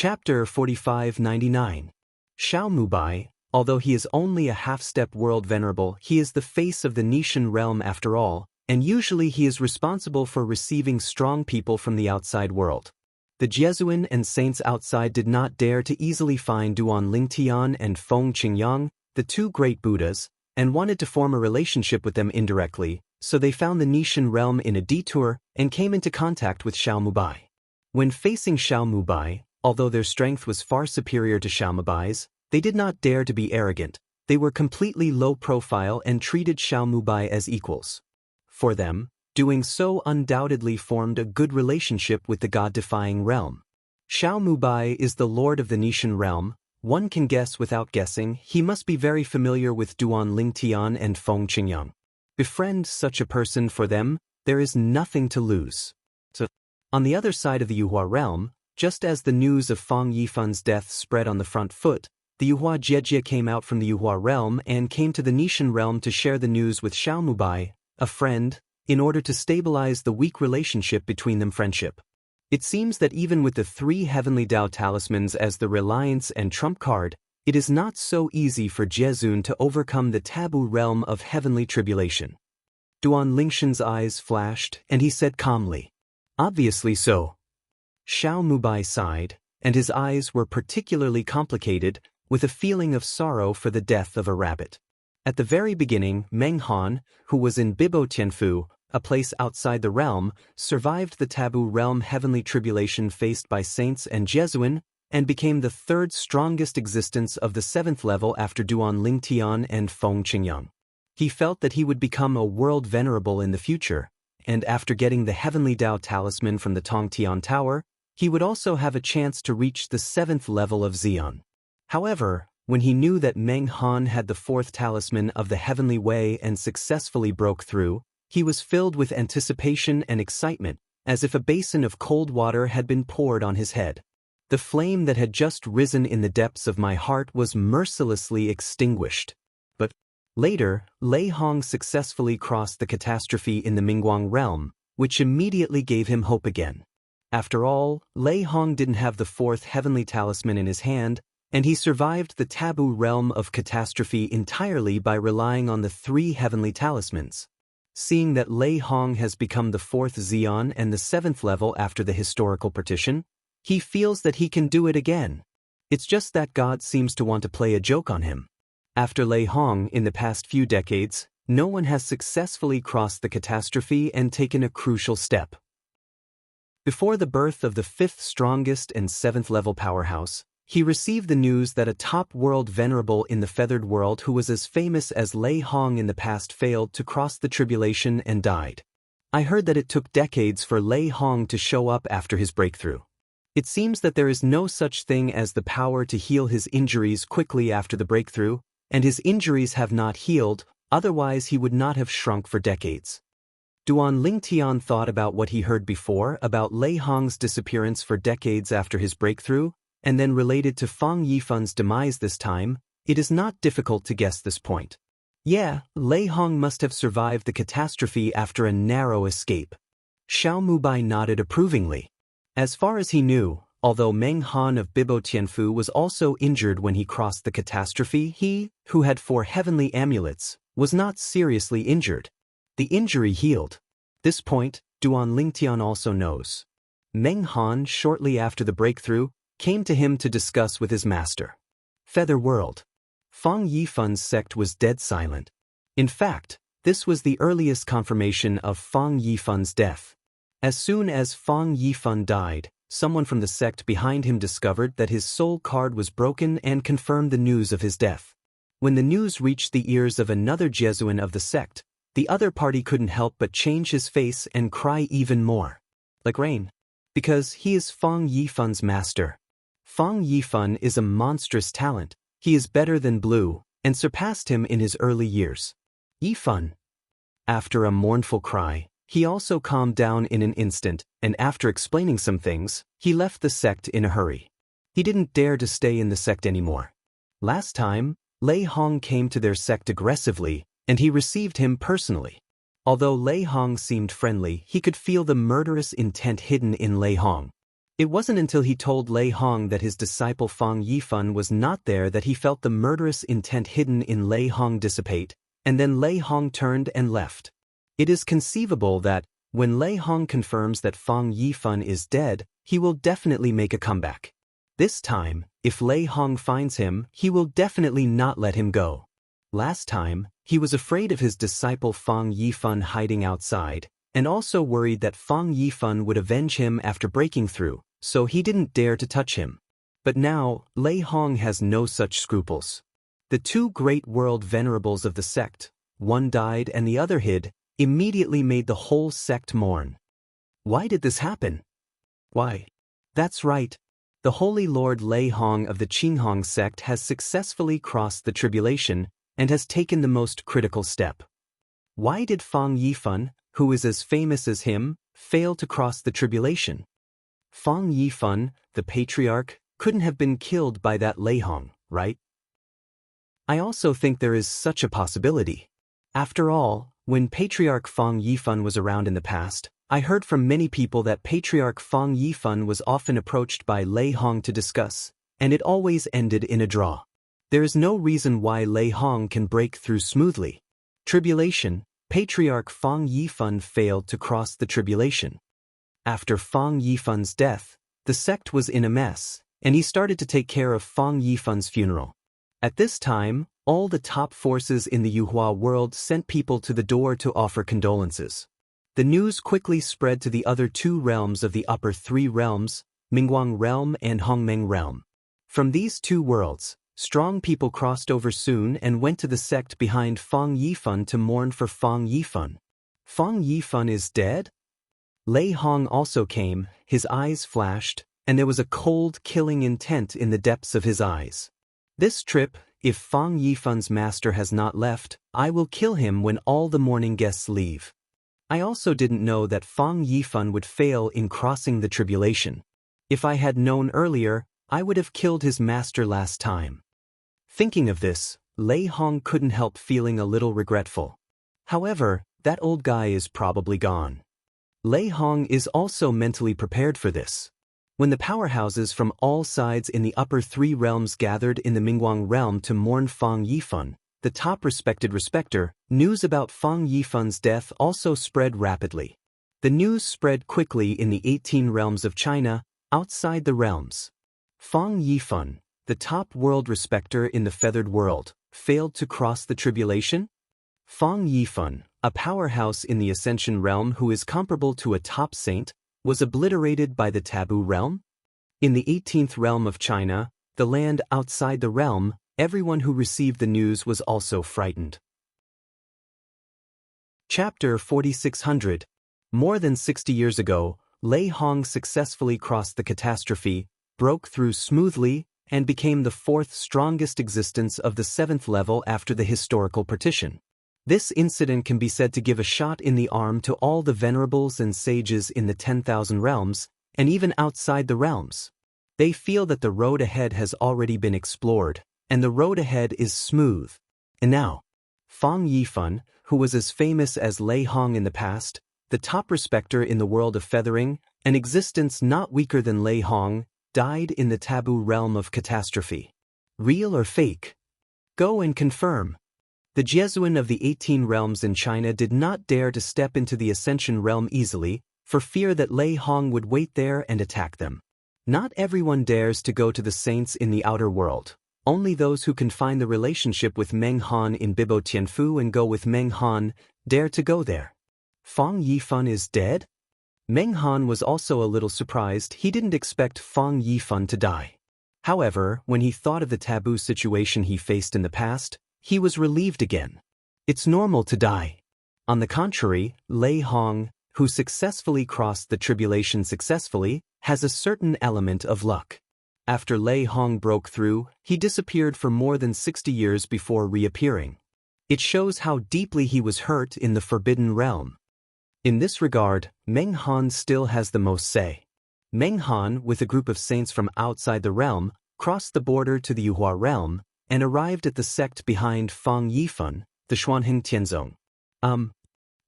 Chapter 4599. Xiao Mubai, although he is only a half-step world venerable, he is the face of the Nishan realm after all, and usually he is responsible for receiving strong people from the outside world. The Jesuin and saints outside did not dare to easily find Duan Lingtian and Feng Qingyang, the two great Buddhas, and wanted to form a relationship with them indirectly, so they found the Nishan realm in a detour and came into contact with Xiao Mubai. When facing Xiao Mubai, although their strength was far superior to Xiao Mubai's, they did not dare to be arrogant. They were completely low profile and treated Xiao Mubai as equals. For them, doing so undoubtedly formed a good relationship with the god-defying realm. Xiao Mubai is the lord of the Nishan realm. One can guess without guessing, he must be very familiar with Duan Lingtian and Feng Qingyang. Befriend such a person, for them, there is nothing to lose. So, on the other side of the Yuhua realm, just as the news of Fang Yifan's death spread on the front foot, the Yuhua Jiejie came out from the Yuhua realm and came to the Nishan realm to share the news with Xiao Mubai, a friend, in order to stabilize the weak relationship between them. Friendship. It seems that even with the three heavenly Dao talismans as the reliance and trump card, it is not so easy for Jezun to overcome the taboo realm of heavenly tribulation. Duan Lingshan's eyes flashed, and he said calmly, "Obviously so." Xiao Mubai sighed, and his eyes were particularly complicated, with a feeling of sorrow for the death of a rabbit. At the very beginning, Meng Han, who was in Bibo Tianfu, a place outside the realm, survived the taboo realm heavenly tribulation faced by saints and Jesuin, and became the third strongest existence of the 7th level after Duan Lingtian and Feng Qingyang. He felt that he would become a world venerable in the future, and after getting the heavenly Dao talisman from the Tongtian Tower, he would also have a chance to reach the 7th level of Xian. However, when he knew that Meng Han had the 4th talisman of the heavenly way and successfully broke through, he was filled with anticipation and excitement, as if a basin of cold water had been poured on his head. The flame that had just risen in the depths of my heart was mercilessly extinguished. But later, Lei Hong successfully crossed the catastrophe in the Mingguang realm, which immediately gave him hope again. After all, Lei Hong didn't have the 4th heavenly talisman in his hand, and he survived the taboo realm of catastrophe entirely by relying on the 3 heavenly talismans. Seeing that Lei Hong has become the 4th Xian and the 7th level after the historical partition, he feels that he can do it again. It's just that God seems to want to play a joke on him. After Lei Hong in the past few decades, no one has successfully crossed the catastrophe and taken a crucial step. Before the birth of the 5th strongest and 7th level powerhouse, he received the news that a top world venerable in the feathered world who was as famous as Lei Hong in the past failed to cross the tribulation and died. I heard that it took decades for Lei Hong to show up after his breakthrough. It seems that there is no such thing as the power to heal his injuries quickly after the breakthrough, and his injuries have not healed, otherwise he would not have shrunk for decades. Duan Lingtian thought about what he heard before about Lei Hong's disappearance for decades after his breakthrough, and then related to Fang Yifan's demise this time. It is not difficult to guess this point. Yeah, Lei Hong must have survived the catastrophe after a narrow escape. Xiao Mubai nodded approvingly. As far as he knew, although Meng Han of Bibo Tianfu was also injured when he crossed the catastrophe, he, who had 4 heavenly amulets, was not seriously injured. The injury healed. This point, Duan Lingtian also knows. Meng Han, shortly after the breakthrough, came to him to discuss with his master. Feather World. Fang Yifan's sect was dead silent. In fact, this was the earliest confirmation of Fang Yifan's death. As soon as Fang Yifan died, someone from the sect behind him discovered that his soul card was broken and confirmed the news of his death. When the news reached the ears of another Jesuin of the sect, the other party couldn't help but change his face and cry even more. Like rain. Because he is Fang Yifan's master. Fang Yifan is a monstrous talent. He is better than Blue, and surpassed him in his early years. Yifan. After a mournful cry, he also calmed down in an instant, and after explaining some things, he left the sect in a hurry. He didn't dare to stay in the sect anymore. Last time, Lei Hong came to their sect aggressively, and he received him personally. Although Lei Hong seemed friendly, he could feel the murderous intent hidden in Lei Hong. It wasn't until he told Lei Hong that his disciple Fang Yifan was not there that he felt the murderous intent hidden in Lei Hong dissipate, and then Lei Hong turned and left. It is conceivable that, when Lei Hong confirms that Fang Yifan is dead, he will definitely make a comeback. This time, if Lei Hong finds him, he will definitely not let him go. Last time, he was afraid of his disciple Fang Yifan hiding outside, and also worried that Fang Yifan would avenge him after breaking through, so he didn't dare to touch him. But now, Lei Hong has no such scruples. The two great world venerables of the sect, one died and the other hid, immediately made the whole sect mourn. Why did this happen? Why? That's right. The Holy Lord Lei Hong of the Qinghong sect has successfully crossed the tribulation and has taken the most critical step. Why did Fang Yifan, who is as famous as him, fail to cross the tribulation? Fang Yifan, the patriarch, couldn't have been killed by that Lei Hong, right? I also think there is such a possibility. After all, when Patriarch Fang Yifan was around in the past, I heard from many people that Patriarch Fang Yifan was often approached by Lei Hong to discuss, and it always ended in a draw. There is no reason why Lei Hong can break through smoothly. Tribulation, Patriarch Fang Yifan failed to cross the tribulation. After Fang Yifan's death, the sect was in a mess, and he started to take care of Fang Yifan's funeral. At this time, all the top forces in the Yuhua world sent people to the door to offer condolences. The news quickly spread to the other two realms of the upper three realms, Mingguang realm and Hongmeng realm. From these two worlds, strong people crossed over soon and went to the sect behind Fang Yifan to mourn for Fang Yifan. Fang Yifan is dead? Lei Hong also came, his eyes flashed, and there was a cold, killing intent in the depths of his eyes. This trip, if Fang Yifan's master has not left, I will kill him when all the mourning guests leave. I also didn't know that Fang Yifan would fail in crossing the tribulation. If I had known earlier, I would have killed his master last time. Thinking of this, Lei Hong couldn't help feeling a little regretful. However, that old guy is probably gone. Lei Hong is also mentally prepared for this. When the powerhouses from all sides in the upper three realms gathered in the Mingguang realm to mourn Fang Yifan, the top respected respecter, news about Fang Yifan's death also spread rapidly. The news spread quickly in the 18 realms of China, outside the realms. Fang Yifan, the top world respecter in the feathered world, failed to cross the tribulation? Fang Yifan, a powerhouse in the Ascension realm who is comparable to a top saint, was obliterated by the taboo realm? In the 18th realm of China, the land outside the realm, everyone who received the news was also frightened. Chapter 4600. More than 60 years ago, Lei Hong successfully crossed the catastrophe, broke through smoothly, and became the fourth strongest existence of the 7th level after the historical partition. This incident can be said to give a shot in the arm to all the venerables and sages in the 10,000 realms, and even outside the realms. They feel that the road ahead has already been explored, and the road ahead is smooth. And now, Fang Yifan, who was as famous as Lei Hong in the past, the top respecter in the world of feathering, an existence not weaker than Lei Hong, died in the taboo realm of catastrophe. Real or fake? Go and confirm. The Jesuan of the 18 realms in China did not dare to step into the Ascension realm easily, for fear that Lei Hong would wait there and attack them. Not everyone dares to go to the saints in the outer world. Only those who can find the relationship with Meng Han in Bibo Tianfu and go with Meng Han dare to go there. Fang Yifan is dead? Meng Han was also a little surprised. He didn't expect Fang Yifan to die. However, when he thought of the taboo situation he faced in the past, he was relieved again. It's normal to die. On the contrary, Lei Hong, who successfully crossed the tribulation successfully, has a certain element of luck. After Lei Hong broke through, he disappeared for more than 60 years before reappearing. It shows how deeply he was hurt in the Forbidden Realm. In this regard, Meng Han still has the most say. Meng Han, with a group of saints from outside the realm, crossed the border to the Yuhua realm, and arrived at the sect behind Fang Yifan, the Xuanheng Tianzong.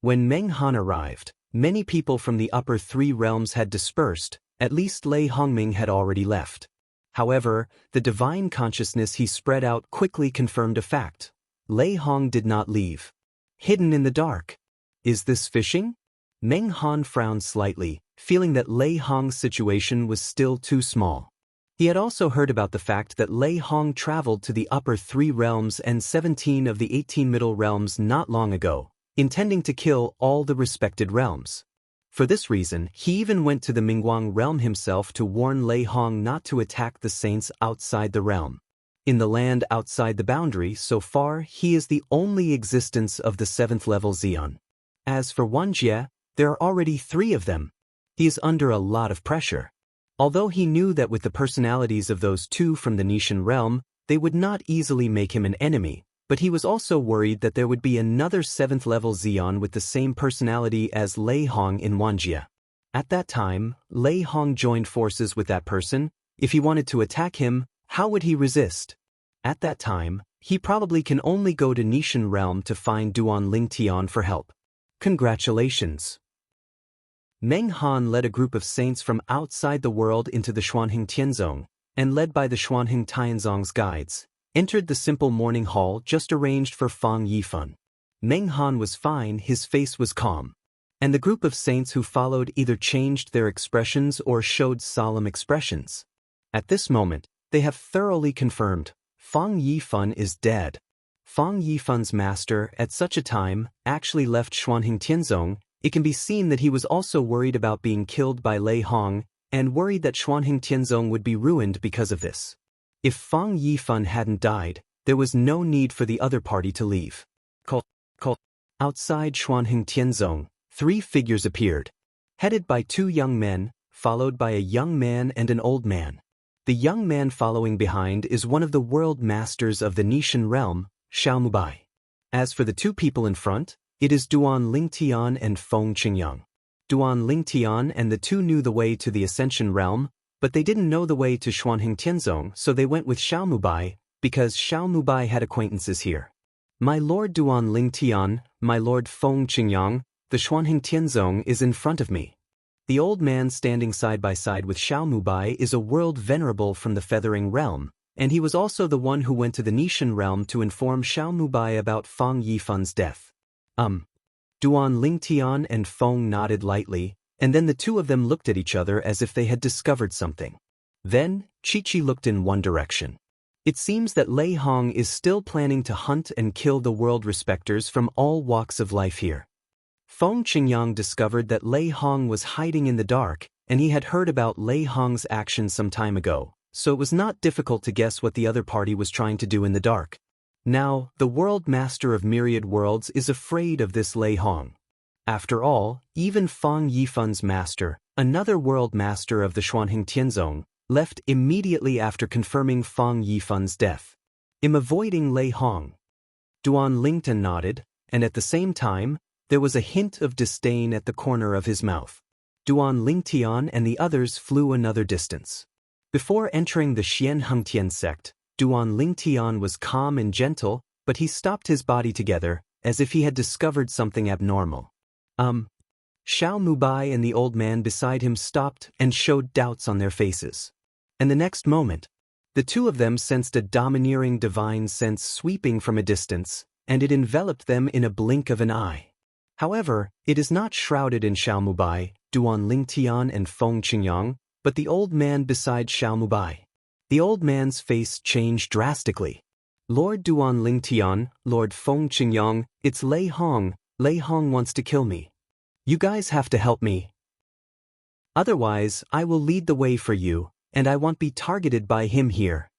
When Meng Han arrived, many people from the upper three realms had dispersed, At least Lei Hongming had already left. However, the divine consciousness he spread out quickly confirmed a fact. Lei Hong did not leave. Hidden in the dark. Is this fishing? Meng Han frowned slightly, feeling that Lei Hong's situation was still too small. He had also heard about the fact that Lei Hong traveled to the upper 3 realms and 17 of the 18 middle realms not long ago, intending to kill all the respected realms. For this reason, he even went to the Mingguang realm himself to warn Lei Hong not to attack the saints outside the realm. In the land outside the boundary, so far, he is the only existence of the 7th level Xian. As for Wuxia, there are already 3 of them. He is under a lot of pressure. Although he knew that with the personalities of those 2 from the Nishan realm, they would not easily make him an enemy, but he was also worried that there would be another 7th level Xian with the same personality as Lei Hong in Wuxia. At that time, Lei Hong joined forces with that person. If he wanted to attack him, how would he resist? At that time, he probably can only go to Nishan realm to find Duan Lingtian for help. Congratulations. Meng Han led a group of saints from outside the world into the Xuanheng Tianzong, and led by the Xuanheng Tianzong's guides, entered the simple morning hall just arranged for Fang Yifan. Meng Han was fine, his face was calm. And the group of saints who followed either changed their expressions or showed solemn expressions. At this moment, they have thoroughly confirmed, Fang Yifan is dead. Fang Yifan's master, at such a time, actually left Xuanheng Tianzong. It can be seen that he was also worried about being killed by Lei Hong, and worried that Xuanheng Tianzong would be ruined because of this. If Fang Yifan hadn't died, there was no need for the other party to leave. Outside Xuanheng Tianzong, 3 figures appeared. Headed by 2 young men, followed by a young man and an old man. The young man following behind is one of the world masters of the Nishan realm, Xiaomubai. As for the 2 people in front, it is Duan Lingtian and Feng Qingyang. Duan Lingtian and the 2 knew the way to the Ascension realm, but they didn't know the way to Xuanheng Tianzong, so they went with Xiaomubai, because Xiaomubai had acquaintances here. My lord Duan Lingtian, my lord Feng Qingyang, the Xuanheng Tianzong is in front of me. The old man standing side by side with Xiaomubai is a world venerable from the Feathering realm, and he was also the one who went to the Nishan realm to inform Xiaomubai about Fang Yifan's death. Duan Lingtian and Feng nodded lightly, and then the 2 of them looked at each other as if they had discovered something. Then, Chi-Chi looked in one direction. It seems that Lei Hong is still planning to hunt and kill the world respecters from all walks of life here. Feng Qingyang discovered that Lei Hong was hiding in the dark, and he had heard about Lei Hong's actions some time ago, so it was not difficult to guess what the other party was trying to do in the dark. Now, the world master of myriad worlds is afraid of this Lei Hong. After all, even Fang Yifan's master, another world master of the Xuanheng Tianzong, left immediately after confirming Fang Yifan's death. In avoiding Lei Hong. Duan Lingtian nodded, and at the same time, there was a hint of disdain at the corner of his mouth. Duan Lingtian and the others flew another distance. Before entering the Xianxia sect, Duan Lingtian was calm and gentle, but he stopped his body together, as if he had discovered something abnormal. Xiaomubai and the old man beside him stopped and showed doubts on their faces. And the next moment, the 2 of them sensed a domineering divine sense sweeping from a distance, and it enveloped them in a blink of an eye. However, it is not shrouded in Xiaomubai, Duan Lingtian and Feng Qingyang, but the old man beside Xiaomubai. The old man's face changed drastically. Lord Duan Lingtian, Lord Feng Qingyang, it's Lei Hong. Lei Hong wants to kill me. You guys have to help me. Otherwise, I will lead the way for you, and I won't be targeted by him here.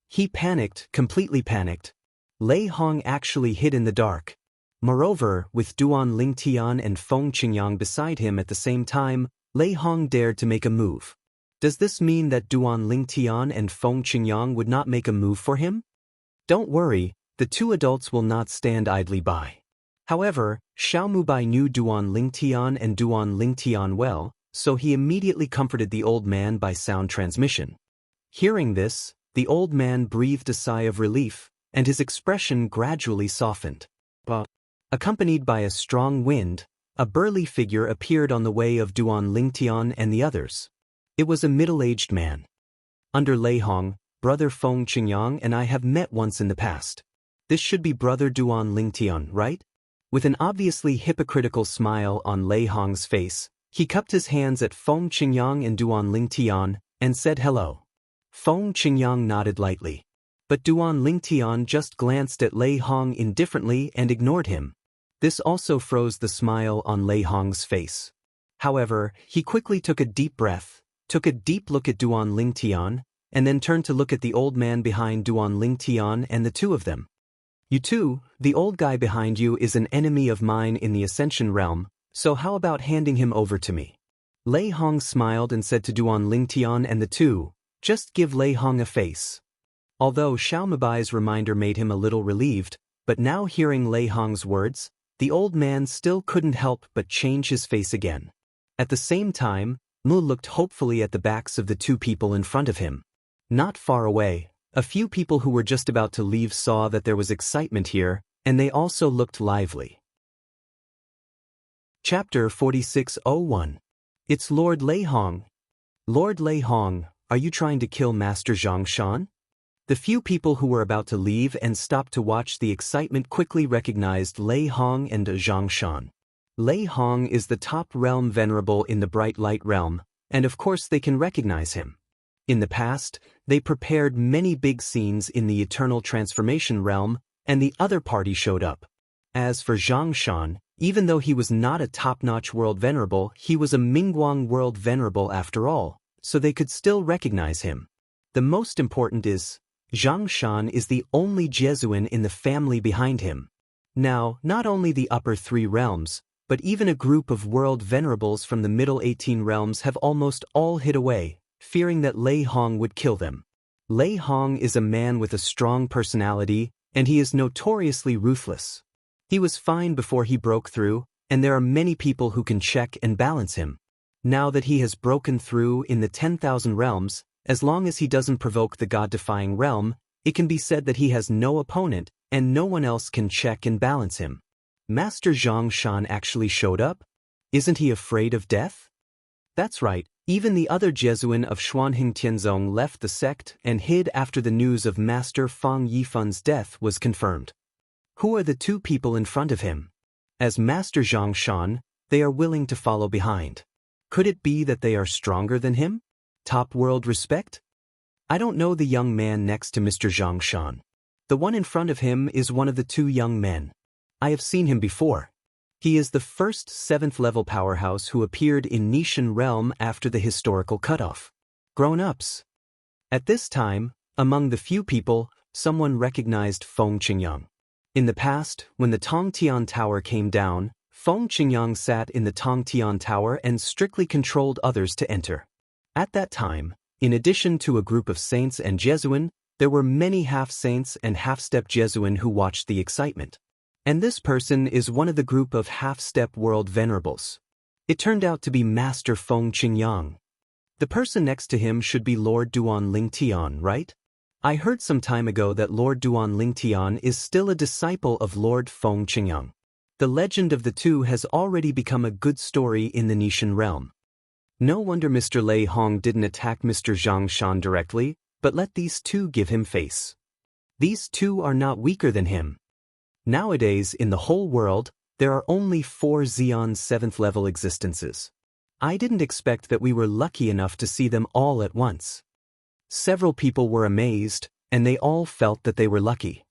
He panicked, completely panicked. Lei Hong actually hid in the dark. Moreover, with Duan Lingtian and Feng Qingyang beside him at the same time, Lei Hong dared to make a move. Does this mean that Duan Lingtian and Feng Qingyang would not make a move for him? Don't worry, the 2 adults will not stand idly by. However, Xiaomubai knew Duan Lingtian and Duan Lingtian well, so he immediately comforted the old man by sound transmission. Hearing this, the old man breathed a sigh of relief, and his expression gradually softened. Accompanied by a strong wind, a burly figure appeared on the way of Duan Lingtian and the others. It was a middle-aged man. Under Lei Hong, brother Feng Qingyang and I have met once in the past. This should be brother Duan Lingtian, right? With an obviously hypocritical smile on Lei Hong's face, he cupped his hands at Feng Qingyang and Duan Lingtian and said hello. Feng Qingyang nodded lightly. But Duan Lingtian just glanced at Lei Hong indifferently and ignored him. This also froze the smile on Lei Hong's face. However, he quickly took a deep breath, took a deep look at Duan Lingtian, and then turned to look at the old man behind Duan Lingtian and the two of them. You two, the old guy behind you is an enemy of mine in the Ascension realm, so how about handing him over to me? Lei Hong smiled and said to Duan Lingtian and the two, just give Lei Hong a face. Although Xiao Mubai's reminder made him a little relieved, but now hearing Lei Hong's words, the old man still couldn't help but change his face again. At the same time, Mu looked hopefully at the backs of the two people in front of him. Not far away, a few people who were just about to leave saw that there was excitement here, and they also looked lively. Chapter 4601. It's Lord Lei Hong. Lord Lei Hong, are you trying to kill Master Zhang Shan? The few people who were about to leave and stopped to watch the excitement quickly recognized Lei Hong and Zhang Shan. Lei Hong is the top realm venerable in the Bright Light realm, and of course they can recognize him. In the past, they prepared many big scenes in the Eternal Transformation realm, and the other party showed up. As for Zhang Shan, even though he was not a top-notch world venerable, he was a Mingguang world venerable after all, so they could still recognize him. The most important is, Zhang Shan is the only Jesuin in the family behind him. Now, not only the upper three realms, but even a group of world venerables from the middle 18 realms have almost all hid away, fearing that Lei Hong would kill them. Lei Hong is a man with a strong personality, and he is notoriously ruthless. He was fine before he broke through, and there are many people who can check and balance him. Now that he has broken through in the 10,000 realms, as long as he doesn't provoke the God-defying realm, it can be said that he has no opponent, and no one else can check and balance him. Master Zhang Shan actually showed up? Isn't he afraid of death? That's right, even the other Jesuin of Xuanhing Tianzong left the sect and hid after the news of Master Fang Yifun's death was confirmed. Who are the two people in front of him? As Master Zhang Shan, they are willing to follow behind. Could it be that they are stronger than him? Top world respect? I don't know the young man next to Mr. Zhang Shan. The one in front of him is one of the two young men. I have seen him before. He is the first 7th level powerhouse who appeared in Nishan realm after the historical cutoff. Grown-ups. At this time, among the few people, someone recognized Feng Qingyang. In the past, when the Tongtian Tower came down, Feng Qingyang sat in the Tongtian Tower and strictly controlled others to enter. At that time, in addition to a group of saints and Jesuin, there were many half-saints and half-step Jesuin who watched the excitement. And this person is one of the group of half-step world venerables. It turned out to be Master Feng Qingyang. The person next to him should be Lord Duan Lingtian, right? I heard some time ago that Lord Duan Lingtian is still a disciple of Lord Feng Qingyang. The legend of the two has already become a good story in the Nishan realm. No wonder Mr. Lei Hong didn't attack Mr. Zhang Shan directly, but let these two give him face. These two are not weaker than him. Nowadays, in the whole world, there are only 4 Xeon 7th level existences. I didn't expect that we were lucky enough to see them all at once. Several people were amazed, and they all felt that they were lucky.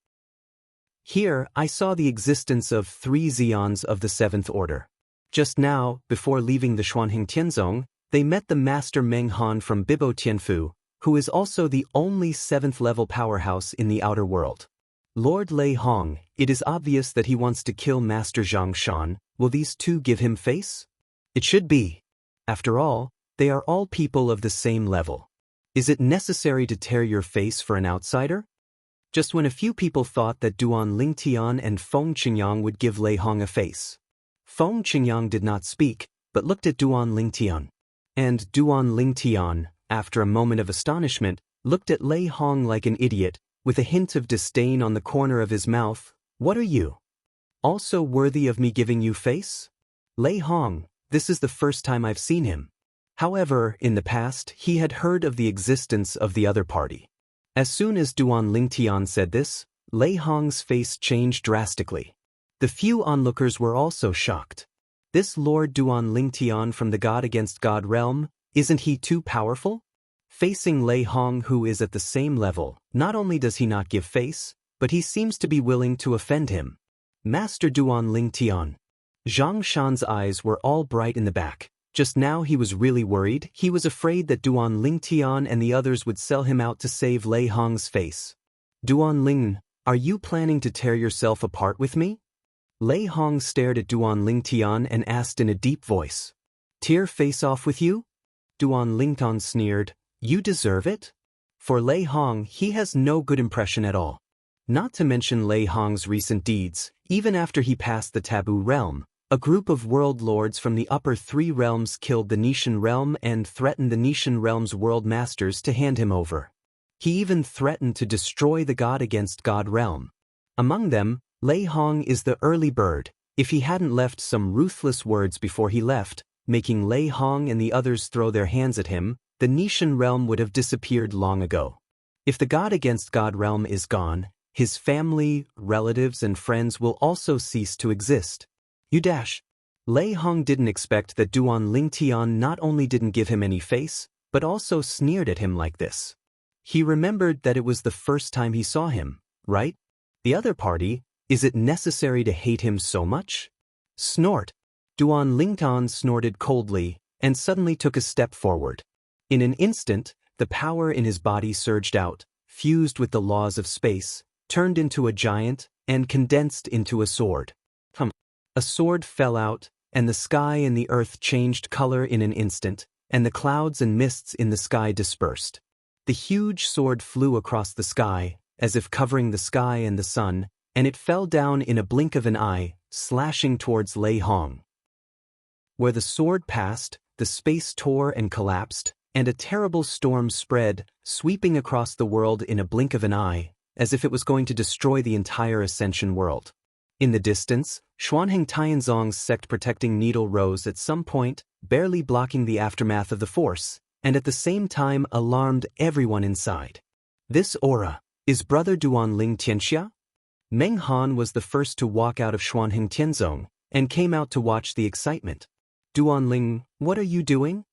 Here, I saw the existence of 3 Xeons of the 7th order. Just now, before leaving the Xuanhing Tianzong, they met the Master Meng Han from Bibo Tianfu, who is also the only 7th level powerhouse in the outer world. Lord Lei Hong, it is obvious that he wants to kill Master Zhang Shan. Will these two give him face? It should be. After all, they are all people of the same level. Is it necessary to tear your face for an outsider? Just when a few people thought that Duan Lingtian and Feng Qingyang would give Lei Hong a face. Feng Qingyang did not speak, but looked at Duan Lingtian. And Duan Lingtian, after a moment of astonishment, looked at Lei Hong like an idiot, with a hint of disdain on the corner of his mouth. What are you? Also worthy of me giving you face? Lei Hong, this is the first time I've seen him. However, in the past, he had heard of the existence of the other party. As soon as Duan Lingtian said this, Lei Hong's face changed drastically. The few onlookers were also shocked. This Lord Duan Lingtian from the God against God realm, isn't he too powerful? Facing Lei Hong, who is at the same level, not only does he not give face, but he seems to be willing to offend him. Master Duan Lingtian. Zhang Shan's eyes were all bright in the back. Just now he was really worried. He was afraid that Duan Lingtian and the others would sell him out to save Lei Hong's face. Duan Ling, are you planning to tear yourself apart with me? Lei Hong stared at Duan Lingtian and asked in a deep voice. Tear face off with you? Duan Lingtian sneered. You deserve it? For Lei Hong, he has no good impression at all. Not to mention Lei Hong's recent deeds, even after he passed the taboo realm, a group of world lords from the upper three realms killed the Nishan realm and threatened the Nishan realm's world masters to hand him over. He even threatened to destroy the God against God realm. Among them, Lei Hong is the early bird. If he hadn't left some ruthless words before he left, making Lei Hong and the others throw their hands at him, the Nishan realm would have disappeared long ago. If the God against God realm is gone, his family, relatives, and friends will also cease to exist. Lei Hong didn't expect that Duan Lingtian not only didn't give him any face, but also sneered at him like this. He remembered that it was the first time he saw him, right? The other party, is it necessary to hate him so much? Snort. Duan Lingtian snorted coldly, and suddenly took a step forward. In an instant, the power in his body surged out, fused with the laws of space, turned into a giant, and condensed into a sword. A sword fell out, and the sky and the earth changed color in an instant, and the clouds and mists in the sky dispersed. The huge sword flew across the sky, as if covering the sky and the sun, and it fell down in a blink of an eye, slashing towards Lei Hong. Where the sword passed, the space tore and collapsed, and a terrible storm spread, sweeping across the world in a blink of an eye, as if it was going to destroy the entire Ascension world. In the distance, Xuanheng Tianzong's sect protecting needle rose at some point, barely blocking the aftermath of the force, and at the same time alarmed everyone inside. This aura, is Brother Duan Ling Xianxia? Meng Han was the first to walk out of Xuanheng Tianzong, and came out to watch the excitement. Duan Ling, what are you doing?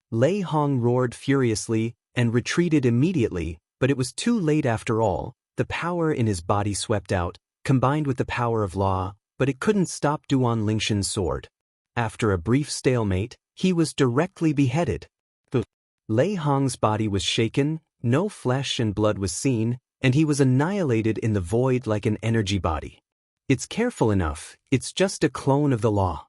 Lei Hong roared furiously, and retreated immediately, but it was too late after all. The power in his body swept out, combined with the power of law, but it couldn't stop Duan Lingshan's sword. After a brief stalemate, he was directly beheaded. Lei Hong's body was shaken, no flesh and blood was seen, and he was annihilated in the void like an energy body. It's careful enough, it's just a clone of the law.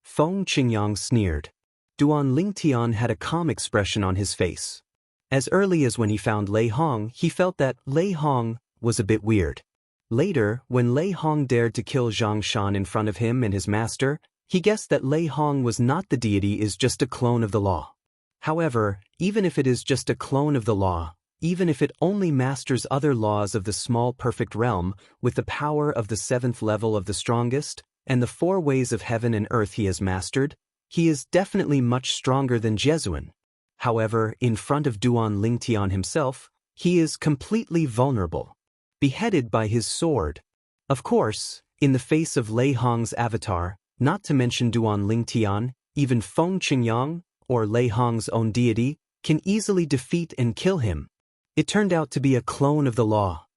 Feng Qingyang sneered. Duan Lingtian had a calm expression on his face. As early as when he found Lei Hong, he felt that Lei Hong was a bit weird. Later, when Lei Hong dared to kill Zhang Shan in front of him and his master, he guessed that Lei Hong was not the deity, is just a clone of the law. However, even if it is just a clone of the law, even if it only masters other laws of the small perfect realm with the power of the 7th level of the strongest, and the 4 ways of heaven and earth he has mastered, he is definitely much stronger than Jesuan. However, in front of Duan Lingtian himself, he is completely vulnerable. Beheaded by his sword. Of course, in the face of Lei Hong's avatar, not to mention Duan Lingtian, even Feng Qingyang, or Lei Hong's own deity, can easily defeat and kill him. It turned out to be a clone of the law.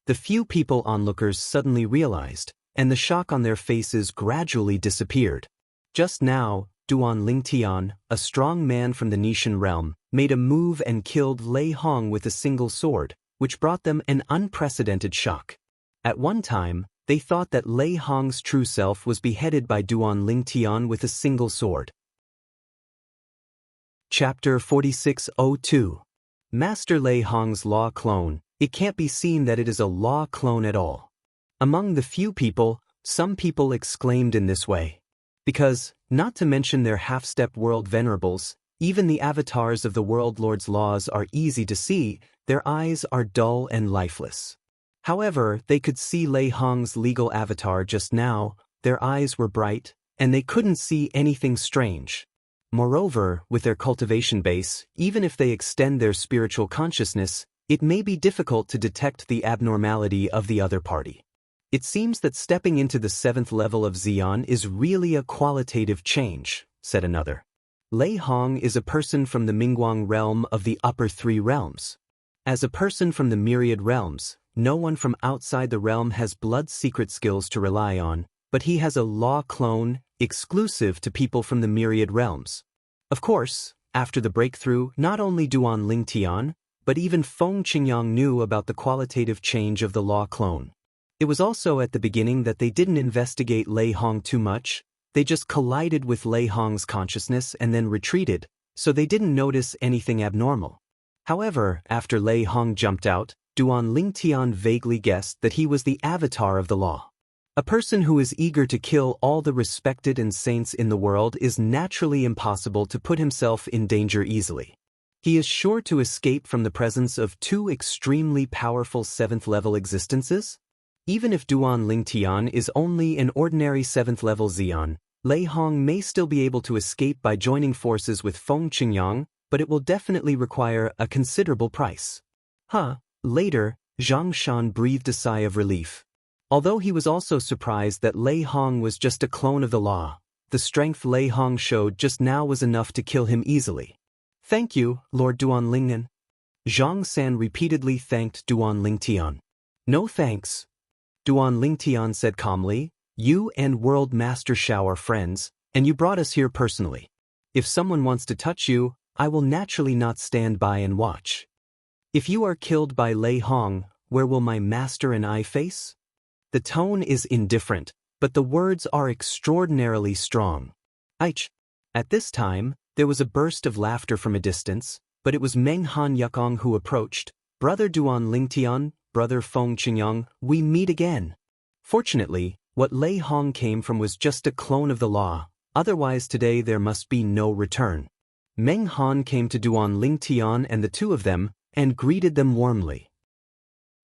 The few people onlookers suddenly realized, and the shock on their faces gradually disappeared. Just now, Duan Lingtian, a strong man from the Nishan realm, made a move and killed Lei Hong with a single sword, which brought them an unprecedented shock. At one time, they thought that Lei Hong's true self was beheaded by Duan Lingtian with a single sword. Chapter 4602. Master Lei Hong's Law Clone. It can't be seen that it is a law clone at all. Among the few people, some people exclaimed in this way. Because, not to mention their half-step world venerables, even the avatars of the World Lord's laws are easy to see, their eyes are dull and lifeless. However, they could see Lei Hong's legal avatar just now, their eyes were bright, and they couldn't see anything strange. Moreover, with their cultivation base, even if they extend their spiritual consciousness, it may be difficult to detect the abnormality of the other party. It seems that stepping into the 7th level of Xian is really a qualitative change, said another. Lei Hong is a person from the Mingguang realm of the upper 3 realms. As a person from the myriad realms, no one from outside the realm has blood secret skills to rely on, but he has a law clone, exclusive to people from the myriad realms. Of course, after the breakthrough, not only Duan Lingtian, but even Feng Qingyang knew about the qualitative change of the law clone. It was also at the beginning that they didn't investigate Lei Hong too much, they just collided with Lei Hong's consciousness and then retreated, so they didn't notice anything abnormal. However, after Lei Hong jumped out, Duan Lingtian vaguely guessed that he was the avatar of the law. A person who is eager to kill all the respected and saints in the world is naturally impossible to put himself in danger easily. He is sure to escape from the presence of 2 extremely powerful 7th-level existences. Even if Duan Lingtian is only an ordinary 7th-level Xian, Lei Hong may still be able to escape by joining forces with Feng Qingyang, but it will definitely require a considerable price. Later, Zhang Shan breathed a sigh of relief. Although he was also surprised that Lei Hong was just a clone of the law, the strength Lei Hong showed just now was enough to kill him easily. Thank you, Lord Duan Lingnan. Zhang San repeatedly thanked Duan Lingtian. No thanks. Duan Lingtian said calmly, you and World Master Shao are friends, and you brought us here personally. If someone wants to touch you, I will naturally not stand by and watch. If you are killed by Lei Hong, where will my master and I face? The tone is indifferent, but the words are extraordinarily strong. Aich. At this time, there was a burst of laughter from a distance, but it was Meng Han Yukong who approached. Brother Duan Lingtian, Brother Feng Qingyang, we meet again. Fortunately, what Lei Hong came from was just a clone of the law, otherwise today there must be no return. Meng Han came to Duan Lingtian and the 2 of them, and greeted them warmly.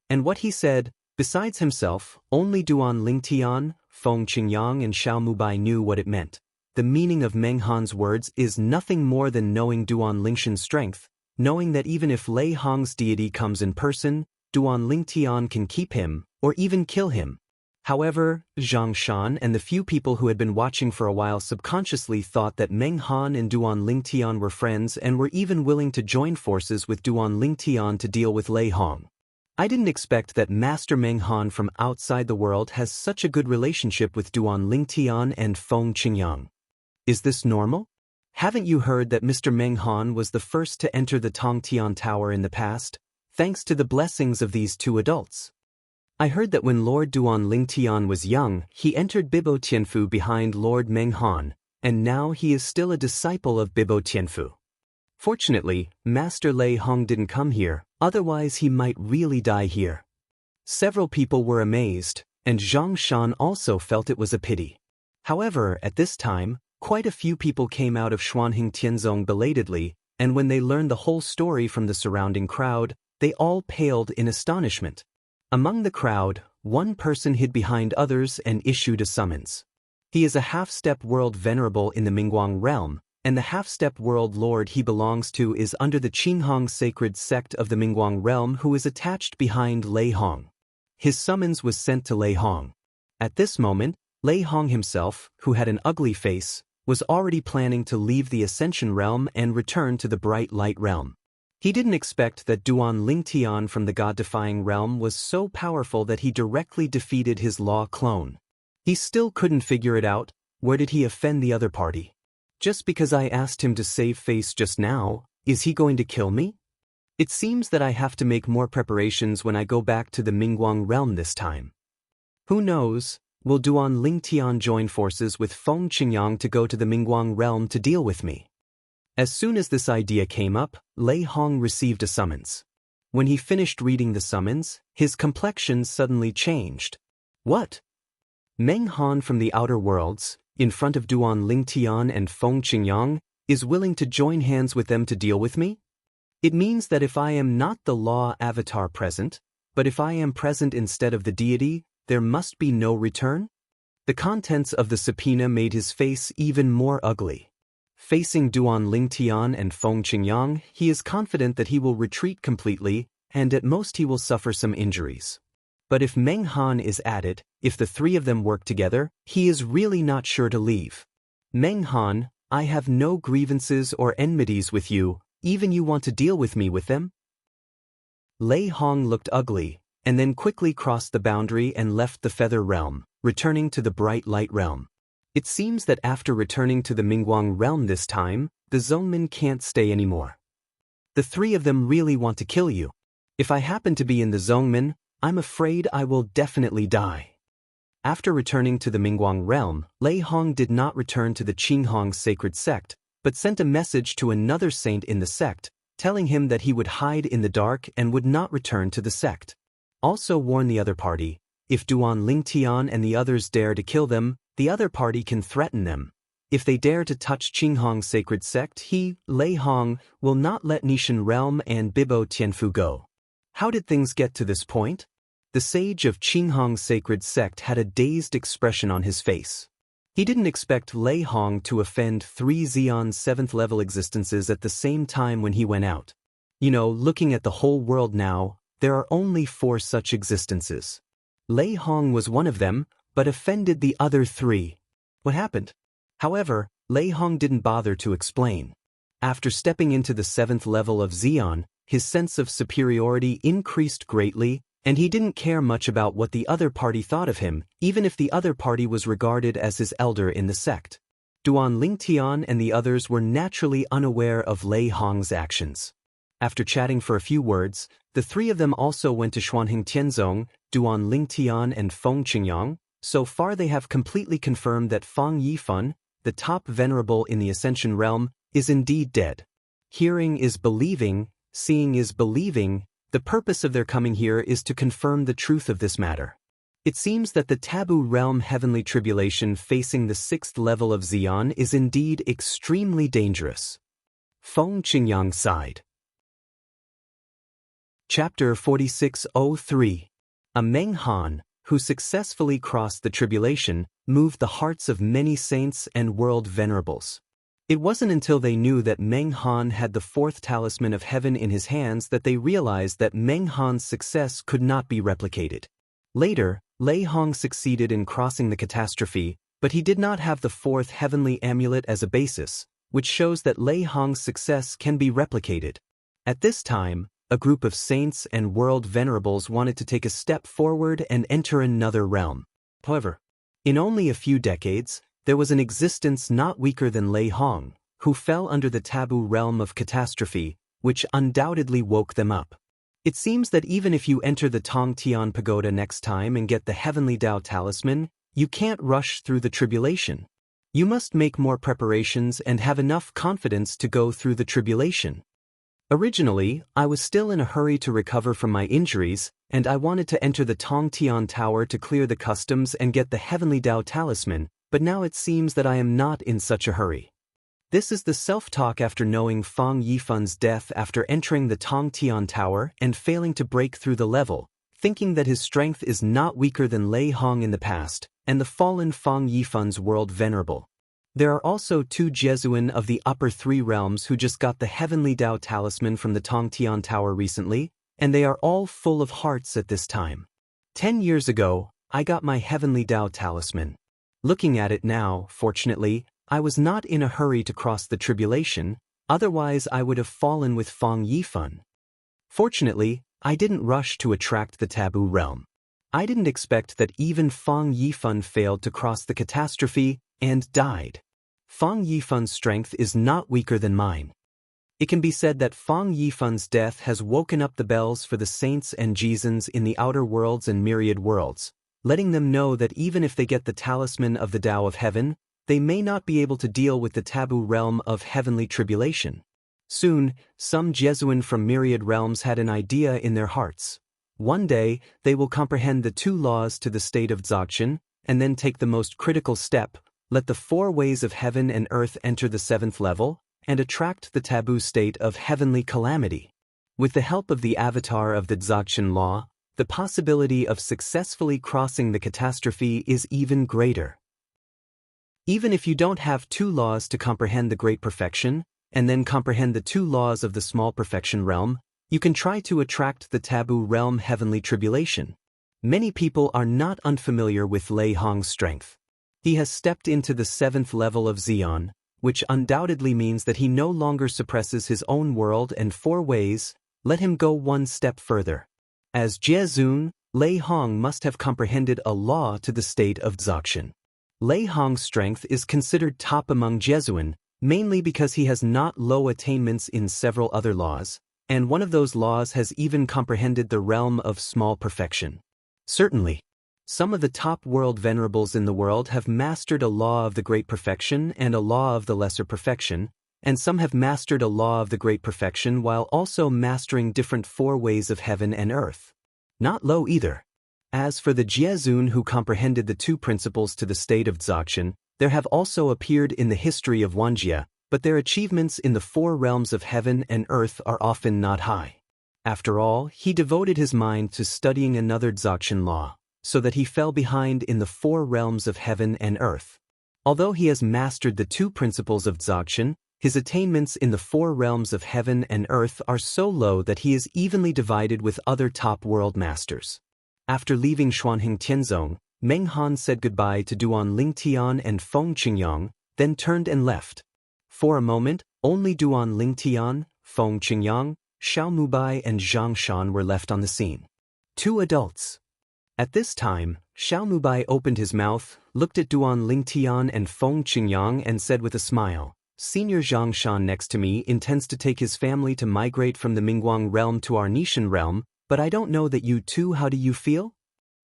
And what he said, besides himself, only Duan Lingtian, Feng Qingyang and Xiao Mubai knew what it meant. The meaning of Meng Han's words is nothing more than knowing Duan Lingshan's strength, knowing that even if Lei Hong's deity comes in person, Duan Lingtian can keep him, or even kill him. However, Zhang Shan and the few people who had been watching for a while subconsciously thought that Meng Han and Duan Lingtian were friends and were even willing to join forces with Duan Lingtian to deal with Lei Hong. I didn't expect that Master Meng Han from outside the world has such a good relationship with Duan Lingtian and Feng Qingyang. Is this normal? Haven't you heard that Mr. Meng Han was the first to enter the Tongtian Tower in the past, thanks to the blessings of these 2 adults? I heard that when Lord Duan Lingtian was young, he entered Bibo Tianfu behind Lord Meng Han, and now he is still a disciple of Bibo Tianfu. Fortunately, Master Lei Hong didn't come here, otherwise he might really die here. Several people were amazed, and Zhang Shan also felt it was a pity. However, at this time, quite a few people came out of Xuanhing Tianzong belatedly, and when they learned the whole story from the surrounding crowd, they all paled in astonishment. Among the crowd, one person hid behind others and issued a summons. He is a half-step world venerable in the Mingguang realm, and the half-step world lord he belongs to is under the Qinghong sacred sect of the Mingguang realm who is attached behind Lei Hong. His summons was sent to Lei Hong. At this moment, Lei Hong himself, who had an ugly face, was already planning to leave the Ascension realm and return to the Bright Light realm. He didn't expect that Duan Lingtian from the God-defying realm was so powerful that he directly defeated his law clone. He still couldn't figure it out. Where did he offend the other party? Just because I asked him to save face just now, is he going to kill me? It seems that I have to make more preparations when I go back to the Mingguang realm this time. Who knows, will Duan Lingtian join forces with Feng Qingyang to go to the Mingguang realm to deal with me? As soon as this idea came up, Lei Hong received a summons. When he finished reading the summons, his complexion suddenly changed. What? Meng Han from the outer worlds, in front of Duan Lingtian and Feng Qingyang, is willing to join hands with them to deal with me? It means that if I am not the law avatar present, but if I am present instead of the deity, there must be no return? The contents of the subpoena made his face even more ugly. Facing Duan Lingtian and Feng Qingyang, he is confident that he will retreat completely, and at most he will suffer some injuries. But if Meng Han is at it, if the three of them work together, he is really not sure to leave. Meng Han, I have no grievances or enmities with you, even you want to deal with me with them? Lei Hong looked ugly, and then quickly crossed the boundary and left the Feather Realm, returning to the Bright Light Realm. It seems that after returning to the Mingguang Realm this time, the Zhongmen can't stay anymore. The three of them really want to kill you. If I happen to be in the Zhongmen, I'm afraid I will definitely die. After returning to the Mingguang Realm, Lei Hong did not return to the Qinghong sacred sect, but sent a message to another saint in the sect, telling him that he would hide in the dark and would not return to the sect. Also warn the other party, if Duan Lingtian and the others dare to kill them, the other party can threaten them. If they dare to touch Qinghong sacred sect, he, Lei Hong, will not let Nishan Realm and Bibo Tianfu go. How did things get to this point? The sage of Qinghong sacred sect had a dazed expression on his face. He didn't expect Lei Hong to offend 3 Xian 7th level existences at the same time when he went out. Looking at the whole world now, there are only 4 such existences. Lei Hong was one of them, but offended the other 3. What happened? However, Lei Hong didn't bother to explain. After stepping into the 7th level of Xian, his sense of superiority increased greatly, and he didn't care much about what the other party thought of him, even if the other party was regarded as his elder in the sect. Duan Lingtian and the others were naturally unaware of Lei Hong's actions. After chatting for a few words, the 3 of them also went to Xuanheng Tianzong, Duan Lingtian and Feng Qingyang. So far they have completely confirmed that Fang Yifan, the top venerable in the Ascension realm, is indeed dead. Hearing is believing, seeing is believing. The purpose of their coming here is to confirm the truth of this matter. It seems that the taboo realm heavenly tribulation facing the 6th level of Xian is indeed extremely dangerous. Feng Qingyang sighed. Chapter 4603. A Meng Han, who successfully crossed the tribulation, moved the hearts of many saints and world venerables. It wasn't until they knew that Meng Han had the 4th talisman of heaven in his hands that they realized that Meng Han's success could not be replicated. Later, Lei Hong succeeded in crossing the catastrophe, but he did not have the 4th heavenly amulet as a basis, which shows that Lei Hong's success can be replicated. At this time, a group of saints and world venerables wanted to take a step forward and enter another realm. However, in only a few decades, there was an existence not weaker than Lei Hong, who fell under the taboo realm of catastrophe, which undoubtedly woke them up. It seems that even if you enter the Tong Tian Pagoda next time and get the Heavenly Tao Talisman, you can't rush through the tribulation. You must make more preparations and have enough confidence to go through the tribulation. Originally, I was still in a hurry to recover from my injuries, and I wanted to enter the Tong Tian Tower to clear the customs and get the Heavenly Tao Talisman, but now it seems that I am not in such a hurry. This is the self-talk after knowing Fang Yifan's death after entering the Tong Tian Tower and failing to break through the level, thinking that his strength is not weaker than Lei Hong in the past, and the fallen Fang Yifan's world venerable. There are also 2 Jesuin of the upper 3 realms who just got the Heavenly Tao Talisman from the Tong Tian Tower recently, and they are all full of hearts at this time. 10 years ago, I got my Heavenly Tao Talisman. Looking at it now, fortunately, I was not in a hurry to cross the tribulation, otherwise I would have fallen with Fang Yifan. Fortunately, I didn't rush to attract the taboo realm. I didn't expect that even Fang Yifan failed to cross the catastrophe and died. Fang Yifan's strength is not weaker than mine. It can be said that Fang Yifan's death has woken up the bells for the saints and Jizans in the outer worlds and myriad worlds, letting them know that even if they get the talisman of the Tao of Heaven, they may not be able to deal with the taboo realm of heavenly tribulation. Soon, some Jesuin from myriad realms had an idea in their hearts. One day, they will comprehend the 2 laws to the state of Dzogchen, and then take the most critical step, let the 4 ways of heaven and earth enter the 7th level, and attract the taboo state of heavenly calamity. With the help of the avatar of the Dzogchen law, the possibility of successfully crossing the catastrophe is even greater. Even if you don't have 2 laws to comprehend the great perfection, and then comprehend the 2 laws of the small perfection realm, you can try to attract the taboo realm heavenly tribulation. Many people are not unfamiliar with Lei Hong's strength. He has stepped into the 7th level of Xian, which undoubtedly means that he no longer suppresses his own world and 4 ways. Let him go 1 step further. As Jiezun, Lei Hong must have comprehended a law to the state of Dzogchen. Lei Hong's strength is considered top among Jesuan, mainly because he has not low attainments in several other laws, and one of those laws has even comprehended the realm of small perfection. Certainly, some of the top world venerables in the world have mastered a law of the great perfection and a law of the lesser perfection, and some have mastered a law of the great perfection while also mastering different 4 ways of heaven and earth. Not low either. As for the Jiezun who comprehended the 2 principles to the state of Dzogchen, there have also appeared in the history of Wuxia, but their achievements in the 4 realms of heaven and earth are often not high. After all, he devoted his mind to studying another Dzogchen law, so that he fell behind in the 4 realms of heaven and earth. Although he has mastered the 2 principles of Dzogchen, his attainments in the 4 realms of heaven and earth are so low that he is evenly divided with other top world masters. After leaving Xuanheng Tianzong, Meng Han said goodbye to Duan Lingtian and Feng Qingyang, then turned and left. For a moment, only Duan Lingtian, Feng Qingyang, Xiao Mubai and Zhang Shan were left on the scene. 2 adults. At this time, Xiao Mubai opened his mouth, looked at Duan Lingtian and Feng Qingyang and said with a smile, "Senior Zhang Shan next to me intends to take his family to migrate from the Mingguang realm to our Nishan realm, but I don't know that you two. How do you feel?"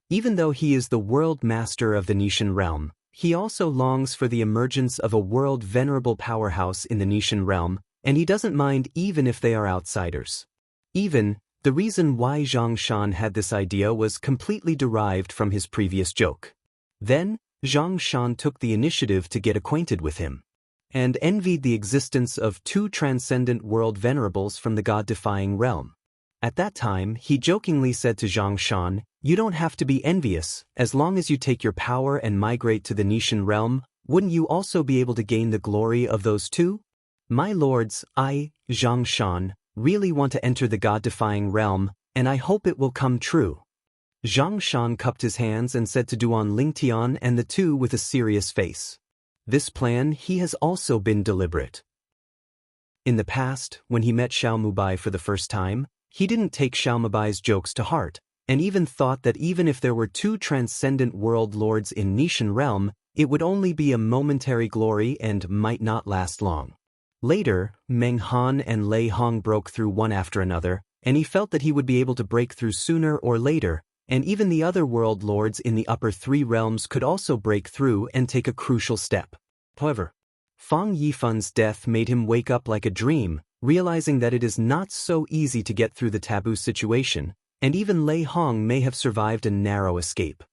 Even though he is the world master of the Nishan realm, he also longs for the emergence of a world venerable powerhouse in the Nishan realm, and he doesn't mind even if they are outsiders. The reason why Zhang Shan had this idea was completely derived from his previous joke. Then, Zhang Shan took the initiative to get acquainted with him, and envied the existence of 2 transcendent world venerables from the god-defying realm. At that time, he jokingly said to Zhang Shan, "You don't have to be envious, as long as you take your power and migrate to the Nishan realm, wouldn't you also be able to gain the glory of those 2? My lords, I, Zhang Shan, really want to enter the god-defying realm, and I hope it will come true." Zhang Shan cupped his hands and said to Duan Lingtian and the 2 with a serious face, "This plan he has also been deliberate." In the past, when he met Xiao Mubai for the first time, he didn't take Xiao Mubai's jokes to heart, and even thought that even if there were 2 transcendent world lords in Nishan realm, it would only be a momentary glory and might not last long. Later, Meng Han and Lei Hong broke through one after another, and he felt that he would be able to break through sooner or later, and even the other world lords in the upper 3 realms could also break through and take a crucial step. However, Fang Yifan's death made him wake up like a dream, realizing that it is not so easy to get through the taboo situation, and even Lei Hong may have survived a narrow escape.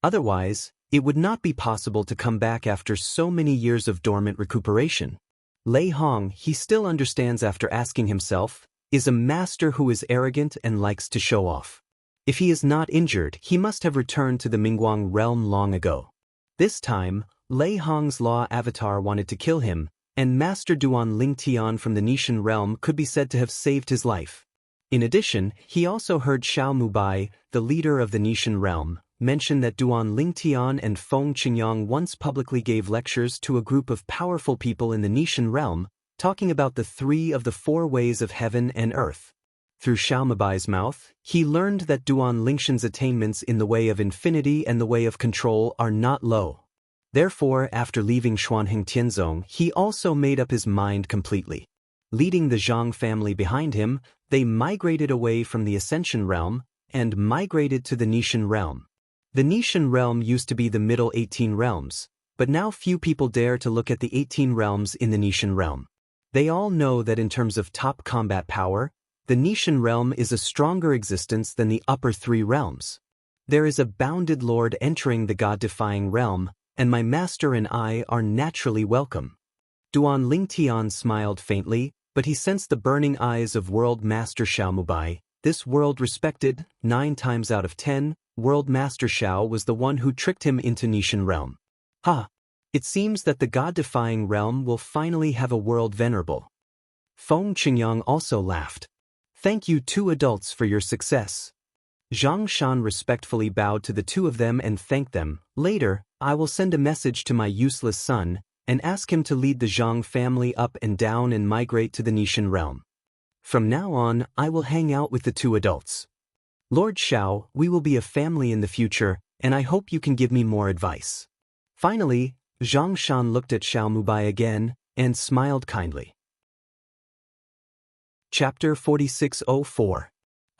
Otherwise, it would not be possible to come back after so many years of dormant recuperation. Lei Hong, he still understands after asking himself, is a master who is arrogant and likes to show off. If he is not injured, he must have returned to the Mingguang realm long ago. This time, Lei Hong's law avatar wanted to kill him, and Master Duan Lingtian from the Nishan realm could be said to have saved his life. In addition, he also heard Xiao Mubai, the leader of the Nishan realm, mention that Duan Lingtian and Feng Qingyang once publicly gave lectures to a group of powerful people in the Nishan realm, talking about the 3 of the 4 ways of heaven and earth. Through Xiao Mubai's mouth, he learned that Duan Lingshan's attainments in the way of infinity and the way of control are not low. Therefore, after leaving Xuanheng Tianzong, he also made up his mind completely. Leading the Zhang family behind him, they migrated away from the Ascension realm and migrated to the Nishan realm. The Nishan realm used to be the middle 18 realms, but now few people dare to look at the 18 realms in the Nishan realm. They all know that in terms of top combat power, the Nishan realm is a stronger existence than the upper 3 realms. There is a bounded lord entering the god-defying realm, and my master and I are naturally welcome. Duan Lingtian smiled faintly, but he sensed the burning eyes of World Master Xiao Mubai. This world respected, 9 times out of 10, World Master Xiao was the one who tricked him into Nishan realm. Ha! It seems that the god-defying realm will finally have a world venerable. Feng Qingyang also laughed. Thank you two adults for your success. Zhang Shan respectfully bowed to the two of them and thanked them. Later, I will send a message to my useless son, and ask him to lead the Zhang family up and down and migrate to the Nishan realm. From now on, I will hang out with the two adults. Lord Xiao, we will be a family in the future, and I hope you can give me more advice. Finally, Zhang Shan looked at Xiao Mubai again, and smiled kindly. Chapter 4604.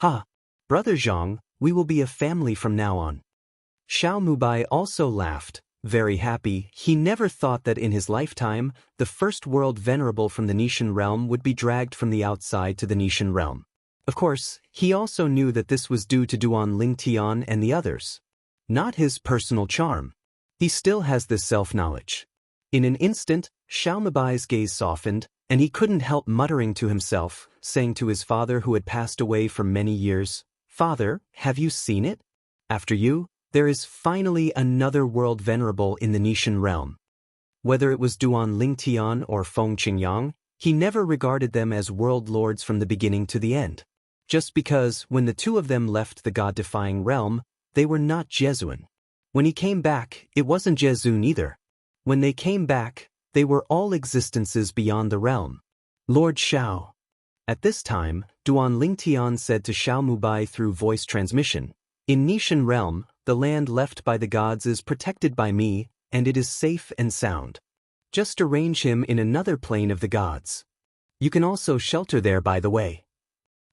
Ha! Brother Zhang, we will be a family from now on. Xiao Mubai also laughed, very happy. He never thought that in his lifetime, the first world venerable from the Nishan realm would be dragged from the outside to the Nishan realm. Of course, he also knew that this was due to Duan Lingtian and the others. Not his personal charm. He still has this self-knowledge. In an instant, Xiao Mubai's gaze softened, and he couldn't help muttering to himself, saying to his father who had passed away for many years, "Father, have you seen it? After you, there is finally another world venerable in the Nishan realm." Whether it was Duan Lingtian or Feng Qingyang, he never regarded them as world lords from the beginning to the end. Just because, when the two of them left the god-defying realm, they were not Jesuan. When he came back, it wasn't Jesun either. When they came back, they were all existences beyond the realm. Lord Xiao. At this time, Duan Lingtian said to Xiao Mubai through voice transmission, "In Nishan realm, the land left by the gods is protected by me, and it is safe and sound. Just arrange him in another plane of the gods. You can also shelter there, by the way."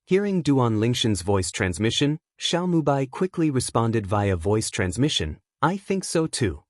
Hearing Duan Lingshan's voice transmission, Xiao Mubai quickly responded via voice transmission, "I think so too."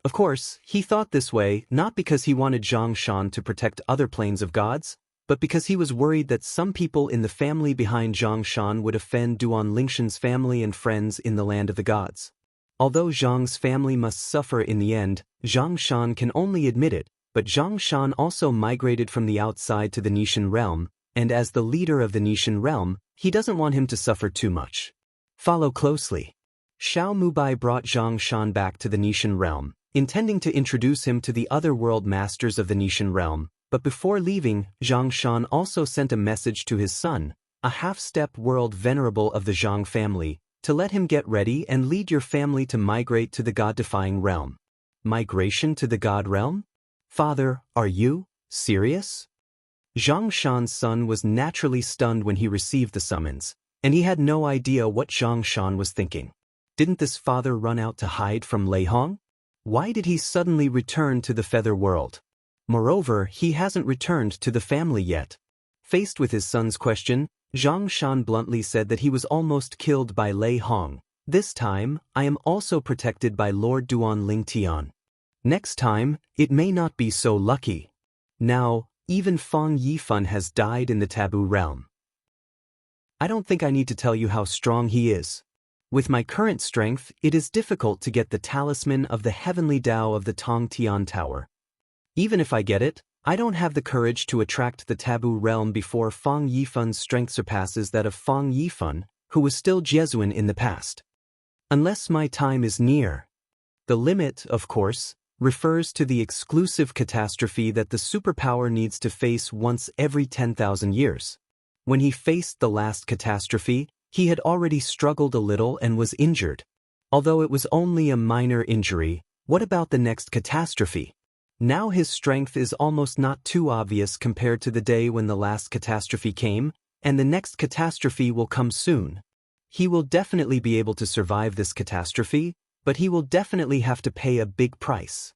Of course, he thought this way not because he wanted Zhang Shan to protect other planes of gods, but because he was worried that some people in the family behind Zhang Shan would offend Duan Lingshan's family and friends in the land of the gods. Although Zhang's family must suffer in the end, Zhang Shan can only admit it, but Zhang Shan also migrated from the outside to the Nishan realm, and as the leader of the Nishan realm, he doesn't want him to suffer too much. Follow closely. Xiao Mubai brought Zhang Shan back to the Nishan realm, intending to introduce him to the other world masters of the Nishan realm, but before leaving, Zhang Shan also sent a message to his son, a half-step world venerable of the Zhang family, to let him get ready and lead your family to migrate to the god-defying realm. Migration to the god realm? Father, are you serious? Zhang Shan's son was naturally stunned when he received the summons, and he had no idea what Zhang Shan was thinking. Didn't this father run out to hide from Lei Hong? Why did he suddenly return to the feather world? Moreover, he hasn't returned to the family yet. Faced with his son's question, Zhang Shan bluntly said that he was almost killed by Lei Hong. This time, I am also protected by Lord Duan Lingtian. Next time, it may not be so lucky. Now, even Fang Yifan has died in the taboo realm. I don't think I need to tell you how strong he is. With my current strength, it is difficult to get the talisman of the heavenly Tao of the Tong Tian Tower. Even if I get it, I don't have the courage to attract the taboo realm before Fang Yifan's strength surpasses that of Fang Yifan, who was still Jesuan in the past. Unless my time is near. The limit, of course, refers to the exclusive catastrophe that the superpower needs to face once every 10,000 years. When he faced the last catastrophe, he had already struggled a little and was injured. Although it was only a minor injury, what about the next catastrophe? Now his strength is almost not too obvious compared to the day when the last catastrophe came, and the next catastrophe will come soon. He will definitely be able to survive this catastrophe, but he will definitely have to pay a big price.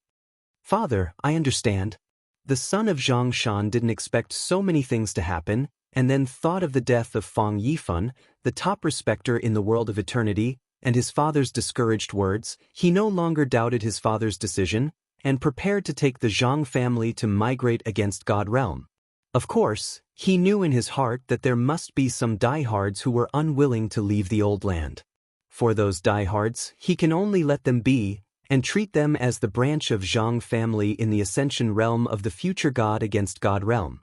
Father, I understand. The son of Zhang Shan didn't expect so many things to happen, and then thought of the death of Fang Yifan, the top respecter in the world of eternity, and his father's discouraged words. He no longer doubted his father's decision, and prepared to take the Zhang family to migrate against God realm. Of course, he knew in his heart that there must be some diehards who were unwilling to leave the old land. For those diehards, he can only let them be, and treat them as the branch of Zhang family in the ascension realm of the future God against God realm.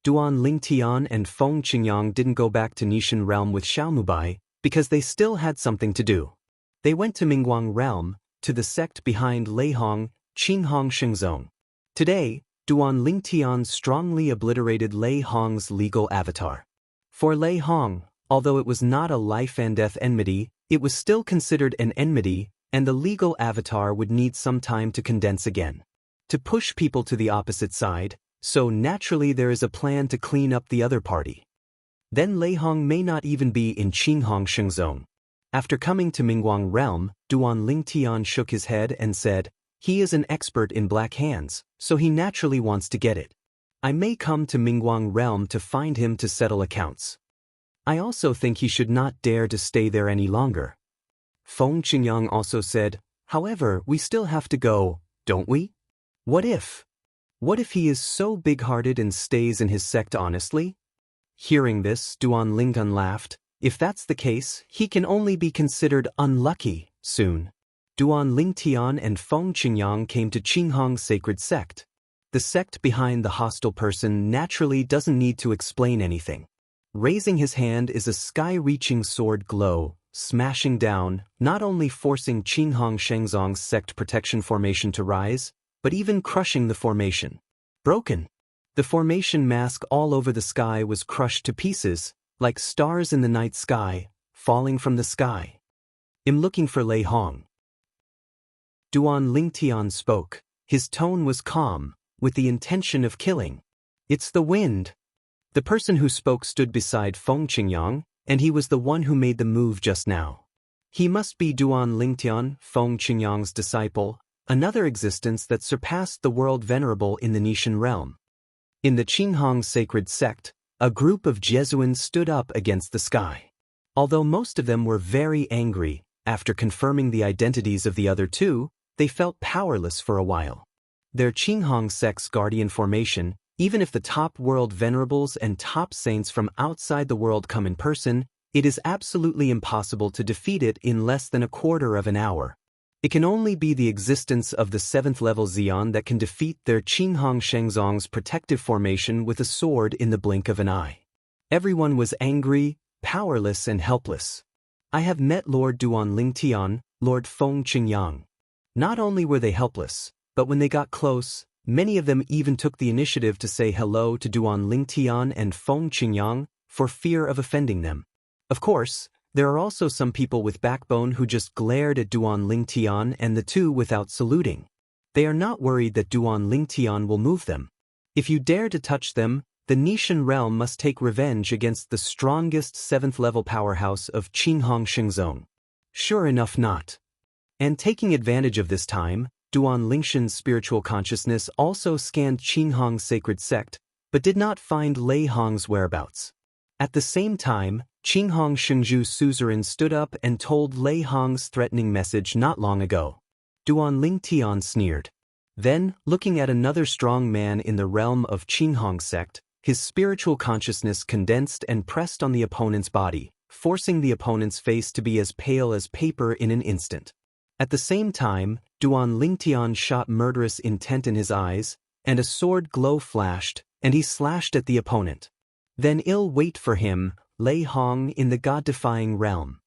Duan Lingtian and Feng Qingyang didn't go back to Nishan realm with Xiao Mubai, because they still had something to do. They went to Mingguang realm, to the sect behind Lei Hong, Qinghong Shengzong. Today, Duan Lingtian strongly obliterated Lei Hong's legal avatar. For Lei Hong, although it was not a life and death enmity, it was still considered an enmity, and the legal avatar would need some time to condense again. To push people to the opposite side, so naturally there is a plan to clean up the other party. Then Lei Hong may not even be in Qinghong Shengzong. After coming to Mingguang realm, Duan Lingtian shook his head and said, "He is an expert in black hands, so he naturally wants to get it. I may come to Mingguang realm to find him to settle accounts. I also think he should not dare to stay there any longer." Feng Qingyang also said, "However, we still have to go, don't we? What if he is so big-hearted and stays in his sect honestly?" Hearing this, Duan Lingtian laughed. If that's the case, he can only be considered unlucky soon. Duan Lingtian and Feng Qingyang came to Qinghong's sacred sect. The sect behind the hostile person naturally doesn't need to explain anything. Raising his hand is a sky-reaching sword glow, smashing down, not only forcing Qinghong Shengzong's sect protection formation to rise, but even crushing the formation. Broken. The formation mask all over the sky was crushed to pieces, like stars in the night sky, falling from the sky. "I'm looking for Lei Hong." Duan Lingtian spoke. His tone was calm, with the intention of killing. "It's the wind." The person who spoke stood beside Feng Qingyang, and he was the one who made the move just now. He must be Duan Lingtian, Feng Qingyang's disciple, another existence that surpassed the world venerable in the Nishan realm. In the Qinghong sacred sect, a group of Jesuans stood up against the sky. Although most of them were very angry, after confirming the identities of the other two, they felt powerless for a while. Their Qinghong sect's guardian formation, even if the top world venerables and top saints from outside the world come in person, it is absolutely impossible to defeat it in less than a quarter of an hour. It can only be the existence of the 7th level Xian that can defeat their Qinghong Shengzong's protective formation with a sword in the blink of an eye. Everyone was angry, powerless and helpless. I have met Lord Duan Lingtian, Lord Feng Qingyang. Not only were they helpless, but when they got close, many of them even took the initiative to say hello to Duan Lingtian and Feng Qingyang for fear of offending them. Of course, there are also some people with backbone who just glared at Duan Lingtian and the two without saluting. They are not worried that Duan Lingtian will move them. If you dare to touch them, the Nishan realm must take revenge against the strongest 7th level powerhouse of Qinghong Shengzong. Sure enough not. And taking advantage of this time, Duan Lingtian's spiritual consciousness also scanned Qinghong's sacred sect, but did not find Lei Hong's whereabouts. At the same time, Qinghong Shengzhu suzerain stood up and told Lei Hong's threatening message not long ago. Duan Lingtian sneered. Then, looking at another strong man in the realm of Qinghong sect, his spiritual consciousness condensed and pressed on the opponent's body, forcing the opponent's face to be as pale as paper in an instant. At the same time, Duan Lingtian shot murderous intent in his eyes, and a sword glow flashed, and he slashed at the opponent. Then ill wait for him, Lei Hong in the God-defying realm.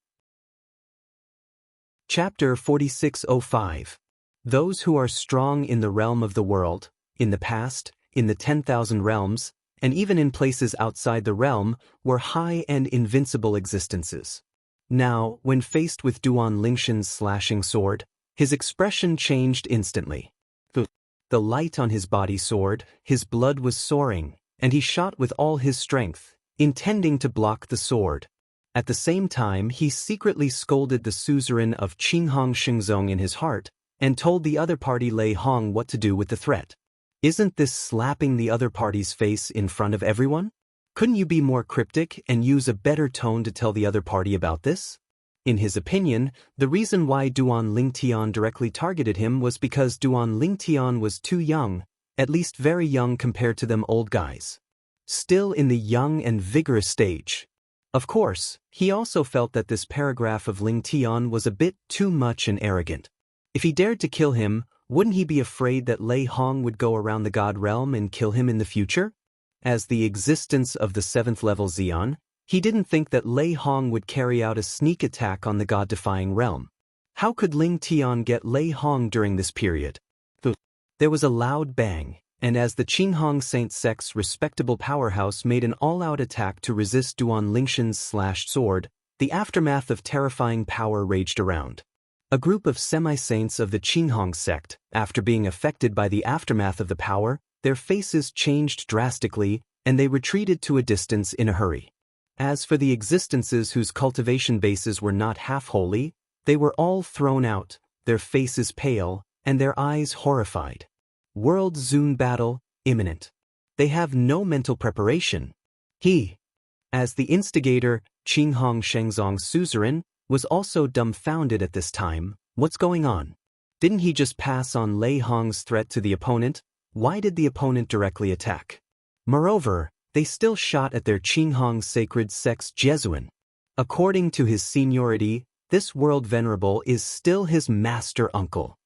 Chapter 4605. Those who are strong in the realm of the world, in the past, in the 10,000 realms, and even in places outside the realm, were high and invincible existences. Now, when faced with Duan Lingtian's slashing sword, his expression changed instantly. The light on his body soared, his blood was soaring, and he shot with all his strength, intending to block the sword. At the same time, he secretly scolded the suzerain of Qinghong Shengzong in his heart, and told the other party Lei Hong what to do with the threat. Isn't this slapping the other party's face in front of everyone? Couldn't you be more cryptic and use a better tone to tell the other party about this? In his opinion, the reason why Duan Lingtian directly targeted him was because Duan Lingtian was too young, at least very young compared to them old guys. Still in the young and vigorous stage. Of course, he also felt that this paragraph of Lingtian was a bit too much and arrogant. If he dared to kill him, wouldn't he be afraid that Lei Hong would go around the God realm and kill him in the future? As the existence of the 7th level Xian, he didn't think that Lei Hong would carry out a sneak attack on the God-defying realm. How could Lingtian get Lei Hong during this period? There was a loud bang, and as the Qinghong Saint sect's respectable powerhouse made an all-out attack to resist Duan Lingshan's slashed sword, the aftermath of terrifying power raged around. A group of semi-saints of the Qinghong sect, after being affected by the aftermath of the power, their faces changed drastically, and they retreated to a distance in a hurry. As for the existences whose cultivation bases were not half-holy, they were all thrown out, their faces pale, and their eyes horrified. World Zun battle, imminent. They have no mental preparation. He, as the instigator, Qinghong Shengzong's suzerain, was also dumbfounded at this time. What's going on? Didn't he just pass on Lei Hong's threat to the opponent? Why did the opponent directly attack? Moreover, they still shot at their Qinghong sacred sect's Jesuan. According to his seniority, this world venerable is still his master uncle.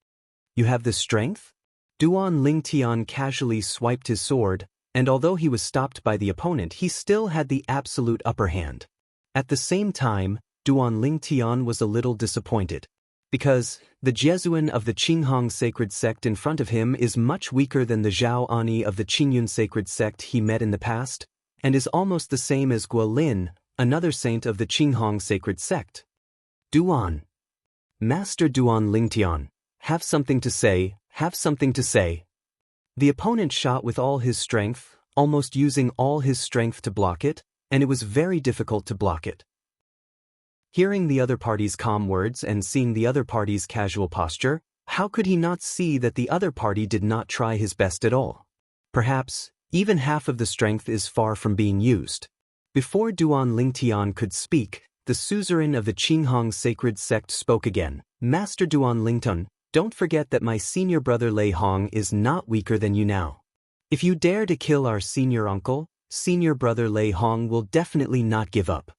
You have the strength? Duan Lingtian casually swiped his sword, and although he was stopped by the opponent, he still had the absolute upper hand. At the same time, Duan Lingtian was a little disappointed. Because the Jesuan of the Qinghong sacred sect in front of him is much weaker than the Zhao Ani of the Qingyun sacred sect he met in the past, and is almost the same as Guo Lin, another saint of the Qinghong sacred sect. Duan. Master Duan Lingtian, have something to say, have something to say. The opponent shot with all his strength, almost using all his strength to block it, and it was very difficult to block it. Hearing the other party's calm words and seeing the other party's casual posture, how could he not see that the other party did not try his best at all? Perhaps, even half of the strength is far from being used. Before Duan Lingtian could speak, the suzerain of the Qinghong sacred sect spoke again. Master Duan Lingtian, don't forget that my senior brother Lei Hong is not weaker than you now. If you dare to kill our senior uncle, senior brother Lei Hong will definitely not give up.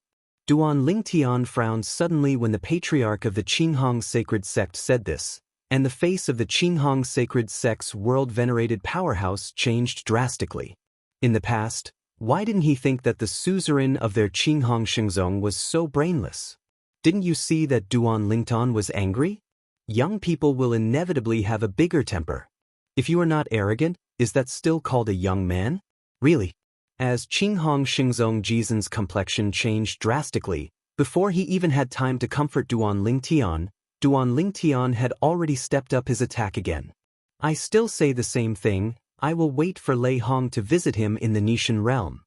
Duan Lingtian frowned suddenly when the patriarch of the Qinghong sacred sect said this, and the face of the Qinghong sacred sect's world-venerated powerhouse changed drastically. In the past, why didn't he think that the suzerain of their Qinghong Shengzong was so brainless? Didn't you see that Duan Lingtian was angry? Young people will inevitably have a bigger temper. If you are not arrogant, is that still called a young man? Really? As Qinghong Shengzong Jizan's complexion changed drastically, before he even had time to comfort Duan Lingtian had already stepped up his attack again. I still say the same thing, I will wait for Lei Hong to visit him in the Nishan realm.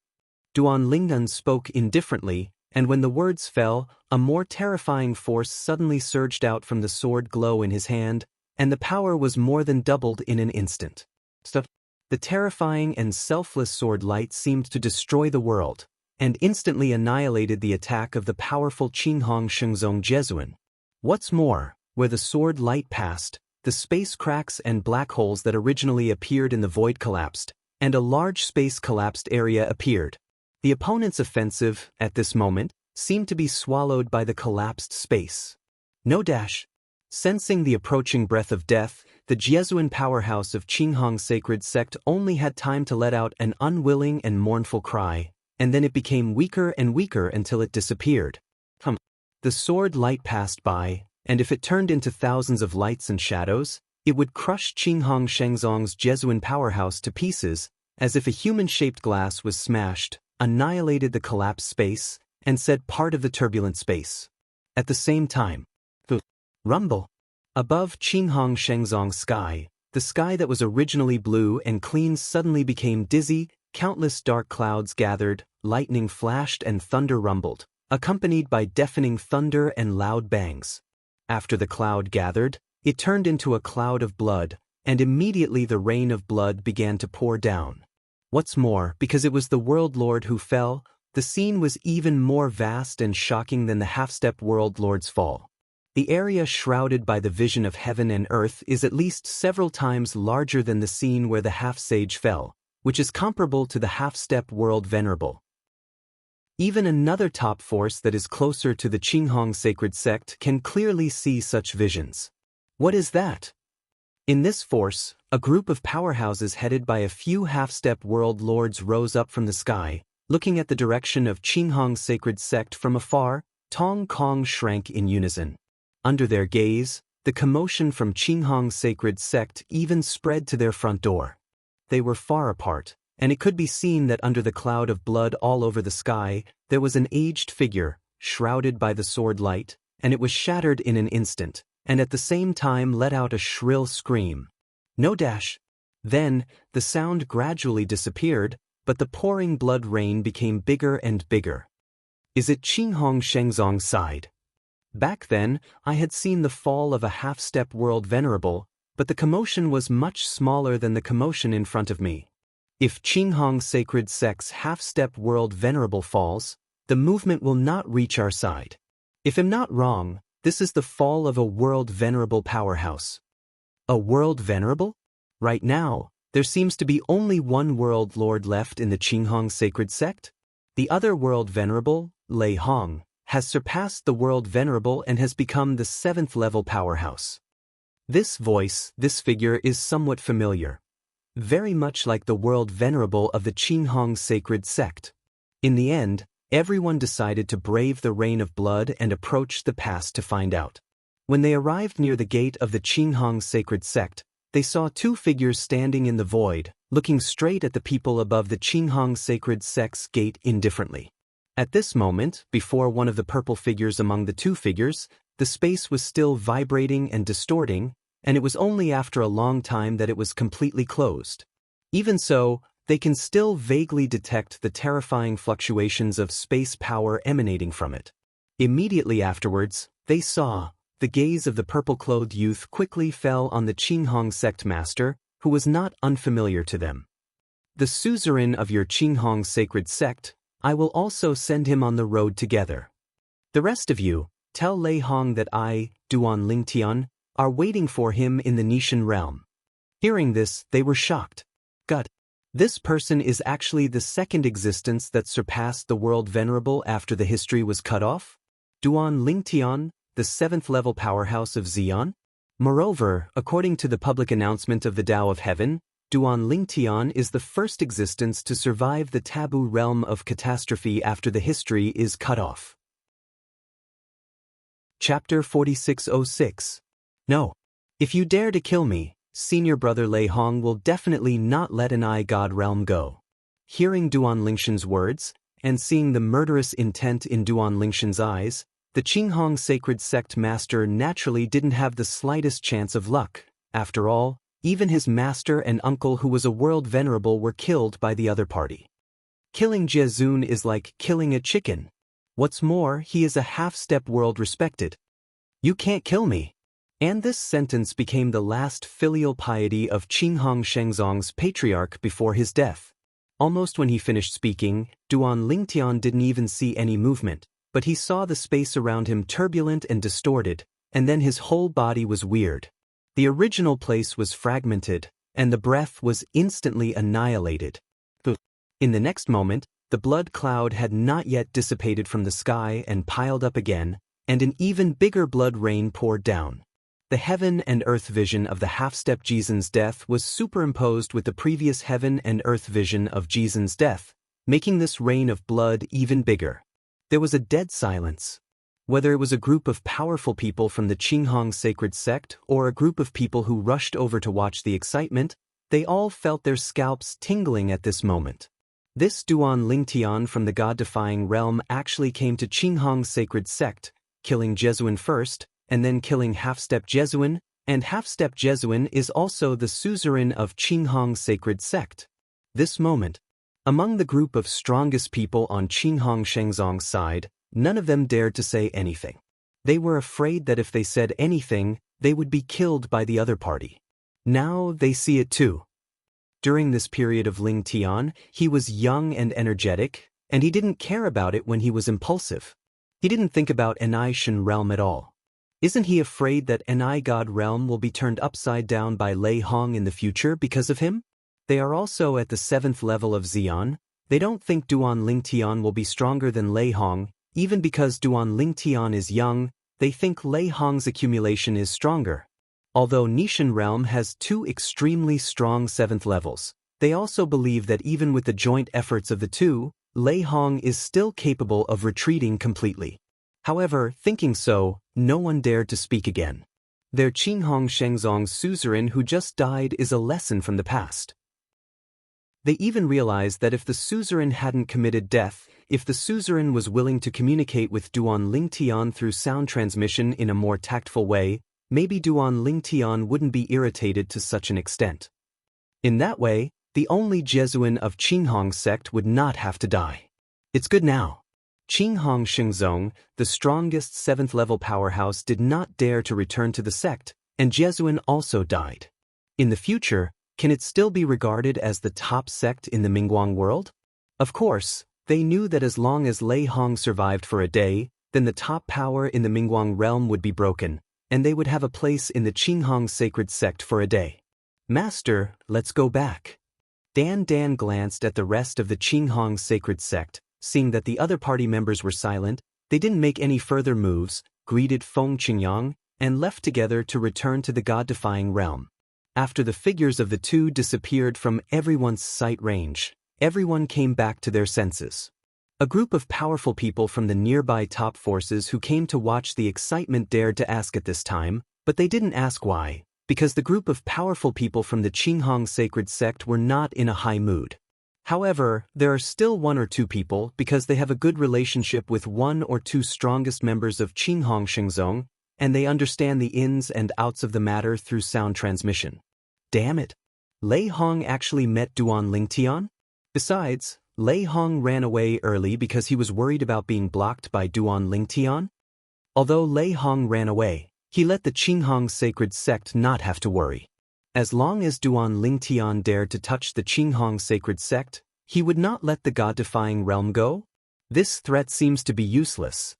Duan Lingtian spoke indifferently, and when the words fell, a more terrifying force suddenly surged out from the sword glow in his hand, and the power was more than doubled in an instant. The terrifying and selfless sword light seemed to destroy the world, and instantly annihilated the attack of the powerful Qinghong Shengzong Jesuan. What's more, where the sword light passed, the space cracks and black holes that originally appeared in the void collapsed, and a large space-collapsed area appeared. The opponent's offensive, at this moment, seemed to be swallowed by the collapsed space. No dash. Sensing the approaching breath of death, the Jesuan powerhouse of Qinghong sacred sect only had time to let out an unwilling and mournful cry, and then it became weaker and weaker until it disappeared. The sword light passed by, and if it turned into thousands of lights and shadows, it would crush Qinghong Shengzong's Jesuan powerhouse to pieces, as if a human-shaped glass was smashed, annihilated the collapsed space, and set part of the turbulent space. At the same time, the rumble. Above Qinghong Shengzong's sky, the sky that was originally blue and clean suddenly became dizzy, countless dark clouds gathered, lightning flashed and thunder rumbled, accompanied by deafening thunder and loud bangs. After the cloud gathered, it turned into a cloud of blood, and immediately the rain of blood began to pour down. What's more, because it was the World Lord who fell, the scene was even more vast and shocking than the half-step World Lord's fall. The area shrouded by the vision of heaven and earth is at least several times larger than the scene where the half-sage fell, which is comparable to the half-step World Venerable. Even another top force that is closer to the Qinghong sacred sect can clearly see such visions. What is that? In this force, a group of powerhouses headed by a few half-step World Lords rose up from the sky, looking at the direction of Qinghong sacred sect from afar. Tong Kong shrank in unison. Under their gaze, the commotion from Qinghong's sacred sect even spread to their front door. They were far apart, and it could be seen that under the cloud of blood all over the sky, there was an aged figure, shrouded by the sword light, and it was shattered in an instant, and at the same time let out a shrill scream. No dash. Then, the sound gradually disappeared, but the pouring blood rain became bigger and bigger. Is it Qinghong Shengzong sighed? Back then, I had seen the fall of a half-step world venerable, but the commotion was much smaller than the commotion in front of me. If Qinghong Sacred Sect's half-step world venerable falls, the movement will not reach our side. If I'm not wrong, this is the fall of a world venerable powerhouse. A world venerable? Right now, there seems to be only one world lord left in the Qinghong Sacred Sect. The other world venerable, Lei Hong, has surpassed the world venerable and has become the 7th level powerhouse. This voice, this figure is somewhat familiar. Very much like the world venerable of the Qinghong Sacred Sect. In the end, everyone decided to brave the rain of blood and approach the pass to find out. When they arrived near the gate of the Qinghong Sacred Sect, they saw two figures standing in the void, looking straight at the people above the Qinghong Sacred Sect's gate indifferently. At this moment, before one of the purple figures among the two figures, the space was still vibrating and distorting, and it was only after a long time that it was completely closed. Even so, they can still vaguely detect the terrifying fluctuations of space power emanating from it. Immediately afterwards, they saw, the gaze of the purple-clothed youth quickly fell on the Qinghong sect master, who was not unfamiliar to them. The suzerain of your Qinghong sacred sect, I will also send him on the road together. The rest of you, tell Lei Hong that I, Duan Lingtian, are waiting for him in the Nishan realm. Hearing this, they were shocked. God, this person is actually the second existence that surpassed the world venerable after the history was cut off? Duan Lingtian, the 7th level powerhouse of Xian? Moreover, according to the public announcement of the Tao of Heaven, Duan Lingtian is the first existence to survive the taboo realm of catastrophe after the history is cut off. Chapter 4606. No. If you dare to kill me, senior brother Lei Hong will definitely not let an God realm go. Hearing Duan Lingshan's words, and seeing the murderous intent in Duan Lingshan's eyes, the Qinghong sacred sect master naturally didn't have the slightest chance of luck. After all, even his master and uncle who was a world venerable were killed by the other party. Killing Jiezun is like killing a chicken. What's more, he is a half-step world respected. You can't kill me. And this sentence became the last filial piety of Qinghong Shengzong's patriarch before his death. Almost when he finished speaking, Duan Lingtian didn't even see any movement, but he saw the space around him turbulent and distorted, and then his whole body was weird. The original place was fragmented, and the breath was instantly annihilated. In the next moment, the blood cloud had not yet dissipated from the sky and piled up again, and an even bigger blood rain poured down. The heaven and earth vision of the half-step Jizen's death was superimposed with the previous heaven and earth vision of Jizen's death, making this rain of blood even bigger. There was a dead silence. Whether it was a group of powerful people from the Qinghong sacred sect or a group of people who rushed over to watch the excitement, they all felt their scalps tingling at this moment. This Duan Lingtian from the god-defying realm actually came to Qinghong sacred sect, killing Jesuin first, and then killing half-step Jesuin, and half-step Jesuin is also the suzerain of Qinghong sacred sect. This moment, among the group of strongest people on Qinghong Shengzong's side, none of them dared to say anything. They were afraid that if they said anything, they would be killed by the other party. Now they see it too. During this period of Ling Tian, he was young and energetic, and he didn't care about it when he was impulsive. He didn't think about Enai Shen realm at all. Isn't he afraid that Enai God realm will be turned upside down by Lei Hong in the future because of him? They are also at the 7th level of Xian. They don't think Duan Lingtian will be stronger than Lei Hong. Even because Duan Lingtian is young, they think Lei Hong's accumulation is stronger. Although Nishan realm has 2 extremely strong 7th levels, they also believe that even with the joint efforts of the two, Lei Hong is still capable of retreating completely. However, thinking so, no one dared to speak again. Their Qinghong Shengzong suzerain who just died is a lesson from the past. They even realized that if the suzerain hadn't committed death, if the suzerain was willing to communicate with Duan Lingtian through sound transmission in a more tactful way, maybe Duan Lingtian wouldn't be irritated to such an extent. In that way, the only Jesuin of Qinghong sect would not have to die. It's good now. Qinghong Shengzong, the strongest 7th-level powerhouse, did not dare to return to the sect, and Jesuin also died. In the future, can it still be regarded as the top sect in the Mingguang world? Of course, they knew that as long as Lei Hong survived for a day, then the top power in the Mingguang realm would be broken, and they would have a place in the Qinghong sacred sect for a day. Master, let's go back. Dan glanced at the rest of the Qinghong sacred sect. Seeing that the other party members were silent, they didn't make any further moves, greeted Feng Qingyang, and left together to return to the God-defying realm. After the figures of the two disappeared from everyone's sight range, everyone came back to their senses. A group of powerful people from the nearby top forces who came to watch the excitement dared to ask at this time, but they didn't ask why, because the group of powerful people from the Qinghong sacred sect were not in a high mood. However, there are still one or two people because they have a good relationship with one or two strongest members of Qinghong Shengzong, and they understand the ins and outs of the matter through sound transmission. Damn it! Lei Hong actually met Duan Lingtian? Besides, Lei Hong ran away early because he was worried about being blocked by Duan Lingtian. Although Lei Hong ran away, he let the Qinghong sacred sect not have to worry. As long as Duan Lingtian dared to touch the Qinghong sacred sect, he would not let the God-defying realm go? This threat seems to be useless.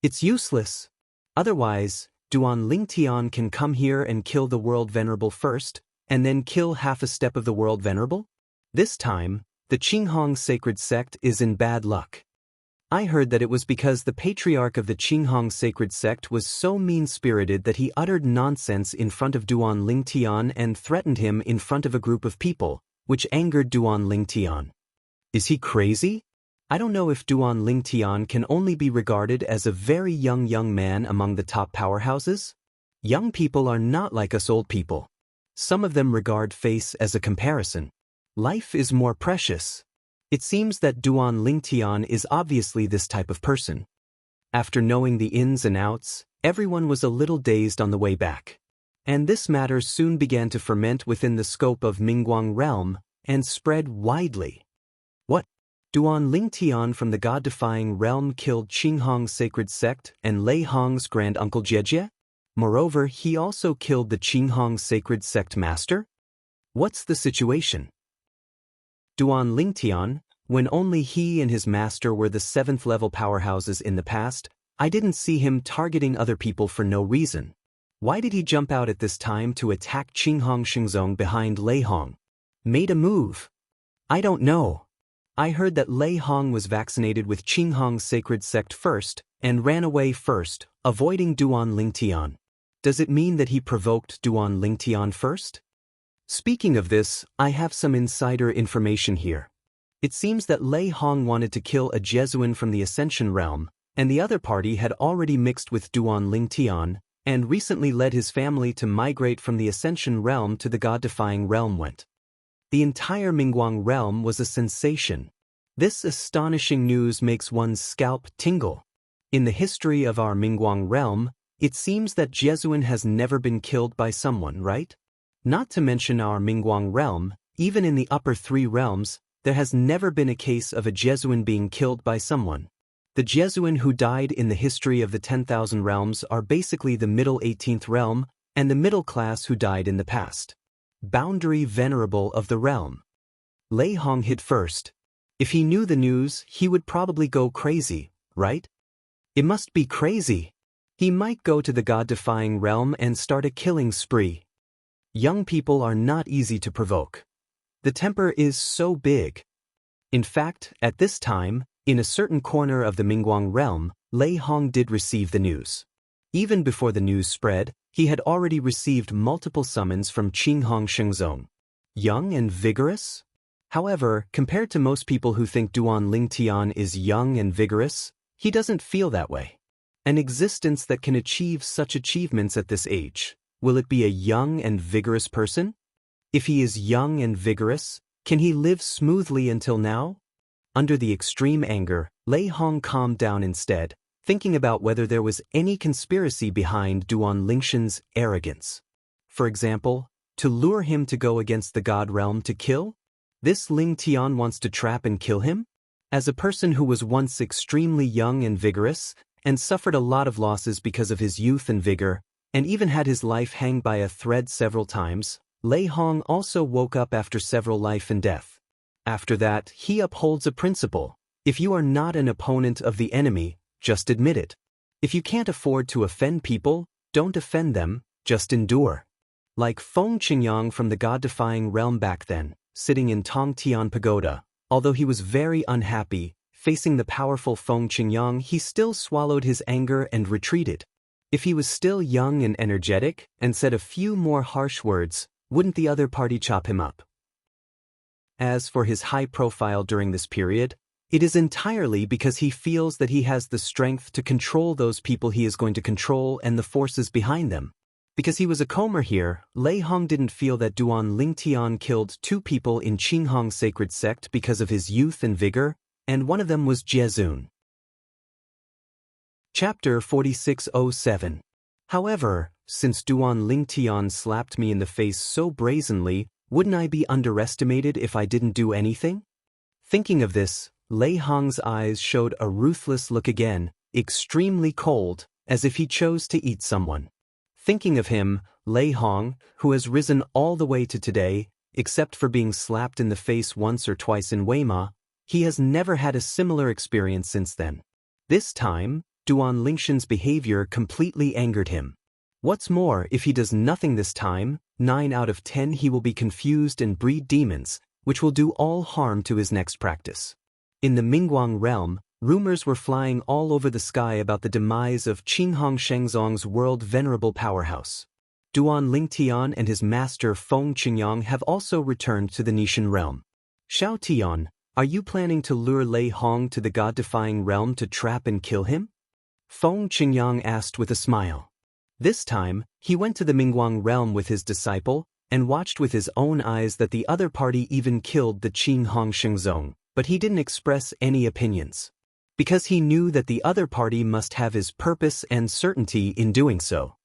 It's useless. Otherwise, Duan Lingtian can come here and kill the World Venerable first, and then kill half a step of the World Venerable? This time, the Qinghong sacred sect is in bad luck. I heard that it was because the patriarch of the Qinghong sacred sect was so mean-spirited that he uttered nonsense in front of Duan Lingtian and threatened him in front of a group of people, which angered Duan Lingtian. Is he crazy? I don't know if Duan Lingtian can only be regarded as a very young man among the top powerhouses. Young people are not like us old people. Some of them regard face as a comparison. Life is more precious. It seems that Duan Lingtian is obviously this type of person. After knowing the ins and outs, everyone was a little dazed on the way back. And this matter soon began to ferment within the scope of Mingguang realm and spread widely. What? Duan Lingtian from the God-defying realm killed Qinghong sacred sect and Lei Hong's grand-uncle Jiejie? Moreover, he also killed the Qinghong sacred sect master? What's the situation? Duan Lingtian, when only he and his master were the 7th-level powerhouses in the past, I didn't see him targeting other people for no reason. Why did he jump out at this time to attack Qinghong Shengzong behind Lei Hong? Made a move. I don't know. I heard that Lei Hong was vaccinated with Qinghong's sacred sect first and ran away first, avoiding Duan Lingtian. Does it mean that he provoked Duan Lingtian first? Speaking of this, I have some insider information here. It seems that Lei Hong wanted to kill a Jesuin from the Ascension realm, and the other party had already mixed with Duan Lingtian, and recently led his family to migrate from the Ascension realm to the God-defying realm went. The entire Mingguang realm was a sensation. This astonishing news makes one's scalp tingle. In the history of our Mingguang realm, it seems that Jesuin has never been killed by someone, right? Not to mention our Mingguang realm, even in the upper 3 realms, there has never been a case of a Jesuin being killed by someone. The Jesuin who died in the history of the 10,000 realms are basically the middle 18th realm and the middle class who died in the past. Boundary venerable of the realm. Lei Hong hit first. If he knew the news, he would probably go crazy, right? It must be crazy. He might go to the God-defying realm and start a killing spree. Young people are not easy to provoke. The temper is so big. In fact, at this time, in a certain corner of the Mingguang realm, Lei Hong did receive the news. Even before the news spread, he had already received multiple summons from Qinghong Shengzong. Young and vigorous? However, compared to most people who think Duan Lingtian is young and vigorous, he doesn't feel that way. An existence that can achieve such achievements at this age. Will it be a young and vigorous person? If he is young and vigorous, can he live smoothly until now? Under the extreme anger, Lei Hong calmed down instead, thinking about whether there was any conspiracy behind Duan Lingshan's arrogance. For example, to lure him to go against the God realm to kill? This Ling Tian wants to trap and kill him? As a person who was once extremely young and vigorous, and suffered a lot of losses because of his youth and vigor, and even had his life hang by a thread several times, Lei Hong also woke up after several life and death. After that, he upholds a principle. If you are not an opponent of the enemy, just admit it. If you can't afford to offend people, don't offend them, just endure. Like Feng Qingyang from the God-defying realm back then, sitting in Tongtian Pagoda, although he was very unhappy, facing the powerful Feng Qingyang, he still swallowed his anger and retreated. If he was still young and energetic, and said a few more harsh words, wouldn't the other party chop him up? As for his high profile during this period, it is entirely because he feels that he has the strength to control those people he is going to control and the forces behind them. Because he was a comer here, Lei Hong didn't feel that Duan Lingtian killed 2 people in Qinghong sacred sect because of his youth and vigor, and one of them was Jiezun. Chapter 4607. However, since Duan Lingtian slapped me in the face so brazenly, wouldn't I be underestimated if I didn't do anything? Thinking of this, Lei Hong's eyes showed a ruthless look again, extremely cold, as if he chose to eat someone. Thinking of him, Lei Hong, who has risen all the way to today, except for being slapped in the face once or twice in Weima, he has never had a similar experience since then. This time, Duan Lingshan's behavior completely angered him. What's more, if he does nothing this time, 9 out of 10 he will be confused and breed demons, which will do all harm to his next practice. In the Mingguang realm, rumors were flying all over the sky about the demise of Qinghong Shengzong's world-venerable powerhouse. Duan Lingtian and his master Feng Qingyang have also returned to the Nishan realm. Xiao Tian, are you planning to lure Lei Hong to the god-defying realm to trap and kill him? Feng Qingyang asked with a smile. This time, he went to the Mingguang realm with his disciple, and watched with his own eyes that the other party even killed the Qinghong Shengzong, but he didn't express any opinions. Because he knew that the other party must have his purpose and certainty in doing so.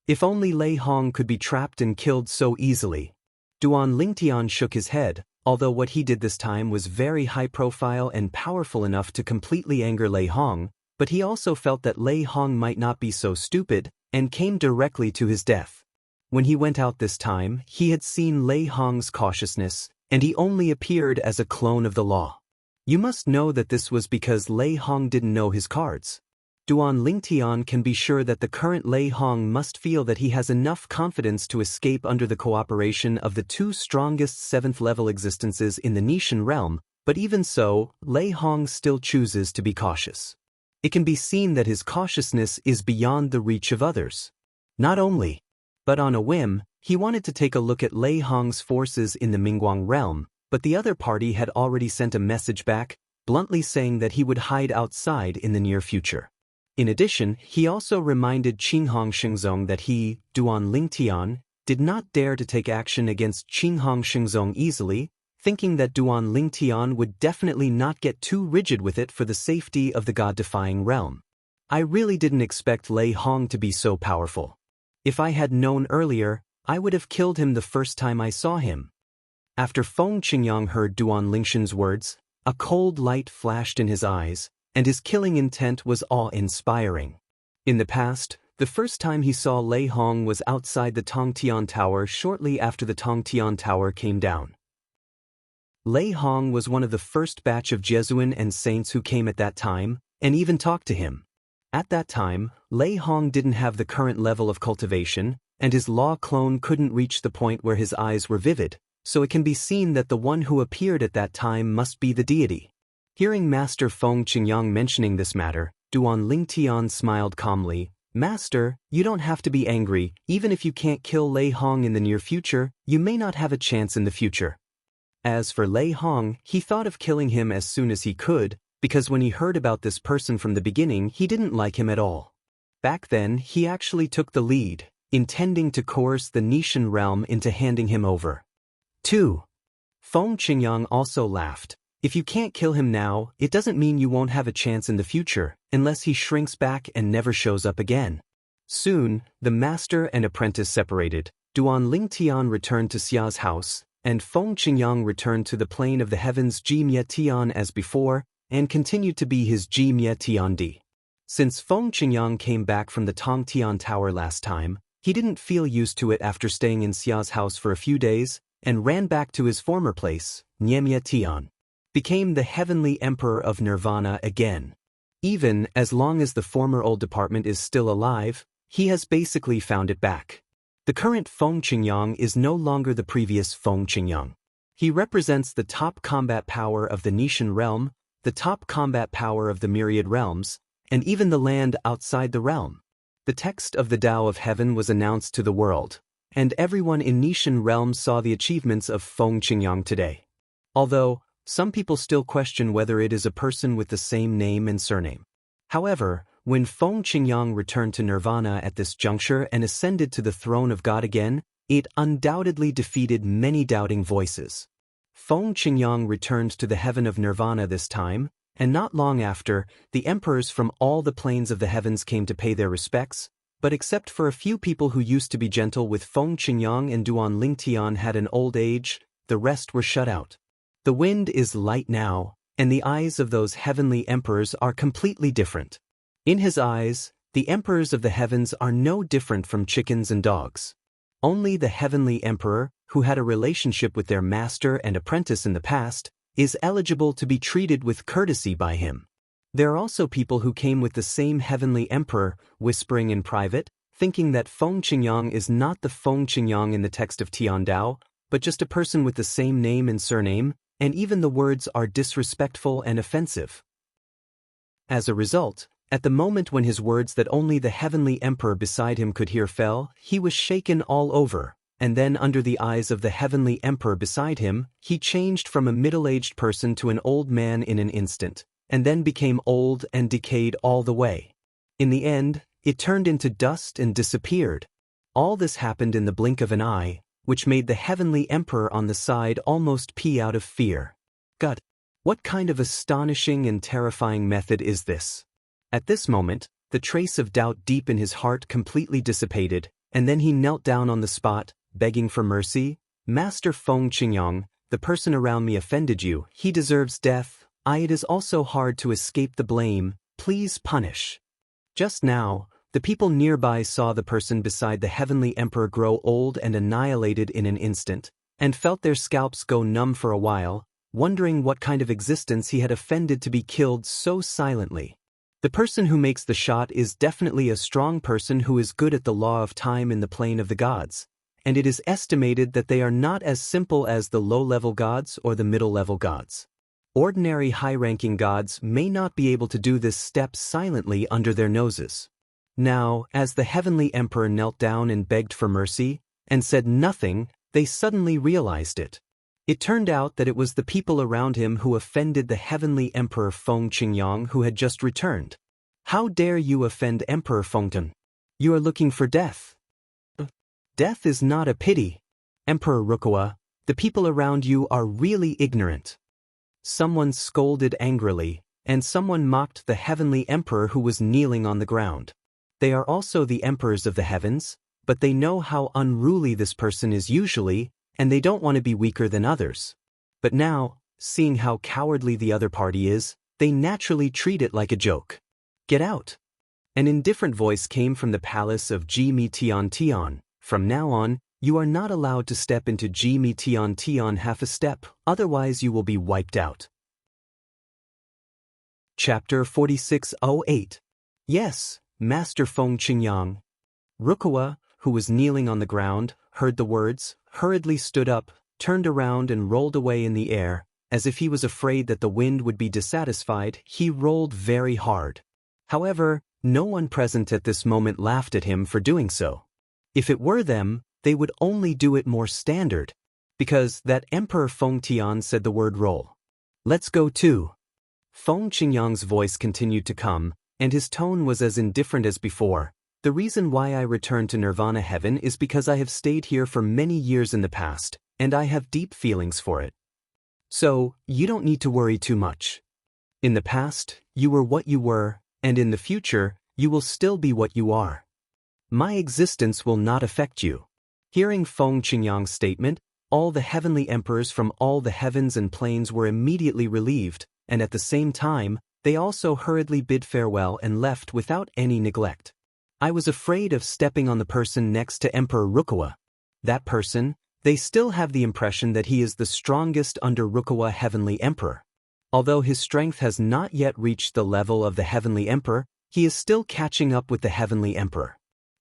If only Lei Hong could be trapped and killed so easily. Duan Lingtian shook his head, although what he did this time was very high profile and powerful enough to completely anger Lei Hong, but he also felt that Lei Hong might not be so stupid, and came directly to his death. When he went out this time, he had seen Lei Hong's cautiousness, and he only appeared as a clone of the law. You must know that this was because Lei Hong didn't know his cards. Duan Lingtian can be sure that the current Lei Hong must feel that he has enough confidence to escape under the cooperation of the 2 strongest 7th-level existences in the Nishan realm, but even so, Lei Hong still chooses to be cautious. It can be seen that his cautiousness is beyond the reach of others. Not only, but on a whim, he wanted to take a look at Lei Hong's forces in the Mingguang realm, but the other party had already sent a message back, bluntly saying that he would hide outside in the near future. In addition, he also reminded Qinghong Shengzong that he, Duan Lingtian, did not dare to take action against Qinghong Shengzong easily, thinking that Duan Lingtian would definitely not get too rigid with it for the safety of the god-defying realm. I really didn't expect Lei Hong to be so powerful. If I had known earlier, I would have killed him the first time I saw him. After Feng Qingyang heard Duan Lingshan's words, a cold light flashed in his eyes, and his killing intent was awe-inspiring. In the past, the first time he saw Lei Hong was outside the Tongtian Tower shortly after the Tongtian Tower came down. Lei Hong was one of the first batch of Jesuan and saints who came at that time, and even talked to him. At that time, Lei Hong didn't have the current level of cultivation, and his law clone couldn't reach the point where his eyes were vivid, so it can be seen that the one who appeared at that time must be the deity. Hearing Master Feng Qingyang mentioning this matter, Duan Lingtian smiled calmly. Master, you don't have to be angry. Even if you can't kill Lei Hong in the near future, you may not have a chance in the future. As for Lei Hong, he thought of killing him as soon as he could, because when he heard about this person from the beginning, he didn't like him at all. Back then, he actually took the lead, intending to coerce the Nishan realm into handing him over. 2. Feng Qingyang also laughed. If you can't kill him now, it doesn't mean you won't have a chance in the future, unless he shrinks back and never shows up again. Soon, the master and apprentice separated. Duan Lingtian returned to Xia's house, and Feng Qingyang returned to the plane of the heavens Jimye Tian as before, and continued to be his Jimye Tian Di. Since Feng Qingyang came back from the Tongtian Tower last time, he didn't feel used to it after staying in Xia's house for a few days, and ran back to his former place, Nyemye Tian. Became the Heavenly Emperor of Nirvana again. Even as long as the former old department is still alive, he has basically found it back. The current Feng Qingyang is no longer the previous Feng Qingyang. He represents the top combat power of the Nishan realm, the top combat power of the myriad realms, and even the land outside the realm. The text of the Tao of Heaven was announced to the world, and everyone in Nishan realm saw the achievements of Feng Qingyang today. Although, some people still question whether it is a person with the same name and surname. However, when Feng Qingyang returned to Nirvana at this juncture and ascended to the throne of God again, it undoubtedly defeated many doubting voices. Feng Qingyang returned to the heaven of Nirvana this time, and not long after, the emperors from all the planes of the heavens came to pay their respects, but except for a few people who used to be gentle with Feng Qingyang and Duan Lingtian had an old age, the rest were shut out. The wind is light now, and the eyes of those heavenly emperors are completely different. In his eyes, the emperors of the heavens are no different from chickens and dogs. Only the heavenly emperor, who had a relationship with their master and apprentice in the past, is eligible to be treated with courtesy by him. There are also people who came with the same heavenly emperor, whispering in private, thinking that Feng Qingyang is not the Feng Qingyang in the text of Tian Dao, but just a person with the same name and surname, and even the words are disrespectful and offensive. As a result, at the moment when his words that only the heavenly emperor beside him could hear fell, he was shaken all over, and then under the eyes of the heavenly emperor beside him, he changed from a middle-aged person to an old man in an instant, and then became old and decayed all the way. In the end, it turned into dust and disappeared. All this happened in the blink of an eye, which made the heavenly emperor on the side almost pee out of fear. God, what kind of astonishing and terrifying method is this? At this moment, the trace of doubt deep in his heart completely dissipated, and then he knelt down on the spot, begging for mercy. Master Feng Qingyang, the person around me offended you, he deserves death. It is also hard to escape the blame, please punish. Just now, the people nearby saw the person beside the heavenly emperor grow old and annihilated in an instant, and felt their scalps go numb for a while, wondering what kind of existence he had offended to be killed so silently. The person who makes the shot is definitely a strong person who is good at the law of time in the plane of the gods, and it is estimated that they are not as simple as the low-level gods or the middle-level gods. Ordinary high-ranking gods may not be able to do this step silently under their noses. Now, as the heavenly emperor knelt down and begged for mercy, and said nothing, they suddenly realized it. It turned out that it was the people around him who offended the heavenly emperor Feng Qingyang who had just returned. How dare you offend Emperor Fengtan? You are looking for death. Death is not a pity. Emperor Wuxia, the people around you are really ignorant. Someone scolded angrily, and someone mocked the heavenly emperor who was kneeling on the ground. They are also the emperors of the heavens, but they know how unruly this person is usually, and they don't want to be weaker than others. But now, seeing how cowardly the other party is, they naturally treat it like a joke. Get out. An indifferent voice came from the palace of Jimi Tian Tian. From now on, you are not allowed to step into Jimi Tian Tian half a step, otherwise you will be wiped out. Chapter 4608. Yes, Master Feng Qingyang. Wuxia, who was kneeling on the ground, heard the words, hurriedly stood up, turned around and rolled away in the air, as if he was afraid that the wind would be dissatisfied. He rolled very hard. However, no one present at this moment laughed at him for doing so. If it were them, they would only do it more standard, because that Emperor Feng Tian said the word roll. Let's go too. Feng Qingyang's voice continued to come, and his tone was as indifferent as before. The reason why I returned to Nirvana Heaven is because I have stayed here for many years in the past, and I have deep feelings for it. So, you don't need to worry too much. In the past, you were what you were, and in the future, you will still be what you are. My existence will not affect you. Hearing Feng Qingyang's statement, all the heavenly emperors from all the heavens and planes were immediately relieved, and at the same time, they also hurriedly bid farewell and left without any neglect. I was afraid of stepping on the person next to Emperor Rukawa. That person, they still have the impression that he is the strongest under Rukawa Heavenly Emperor. Although his strength has not yet reached the level of the Heavenly Emperor, he is still catching up with the Heavenly Emperor.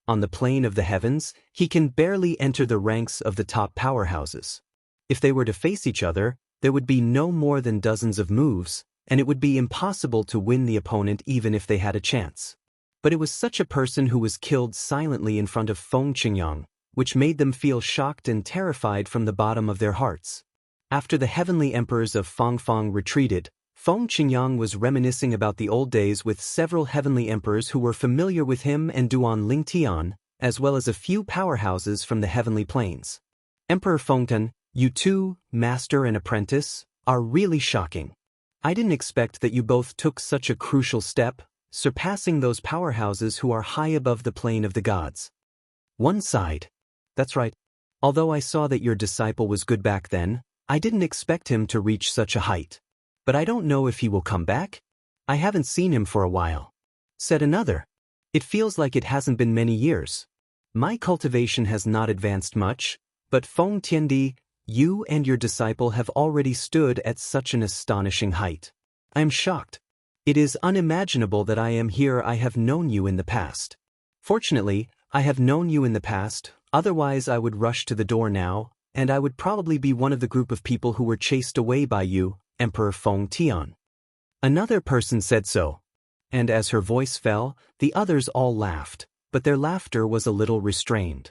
On the plane of the heavens, he can barely enter the ranks of the top powerhouses. If they were to face each other, there would be no more than dozens of moves, and it would be impossible to win the opponent even if they had a chance. But it was such a person who was killed silently in front of Feng Qingyang, which made them feel shocked and terrified from the bottom of their hearts. After the heavenly emperors of Fangfang retreated, Feng Qingyang was reminiscing about the old days with several heavenly emperors who were familiar with him and Duan Lingtian, as well as a few powerhouses from the heavenly planes. Emperor Fengtan, you two, master and apprentice, are really shocking. I didn't expect that you both took such a crucial step, surpassing those powerhouses who are high above the plane of the gods. One sighed. That's right. Although I saw that your disciple was good back then, I didn't expect him to reach such a height. But I don't know if he will come back. I haven't seen him for a while. Said another. It feels like it hasn't been many years. My cultivation has not advanced much, but Feng Tiandi, you and your disciple have already stood at such an astonishing height. I am shocked. It is unimaginable that I am here. I have known you in the past. Fortunately, I have known you in the past, otherwise I would rush to the door now, and I would probably be one of the group of people who were chased away by you, Emperor Feng Tian. Another person said so. And as her voice fell, the others all laughed, but their laughter was a little restrained.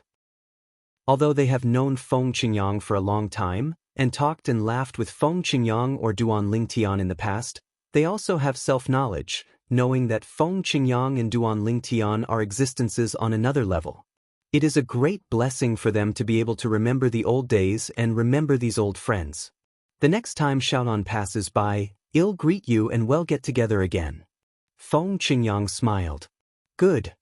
Although they have known Feng Qingyang for a long time, and talked and laughed with Feng Qingyang or Duan Lingtian in the past, they also have self-knowledge, knowing that Feng Qingyang and Duan Lingtian are existences on another level. It is a great blessing for them to be able to remember the old days and remember these old friends. The next time Xiaonan passes by, he'll greet you and we'll get together again. Feng Qingyang smiled. Good.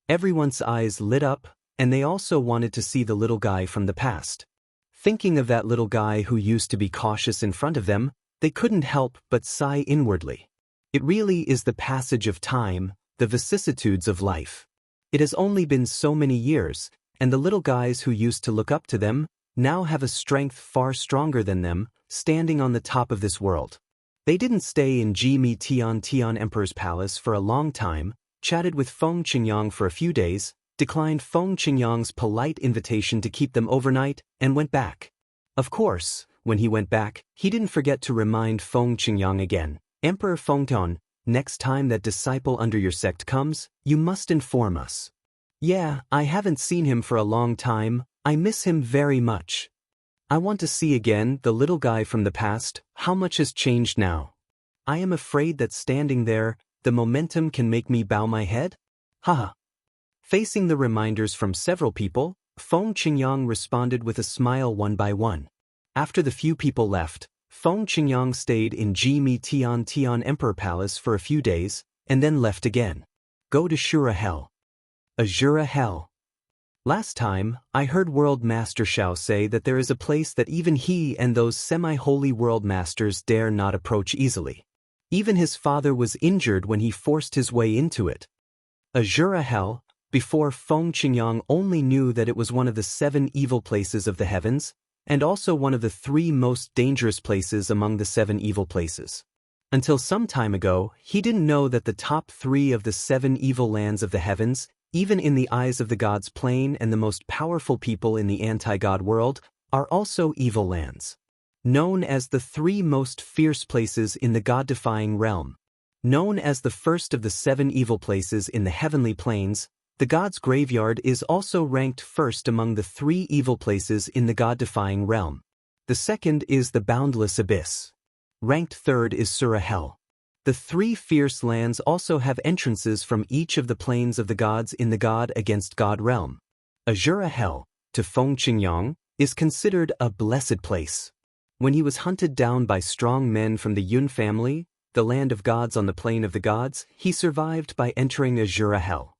Everyone's eyes lit up, and they also wanted to see the little guy from the past. Thinking of that little guy who used to be cautious in front of them, they couldn't help but sigh inwardly. It really is the passage of time, the vicissitudes of life. It has only been so many years, and the little guys who used to look up to them now have a strength far stronger than them, standing on the top of this world. They didn't stay in Jimi Tian Emperor's palace for a long time, chatted with Feng Qingyang for a few days, declined Feng Qingyang's polite invitation to keep them overnight, and went back. Of course, when he went back, he didn't forget to remind Feng Qingyang again, Emperor Fengtan, next time that disciple under your sect comes, you must inform us. Yeah, I haven't seen him for a long time, I miss him very much. I want to see again the little guy from the past, how much has changed now. I am afraid that standing there, the momentum can make me bow my head? Haha. Facing the reminders from several people, Feng Qingyang responded with a smile one by one. After the few people left, Feng Qingyang stayed in Jimi Tian Emperor Palace for a few days, and then left again. Go to Shura Hell. Azura Hell. Last time, I heard World Master Xiao say that there is a place that even he and those semi-holy world masters dare not approach easily. Even his father was injured when he forced his way into it. Azura Hell, before Feng Qingyang only knew that it was one of the 7 evil places of the heavens, and also one of the 3 most dangerous places among the 7 evil places. Until some time ago, he didn't know that the top 3 of the 7 evil lands of the heavens, even in the eyes of the gods' plane and the most powerful people in the anti-god world, are also evil lands. Known as the 3 most fierce places in the god-defying realm. Known as the first of the 7 evil places in the heavenly planes, the god's graveyard is also ranked first among the 3 evil places in the god-defying realm. The second is the boundless abyss. Ranked third is Sura Hell. The three fierce lands also have entrances from each of the planes of the gods in the God against God realm. Azura Hell, to Feng Qingyang, is considered a blessed place. When he was hunted down by strong men from the Yun family, the land of gods on the plane of the gods, he survived by entering Azura Hell.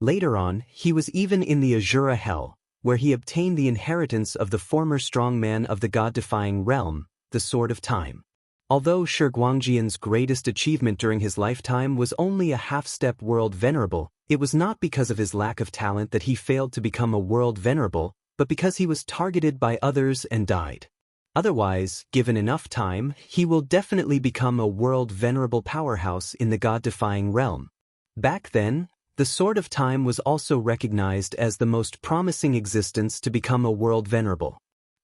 Later on, he was even in the Azura Hell, where he obtained the inheritance of the former strong man of the god-defying realm, the Sword of Time. Although Shi Guangjian's greatest achievement during his lifetime was only a half-step world venerable, it was not because of his lack of talent that he failed to become a world venerable, but because he was targeted by others and died. Otherwise, given enough time, he will definitely become a world venerable powerhouse in the god-defying realm. Back then, the Sword of Time was also recognized as the most promising existence to become a world venerable.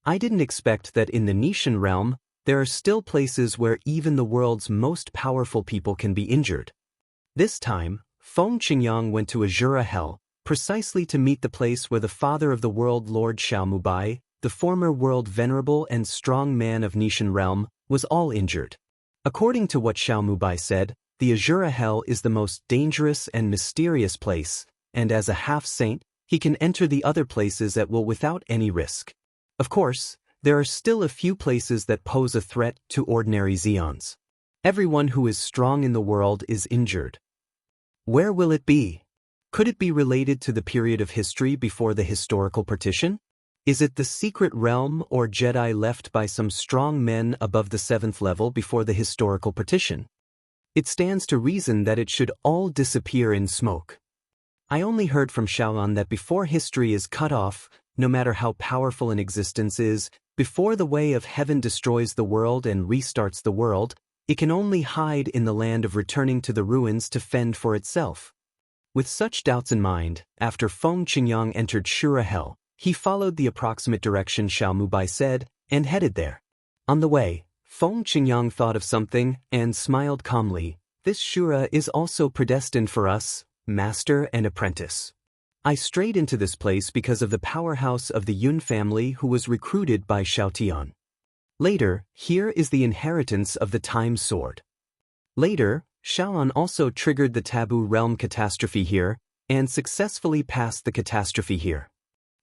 I didn't expect that in the Nishan realm, there are still places where even the world's most powerful people can be injured. This time, Feng Qingyang went to Azura Hell, precisely to meet the place where the father of the world Lord Xiaomubai, the former world venerable and strong man of Nishan realm, was all injured. According to what Xiaomubai said, the Azura Hell is the most dangerous and mysterious place, and as a half-saint, he can enter the other places at will without any risk. Of course, there are still a few places that pose a threat to ordinary Xians. Everyone who is strong in the world is injured. Where will it be? Could it be related to the period of history before the historical partition? Is it the secret realm or Jedi left by some strong men above the 7th level before the historical partition? It stands to reason that it should all disappear in smoke. I only heard from Xiaolan that before history is cut off, no matter how powerful an existence is, before the way of heaven destroys the world and restarts the world, it can only hide in the land of returning to the ruins to fend for itself. With such doubts in mind, after Feng Qingyang entered Shura Hell, he followed the approximate direction Xiaomubai said, and headed there. On the way, Feng Qingyang thought of something and smiled calmly. This Shura is also predestined for us, master and apprentice. I strayed into this place because of the powerhouse of the Yun family who was recruited by Xiaotian. Later, here is the inheritance of the Time Sword. Later, Xiaolan also triggered the Taboo Realm catastrophe here, and successfully passed the catastrophe here.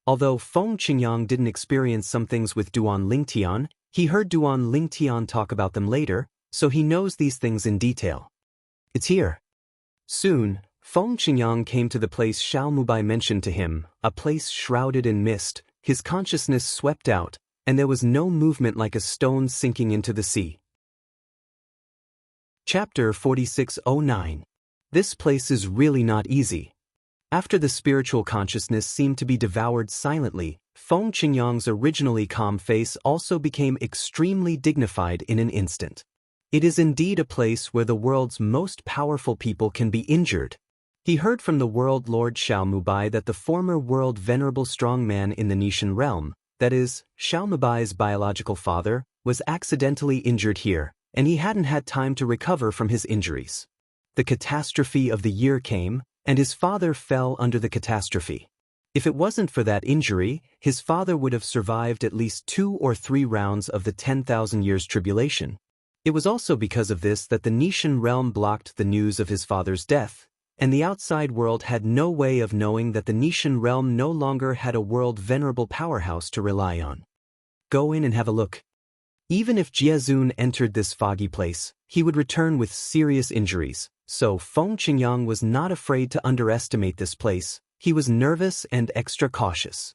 Although Feng Qingyang didn't experience some things with Duan Lingtian, he heard Duan Lingtian talk about them later, so he knows these things in detail. It's here. Soon, Feng Qingyang came to the place Xiaomubai mentioned to him, a place shrouded in mist. His consciousness swept out, and there was no movement like a stone sinking into the sea. Chapter 4609. This place is really not easy. After the spiritual consciousness seemed to be devoured silently, Feng Qingyang's originally calm face also became extremely dignified in an instant. It is indeed a place where the world's most powerful people can be injured. He heard from the world Lord Xiaomubai that the former world venerable strong man in the Nishan realm, that is, Xiaomubai's biological father, was accidentally injured here, and he hadn't had time to recover from his injuries. The catastrophe of the year came, and his father fell under the catastrophe. If it wasn't for that injury, his father would have survived at least 2 or 3 rounds of the 10,000 years tribulation. It was also because of this that the Nishan realm blocked the news of his father's death, and the outside world had no way of knowing that the Nishan realm no longer had a world venerable powerhouse to rely on. Go in and have a look. Even if Jiazun entered this foggy place, he would return with serious injuries, so Feng Qingyang was not afraid to underestimate this place. He was nervous and extra cautious.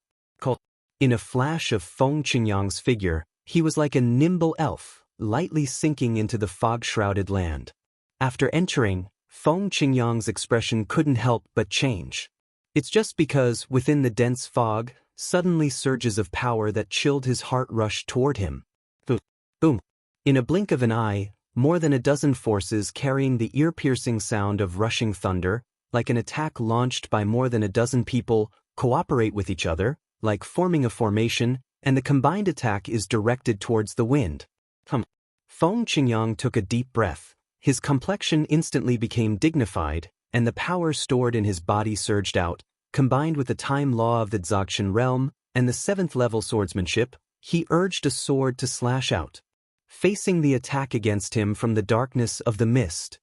In a flash of Feng Qingyang's figure, he was like a nimble elf, lightly sinking into the fog-shrouded land. After entering, Feng Qingyang's expression couldn't help but change. It's just because, within the dense fog, suddenly surges of power that chilled his heart rushed toward him. Boom! In a blink of an eye, more than a dozen forces carrying the ear-piercing sound of rushing thunder, like an attack launched by more than a dozen people, cooperate with each other, like forming a formation, and the combined attack is directed towards the wind. Feng Qingyang took a deep breath. His complexion instantly became dignified, and the power stored in his body surged out. Combined with the time law of the Dzogchen realm and the 7th level swordsmanship, he urged a sword to slash out. facing the attack against him from the darkness of the mist.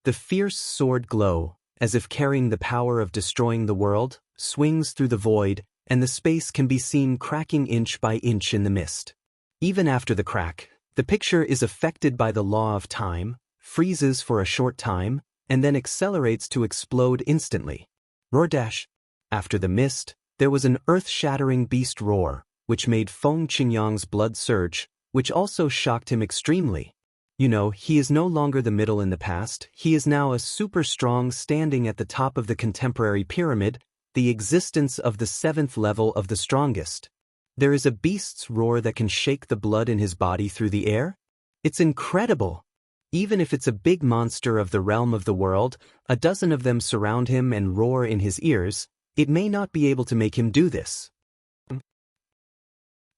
The fierce sword glow, as if carrying the power of destroying the world, swings through the void, and the space can be seen cracking inch by inch in the mist. Even after the crack, the picture is affected by the law of time, freezes for a short time, and then accelerates to explode instantly. Roar dash. After the mist, there was an earth-shattering beast roar, which made Feng Qingyang's blood surge, which also shocked him extremely. You know, he is no longer the middle in the past, he is now a super strong standing at the top of the contemporary pyramid, the existence of the 7th level of the strongest. There is a beast's roar that can shake the blood in his body through the air? It's incredible! Even if it's a big monster of the realm of the world, a dozen of them surround him and roar in his ears, it may not be able to make him do this.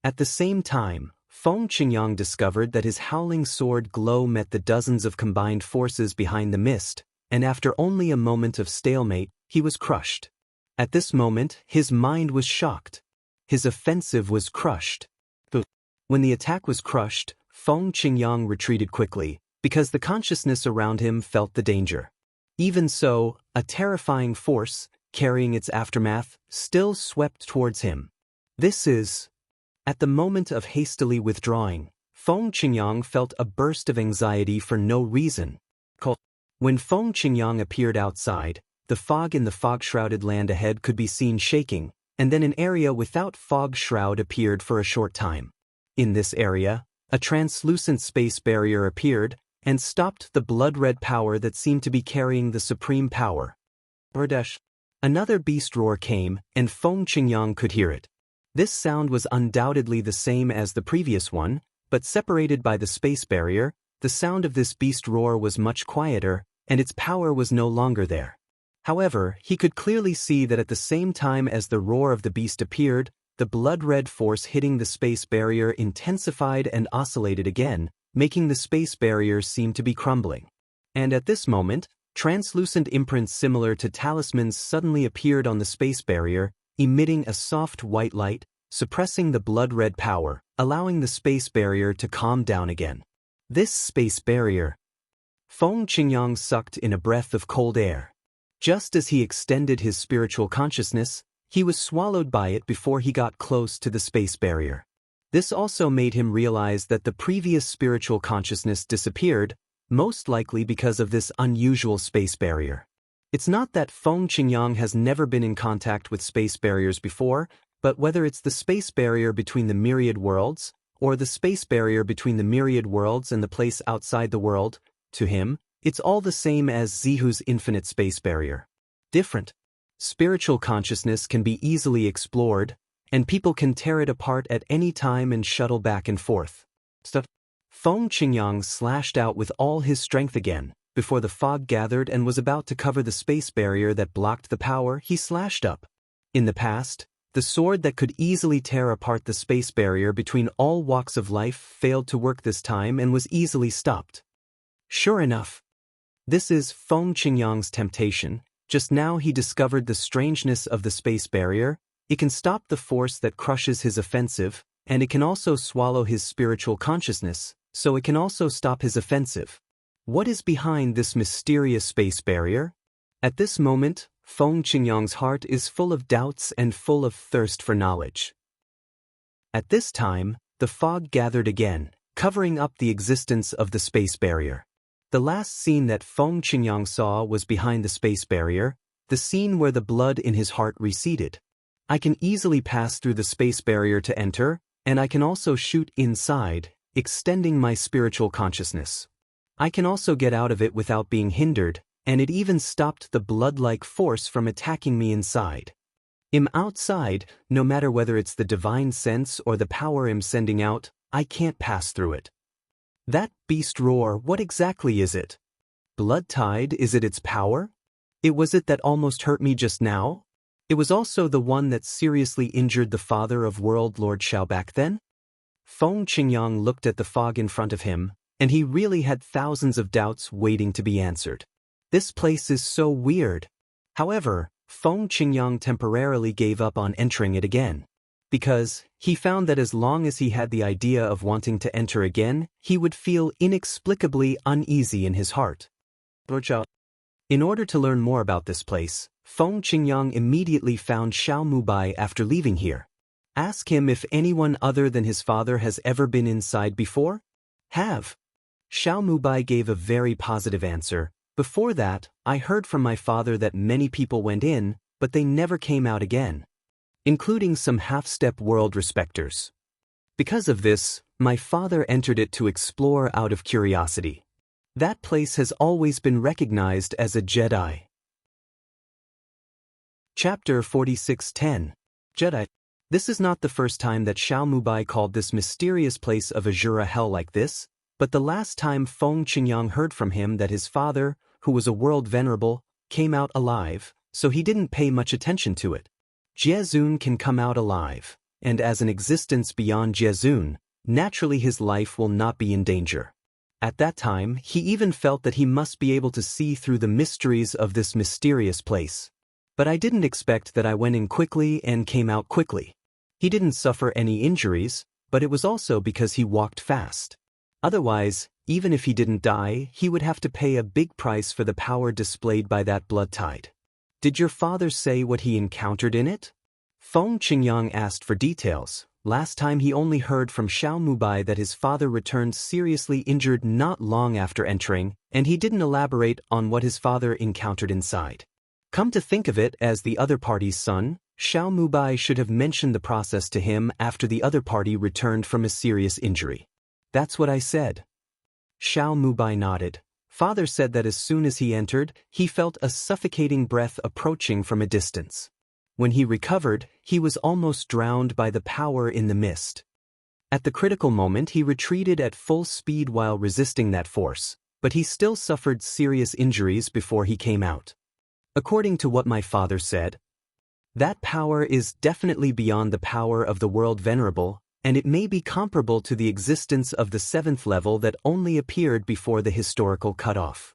At the same time, Feng Qingyang discovered that his howling sword glow met the dozens of combined forces behind the mist, and after only a moment of stalemate, he was crushed. At this moment, his mind was shocked. His offensive was crushed. When the attack was crushed, Feng Qingyang retreated quickly, because the consciousness around him felt the danger. Even so, a terrifying force, carrying its aftermath, still swept towards him. At the moment of hastily withdrawing, Feng Qingyang felt a burst of anxiety for no reason. When Feng Qingyang appeared outside, the fog in the fog-shrouded land ahead could be seen shaking, and then an area without fog shroud appeared for a short time. In this area, a translucent space barrier appeared and stopped the blood-red power that seemed to be carrying the supreme power. Another beast roar came, and Feng Qingyang could hear it. This sound was undoubtedly the same as the previous one, but separated by the space barrier, the sound of this beast roar was much quieter, and its power was no longer there. However, he could clearly see that at the same time as the roar of the beast appeared, the blood-red force hitting the space barrier intensified and oscillated again, making the space barrier seem to be crumbling. And at this moment, translucent imprints similar to talismans suddenly appeared on the space barrier, emitting a soft white light, suppressing the blood-red power, allowing the space barrier to calm down again. This space barrier. Feng Qingyang sucked in a breath of cold air. Just as he extended his spiritual consciousness, he was swallowed by it before he got close to the space barrier. This also made him realize that the previous spiritual consciousness disappeared, most likely because of this unusual space barrier. It's not that Feng Qingyang has never been in contact with space barriers before, but whether it's the space barrier between the myriad worlds, or the space barrier between the myriad worlds and the place outside the world, to him, it's all the same as Zihu's infinite space barrier. Different. Spiritual consciousness can be easily explored, and people can tear it apart at any time and shuttle back and forth. Feng Qingyang slashed out with all his strength again. Before the fog gathered and was about to cover the space barrier that blocked the power, he slashed up. In the past, the sword that could easily tear apart the space barrier between all walks of life failed to work this time and was easily stopped. Sure enough. This is Feng Qingyang's temptation. Just now he discovered the strangeness of the space barrier. It can stop the force that crushes his offensive, and it can also swallow his spiritual consciousness, so it can also stop his offensive. What is behind this mysterious space barrier? At this moment, Feng Qingyang's heart is full of doubts and full of thirst for knowledge. At this time, the fog gathered again, covering up the existence of the space barrier. The last scene that Feng Qingyang saw was behind the space barrier, the scene where the blood in his heart receded. I can easily pass through the space barrier to enter, and I can also shoot inside, extending my spiritual consciousness. I can also get out of it without being hindered, and it even stopped the blood-like force from attacking me inside. I'm outside, no matter whether it's the divine sense or the power I'm sending out, I can't pass through it. That beast roar, what exactly is it? Blood tide, is it its power? Was it that almost hurt me just now? It was also the one that seriously injured the father of World Lord Xiao back then? Feng Qingyang looked at the fog in front of him, and he really had thousands of doubts waiting to be answered. This place is so weird. However, Feng Qingyang temporarily gave up on entering it again. because he found that as long as he had the idea of wanting to enter again, he would feel inexplicably uneasy in his heart. In order to learn more about this place, Feng Qingyang immediately found Xiao Mubai after leaving here. Ask him if anyone other than his father has ever been inside before? Have. Xiao Mubai gave a very positive answer. Before that, I heard from my father that many people went in, but they never came out again, including some half-step world respecters. Because of this, my father entered it to explore out of curiosity. That place has always been recognized as a Jedi. Chapter 46:10. Jedi. This is not the first time that Xiao Mubai called this mysterious place of Azura Hell like this, but the last time Feng Qingyang heard from him that his father, who was a world venerable, came out alive, so he didn't pay much attention to it. Jiezun can come out alive, and as an existence beyond Jiezun, naturally his life will not be in danger. At that time, he even felt that he must be able to see through the mysteries of this mysterious place. But I didn't expect that I went in quickly and came out quickly. He didn't suffer any injuries, but it was also because he walked fast. Otherwise, even if he didn't die, he would have to pay a big price for the power displayed by that blood tide. Did your father say what he encountered in it? Feng Qingyang asked for details. Last time he only heard from Xiao Mubai that his father returned seriously injured not long after entering, and he didn't elaborate on what his father encountered inside. Come to think of it, as the other party's son, Xiao Mubai should have mentioned the process to him after the other party returned from a serious injury. That's what I said. Xiao Mubai nodded. Father said that as soon as he entered, he felt a suffocating breath approaching from a distance. When he recovered, he was almost drowned by the power in the mist. At the critical moment he retreated at full speed while resisting that force, but he still suffered serious injuries before he came out. According to what my father said, that power is definitely beyond the power of the world venerable, and it may be comparable to the existence of the 7th level that only appeared before the historical cutoff.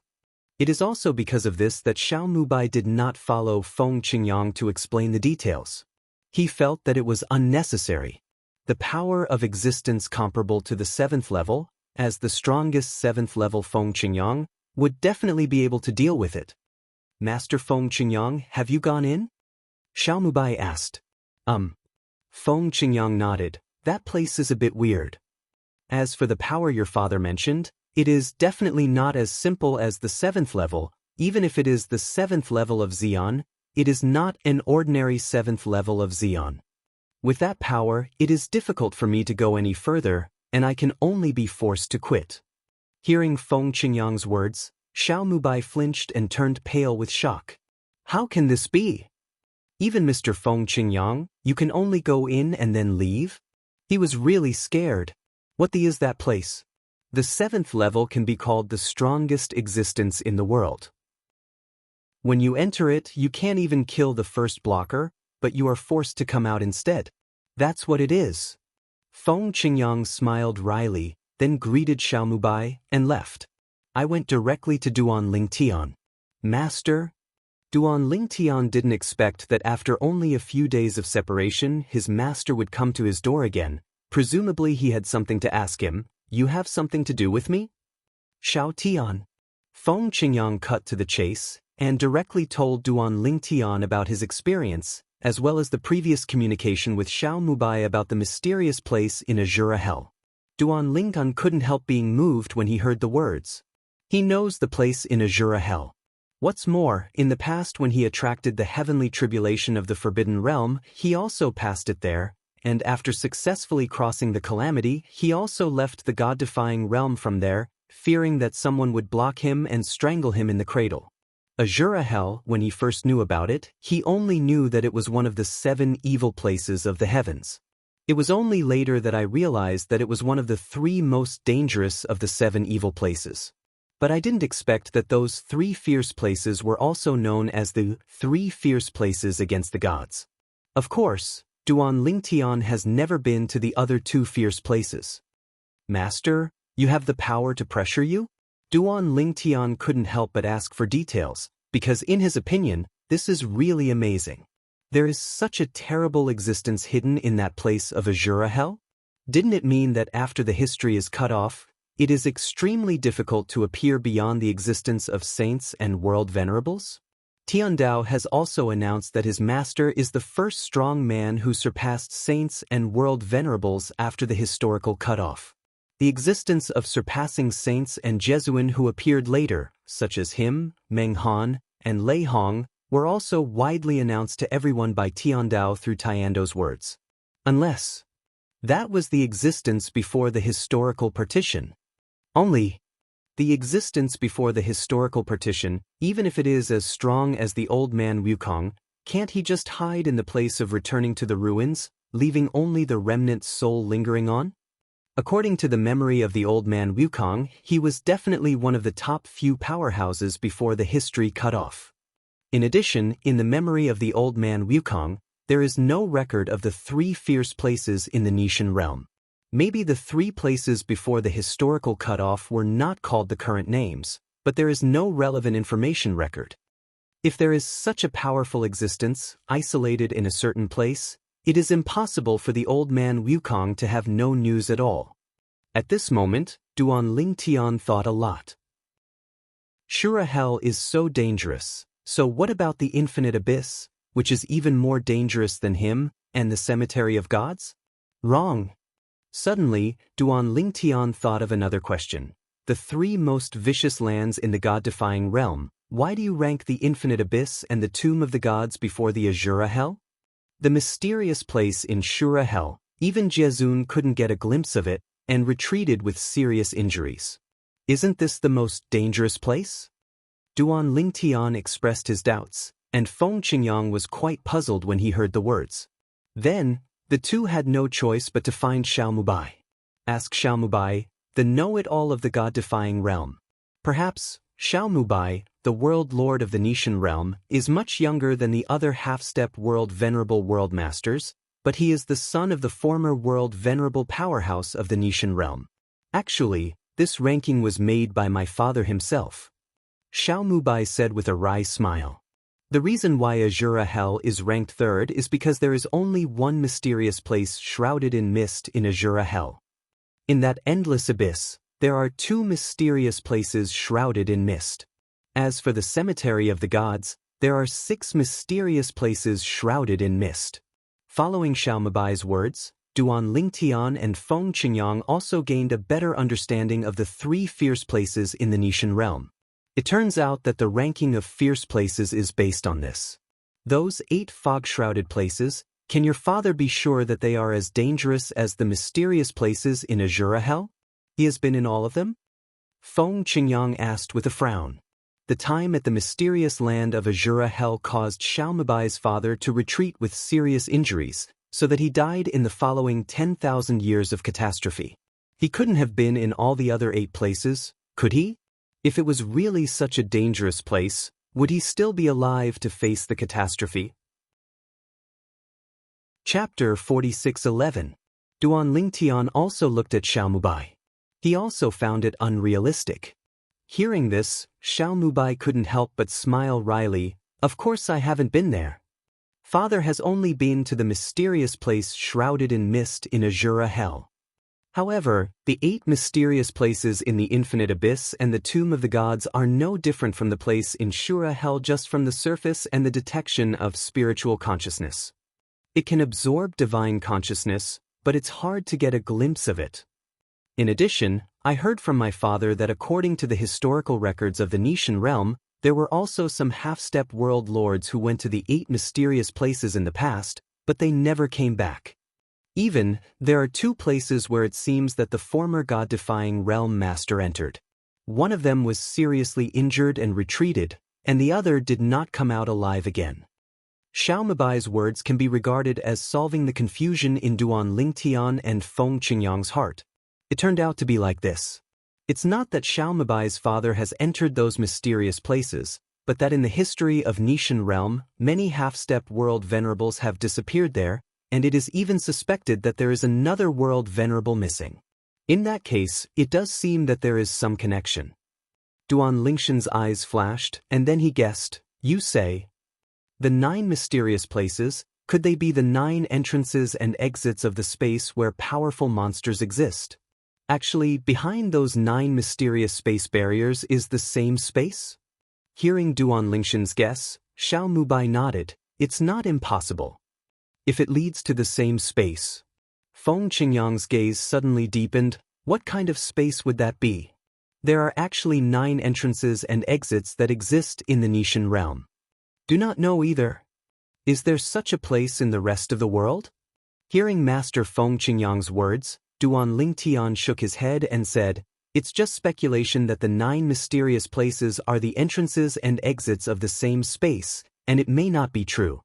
It is also because of this that Xiao Mubai did not follow Feng Qingyang to explain the details. He felt that it was unnecessary. The power of existence comparable to the 7th level, as the strongest 7th level Feng Qingyang, would definitely be able to deal with it. Master Feng Qingyang, have you gone in? Xiao Mubai asked. Feng Qingyang nodded. That place is a bit weird. As for the power your father mentioned, it is definitely not as simple as the 7th level. Even if it is the 7th level of Xian, it is not an ordinary 7th level of Xian. With that power, it is difficult for me to go any further, and I can only be forced to quit. Hearing Feng Qingyang's words, Xiao Mubai flinched and turned pale with shock. How can this be? Even Mr. Feng Qingyang, you can only go in and then leave? He was really scared. What is that place? The 7th level can be called the strongest existence in the world. When you enter it, you can't even kill the first blocker, but you are forced to come out instead. That's what it is. Feng Qingyang smiled wryly, then greeted Xiao Mubai and left. I went directly to Duan Lingtian. Master? Duan Lingtian didn't expect that after only a few days of separation, his master would come to his door again. Presumably he had something to ask him. You have something to do with me? Xiao Tian. Feng Qingyang cut to the chase, and directly told Duan Lingtian about his experience, as well as the previous communication with Xiao Mubai about the mysterious place in Azura Hell. Duan Lingtian couldn't help being moved when he heard the words. He knows the place in Azura Hell. What's more, in the past when he attracted the heavenly tribulation of the Forbidden Realm, he also passed it there, and after successfully crossing the calamity, he also left the god-defying realm from there, fearing that someone would block him and strangle him in the cradle. Azura Hell, when he first knew about it, he only knew that it was one of the 7 evil places of the heavens. It was only later that I realized that it was one of the 3 most dangerous of the 7 evil places. But I didn't expect that those 3 fierce places were also known as the 3 fierce places against the gods. Of course, Duan Lingtian has never been to the other 2 fierce places. Master, you have the power to pressure you? Duan Lingtian couldn't help but ask for details, because in his opinion, this is really amazing. There is such a terrible existence hidden in that place of Azura Hell? Didn't it mean that after the history is cut off, it is extremely difficult to appear beyond the existence of saints and world venerables? Tiandao has also announced that his master is the first strong man who surpassed saints and world venerables after the historical cutoff. The existence of surpassing saints and Jesuin who appeared later, such as him, Meng Han, and Lei Hong, were also widely announced to everyone by Tiandao through Tiando's words. Unless that was the existence before the historical partition. Only the existence before the historical partition, even if it is as strong as the old man Wukong, can't he just hide in the place of returning to the ruins, leaving only the remnant soul lingering on? According to the memory of the old man Wukong, he was definitely one of the top few powerhouses before the history cut off. In addition, in the memory of the old man Wukong, there is no record of the 3 fierce places in the Nishan realm. Maybe the 3 places before the historical cutoff were not called the current names, but there is no relevant information record. If there is such a powerful existence, isolated in a certain place, it is impossible for the old man Wukong to have no news at all. At this moment, Duan Lingtian thought a lot. Shura Hell is so dangerous, so what about the infinite abyss, which is even more dangerous than him, and the cemetery of gods? Wrong. Suddenly, Duan Lingtian thought of another question. The 3 most vicious lands in the god-defying realm, why do you rank the infinite abyss and the tomb of the gods before the Azura Hell? The mysterious place in Shura Hell, even Jezun couldn't get a glimpse of it, and retreated with serious injuries. Isn't this the most dangerous place? Duan Lingtian expressed his doubts, and Feng Qingyang was quite puzzled when he heard the words. Then, the two had no choice but to find Xiaomubai. Ask Xiaomubai, the know-it-all of the god-defying realm. Perhaps, Xiaomubai, the world lord of the Nishan realm, is much younger than the other half-step world venerable world masters, but he is the son of the former world venerable powerhouse of the Nishan realm. Actually, this ranking was made by my father himself. Xiaomubai said with a wry smile. The reason why Azura Hell is ranked 3rd is because there is only one mysterious place shrouded in mist in Azura Hell. In that endless abyss, there are 2 mysterious places shrouded in mist. As for the cemetery of the gods, there are 6 mysterious places shrouded in mist. Following Xiaomubai's words, Duan Lingtian and Feng Qingyang also gained a better understanding of the 3 fierce places in the Nishan realm. It turns out that the ranking of fierce places is based on this. Those 8 fog-shrouded places, can your father be sure that they are as dangerous as the mysterious places in Azura Hell? He has been in all of them? Feng Qingyang asked with a frown. The time at the mysterious land of Azura Hell caused Xiaomubai's father to retreat with serious injuries, so that he died in the following 10,000 years of catastrophe. He couldn't have been in all the other 8 places, could he? If it was really such a dangerous place, would he still be alive to face the catastrophe? Chapter 46:11. Duan Lingtian also looked at Xiaomubai. He also found it unrealistic. Hearing this, Xiaomubai couldn't help but smile wryly. Of course I haven't been there. Father has only been to the mysterious place shrouded in mist in Azura Hell. However, the 8 mysterious places in the infinite abyss and the tomb of the gods are no different from the place in Shura Hell just from the surface and the detection of spiritual consciousness. It can absorb divine consciousness, but it's hard to get a glimpse of it. In addition, I heard from my father that according to the historical records of the Nishan realm, there were also some half-step world lords who went to the 8 mysterious places in the past, but they never came back. Even, there are 2 places where it seems that the former god-defying realm master entered. One of them was seriously injured and retreated, and the other did not come out alive again. Xiaomubai's words can be regarded as solving the confusion in Duan Lingtian and Feng Qingyang's heart. It turned out to be like this. It's not that Xiaomubai's father has entered those mysterious places, but that in the history of Nishan realm, many half-step world venerables have disappeared there, and it is even suspected that there is another world venerable missing. In that case, it does seem that there is some connection. Duan Lingtian's eyes flashed, and then he guessed, you say. The 9 mysterious places, could they be the 9 entrances and exits of the space where powerful monsters exist? Actually, behind those 9 mysterious space barriers is the same space? Hearing Duan Lingshan's guess, Xiao Mubai nodded. It's not impossible. If it leads to the same space. Feng Qingyang's gaze suddenly deepened. What kind of space would that be? There are actually 9 entrances and exits that exist in the Nishan realm. Do not know either. Is there such a place in the rest of the world? Hearing Master Feng Qingyang's words, Duan Lingtian shook his head and said, it's just speculation that the 9 mysterious places are the entrances and exits of the same space, and it may not be true.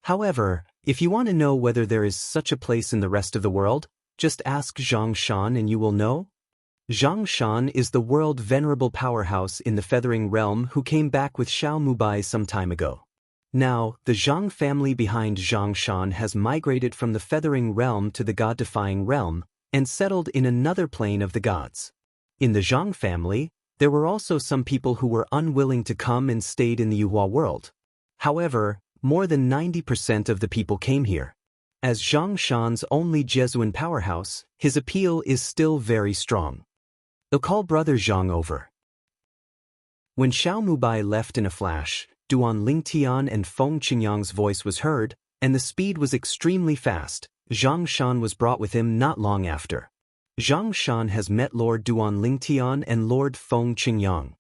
However, if you want to know whether there is such a place in the rest of the world, just ask Zhang Shan and you will know. Zhang Shan is the world venerable powerhouse in the Feathering Realm who came back with Xiao Mubai some time ago. Now, the Zhang family behind Zhang Shan has migrated from the Feathering Realm to the God-defying realm and settled in another plane of the gods. In the Zhang family, there were also some people who were unwilling to come and stayed in the Yuhua world. However, more than 90% of the people came here. As Zhang Shan's only Jesuan powerhouse, his appeal is still very strong. They'll call brother Zhang over. When Xiao Mubai left in a flash, Duan Lingtian and Feng Qingyang's voice was heard, and the speed was extremely fast. Zhang Shan was brought with him not long after. Zhang Shan has met Lord Duan Lingtian and Lord Feng Qingyang.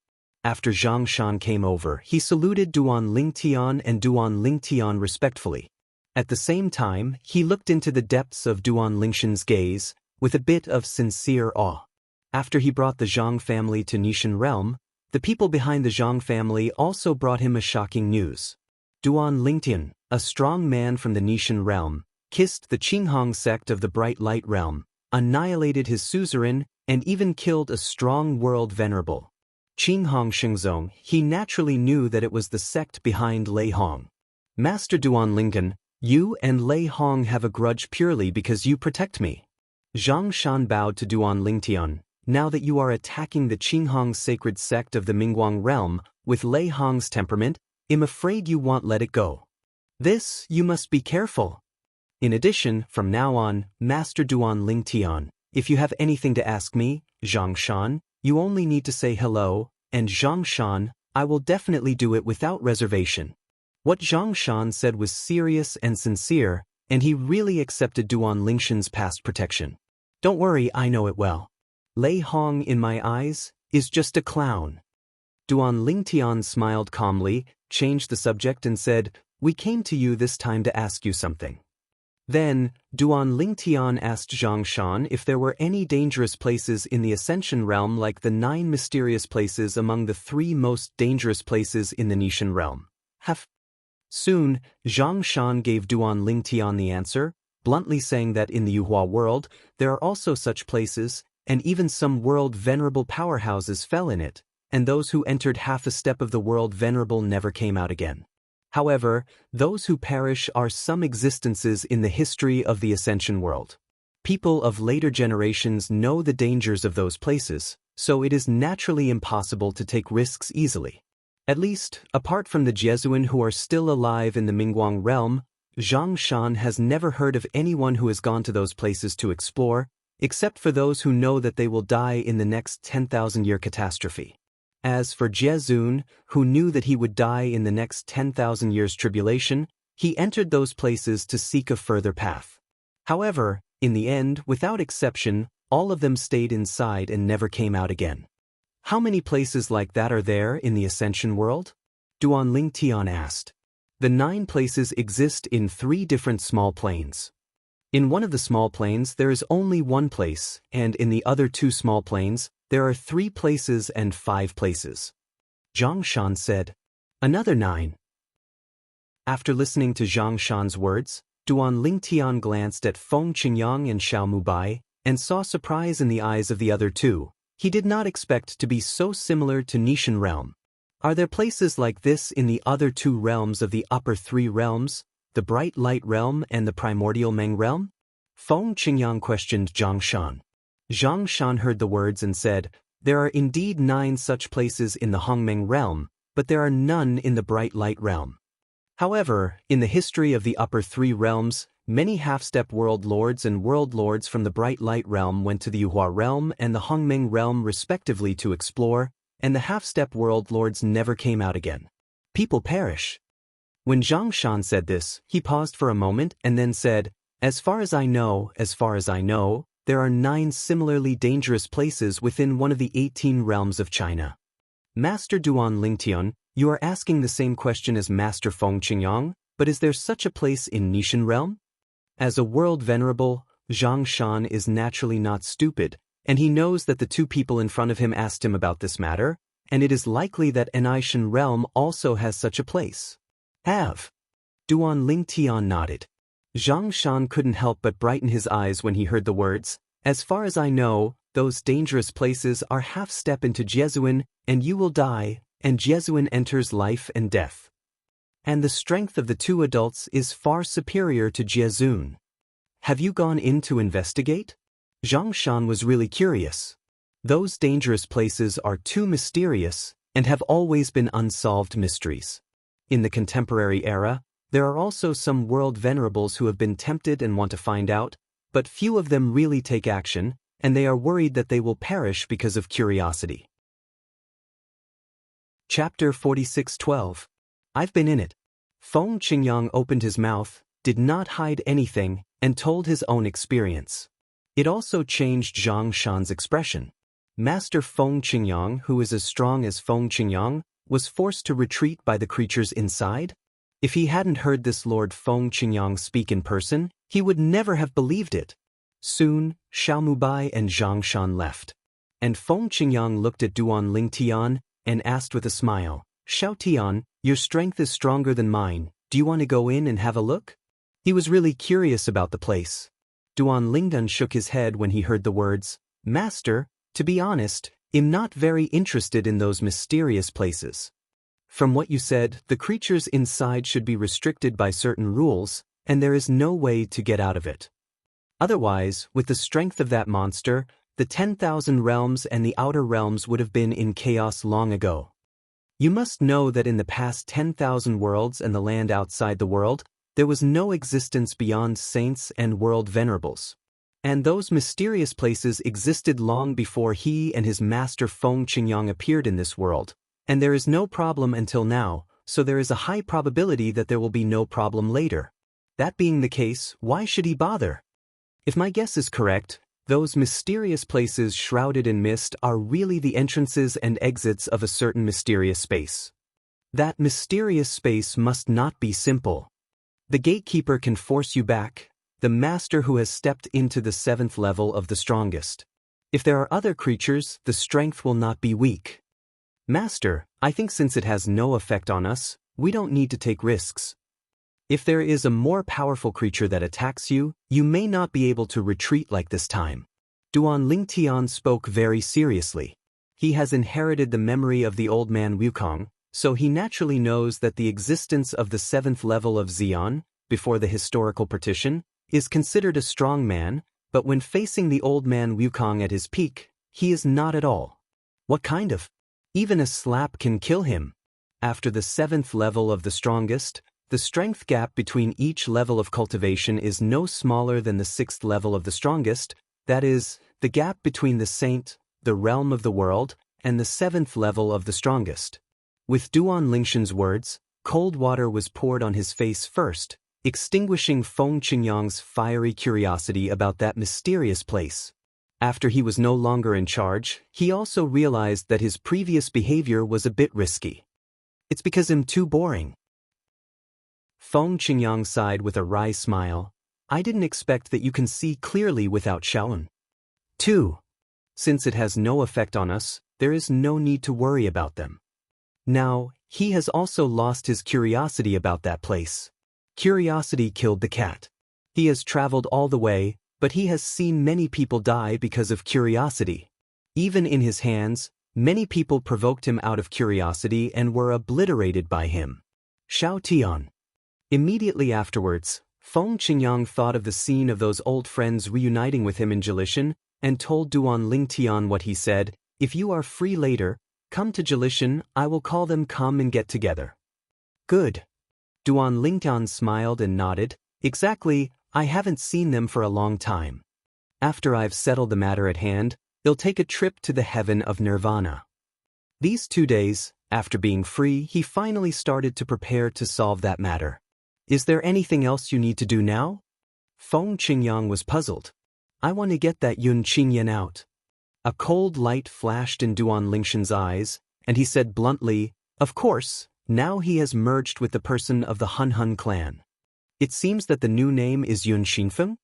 After Zhang Shan came over, he saluted Duan Lingtian and Duan Lingtian respectfully. At the same time, he looked into the depths of Duan Lingshan's gaze, with a bit of sincere awe. After he brought the Zhang family to Nishan realm, the people behind the Zhang family also brought him a shocking news. Duan Lingtian, a strong man from the Nishan realm, kissed the Qinghong sect of the Bright Light realm, annihilated his suzerain, and even killed a strong world venerable. Qinghong Shengzong, he naturally knew that it was the sect behind Lei Hong. Master Duan Lingtian, you and Lei Hong have a grudge purely because you protect me. Zhang Shan bowed to Duan Lingtian. Now that you are attacking the Qinghong sacred sect of the Mingguang realm, with Lei Hong's temperament, I'm afraid you won't let it go. This, you must be careful. In addition, from now on, Master Duan Lingtian, if you have anything to ask me, Zhang Shan, you only need to say hello, and Zhang Shan, I will definitely do it without reservation. What Zhang Shan said was serious and sincere, and he really accepted Duan Lingshan's past protection. Don't worry, I know it well. Lei Hong, in my eyes, is just a clown. Duan Lingtian smiled calmly, changed the subject and said, we came to you this time to ask you something. Then, Duan Lingtian asked Zhang Shan if there were any dangerous places in the Ascension realm like the 9 mysterious places among the 3 most dangerous places in the Nishan realm. Soon, Zhang Shan gave Duan Lingtian the answer, bluntly saying that in the Yuhua world, there are also such places, and even some world venerable powerhouses fell in it, and those who entered half a step of the world venerable never came out again. However, those who perish are some existences in the history of the Ascension world. People of later generations know the dangers of those places, so it is naturally impossible to take risks easily. At least, apart from the Jesuan who are still alive in the Mingguang realm, Zhang Shan has never heard of anyone who has gone to those places to explore, except for those who know that they will die in the next 10,000-year catastrophe. As for Jezun, who knew that he would die in the next 10,000 years tribulation, he entered those places to seek a further path. However, in the end, without exception, all of them stayed inside and never came out again. How many places like that are there in the Ascension world? Duan Lingtian asked. The 9 places exist in 3 different small planes. In one of the small planes there is only 1 place, and in the other 2 small planes, there are 3 places and 5 places. Zhang Shan said, another 9. After listening to Zhang Shan's words, Duan Lingtian glanced at Feng Qingyang and Xiao Mubai, and saw surprise in the eyes of the other 2. He did not expect to be so similar to Nishan realm. Are there places like this in the other 2 realms of the upper 3 realms, the Bright Light realm and the Primordial Meng realm? Feng Qingyang questioned Zhang Shan. Zhang Shan heard the words and said, there are indeed 9 such places in the Hongmeng realm, but there are none in the Bright Light realm. However, in the history of the upper three realms, many half-step world lords and world lords from the Bright Light realm went to the Yuhua realm and the Hongmeng realm respectively to explore, and the half-step world lords never came out again. People perish. When Xianxia said this, he paused for a moment and then said, as far as I know, there are 9 similarly dangerous places within one of the 18 realms of China. Master Duan Lingtian, you are asking the same question as Master Feng Qingyang, but is there such a place in Nishan realm? As a world venerable, Xianxia is naturally not stupid, and he knows that the 2 people in front of him asked him about this matter, and it is likely that Nishan realm also has such a place. Have. Duan Lingtian nodded. Xianxia couldn't help but brighten his eyes when he heard the words, as far as I know, those dangerous places are half-step into Jesuin, and you will die, and Jesuin enters life and death. And the strength of the 2 adults is far superior to Jesun. Have you gone in to investigate? Xianxia was really curious. Those dangerous places are too mysterious, and have always been unsolved mysteries. In the contemporary era, there are also some world venerables who have been tempted and want to find out, but few of them really take action, and they are worried that they will perish because of curiosity. Chapter 46:12. I've been in it. Feng Qingyang opened his mouth, did not hide anything, and told his own experience. It also changed Xianxia's expression. Master Feng Qingyang, who is as strong as Feng Qingyang, was forced to retreat by the creatures inside? If he hadn't heard this Lord Feng Qingyang speak in person, he would never have believed it. Soon, Xiaomubai and Xianxia left. And Feng Qingyang looked at Duan Lingtian and asked with a smile, Xiao Tian, your strength is stronger than mine, do you want to go in and have a look? He was really curious about the place. Duan Lingdan shook his head when he heard the words, Master, to be honest, I'm not very interested in those mysterious places. From what you said, the creatures inside should be restricted by certain rules, and there is no way to get out of it. Otherwise, with the strength of that monster, the 10,000 realms and the outer realms would have been in chaos long ago. You must know that in the past 10,000 worlds and the land outside the world, there was no existence beyond saints and world venerables. And those mysterious places existed long before he and his master Feng Qingyang appeared in this world. And there is no problem until now, so there is a high probability that there will be no problem later. That being the case, why should he bother? If my guess is correct, those mysterious places shrouded in mist are really the entrances and exits of a certain mysterious space. That mysterious space must not be simple. The gatekeeper can force you back, the master who has stepped into the 7th level of the strongest. If there are other creatures, the strength will not be weak. Master, I think since it has no effect on us, we don't need to take risks. If there is a more powerful creature that attacks you, you may not be able to retreat like this time. Duan Lingtian spoke very seriously. He has inherited the memory of the old man Wukong, so he naturally knows that the existence of the 7th level of Xian, before the historical partition, is considered a strong man, but when facing the old man Wukong at his peak, he is not at all. What kind of? Even a slap can kill him. After the 7th level of the strongest, the strength gap between each level of cultivation is no smaller than the 6th level of the strongest, that is, the gap between the saint, the realm of the world, and the 7th level of the strongest. With Duan Lingtian's words, cold water was poured on his face first, extinguishing Feng Qingyang's fiery curiosity about that mysterious place. After he was no longer in charge, he also realized that his previous behavior was a bit risky. It's because I'm too boring. Feng Qingyang sighed with a wry smile. I didn't expect that you can see clearly without Shaolin. 2. Since it has no effect on us, there is no need to worry about them. Now, he has also lost his curiosity about that place. Curiosity killed the cat. He has traveled all the way, but he has seen many people die because of curiosity. Even in his hands, many people provoked him out of curiosity and were obliterated by him. Xiao Tian. Immediately afterwards, Feng Qingyang thought of the scene of those old friends reuniting with him in Jalishan and told Duan Lingtian what he said, if you are free later, come to Jalishan, I will call them come and get together. Good. Duan Lingtian smiled and nodded. Exactly, I haven't seen them for a long time. After I've settled the matter at hand, they'll take a trip to the heaven of nirvana. These 2 days, after being free, he finally started to prepare to solve that matter. Is there anything else you need to do now? Feng Qingyang was puzzled. I want to get that Yun Qingyan out. A cold light flashed in Duan Lingshan's eyes, and he said bluntly, of course, now he has merged with the person of the Hun Hun clan. It seems that the new name is Yun Xinfeng?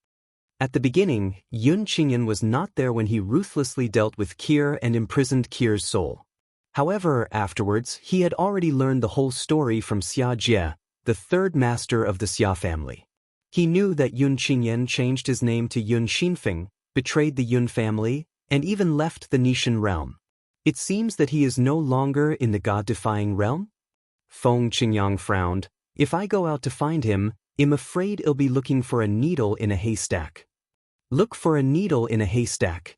At the beginning, Yun Qingyan was not there when he ruthlessly dealt with Qir and imprisoned Qir's soul. However, afterwards, he had already learned the whole story from Xia Jie, the third master of the Xia family. He knew that Yun Qingyan changed his name to Yun Xinfeng, betrayed the Yun family, and even left the Nishan realm. It seems that he is no longer in the god-defying realm? Feng Qingyang frowned. If I go out to find him, I'm afraid I'll be looking for a needle in a haystack. Look for a needle in a haystack.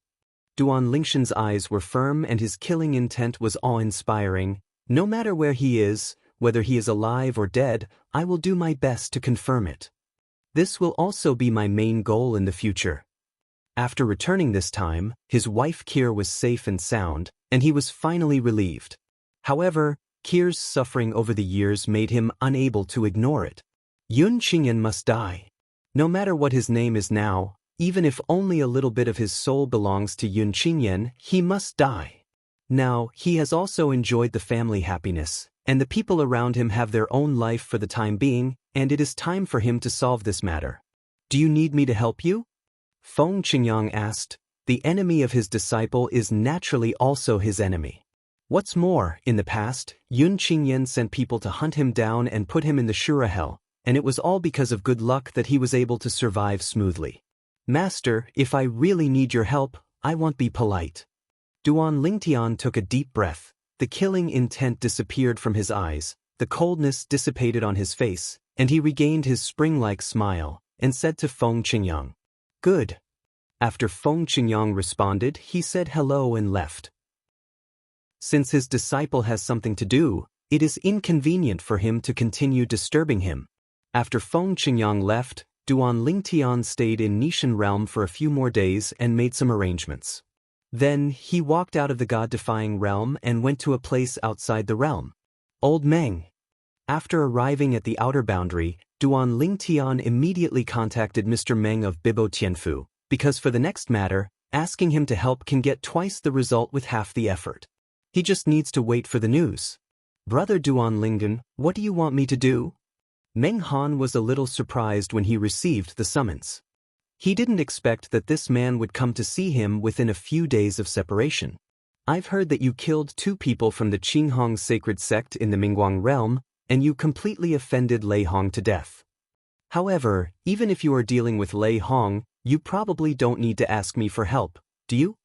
Duan Lingshan's eyes were firm and his killing intent was awe-inspiring. No matter where he is, whether he is alive or dead, I will do my best to confirm it. This will also be my main goal in the future. After returning this time, his wife Qir was safe and sound, and he was finally relieved. However, Qir's suffering over the years made him unable to ignore it. Yun Qingyan must die. No matter what his name is now, even if only a little bit of his soul belongs to Yun Qingyan, he must die. Now, he has also enjoyed the family happiness, and the people around him have their own life for the time being, and it is time for him to solve this matter. Do you need me to help you? Feng Qingyang asked. The enemy of his disciple is naturally also his enemy. What's more, in the past, Yun Qingyan sent people to hunt him down and put him in the Shura Hell, and it was all because of good luck that he was able to survive smoothly. Master, if I really need your help, I won't be polite. Duan Lingtian took a deep breath. The killing intent disappeared from his eyes, the coldness dissipated on his face, and he regained his spring-like smile, and said to Feng Qingyang, Good. After Feng Qingyang responded, he said hello and left. Since his disciple has something to do, it is inconvenient for him to continue disturbing him. After Feng Qingyang left, Duan Lingtian stayed in Nishan realm for a few more days and made some arrangements. Then, he walked out of the god-defying realm and went to a place outside the realm. Old Meng. After arriving at the outer boundary, Duan Lingtian immediately contacted Mr. Meng of Bibo Tianfu, because for the next matter, asking him to help can get twice the result with half the effort. He just needs to wait for the news. Brother Duan Lingen, what do you want me to do? Meng Han was a little surprised when he received the summons. He didn't expect that this man would come to see him within a few days of separation. I've heard that you killed 2 people from the Qinghong sacred sect in the Mingguang realm, and you completely offended Lei Hong to death. However, even if you are dealing with Lei Hong, you probably don't need to ask me for help, do you?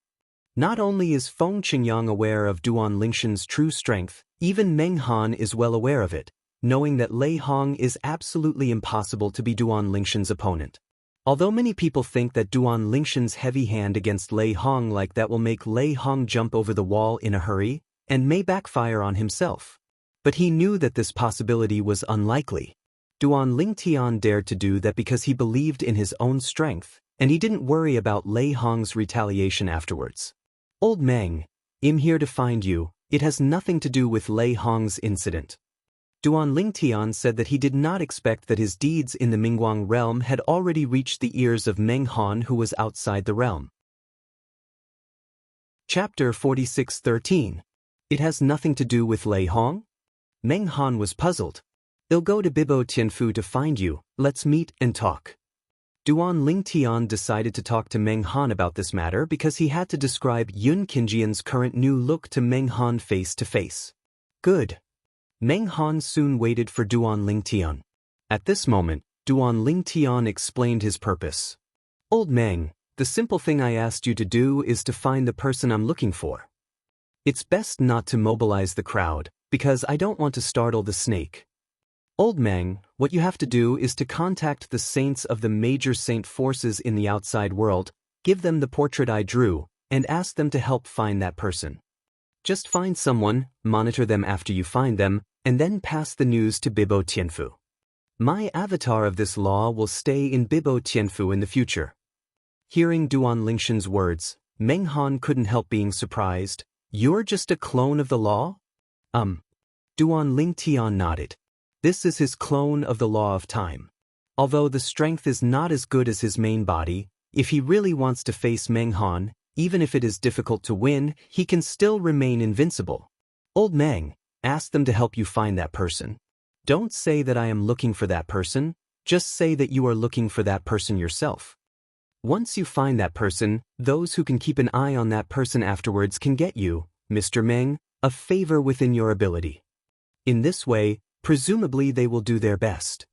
Not only is Feng Qingyang aware of Duan Lingshan's true strength, even Meng Han is well aware of it, knowing that Lei Hong is absolutely impossible to be Duan Lingshan's opponent. Although many people think that Duan Lingshan's heavy hand against Lei Hong like that will make Lei Hong jump over the wall in a hurry, and may backfire on himself. But he knew that this possibility was unlikely. Duan Lingtian dared to do that because he believed in his own strength, and he didn't worry about Lei Hong's retaliation afterwards. Old Meng, I'm here to find you. It has nothing to do with Lei Hong's incident. Duan Lingtian said that he did not expect that his deeds in the Mingguang realm had already reached the ears of Meng Han, who was outside the realm. Chapter 46:13. It has nothing to do with Lei Hong? Meng Han was puzzled. They'll go to Bibo Tianfu to find you. Let's meet and talk. Duan Lingtian decided to talk to Meng Han about this matter because he had to describe Yun Qingyan's current new look to Meng Han face to face. Good. Meng Han soon waited for Duan Lingtian. At this moment, Duan Lingtian explained his purpose. Old Meng, the simple thing I asked you to do is to find the person I'm looking for. It's best not to mobilize the crowd, because I don't want to startle the snake. Old Meng, what you have to do is to contact the saints of the major saint forces in the outside world, give them the portrait I drew, and ask them to help find that person. Just find someone, monitor them after you find them, and then pass the news to Bibo Tianfu. My avatar of this law will stay in Bibo Tianfu in the future. Hearing Duan Lingshan's words, Meng Han couldn't help being surprised. You're just a clone of the law? Duan Lingtian nodded. This is his clone of the law of time. Although the strength is not as good as his main body, if he really wants to face Meng Han, even if it is difficult to win, he can still remain invincible. Old Meng, ask them to help you find that person. Don't say that I am looking for that person, just say that you are looking for that person yourself. Once you find that person, those who can keep an eye on that person afterwards can get you, Mr. Meng, a favor within your ability. In this way, presumably they will do their best.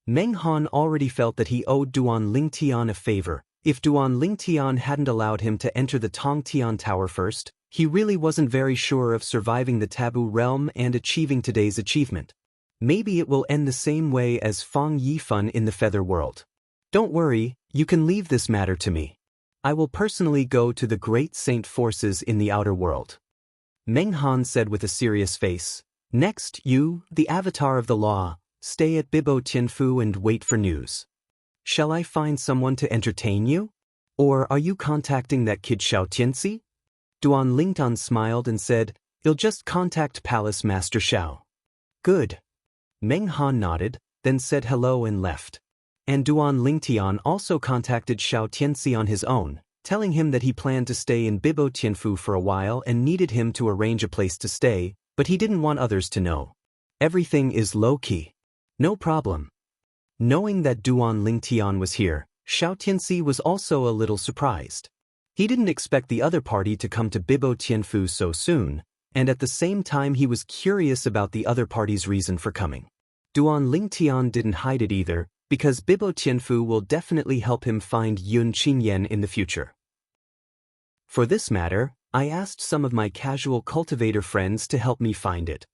Meng Han already felt that he owed Duan Lingtian a favor. If Duan Lingtian hadn't allowed him to enter the Tongtian Tower first, he really wasn't very sure of surviving the taboo realm and achieving today's achievement. Maybe it will end the same way as Fang Yifan in the Feather World. Don't worry, you can leave this matter to me. I will personally go to the great saint forces in the outer world. Meng Han said with a serious face. Next, you, the avatar of the law, stay at Bibo Tianfu and wait for news. Shall I find someone to entertain you? Or are you contacting that kid Xiao Tianxi? Duan Lingtan smiled and said, You'll just contact Palace Master Xiao. Good. Meng Han nodded, then said hello and left. And Duan Lingtian also contacted Xiao Tianxi on his own, telling him that he planned to stay in Bibo Tianfu for a while and needed him to arrange a place to stay, but he didn't want others to know. Everything is low-key. No problem. Knowing that Duan Lingtian was here, Xiao Tianxi was also a little surprised. He didn't expect the other party to come to Bibo Tianfu so soon, and at the same time he was curious about the other party's reason for coming. Duan Lingtian didn't hide it either, because Bibo Tianfu will definitely help him find Yun Qingyan in the future. For this matter, I asked some of my casual cultivator friends to help me find it.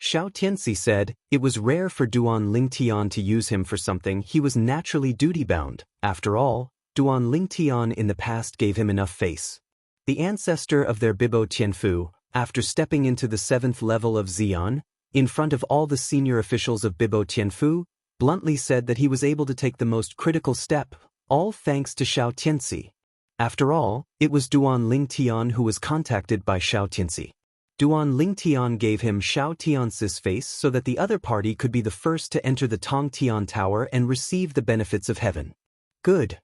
Xiao Tianxi said it was rare for Duan Lingtian to use him for something he was naturally duty-bound. After all, Duan Lingtian in the past gave him enough face. The ancestor of their Bibo Tianfu, after stepping into the 7th level of Xian, in front of all the senior officials of Bibo Tianfu, bluntly said that he was able to take the most critical step, all thanks to Xiao Tianxi. After all, it was Duan Lingtian who was contacted by Xiao Tianxi. Duan Lingtian gave him Xiao Tianxi's face so that the other party could be the first to enter the Tongtian Tower and receive the benefits of heaven. Good.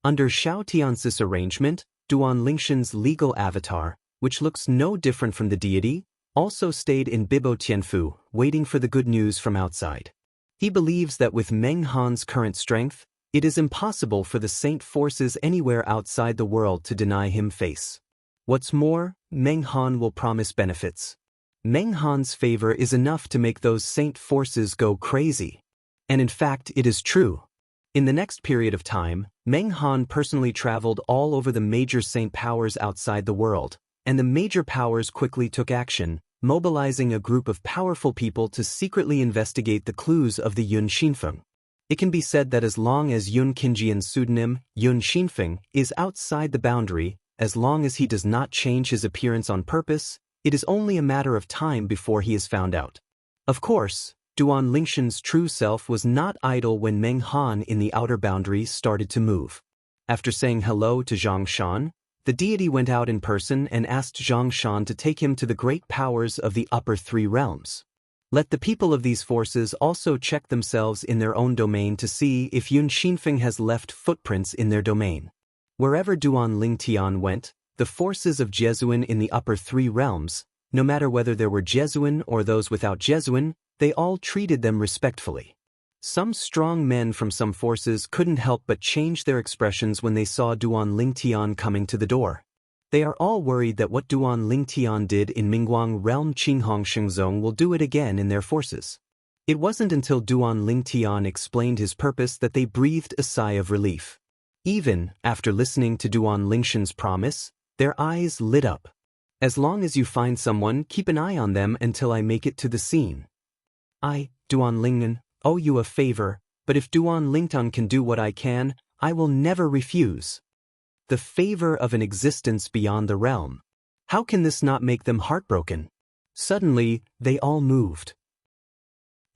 Under Xiao Tianxi's arrangement, Duan Lingshan's legal avatar, which looks no different from the deity, also stayed in Bibo Tianfu, waiting for the good news from outside. He believes that with Meng Han's current strength, it is impossible for the saint forces anywhere outside the world to deny him face. What's more, Meng Han will promise benefits. Meng Han's favor is enough to make those saint forces go crazy. And in fact, it is true. In the next period of time, Meng Han personally traveled all over the major saint powers outside the world, and the major powers quickly took action, mobilizing a group of powerful people to secretly investigate the clues of the Yun Xinfeng. It can be said that as long as Yun Qingjian's pseudonym, Yun Xinfeng, is outside the boundary, as long as he does not change his appearance on purpose, it is only a matter of time before he is found out. Of course, Duan Lingshan's true self was not idle when Meng Han in the outer boundaries started to move. After saying hello to Zhang Shan, the deity went out in person and asked Zhang Shan to take him to the great powers of the upper 3 realms. Let the people of these forces also check themselves in their own domain to see if Yun Xinfeng has left footprints in their domain. Wherever Duan Lingtian went, the forces of Jesuin in the upper 3 realms, no matter whether there were Jesuin or those without Jesuin, they all treated them respectfully. Some strong men from some forces couldn't help but change their expressions when they saw Duan Lingtian coming to the door. They are all worried that what Duan Lingtian did in Mingguang realm Qinghong Shengzong will do it again in their forces. It wasn't until Duan Lingtian explained his purpose that they breathed a sigh of relief. Even after listening to Duan Lingshan's promise, their eyes lit up. As long as you find someone, keep an eye on them until I make it to the scene. I, Duan Lingnan, owe you a favor, but if Duan Lingtan can do what I can, I will never refuse. The favor of an existence beyond the realm. How can this not make them heartbroken? Suddenly, they all moved.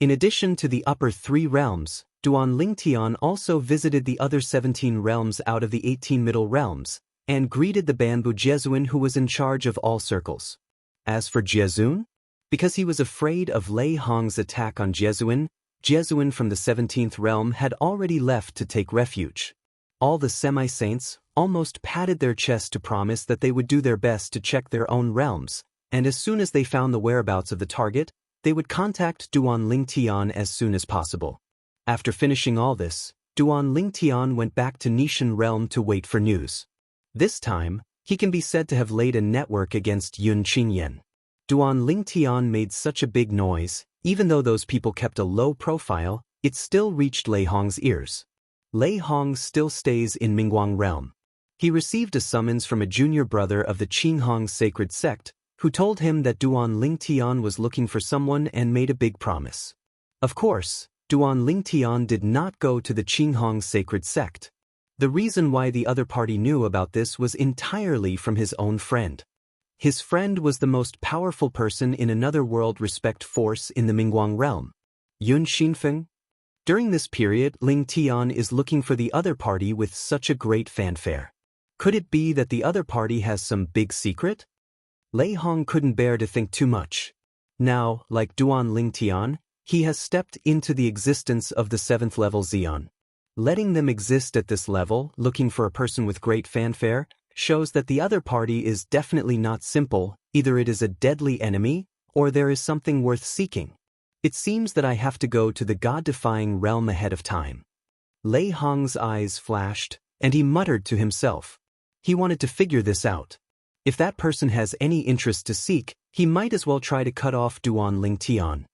In addition to the upper 3 realms, Duan Lingtian also visited the other 17 realms out of the 18 middle realms, and greeted the bamboo Jesuin who was in charge of all circles. As for Jesuin, because he was afraid of Lei Hong's attack on Jesuin from the 17th realm had already left to take refuge. All the semi-saints almost patted their chests to promise that they would do their best to check their own realms, and as soon as they found the whereabouts of the target, they would contact Duan Lingtian as soon as possible. After finishing all this, Duan Lingtian went back to Nishan realm to wait for news. This time, he can be said to have laid a network against Yun Qingyan. Duan Lingtian made such a big noise, even though those people kept a low profile, it still reached Lei Hong's ears. Lei Hong still stays in Mingguang realm. He received a summons from a junior brother of the Qinghong sacred sect, who told him that Duan Lingtian was looking for someone and made a big promise. Of course, Duan Lingtian did not go to the Qinghong sacred sect. The reason why the other party knew about this was entirely from his own friend. His friend was the most powerful person in another world respect force in the Mingguang realm, Yun Xinfeng. During this period, Lingtian is looking for the other party with such a great fanfare. Could it be that the other party has some big secret? Lei Hong couldn't bear to think too much. Now, like Duan Lingtian, he has stepped into the existence of the 7th level Xian. Letting them exist at this level, looking for a person with great fanfare, shows that the other party is definitely not simple, either it is a deadly enemy, or there is something worth seeking. It seems that I have to go to the god-defying realm ahead of time. Lei Hong's eyes flashed, and he muttered to himself. He wanted to figure this out. If that person has any interest to seek, he might as well try to cut off Duan Lingtian.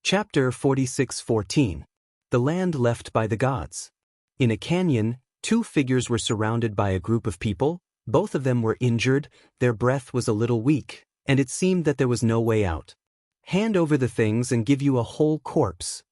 Chapter 46:14. The Land Left by the Gods. In a canyon, 2 figures were surrounded by a group of people. Both of them were injured, their breath was a little weak, and it seemed that there was no way out. Hand over the things and give you a whole corpse.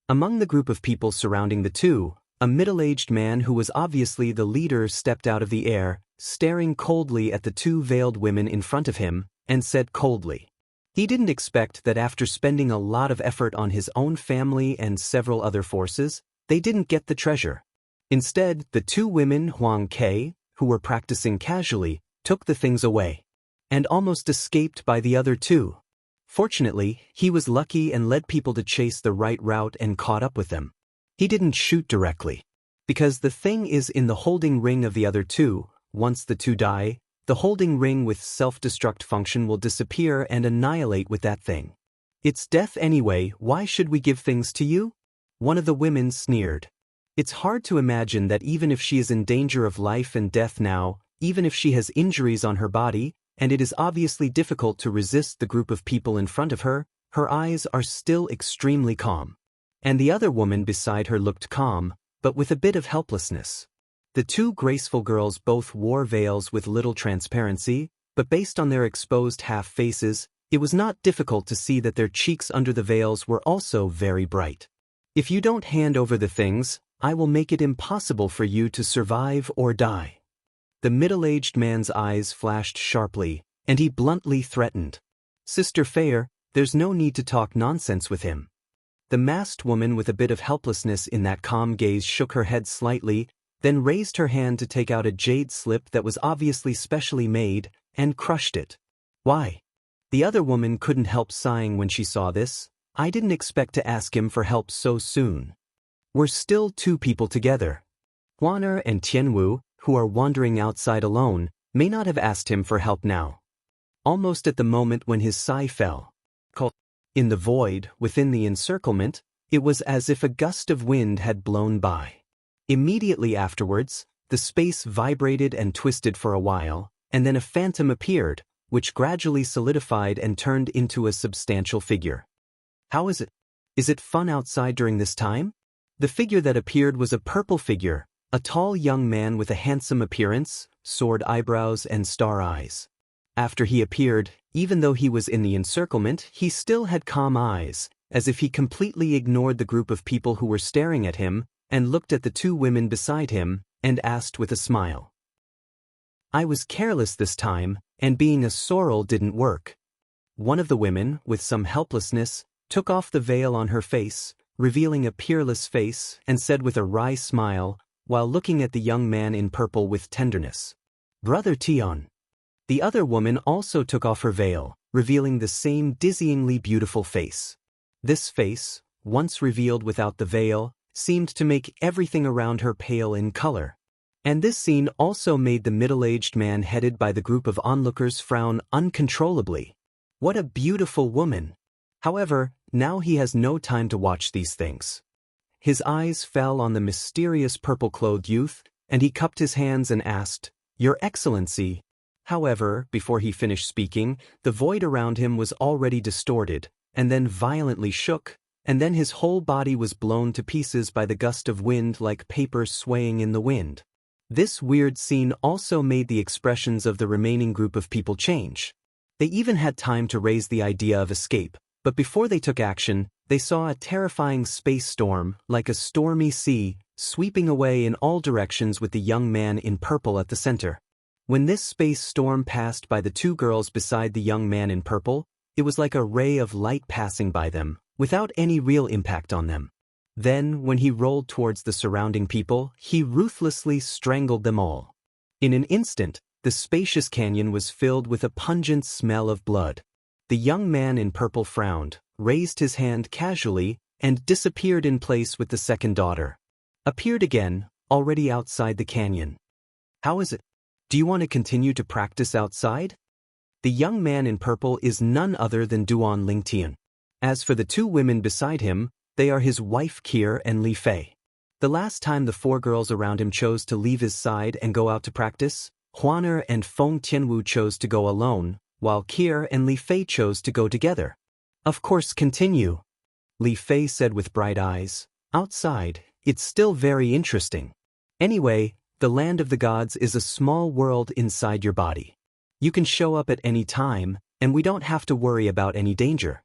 Among the group of people surrounding the two, a middle-aged man who was obviously the leader stepped out of the air, staring coldly at the 2 veiled women in front of him, and said coldly. He didn't expect that after spending a lot of effort on his own family and several other forces, they didn't get the treasure. Instead, the 2 women Huang Ke, who were practicing casually, took the things away, and almost escaped by the other 2. Fortunately, he was lucky and led people to chase the right route and caught up with them. He didn't shoot directly. Because the thing is in the holding ring of the other 2, once the 2 die, the holding ring with self-destruct function will disappear and annihilate with that thing. It's death anyway, why should we give things to you? One of the women sneered. It's hard to imagine that even if she is in danger of life and death now, even if she has injuries on her body, and it is obviously difficult to resist the group of people in front of her, her eyes are still extremely calm. And the other woman beside her looked calm, but with a bit of helplessness. The 2 graceful girls both wore veils with little transparency, but based on their exposed half-faces, it was not difficult to see that their cheeks under the veils were also very bright. If you don't hand over the things, I will make it impossible for you to survive or die. The middle-aged man's eyes flashed sharply, and he bluntly threatened. Sister Fair, there's no need to talk nonsense with him. The masked woman with a bit of helplessness in that calm gaze shook her head slightly, then raised her hand to take out a jade slip that was obviously specially made, and crushed it. Why? The other woman couldn't help sighing when she saw this. I didn't expect to ask him for help so soon. We're still 2 people together. Huaner and Tianwu, who are wandering outside alone, may not have asked him for help now. Almost at the moment when his sigh fell. In the void, within the encirclement, it was as if a gust of wind had blown by. Immediately afterwards, the space vibrated and twisted for a while, and then a phantom appeared, which gradually solidified and turned into a substantial figure. How is it? Is it fun outside during this time? The figure that appeared was a purple figure, a tall young man with a handsome appearance, sword eyebrows and star eyes. After he appeared, even though he was in the encirclement, he still had calm eyes, as if he completely ignored the group of people who were staring at him, and looked at the 2 women beside him, and asked with a smile. I was careless this time, and being a sorrel didn't work. One of the women, with some helplessness, took off the veil on her face, revealing a peerless face, and said with a wry smile, while looking at the young man in purple with tenderness, "Brother Tian." The other woman also took off her veil, revealing the same dizzyingly beautiful face. This face, once revealed without the veil, seemed to make everything around her pale in color. And this scene also made the middle-aged man headed by the group of onlookers frown uncontrollably. What a beautiful woman! However, now he has no time to watch these things. His eyes fell on the mysterious purple-clothed youth, and he cupped his hands and asked, "Your Excellency." However, before he finished speaking, the void around him was already distorted, and then violently shook, and then his whole body was blown to pieces by the gust of wind like paper swaying in the wind. This weird scene also made the expressions of the remaining group of people change. They even had time to raise the idea of escape, but before they took action, they saw a terrifying space storm, like a stormy sea, sweeping away in all directions with the young man in purple at the center. When this space storm passed by the two girls beside the young man in purple, it was like a ray of light passing by them, without any real impact on them. Then, when he rolled towards the surrounding people, he ruthlessly strangled them all. In an instant, the spacious canyon was filled with a pungent smell of blood. The young man in purple frowned, raised his hand casually, and disappeared in place with the second daughter. Appeared again, already outside the canyon. "How is it? Do you want to continue to practice outside?" The young man in purple is none other than Duan Lingtian. As for the two women beside him, they are his wife Kier and Li Fei. The last time the four girls around him chose to leave his side and go out to practice, Huaner and Feng Tianwu chose to go alone, while Kier and Li Fei chose to go together. "Of course, continue," Li Fei said with bright eyes. "Outside, it's still very interesting. Anyway, the land of the gods is a small world inside your body. You can show up at any time, and we don't have to worry about any danger.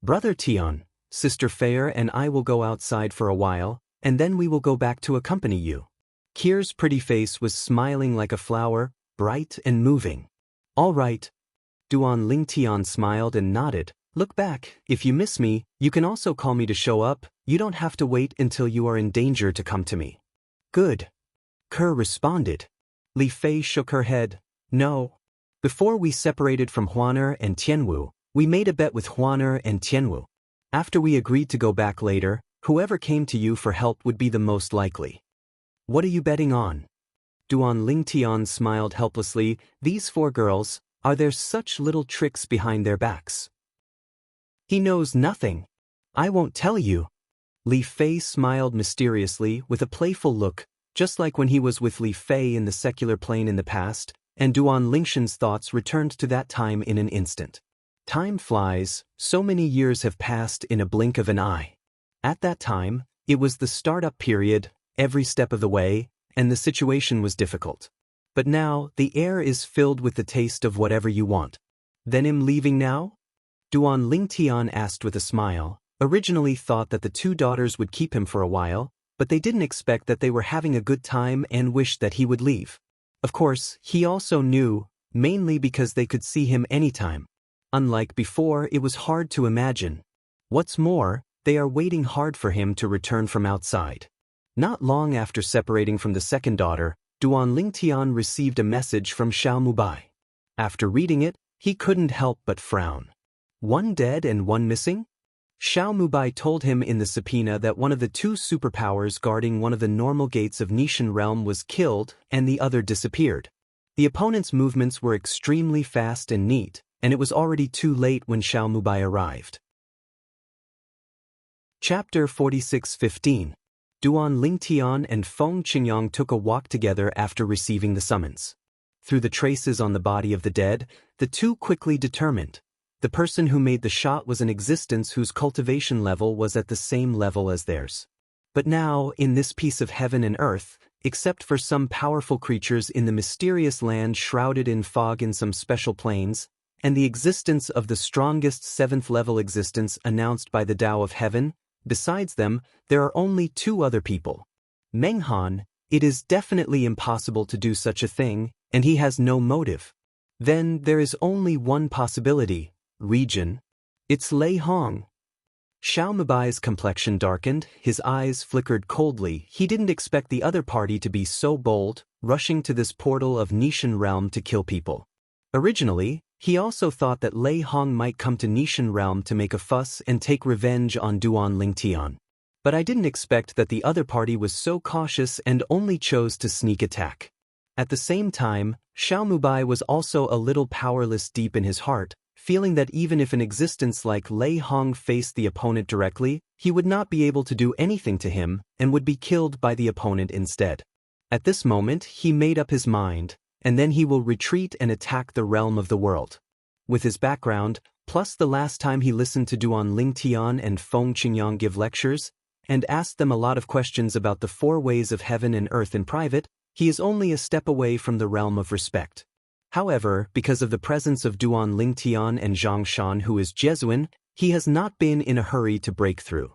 Brother Tian, Sister Fair and I will go outside for a while, and then we will go back to accompany you." Kier's pretty face was smiling like a flower, bright and moving. "All right." Duan Lingtian smiled and nodded. "Look back, if you miss me, you can also call me to show up. You don't have to wait until you are in danger to come to me." "Good," Kerr responded. Li Fei shook her head. "No. Before we separated from Huaner and Tianwu, we made a bet with Huaner and Tianwu. After we agreed to go back later, whoever came to you for help would be the most likely." "What are you betting on?" Duan Lingtian smiled helplessly. "These four girls, are there such little tricks behind their backs?" "He knows nothing. I won't tell you." Li Fei smiled mysteriously with a playful look, just like when he was with Li Fei in the secular plane in the past, and Duan Lingtian's thoughts returned to that time in an instant. Time flies, so many years have passed in a blink of an eye. At that time, it was the startup period, every step of the way, and the situation was difficult. But now, the air is filled with the taste of whatever you want. "Then I'm leaving now?" Duan Lingtian asked with a smile. Originally thought that the two daughters would keep him for a while, but they didn't expect that they were having a good time and wished that he would leave. Of course, he also knew, mainly because they could see him anytime. Unlike before, it was hard to imagine. What's more, they are waiting hard for him to return from outside. Not long after separating from the second daughter, Duan Lingtian received a message from Xiao Mubai. After reading it, he couldn't help but frown. One dead and one missing? Xiao Mubai told him in the subpoena that one of the two superpowers guarding one of the normal gates of Nishan realm was killed and the other disappeared. The opponent's movements were extremely fast and neat, and it was already too late when Xiao Mubai arrived. Chapter 46:15. Duan Lingtian and Feng Qingyang took a walk together after receiving the summons. Through the traces on the body of the dead, the two quickly determined. The person who made the shot was an existence whose cultivation level was at the same level as theirs. But now, in this piece of heaven and earth, except for some powerful creatures in the mysterious land shrouded in fog in some special planes, and the existence of the strongest seventh-level existence announced by the Tao of Heaven, besides them, there are only two other people. Menghan, it is definitely impossible to do such a thing, and he has no motive. Then there is only one possibility, region. It's Lei Hong. Xiao Mubai's complexion darkened, his eyes flickered coldly. He didn't expect the other party to be so bold, rushing to this portal of Nishan realm to kill people. Originally, he also thought that Lei Hong might come to Nishan realm to make a fuss and take revenge on Duan Lingtian. But I didn't expect that the other party was so cautious and only chose to sneak attack. At the same time, Xiao Mubai was also a little powerless deep in his heart, feeling that even if an existence like Lei Hong faced the opponent directly, he would not be able to do anything to him and would be killed by the opponent instead. At this moment, he made up his mind, and then he will retreat and attack the realm of the world. With his background, plus the last time he listened to Duan Lingtian and Feng Qingyang give lectures, and asked them a lot of questions about the 4 ways of heaven and earth in private, he is only a step away from the realm of respect. However, because of the presence of Duan Lingtian and Zhang Shan, who is Jesuan, he has not been in a hurry to break through.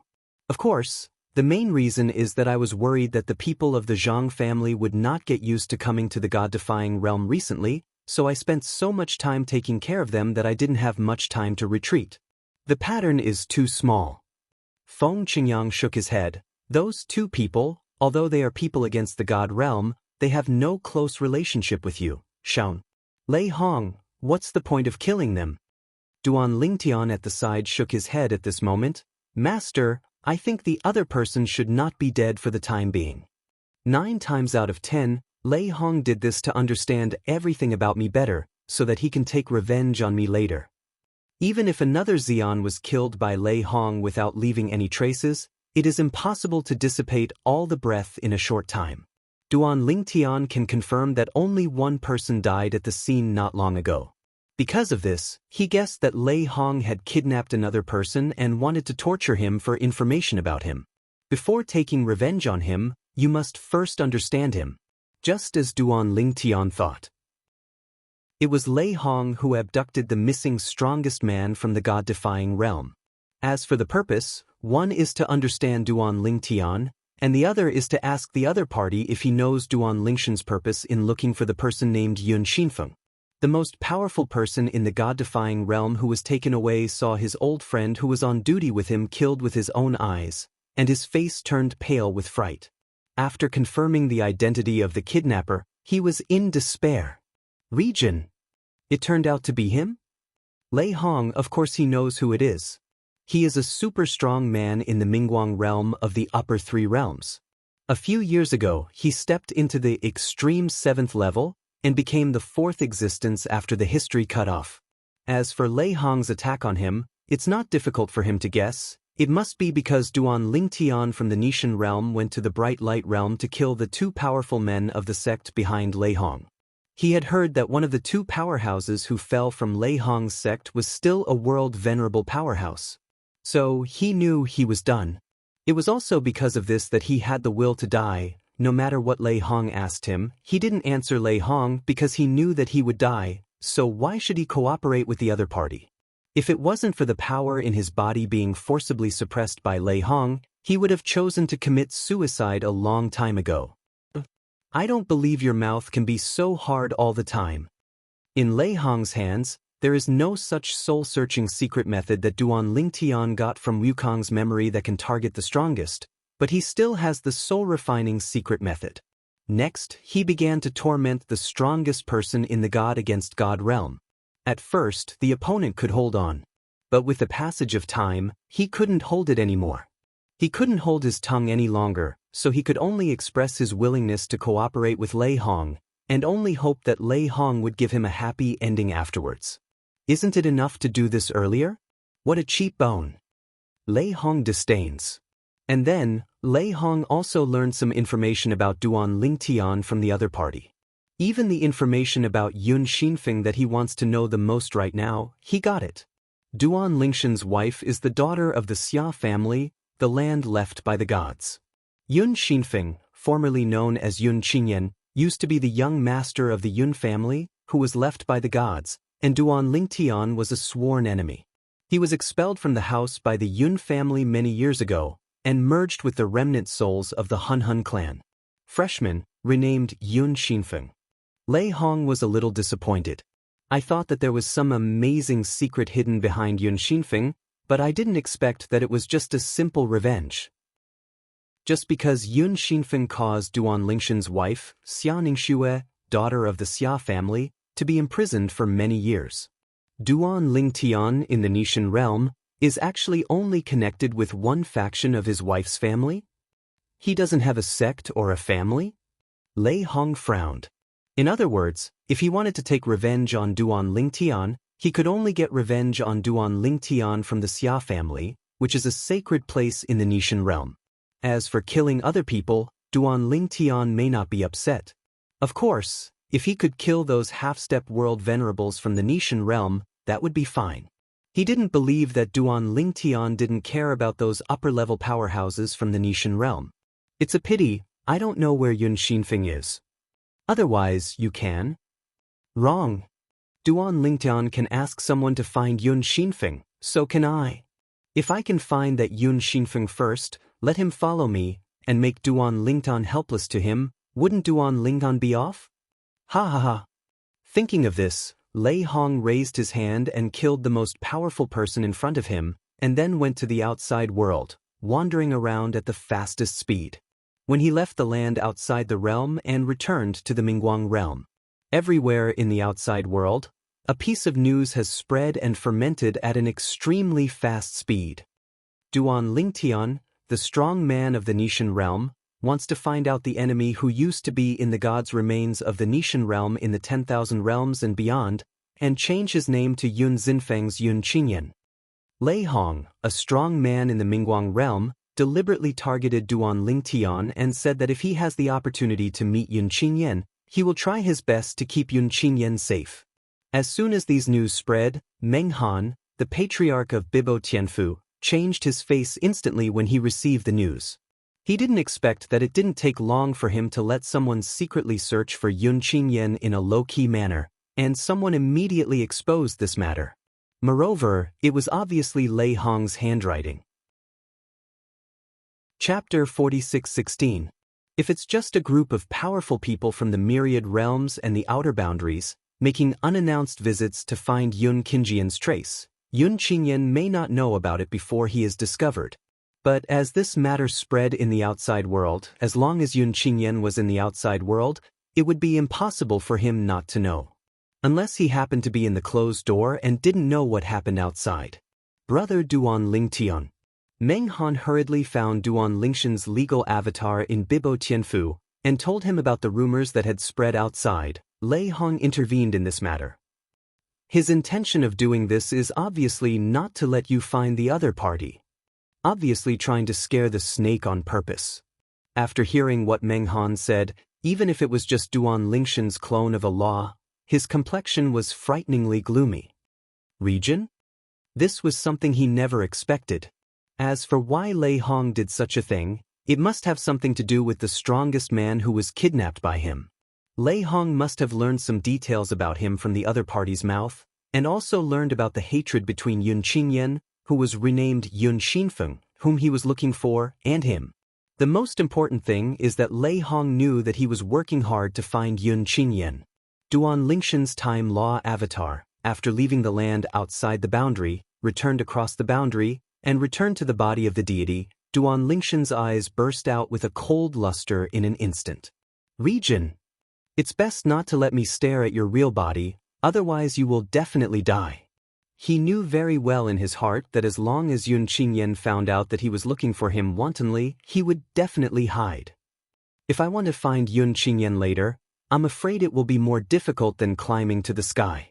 Of course, the main reason is that I was worried that the people of the Zhang family would not get used to coming to the God-defying realm recently, so I spent so much time taking care of them that I didn't have much time to retreat. The pattern is too small. Feng Qingyang shook his head. Those 2 people, although they are people against the God realm, they have no close relationship with you, Xiao. Lei Hong, what's the point of killing them? Duan Lingtian at the side shook his head at this moment. Master, I think the other person should not be dead for the time being. 9 times out of 10, Lei Hong did this to understand everything about me better, so that he can take revenge on me later. Even if another Xian was killed by Lei Hong without leaving any traces, it is impossible to dissipate all the breath in a short time. Duan Lingtian can confirm that only 1 person died at the scene not long ago. Because of this, he guessed that Lei Hong had kidnapped another person and wanted to torture him for information about him. Before taking revenge on him, you must first understand him. Just as Duan Lingtian thought. It was Lei Hong who abducted the missing strongest man from the God-defying realm. As for the purpose, one is to understand Duan Lingtian, and the other is to ask the other party if he knows Duan Lingshan's purpose in looking for the person named Yun Xinfeng. The most powerful person in the God-defying realm who was taken away saw his old friend who was on duty with him killed with his own eyes, and his face turned pale with fright. After confirming the identity of the kidnapper, he was in despair. Region. It turned out to be him? Lei Hong, of course he knows who it is. He is a super strong man in the Mingguang realm of the upper 3 realms. A few years ago, he stepped into the extreme 7th level and became the 4th existence after the history cut off. As for Lei Hong's attack on him, it's not difficult for him to guess. It must be because Duan Lingtian from the Nishan realm went to the Bright Light realm to kill the 2 powerful men of the sect behind Lei Hong. He had heard that one of the 2 powerhouses who fell from Lei Hong's sect was still a world-venerable powerhouse. So he knew he was done. It was also because of this that he had the will to die. No matter what Lei Hong asked him, he didn't answer Lei Hong because he knew that he would die, so why should he cooperate with the other party? If it wasn't for the power in his body being forcibly suppressed by Lei Hong, he would have chosen to commit suicide a long time ago. I don't believe your mouth can be so hard all the time. In Lei Hong's hands, there is no such soul-searching secret method that Duan Lingtian got from Wukong's memory that can target the strongest, but he still has the soul-refining secret method. Next, he began to torment the strongest person in the God against God realm. At first, the opponent could hold on. But with the passage of time, he couldn't hold it anymore. He couldn't hold his tongue any longer, so he could only express his willingness to cooperate with Lei Hong, and only hope that Lei Hong would give him a happy ending afterwards. Isn't it enough to do this earlier? What a cheap bone. Lei Hong disdains. And then, Lei Hong also learned some information about Duan Lingtian from the other party. Even the information about Yun Xinfeng that he wants to know the most right now, he got it. Duan Lingshan's wife is the daughter of the Xia family, the land left by the gods. Yun Xinfeng, formerly known as Yun Qinyan, used to be the young master of the Yun family, who was left by the gods, and Duan Lingtian was a sworn enemy. He was expelled from the house by the Yun family many years ago, and merged with the remnant souls of the Hun clan. Freshman, renamed Yun Xinfeng. Lei Hong was a little disappointed. I thought that there was some amazing secret hidden behind Yun Xinfeng, but I didn't expect that it was just a simple revenge. Just because Yun Xinfeng caused Duan Lingshan's wife, Xianxia, daughter of the Xia family, to be imprisoned for many years. Duan Lingtian in the Nishan realm is actually only connected with one faction of his wife's family? He doesn't have a sect or a family? Lei Hong frowned. In other words, if he wanted to take revenge on Duan Lingtian, he could only get revenge on Duan Lingtian from the Xia family, which is a sacred place in the Nishan realm. As for killing other people, Duan Lingtian may not be upset. Of course, if he could kill those half-step world venerables from the Nishan realm, that would be fine. He didn't believe that Duan Lingtian didn't care about those upper-level powerhouses from the Nishan realm. It's a pity, I don't know where Yun Xinfeng is. Otherwise, you can. Wrong. Duan Lingtian can ask someone to find Yun Xinfeng, so can I. If I can find that Yun Xinfeng first, let him follow me, and make Duan Lingtian helpless to him, wouldn't Duan Lingtian be off? Ha ha ha. Thinking of this, Lei Hong raised his hand and killed the most powerful person in front of him, and then went to the outside world, wandering around at the fastest speed. When he left the land outside the realm and returned to the Mingguang realm, everywhere in the outside world, a piece of news has spread and fermented at an extremely fast speed. Duan Lingtian, the strong man of the Nishan realm, wants to find out the enemy who used to be in the god's remains of the Nishan realm in the 10,000 realms and beyond, and change his name to Yun Xinfeng's Yun Qinyan. Lei Hong, a strong man in the Mingguang realm, deliberately targeted Duan Lingtian and said that if he has the opportunity to meet Yun Qinyan, he will try his best to keep Yun Qinyan safe. As soon as these news spread, Meng Han, the patriarch of Bibo Tianfu, changed his face instantly when he received the news. He didn't expect that it didn't take long for him to let someone secretly search for Yun Qinyan in a low-key manner, and someone immediately exposed this matter. Moreover, it was obviously Lei Hong's handwriting. Chapter 46:16. If it's just a group of powerful people from the myriad realms and the outer boundaries, making unannounced visits to find Yun Qinyan's trace, Yun Qinyan may not know about it before he is discovered. But as this matter spread in the outside world, as long as Yun Qinyan was in the outside world, it would be impossible for him not to know. Unless he happened to be in the closed door and didn't know what happened outside. Brother Duan Lingtian. Meng Han hurriedly found Duan Lingshan's legal avatar in Bibo Tianfu and told him about the rumors that had spread outside. Lei Hong intervened in this matter. His intention of doing this is obviously not to let you find the other party. Obviously trying to scare the snake on purpose. After hearing what Meng Han said, even if it was just Duan Lingshan's clone of a law, his complexion was frighteningly gloomy. Region? This was something he never expected. As for why Lei Hong did such a thing, it must have something to do with the strongest man who was kidnapped by him. Lei Hong must have learned some details about him from the other party's mouth, and also learned about the hatred between Yun Qinyan, who was renamed Yun Xinfeng, whom he was looking for, and him. The most important thing is that Lei Hong knew that he was working hard to find Yun Qinyan. Duan Lingshan's time law avatar, after leaving the land outside the boundary, returned across the boundary, and returned to the body of the deity. Duan Lingshan's eyes burst out with a cold luster in an instant. Region. It's best not to let me stare at your real body, otherwise you will definitely die. He knew very well in his heart that as long as Yun Qinyan found out that he was looking for him wantonly, he would definitely hide. If I want to find Yun Qinyan later, I'm afraid it will be more difficult than climbing to the sky.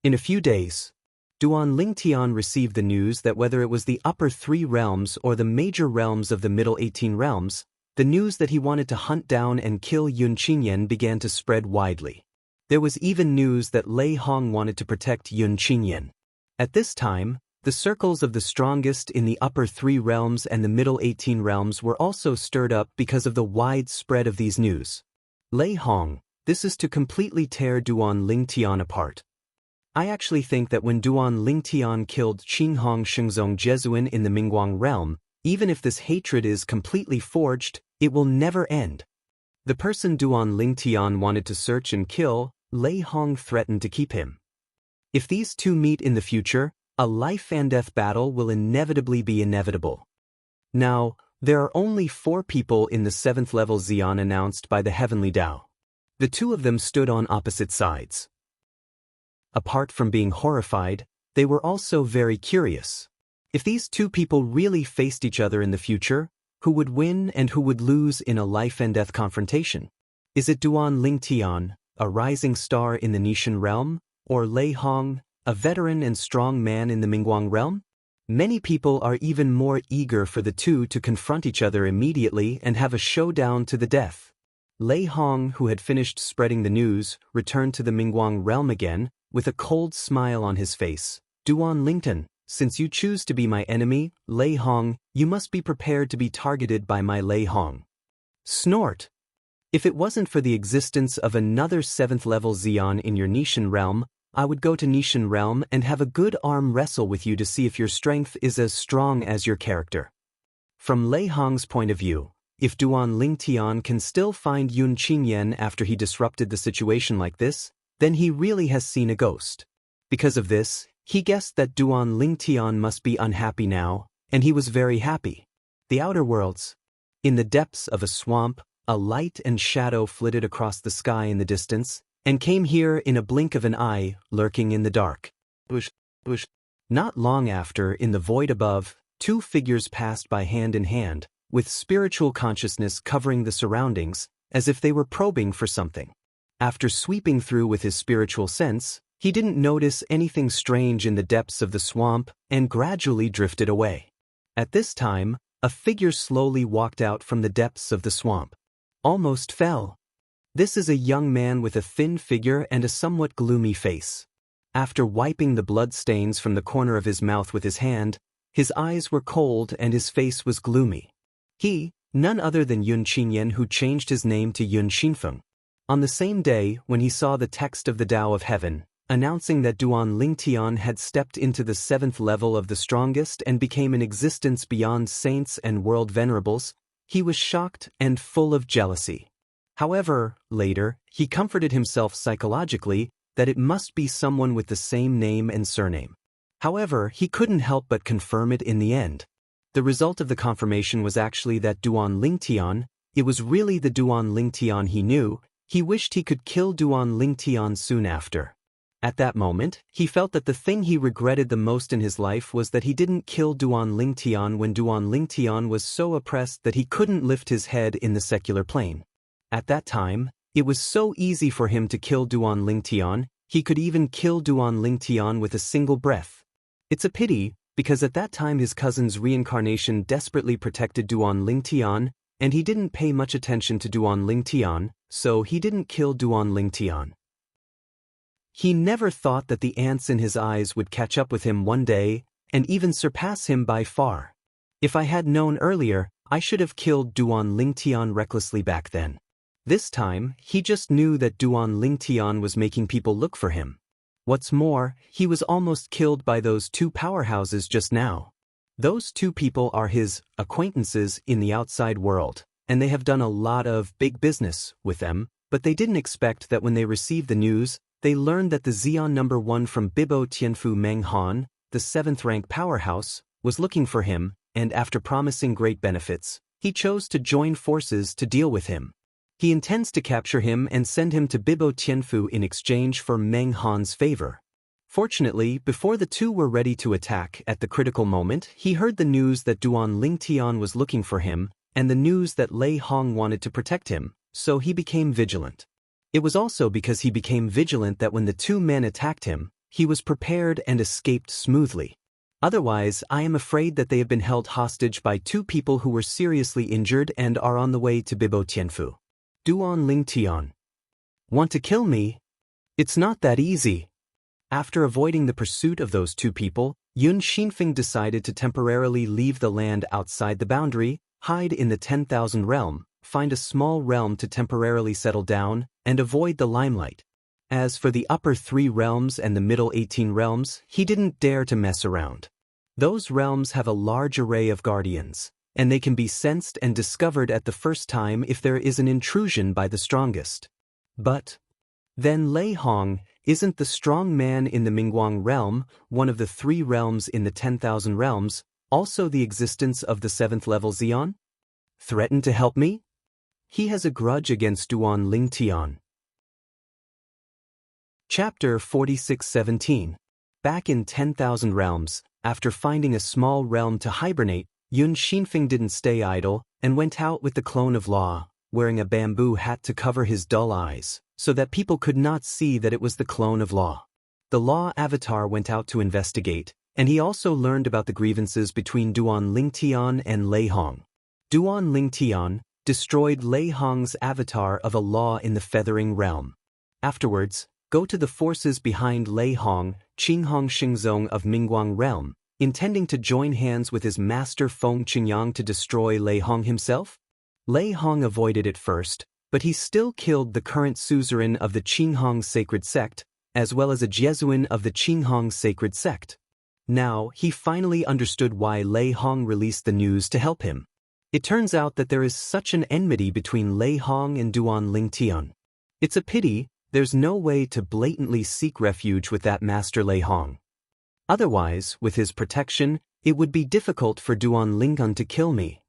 In a few days, Duan Lingtian received the news that whether it was the upper 3 realms or the major realms of the middle 18 realms, the news that he wanted to hunt down and kill Yun Qinyan began to spread widely. There was even news that Lei Hong wanted to protect Yun Qinyan. At this time, the circles of the strongest in the upper 3 realms and the middle 18 realms were also stirred up because of the wide spread of these news. Lei Hong, this is to completely tear Duan Lingtian apart. I actually think that when Duan Lingtian killed Qinghong Shengzong Jesuin in the Mingguang realm, even if this hatred is completely forged, it will never end. The person Duan Lingtian wanted to search and kill, Lei Hong threatened to keep him. If these two meet in the future, A life and death battle will inevitably be inevitable. Now, there are only 4 people in the 7th level Xian announced by the Heavenly Tao. The 2 of them stood on opposite sides. Apart from being horrified, they were also very curious. If these 2 people really faced each other in the future, who would win and who would lose in a life and death confrontation? Is it Duan Lingtian, a rising star in the Nishan realm, or Lei Hong, a veteran and strong man in the Mingguang realm? Many people are even more eager for the 2 to confront each other immediately and have a showdown to the death. Lei Hong, who had finished spreading the news, returned to the Mingguang realm again, with a cold smile on his face. Duan Lingtan, since you choose to be my enemy, Lei Hong, you must be prepared to be targeted by my Lei Hong. Snort! If it wasn't for the existence of another 7th level Xian in your Nishan realm, I would go to Nishan realm and have a good arm wrestle with you to see if your strength is as strong as your character. From Lei Hong's point of view, if Duan Lingtian can still find Yun Qingyan after he disrupted the situation like this, then he really has seen a ghost. Because of this, he guessed that Duan Lingtian must be unhappy now, and he was very happy. The outer worlds. In the depths of a swamp, a light and shadow flitted across the sky in the distance, and came here in a blink of an eye, lurking in the dark. Not long after, in the void above, 2 figures passed by hand in hand, with spiritual consciousness covering the surroundings, as if they were probing for something. After sweeping through with his spiritual sense, he didn't notice anything strange in the depths of the swamp and gradually drifted away. At this time, a figure slowly walked out from the depths of the swamp. Almost fell. This is a young man with a thin figure and a somewhat gloomy face. After wiping the blood stains from the corner of his mouth with his hand, his eyes were cold and his face was gloomy. He, none other than Yun Qingyan, who changed his name to Yun Xinfeng. On the same day, when he saw the text of the Tao of Heaven, announcing that Duan Lingtian had stepped into the 7th level of the strongest and became an existence beyond saints and world venerables, he was shocked and full of jealousy. However, later, he comforted himself psychologically that it must be someone with the same name and surname. However, he couldn't help but confirm it in the end. The result of the confirmation was actually that Duan Lingtian, it was really the Duan Lingtian he knew. He wished he could kill Duan Lingtian soon after. At that moment, he felt that the thing he regretted the most in his life was that he didn't kill Duan Lingtian when Duan Lingtian was so oppressed that he couldn't lift his head in the secular plane. At that time, it was so easy for him to kill Duan Lingtian, he could even kill Duan Lingtian with a single breath. It's a pity, because at that time his cousin's reincarnation desperately protected Duan Lingtian, and he didn't pay much attention to Duan Lingtian, so he didn't kill Duan Lingtian. He never thought that the ants in his eyes would catch up with him one day, and even surpass him by far. If I had known earlier, I should have killed Duan Lingtian recklessly back then. This time, he just knew that Duan Lingtian was making people look for him. What's more, he was almost killed by those 2 powerhouses just now. Those 2 people are his acquaintances in the outside world, and they have done a lot of big business with them, but they didn't expect that when they received the news, they learned that the Xian number 1 from Bibo Tianfu Meng Han, the 7th rank powerhouse, was looking for him, and after promising great benefits, he chose to join forces to deal with him. He intends to capture him and send him to Bibo Tianfu in exchange for Meng Han's favor. Fortunately, before the 2 were ready to attack at the critical moment, he heard the news that Duan Lingtian was looking for him, and the news that Lei Hong wanted to protect him, so he became vigilant. It was also because he became vigilant that when the 2 men attacked him, he was prepared and escaped smoothly. Otherwise, I am afraid that they have been held hostage by 2 people who were seriously injured and are on the way to Bibo Tianfu. Duan Lingtian. Want to kill me? It's not that easy. After avoiding the pursuit of those 2 people, Yun Xinfeng decided to temporarily leave the land outside the boundary, hide in the 10,000 realm, find a small realm to temporarily settle down, and avoid the limelight. As for the upper 3 realms and the middle 18 realms, he didn't dare to mess around. Those realms have a large array of guardians, and they can be sensed and discovered at the first time if there is an intrusion by the strongest. But Then Lei Hong, isn't the strong man in the Mingguang realm, one of the 3 realms in the 10,000 realms, also the existence of the 7th level Xian? Threaten to help me? He has a grudge against Duan Lingtian. Chapter 46:17. Back in 10,000 realms, after finding a small realm to hibernate, Yun Xinfeng didn't stay idle and went out with the clone of Law, wearing a bamboo hat to cover his dull eyes, so that people could not see that it was the clone of Law. The Law avatar went out to investigate, and he also learned about the grievances between Duan Lingtian and Lei Hong. Duan Lingtian destroyed Lei Hong's avatar of a Law in the Feathering Realm. Afterwards, go to the forces behind Lei Hong, Qinghong Xingzong of Mingguang Realm, intending to join hands with his master Feng Qingyang to destroy Lei Hong himself? Lei Hong avoided it first, but he still killed the current suzerain of the Qinghong sacred sect, as well as a Jesuin of the Qinghong sacred sect. Now, he finally understood why Lei Hong released the news to help him. It turns out that there is such an enmity between Lei Hong and Duan Lingtian. It's a pity there's no way to blatantly seek refuge with that master Lei Hong. Otherwise, with his protection, it would be difficult for Duan Lingtian to kill me.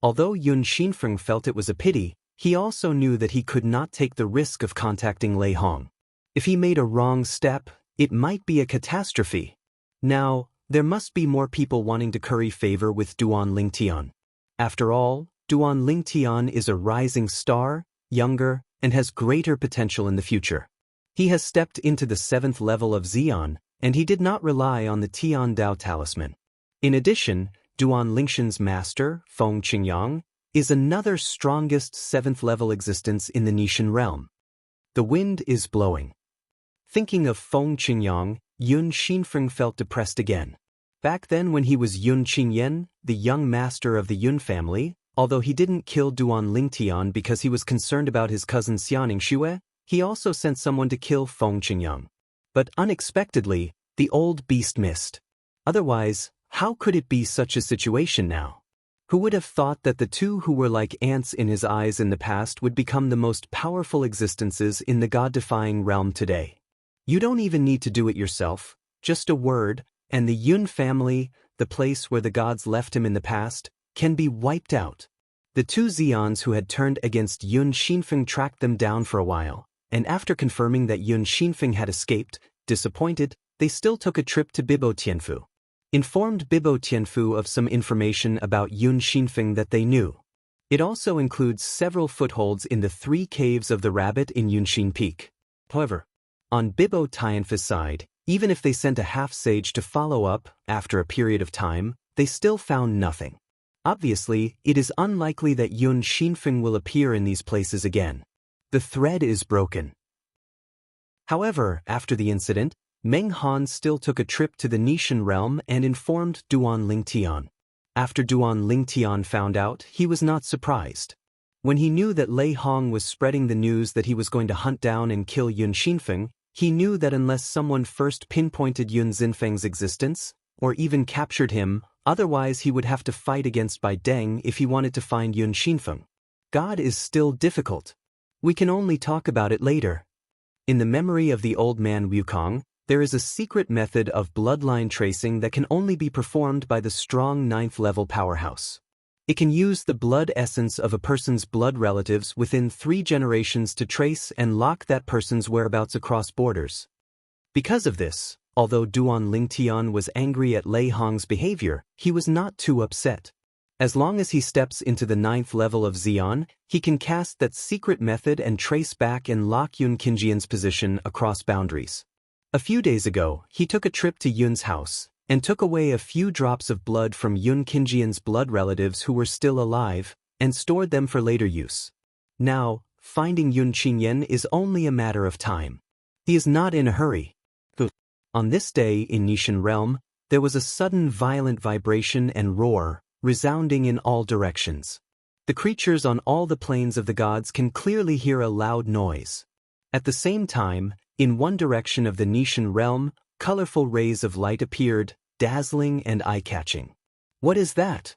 Although Yun Xinfeng felt it was a pity, he also knew that he could not take the risk of contacting Lei Hong. If he made a wrong step, it might be a catastrophe. Now, there must be more people wanting to curry favor with Duan Lingtian. After all, Duan Lingtian is a rising star, younger, and has greater potential in the future. He has stepped into the 7th level of Xian, and he did not rely on the Tian Dao talisman. In addition, Duan Lingtian's master, Feng Qingyang, is another strongest 7th level existence in the Nishan realm. The wind is blowing. Thinking of Feng Qingyang, Yun Xinfeng felt depressed again. Back then when he was Yun Qingyan, the young master of the Yun family, although he didn't kill Duan Lingtian because he was concerned about his cousin Xianxia, he also sent someone to kill Feng Qingyang. But unexpectedly, the old beast missed. Otherwise, how could it be such a situation now? Who would have thought that the two who were like ants in his eyes in the past would become the most powerful existences in the god-defying realm today? You don't even need to do it yourself, just a word, and the Yun family, the place where the gods left him in the past, can be wiped out. The 2 Xians who had turned against Yun Xinfeng tracked them down for a while, and after confirming that Yun Xinfeng had escaped, disappointed, they still took a trip to Bibo Tianfu. Informed Bibo Tianfu of some information about Yun Xinfeng that they knew. It also includes several footholds in the 3 caves of the rabbit in Yunxin Peak. However, on Bibo Tianfu's side, even if they sent a half-sage to follow up, after a period of time, they still found nothing. Obviously, it is unlikely that Yun Xinfeng will appear in these places again. The thread is broken. However, after the incident, Meng Han still took a trip to the Nishan realm and informed Duan Lingtian. After Duan Lingtian found out, he was not surprised. When he knew that Lei Hong was spreading the news that he was going to hunt down and kill Yun Xinfeng, he knew that unless someone first pinpointed Yun Xinfeng's existence, or even captured him, otherwise he would have to fight against Bai Deng if he wanted to find Yun Xinfeng. God is still difficult. We can only talk about it later. In the memory of the old man Wukong, there is a secret method of bloodline tracing that can only be performed by the strong 9th-level powerhouse. It can use the blood essence of a person's blood relatives within 3 generations to trace and lock that person's whereabouts across borders. Because of this, although Duan Lingtian was angry at Lei Hong's behavior, he was not too upset. As long as he steps into the 9th level of Xian, he can cast that secret method and trace back and lock Yun Qingyan's position across boundaries. A few days ago, he took a trip to Yun's house, and took away a few drops of blood from Yun Qingyan's blood relatives who were still alive, and stored them for later use. Now, finding Yun Qingyan is only a matter of time. He is not in a hurry. On this day in Nishan realm, there was a sudden violent vibration and roar, resounding in all directions. The creatures on all the planes of the gods can clearly hear a loud noise. At the same time, in one direction of the Nishan realm, colorful rays of light appeared, dazzling and eye-catching. What is that?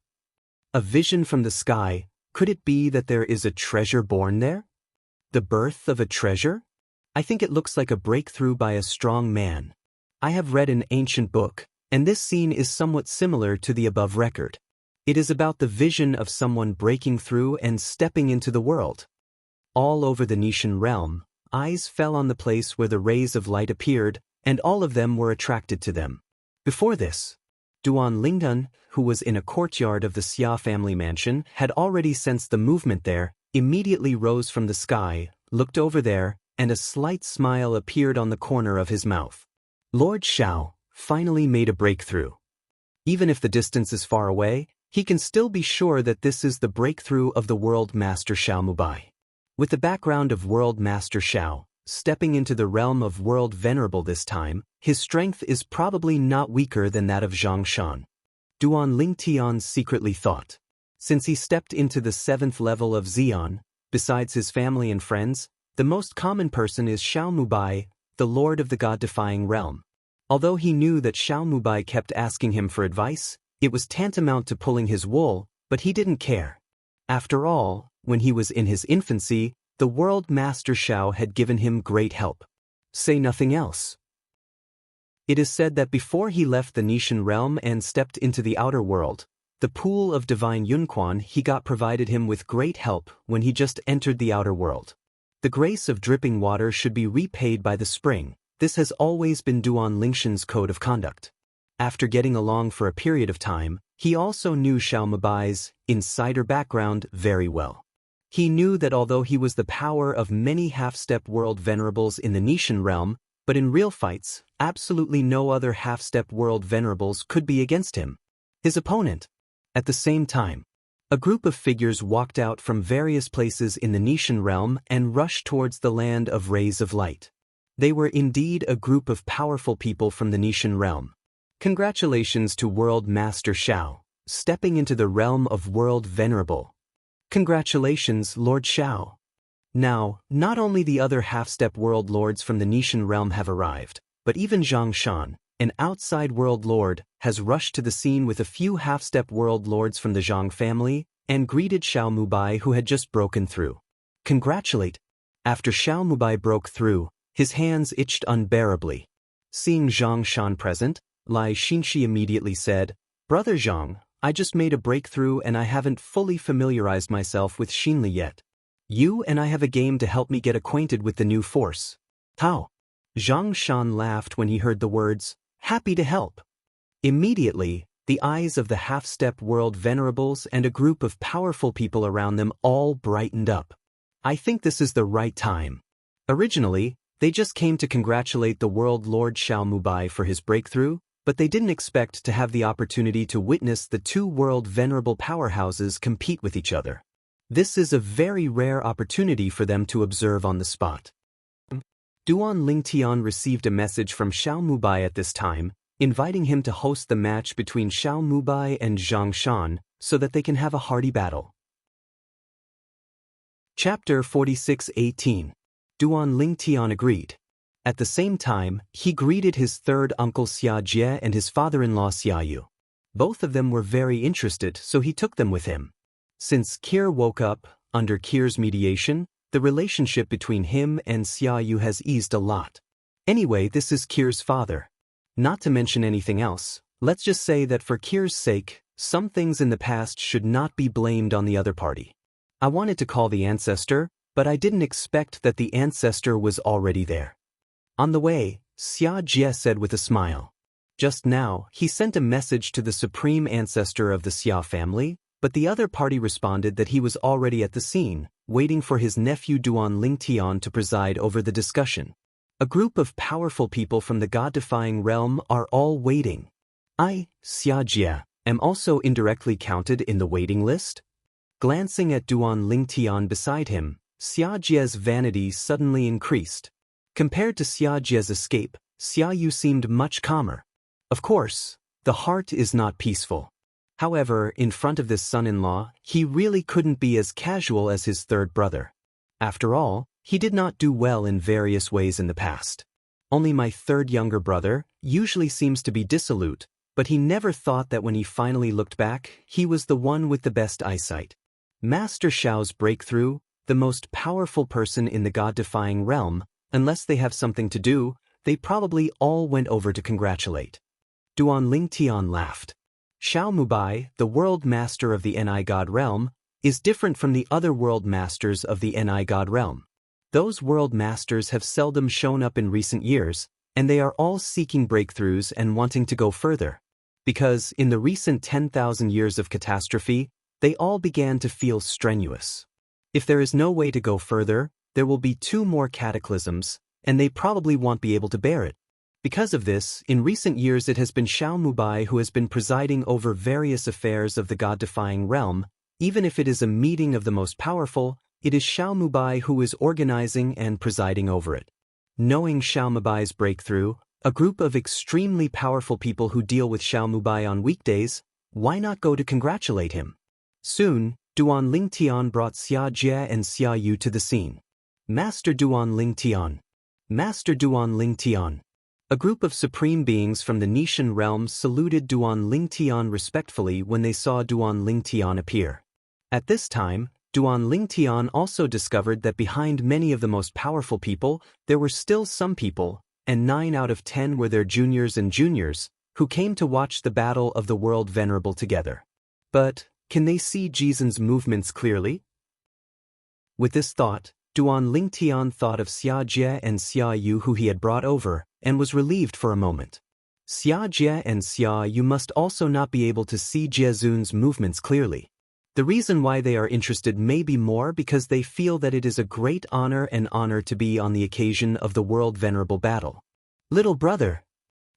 A vision from the sky. Could it be that there is a treasure born there? The birth of a treasure? I think it looks like a breakthrough by a strong man. I have read an ancient book, and this scene is somewhat similar to the above record. It is about the vision of someone breaking through and stepping into the world. All over the Nishan realm, eyes fell on the place where the rays of light appeared, and all of them were attracted to them. Before this, Duan Lingdun, who was in a courtyard of the Xia family mansion, had already sensed the movement there, immediately rose from the sky, looked over there, and a slight smile appeared on the corner of his mouth. Lord Xiao finally made a breakthrough. Even if the distance is far away, he can still be sure that this is the breakthrough of the World Master Xiao Mubai. With the background of World Master Xiao, stepping into the realm of World Venerable this time, his strength is probably not weaker than that of Xianxia. Duan Lingtian secretly thought. Since he stepped into the 7th level of Xian, besides his family and friends, the most common person is Xiao Mubai, the lord of the god-defying realm. Although he knew that Xiao Mubai kept asking him for advice, it was tantamount to pulling his wool, but he didn't care. After all, when he was in his infancy, the World Master Xiao had given him great help. Say nothing else. It is said that before he left the Nishan realm and stepped into the outer world, the pool of divine Yunquan he got provided him with great help when he just entered the outer world. The grace of dripping water should be repaid by the spring. This has always been Duan Lingshan's code of conduct. After getting along for a period of time, he also knew Xiao Mubai's insider background very well. He knew that although he was the power of many half-step world venerables in the Nishan realm, but in real fights, absolutely no other half-step world venerables could be against him. His opponent. At the same time, a group of figures walked out from various places in the Nishan realm and rushed towards the land of rays of light. They were indeed a group of powerful people from the Nishan realm. Congratulations to World Master Xiao, stepping into the realm of World Venerable. Congratulations, Lord Xiao. Now, not only the other half-step world lords from the Nishan realm have arrived, but even Xianxia, an outside world lord, has rushed to the scene with a few half-step world lords from the Zhang family and greeted Xiao Mubai, who had just broken through. Congratulate. After Xiao Mubai broke through, his hands itched unbearably. Seeing Xianxia present, Lai Xingxi immediately said, "Brother Zhang, I just made a breakthrough and I haven't fully familiarized myself with Xinli yet. You and I have a game to help me get acquainted with the new force." How? Zhang laughed when he heard the words, "Happy to help." Immediately, the eyes of the half-step world venerables and a group of powerful people around them all brightened up. I think this is the right time. Originally, they just came to congratulate the world lord Xiao Mubai for his breakthrough, but they didn't expect to have the opportunity to witness the two world venerable powerhouses compete with each other. This is a very rare opportunity for them to observe on the spot. Duan Lingtian received a message from Xiao Mubai at this time, inviting him to host the match between Xiao Mubai and Xianxia so that they can have a hearty battle. Chapter 46:18. Duan Lingtian agreed. At the same time, he greeted his third uncle Xia Jie and his father-in-law Xia Yu. Both of them were very interested, so he took them with him. Since Kir woke up, under Kir's mediation, the relationship between him and Xia Yu has eased a lot. Anyway, this is Kir's father. Not to mention anything else, let's just say that for Kir's sake, some things in the past should not be blamed on the other party. I wanted to call the ancestor, but I didn't expect that the ancestor was already there. On the way, Xia Jie said with a smile. Just now, he sent a message to the supreme ancestor of the Xia family, but the other party responded that he was already at the scene, waiting for his nephew Duan Lingtian to preside over the discussion. A group of powerful people from the god-defying realm are all waiting. I, Xia Jie, am also indirectly counted in the waiting list? Glancing at Duan Lingtian beside him, Xia Jie's vanity suddenly increased. Compared to Xia Jie's escape, Xia Yu seemed much calmer. Of course, the heart is not peaceful. However, in front of this son-in-law, he really couldn't be as casual as his third brother. After all, he did not do well in various ways in the past. Only my third younger brother usually seems to be dissolute, but he never thought that when he finally looked back, he was the one with the best eyesight. Master Xiao's breakthrough, the most powerful person in the god-defying realm, Unless they have something to do, they probably all went over to congratulate. Duan Lingtian laughed. Xiao Mubai, the world master of the Ni God realm, is different from the other world masters of the Ni God realm. Those world masters have seldom shown up in recent years, and they are all seeking breakthroughs and wanting to go further. Because, in the recent 10,000 years of catastrophe, they all began to feel strenuous. If there is no way to go further, there will be 2 more cataclysms, and they probably won't be able to bear it. Because of this, in recent years it has been Xiao Mubai who has been presiding over various affairs of the God-defying realm. Even if it is a meeting of the most powerful, it is Xiao Mubai who is organizing and presiding over it. Knowing Xiao Mubai's breakthrough, a group of extremely powerful people who deal with Xiao Mubai on weekdays, why not go to congratulate him? Soon, Duan Lingtian brought Xianxia and Xiaoyu to the scene. Master Duan Lingtian. Master Duan Lingtian. A group of supreme beings from the Nishan realm saluted Duan Lingtian respectfully when they saw Duan Lingtian appear. At this time, Duan Lingtian also discovered that behind many of the most powerful people, there were still some people, and 9 out of 10 were their juniors and juniors, who came to watch the battle of the world venerable together. But, can they see Jizen's movements clearly? With this thought, Duan Lingtian thought of Xiajie and Xiaoyu who he had brought over, and was relieved for a moment. Xiajie and Xiaoyu must also not be able to see Jiezun's movements clearly. The reason why they are interested may be more because they feel that it is a great honor to be on the occasion of the world venerable battle. Little brother.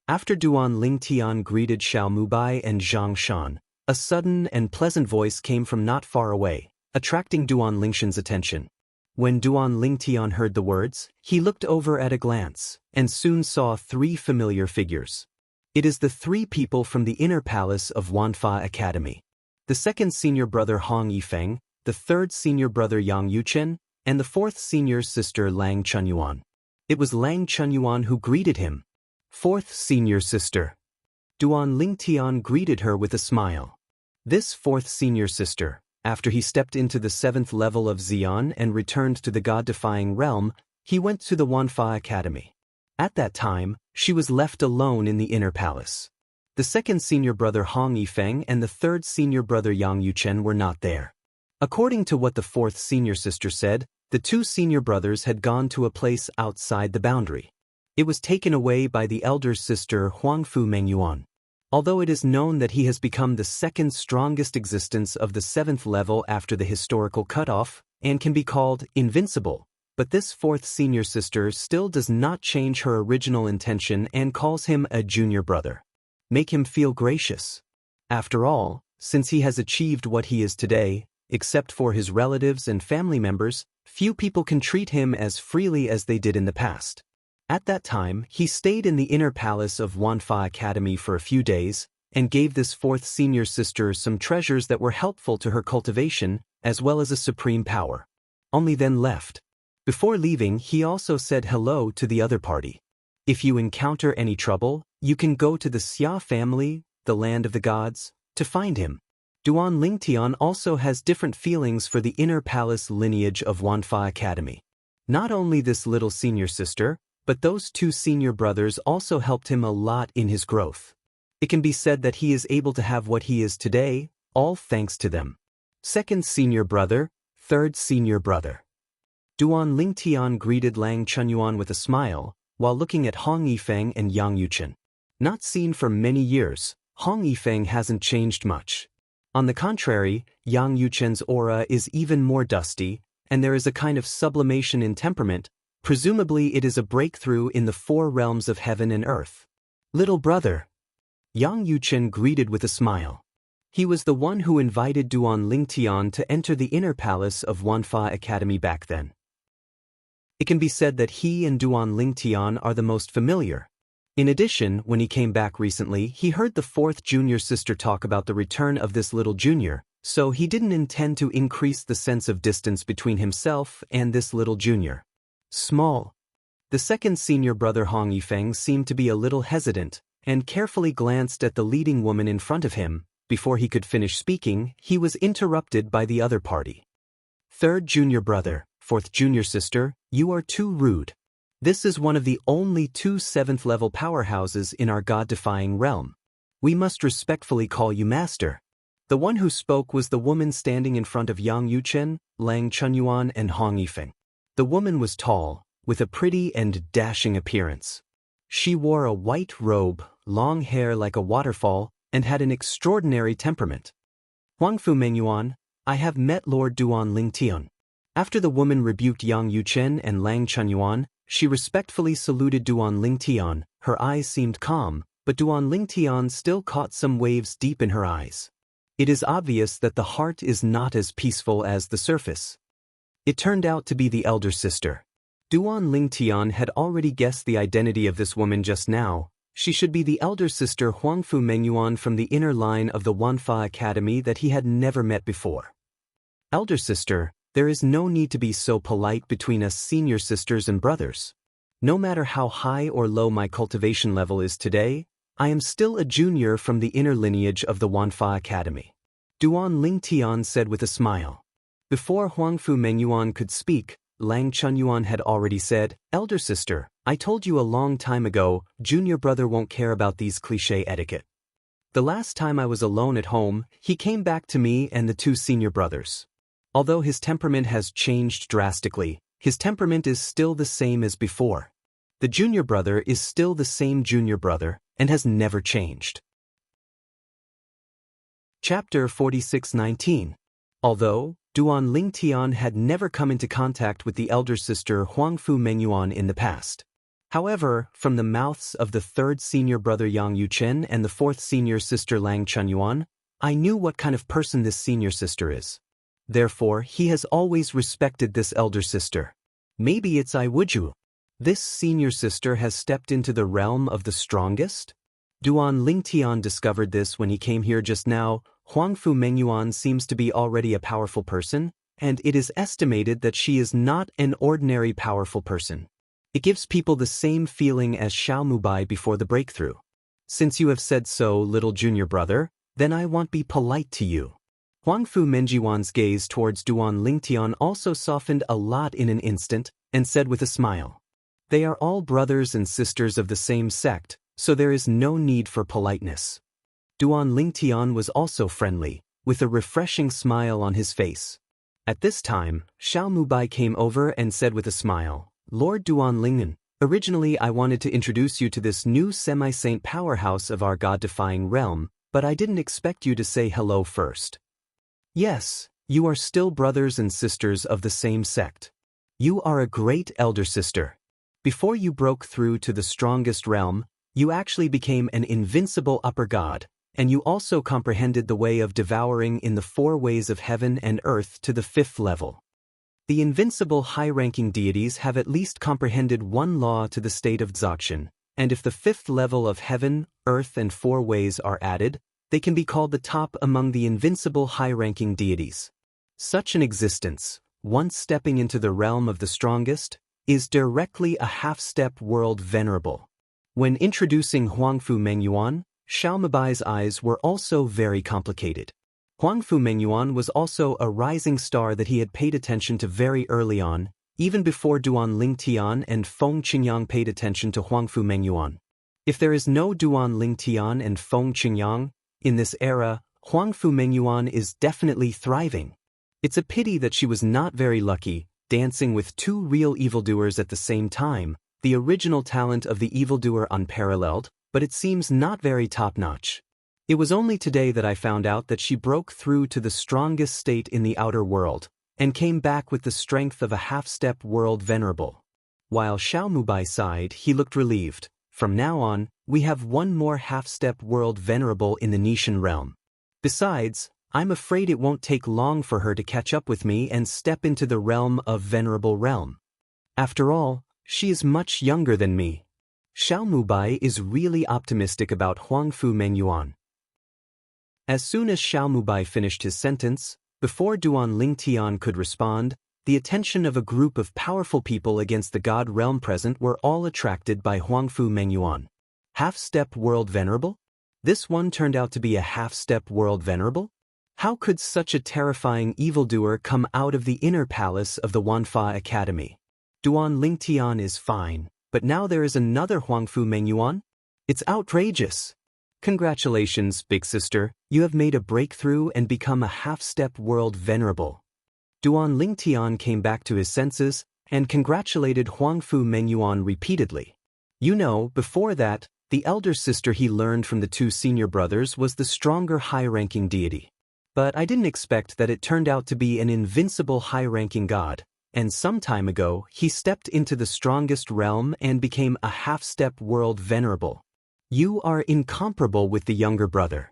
After Duan Lingtian greeted Xiao Mubai and Zhang Shan, a sudden and pleasant voice came from not far away, attracting Duan Lingshan's attention. When Duan Lingtian heard the words, he looked over at a glance, and soon saw 3 familiar figures. It is the 3 people from the inner palace of Wanfa Academy. The second senior brother Hong Yifeng, the third senior brother Yang Yuchen, and the fourth senior sister Lang Chunyuan. It was Lang Chunyuan who greeted him. Fourth senior sister. Duan Lingtian greeted her with a smile. This fourth senior sister, after he stepped into the 7th level of Xian and returned to the God-defying realm, he went to the Wanfa Academy. At that time, she was left alone in the inner palace. The second senior brother Hong Yifeng and the third senior brother Yang Yuchen were not there. According to what the fourth senior sister said, the 2 senior brothers had gone to a place outside the boundary. It was taken away by the elder sister Huangfu Mengyuan. Although it is known that he has become the second strongest existence of the 7th level after the historical cutoff, and can be called invincible, but this fourth senior sister still does not change her original intention and calls him a junior brother. Make him feel gracious. After all, since he has achieved what he is today, except for his relatives and family members, few people can treat him as freely as they did in the past. At that time, he stayed in the inner palace of Wanfa Academy for a few days, and gave this fourth senior sister some treasures that were helpful to her cultivation, as well as a supreme power. Only then left. Before leaving, he also said hello to the other party. If you encounter any trouble, you can go to the Xia family, the land of the gods, to find him. Duan Lingtian also has different feelings for the inner palace lineage of Wanfa Academy. Not only this little senior sister, but those 2 senior brothers also helped him a lot in his growth. It can be said that he is able to have what he is today, all thanks to them. Second senior brother, third senior brother. Duan Lingtian greeted Lang Chunyuan with a smile, while looking at Hong Yifeng and Yang Yuchen. Not seen for many years, Hong Yifeng hasn't changed much. On the contrary, Yang Yuchen's aura is even more dusty, and there is a kind of sublimation in temperament. Presumably it is a breakthrough in the 4 realms of heaven and earth. Little brother. Yang Yuchen greeted with a smile. He was the one who invited Duan Lingtian to enter the inner palace of Wanfa Academy back then. It can be said that he and Duan Lingtian are the most familiar. In addition, when he came back recently, he heard the 4th junior sister talk about the return of this little junior, so he didn't intend to increase the sense of distance between himself and this little junior. Small. The second senior brother Hong Yifeng seemed to be a little hesitant, and carefully glanced at the leading woman in front of him. Before he could finish speaking, he was interrupted by the other party. Third junior brother, fourth junior sister, you are too rude. This is one of the only 2 7th-level powerhouses in our god-defying realm. We must respectfully call you master. The one who spoke was the woman standing in front of Yang Yuchen, Lang Chunyuan and Hong Yifeng. The woman was tall, with a pretty and dashing appearance. She wore a white robe, long hair like a waterfall, and had an extraordinary temperament. Huangfu Mengyuan, I have met Lord Duan Lingtian. After the woman rebuked Yang Yuchen and Lang Chunyuan, she respectfully saluted Duan Lingtian. Her eyes seemed calm, but Duan Lingtian still caught some waves deep in her eyes. It is obvious that the heart is not as peaceful as the surface. It turned out to be the elder sister. Duan Lingtian had already guessed the identity of this woman just now. She should be the elder sister Huangfu Mengyuan from the inner line of the Wanfa Academy that he had never met before. Elder sister, there is no need to be so polite between us senior sisters and brothers. No matter how high or low my cultivation level is today, I am still a junior from the inner lineage of the Wanfa Academy. Duan Lingtian said with a smile. Before Huangfu Mengyuan could speak, Lang Chunyuan had already said, Elder sister, I told you a long time ago, junior brother won't care about these cliché etiquette. The last time I was alone at home, he came back to me and the 2 senior brothers. Although his temperament has changed drastically, his temperament is still the same as before. The junior brother is still the same junior brother, and has never changed. Chapter 46:19. Although Duan Lingtian had never come into contact with the elder sister Huangfu Mengyuan in the past. However, from the mouths of the 3rd senior brother Yang Yuchen and the 4th senior sister Lang Chunyuan, I knew what kind of person this senior sister is. Therefore, he has always respected this elder sister. Maybe it's I Wuju. This senior sister has stepped into the realm of the strongest? Duan Lingtian discovered this when he came here just now. Huangfu Mengyuan seems to be already a powerful person, and it is estimated that she is not an ordinary powerful person. It gives people the same feeling as Xiaomubai before the breakthrough. Since you have said so, little junior brother, then I won't be polite to you. Huangfu Mengyuan's gaze towards Duan Lingtian also softened a lot in an instant, and said with a smile. They are all brothers and sisters of the same sect, so there is no need for politeness. Duan Lingtian was also friendly, with a refreshing smile on his face. At this time, Xiaomubai came over and said with a smile, Lord Duan Lingen, originally I wanted to introduce you to this new semi-saint powerhouse of our god-defying realm, but I didn't expect you to say hello first. Yes, you are still brothers and sisters of the same sect. You are a great elder sister. Before you broke through to the strongest realm, you actually became an invincible upper god, and you also comprehended the way of devouring in the 4 ways of heaven and earth to the 5th level. The invincible high-ranking deities have at least comprehended 1 law to the state of Dzogchen, and if the 5th level of heaven, earth and 4 ways are added, they can be called the top among the invincible high-ranking deities. Such an existence, once stepping into the realm of the strongest, is directly a half-step world venerable. When introducing Huangfu Mengyuan, Xiaomubai's eyes were also very complicated. Huangfu Mengyuan was also a rising star that he had paid attention to very early on, even before Duan Lingtian and Feng Qingyang paid attention to Huangfu Mengyuan. If there is no Duan Lingtian and Feng Qingyang, in this era, Huangfu Mengyuan is definitely thriving. It's a pity that she was not very lucky, dancing with 2 real evildoers at the same time, the original talent of the evildoer unparalleled, but it seems not very top-notch. It was only today that I found out that she broke through to the strongest state in the outer world, and came back with the strength of a half-step world venerable. While Xiaomubai sighed, he looked relieved. From now on, we have 1 more half-step world venerable in the Nishan realm. Besides, I'm afraid it won't take long for her to catch up with me and step into the realm of venerable realm. After all, she is much younger than me. Xiaomubai is really optimistic about Huangfu Mengyuan. As soon as Xiaomubai finished his sentence, before Duan Lingtian could respond, the attention of a group of powerful people against the god realm present were all attracted by Huangfu Mengyuan. Half-step world venerable? This one turned out to be a half-step world venerable? How could such a terrifying evildoer come out of the inner palace of the Wanfa Academy? Duan Lingtian is fine. but now there is another Huangfu Mengyuan? It's outrageous. Congratulations, big sister, you have made a breakthrough and become a half-step world venerable. Duan Lingtian came back to his senses and congratulated Huangfu Mengyuan repeatedly. You know, before that, the elder sister he learned from the two senior brothers was the stronger high-ranking deity. But I didn't expect that it turned out to be an invincible high-ranking god, and some time ago he stepped into the strongest realm and became a half-step world venerable. You are incomparable with the younger brother.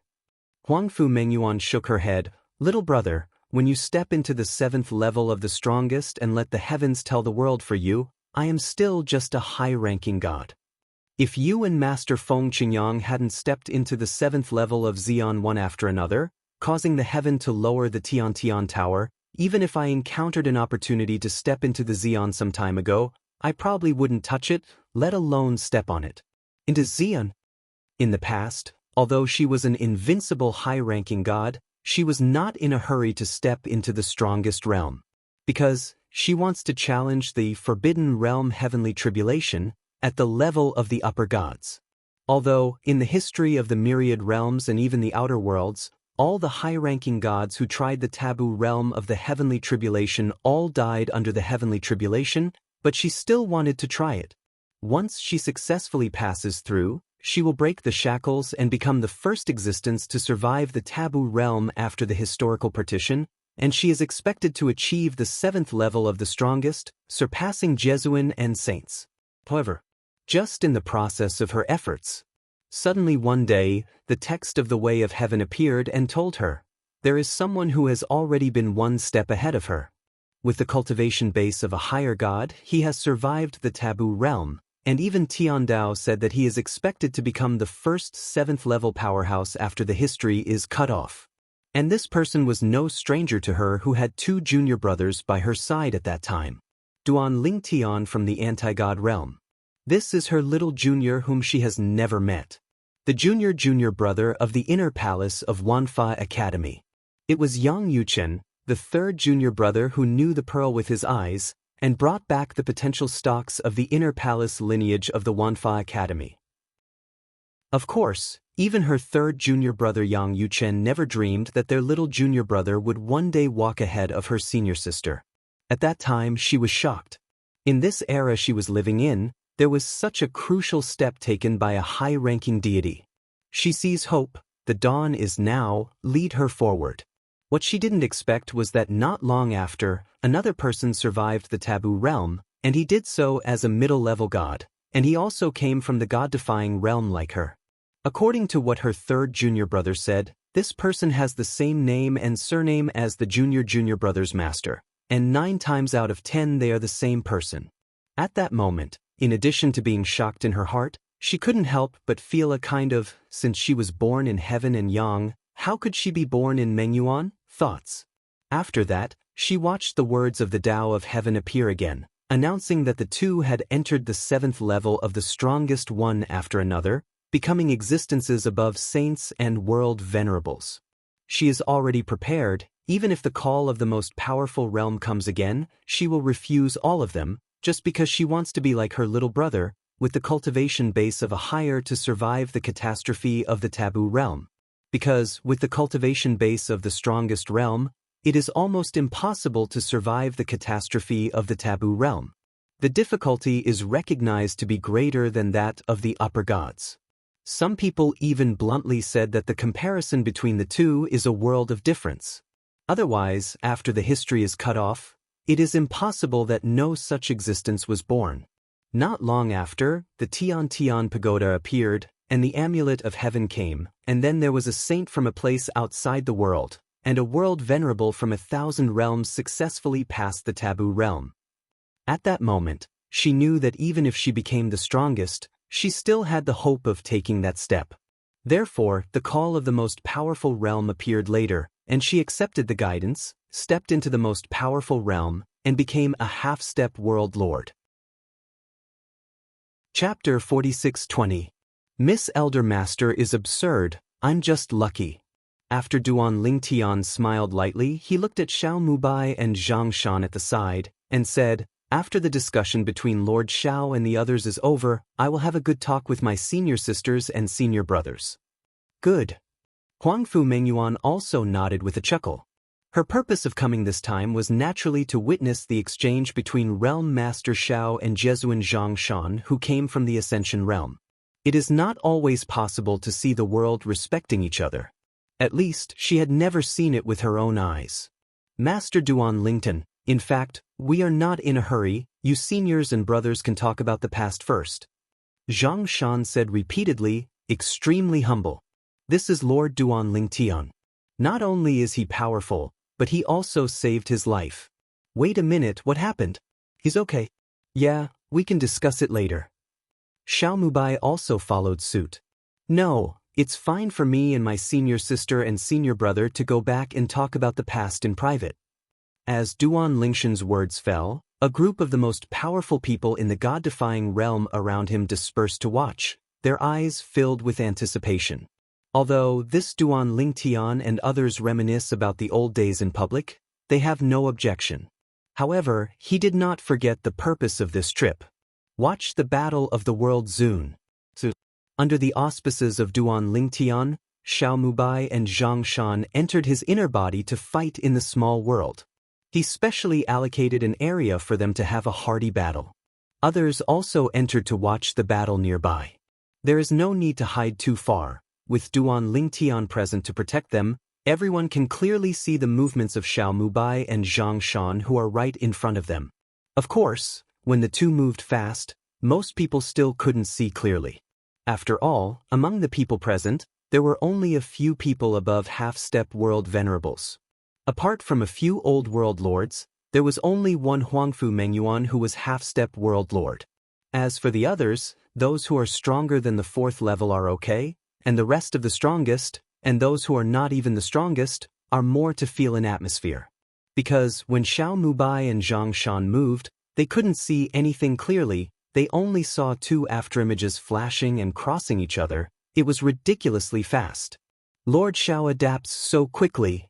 Huangfu Mengyuan shook her head. Little brother, when you step into the 7th level of the strongest and let the heavens tell the world for you, I am still just a high-ranking god. If you and Master Feng Qingyang hadn't stepped into the 7th level of Xian one after another, causing the heaven to lower the Tiantian Tower, even if I encountered an opportunity to step into the Xian some time ago, I probably wouldn't touch it, let alone step on it. Into Xian? In the past, although she was an invincible high-ranking god, she was not in a hurry to step into the strongest realm. Because she wants to challenge the forbidden realm heavenly tribulation at the level of the upper gods. Although, in the history of the myriad realms and even the outer worlds, all the high-ranking gods who tried the taboo realm of the heavenly tribulation all died under the heavenly tribulation, but she still wanted to try it. Once she successfully passes through, she will break the shackles and become the first existence to survive the taboo realm after the historical partition, and she is expected to achieve the 7th level of the strongest, surpassing Jesuin and saints. However, just in the process of her efforts, suddenly one day, the text of the Way of Heaven appeared and told her, there is someone who has already been one step ahead of her. With the cultivation base of a higher god, he has survived the taboo realm, and even Tian Dao said that he is expected to become the first 7th level powerhouse after the history is cut off. And this person was no stranger to her, who had 2 junior brothers by her side at that time. Duan Lingtian from the anti-god realm. This is her little junior whom she has never met. The junior brother of the inner palace of Wanfa Academy. It was Yang Yuchen, the 3rd junior brother who knew the pearl with his eyes, and brought back the potential stocks of the inner palace lineage of the Wanfa Academy. Of course, even her 3rd junior brother Yang Yuchen never dreamed that their little junior brother would one day walk ahead of her senior sister. At that time she was shocked. In this era she was living in, there was such a crucial step taken by a high-ranking deity. She sees hope, the dawn is now, lead her forward. What she didn't expect was that not long after, another person survived the taboo realm, and he did so as a middle-level god, and he also came from the god-defying realm like her. According to what her 3rd junior brother said, this person has the same name and surname as the junior brother's master, and 9 times out of 10 they are the same person. At that moment, in addition to being shocked in her heart, she couldn't help but feel a kind of, since she was born in heaven and yang, how could she be born in Mengyuan? Thoughts. After that, she watched the words of the Tao of Heaven appear again, announcing that the 2 had entered the 7th level of the strongest one after another, becoming existences above saints and world venerables. She is already prepared. Even if the call of the most powerful realm comes again, she will refuse all of them, just because she wants to be like her little brother, with the cultivation base of a higher to survive the catastrophe of the taboo realm. Because, with the cultivation base of the strongest realm, it is almost impossible to survive the catastrophe of the taboo realm. The difficulty is recognized to be greater than that of the upper gods. Some people even bluntly said that the comparison between the 2 is a world of difference. Otherwise, after the history is cut off, it is impossible that no such existence was born. Not long after, the Tiantian Pagoda appeared, and the Amulet of Heaven came, and then there was a saint from a place outside the world, and a world venerable from 1,000 realms successfully passed the taboo realm. At that moment, she knew that even if she became the strongest, she still had the hope of taking that step. Therefore, the call of the most powerful realm appeared later, and she accepted the guidance, stepped into the most powerful realm, and became a half-step world lord. Chapter 46:20. Miss Elder Master is absurd, I'm just lucky. After Duan Lingtian smiled lightly, he looked at Xiao Mubai and Zhang Shan at the side, and said, After the discussion between Lord Xiao and the others is over, I will have a good talk with my senior sisters and senior brothers. Good. Huangfu Mengyuan also nodded with a chuckle. Her purpose of coming this time was naturally to witness the exchange between Realm Master Xiao and Jesuan Xianxia, who came from the Ascension realm. It is not always possible to see the world respecting each other. At least, she had never seen it with her own eyes. Master Duan Lington, in fact, we are not in a hurry, you seniors and brothers can talk about the past first. Xianxia said repeatedly, extremely humble. This is Lord Duan Lingtian. Not only is he powerful, but he also saved his life. Wait a minute, what happened? He's okay. Yeah, we can discuss it later. Xiao Mubai also followed suit. No, it's fine for me and my senior sister and senior brother to go back and talk about the past in private. As Duan Lingshan's words fell, a group of the most powerful people in the god-defying realm around him dispersed to watch, their eyes filled with anticipation. Although this Duan Lingtian and others reminisce about the old days in public, they have no objection. However, he did not forget the purpose of this trip. Watch the Battle of the World Zun. Under the auspices of Duan Lingtian, Xiao Mubai and Xianxia entered his inner body to fight in the small world. He specially allocated an area for them to have a hardy battle. Others also entered to watch the battle nearby. There is no need to hide too far. With Duan Lingtian present to protect them, everyone can clearly see the movements of Xiao Mubai and Xianxia who are right in front of them. Of course, when the two moved fast, most people still couldn't see clearly. After all, among the people present, there were only a few people above half-step world venerables. Apart from a few old world lords, there was only one Huangfu Mengyuan who was half-step world lord. As for the others, those who are stronger than the 4th level are okay, and the rest of the strongest, and those who are not even the strongest, are more to feel an atmosphere. Because when Xiao Mubai and Xianxia moved, they couldn't see anything clearly, they only saw two afterimages flashing and crossing each other. It was ridiculously fast. Lord Xiao adapts so quickly.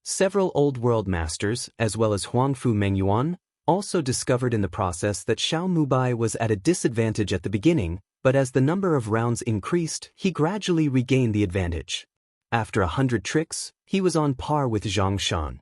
Several old world masters, as well as Huangfu Mengyuan, also discovered in the process that Xiao Mubai was at a disadvantage at the beginning, but as the number of rounds increased, he gradually regained the advantage. After 100 tricks, he was on par with Xianxia.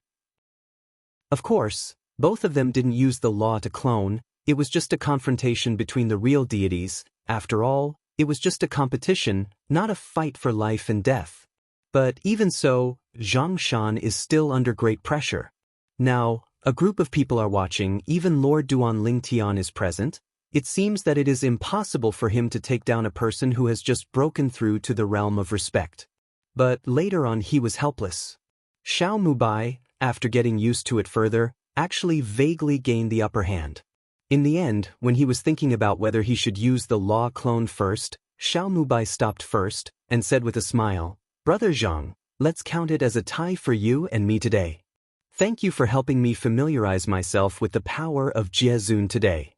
Of course, both of them didn't use the law to clone, it was just a confrontation between the real deities. After all, it was just a competition, not a fight for life and death. But even so, Xianxia is still under great pressure. Now, a group of people are watching, even Lord Duan Lingtian is present. It seems that it is impossible for him to take down a person who has just broken through to the realm of respect. But later on he was helpless. Xiao Mubai, after getting used to it further, actually vaguely gained the upper hand. In the end, when he was thinking about whether he should use the law clone first, Xiao Mubai stopped first, and said with a smile, "Brother Zhang, let's count it as a tie for you and me today. Thank you for helping me familiarize myself with the power of Jiezun today."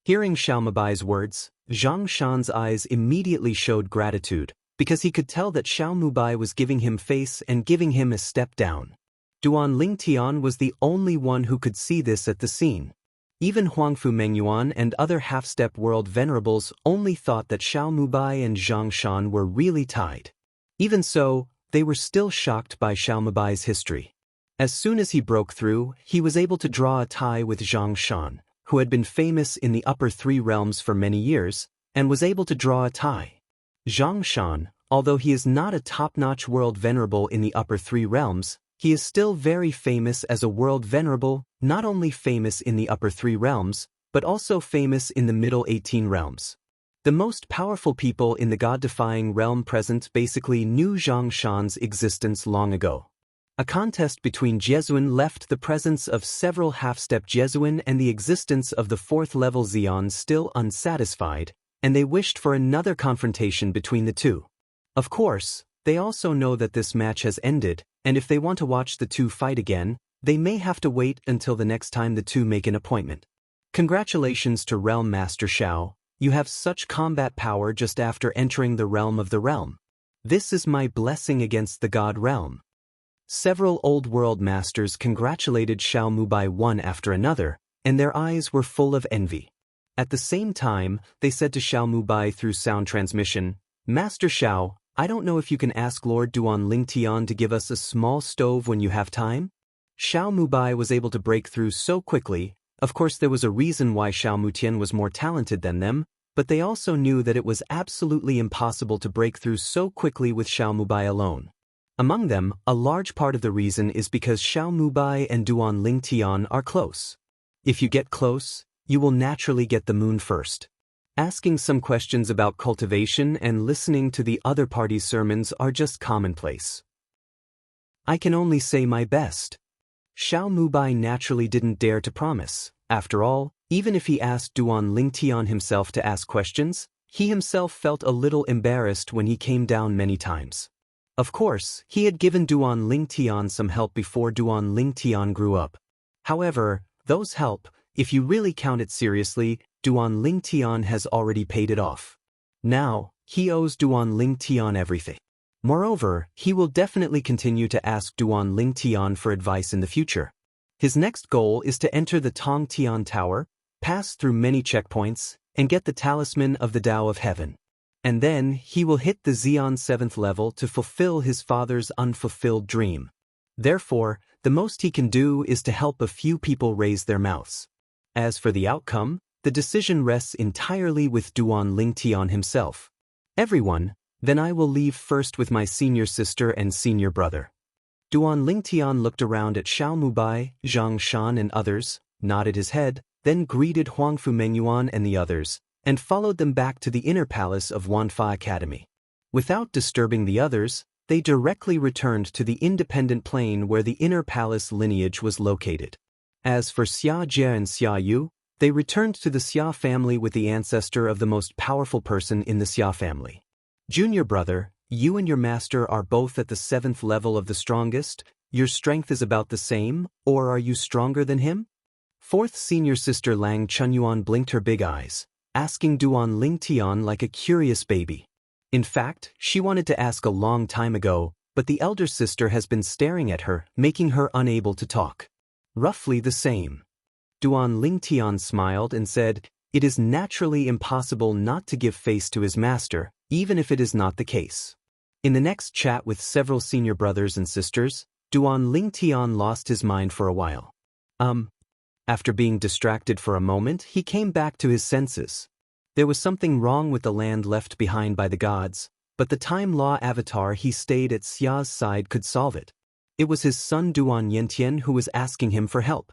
Hearing Xiao Mubai's words, Xianxia's eyes immediately showed gratitude, because he could tell that Xiao Mubai was giving him face and giving him a step down. Duan Lingtian was the only one who could see this at the scene. Even Huangfu Mengyuan and other half-step world venerables only thought that Xiao Mubai and Xianxia were really tied. Even so, they were still shocked by Xiao Mubai's history. As soon as he broke through, he was able to draw a tie with Xianxia, who had been famous in the upper 3 realms for many years, and was able to draw a tie. Xianxia, although he is not a top-notch world venerable in the upper 3 realms, he is still very famous as a world venerable, not only famous in the upper 3 realms, but also famous in the middle 18 realms. The most powerful people in the god-defying realm present basically knew Xianxia's existence long ago. A contest between Jesuan left the presence of several half-step Jesuan and the existence of the 4th level Xian still unsatisfied, and they wished for another confrontation between the two. Of course, they also know that this match has ended, and if they want to watch the two fight again, they may have to wait until the next time the two make an appointment. Congratulations to Realm Master Xiao, you have such combat power just after entering the realm of the realm. This is my blessing against the god realm. Several old world masters congratulated Xiao Mubai one after another, and their eyes were full of envy. At the same time, they said to Xiao Mubai through sound transmission, "Master Xiao, I don't know if you can ask Lord Duan Lingtian to give us a small stove when you have time?" Xiao Mubai was able to break through so quickly. Of course, there was a reason why Xiao Mutian was more talented than them, but they also knew that it was absolutely impossible to break through so quickly with Xiao Mubai alone. Among them, a large part of the reason is because Xiao Mubai and Duan Lingtian are close. If you get close, you will naturally get the moon first. Asking some questions about cultivation and listening to the other party's sermons are just commonplace. I can only say my best. Xiao Mubai naturally didn't dare to promise. After all, even if he asked Duan Lingtian himself to ask questions, he himself felt a little embarrassed when he came down many times. Of course, he had given Duan Lingtian some help before Duan Lingtian grew up. However, those help, if you really count it seriously, Duan Lingtian has already paid it off. Now, he owes Duan Lingtian everything. Moreover, he will definitely continue to ask Duan Lingtian for advice in the future. His next goal is to enter the Tongtian Tower, pass through many checkpoints, and get the Talisman of the Tao of Heaven. And then, he will hit the Xian 7th level to fulfill his father's unfulfilled dream. Therefore, the most he can do is to help a few people raise their mouths. As for the outcome, the decision rests entirely with Duan Lingtian himself. Everyone, then I will leave first with my senior sister and senior brother. Duan Lingtian looked around at Xiao Mubai, Zhang Shan and others, nodded his head, then greeted Huangfu Menyuan and the others, and followed them back to the inner palace of Wanfa Academy. Without disturbing the others, they directly returned to the independent plane where the inner palace lineage was located. As for Xia Jie and Xia Yu, they returned to the Xia family with the ancestor of the most powerful person in the Xia family. Junior brother, you and your master are both at the 7th level of the strongest. Your strength is about the same, or are you stronger than him? Fourth senior sister Lang Chunyuan blinked her big eyes, asking Duan Lingtian like a curious baby. In fact, she wanted to ask a long time ago, but the elder sister has been staring at her, making her unable to talk. Roughly the same. Duan Lingtian smiled and said, "It is naturally impossible not to give face to his master, even if it is not the case." In the next chat with several senior brothers and sisters, Duan Lingtian lost his mind for a while. After being distracted for a moment, he came back to his senses. There was something wrong with the land left behind by the gods, but the time law avatar he stayed at Xia's side could solve it. It was his son Duan Yentian who was asking him for help.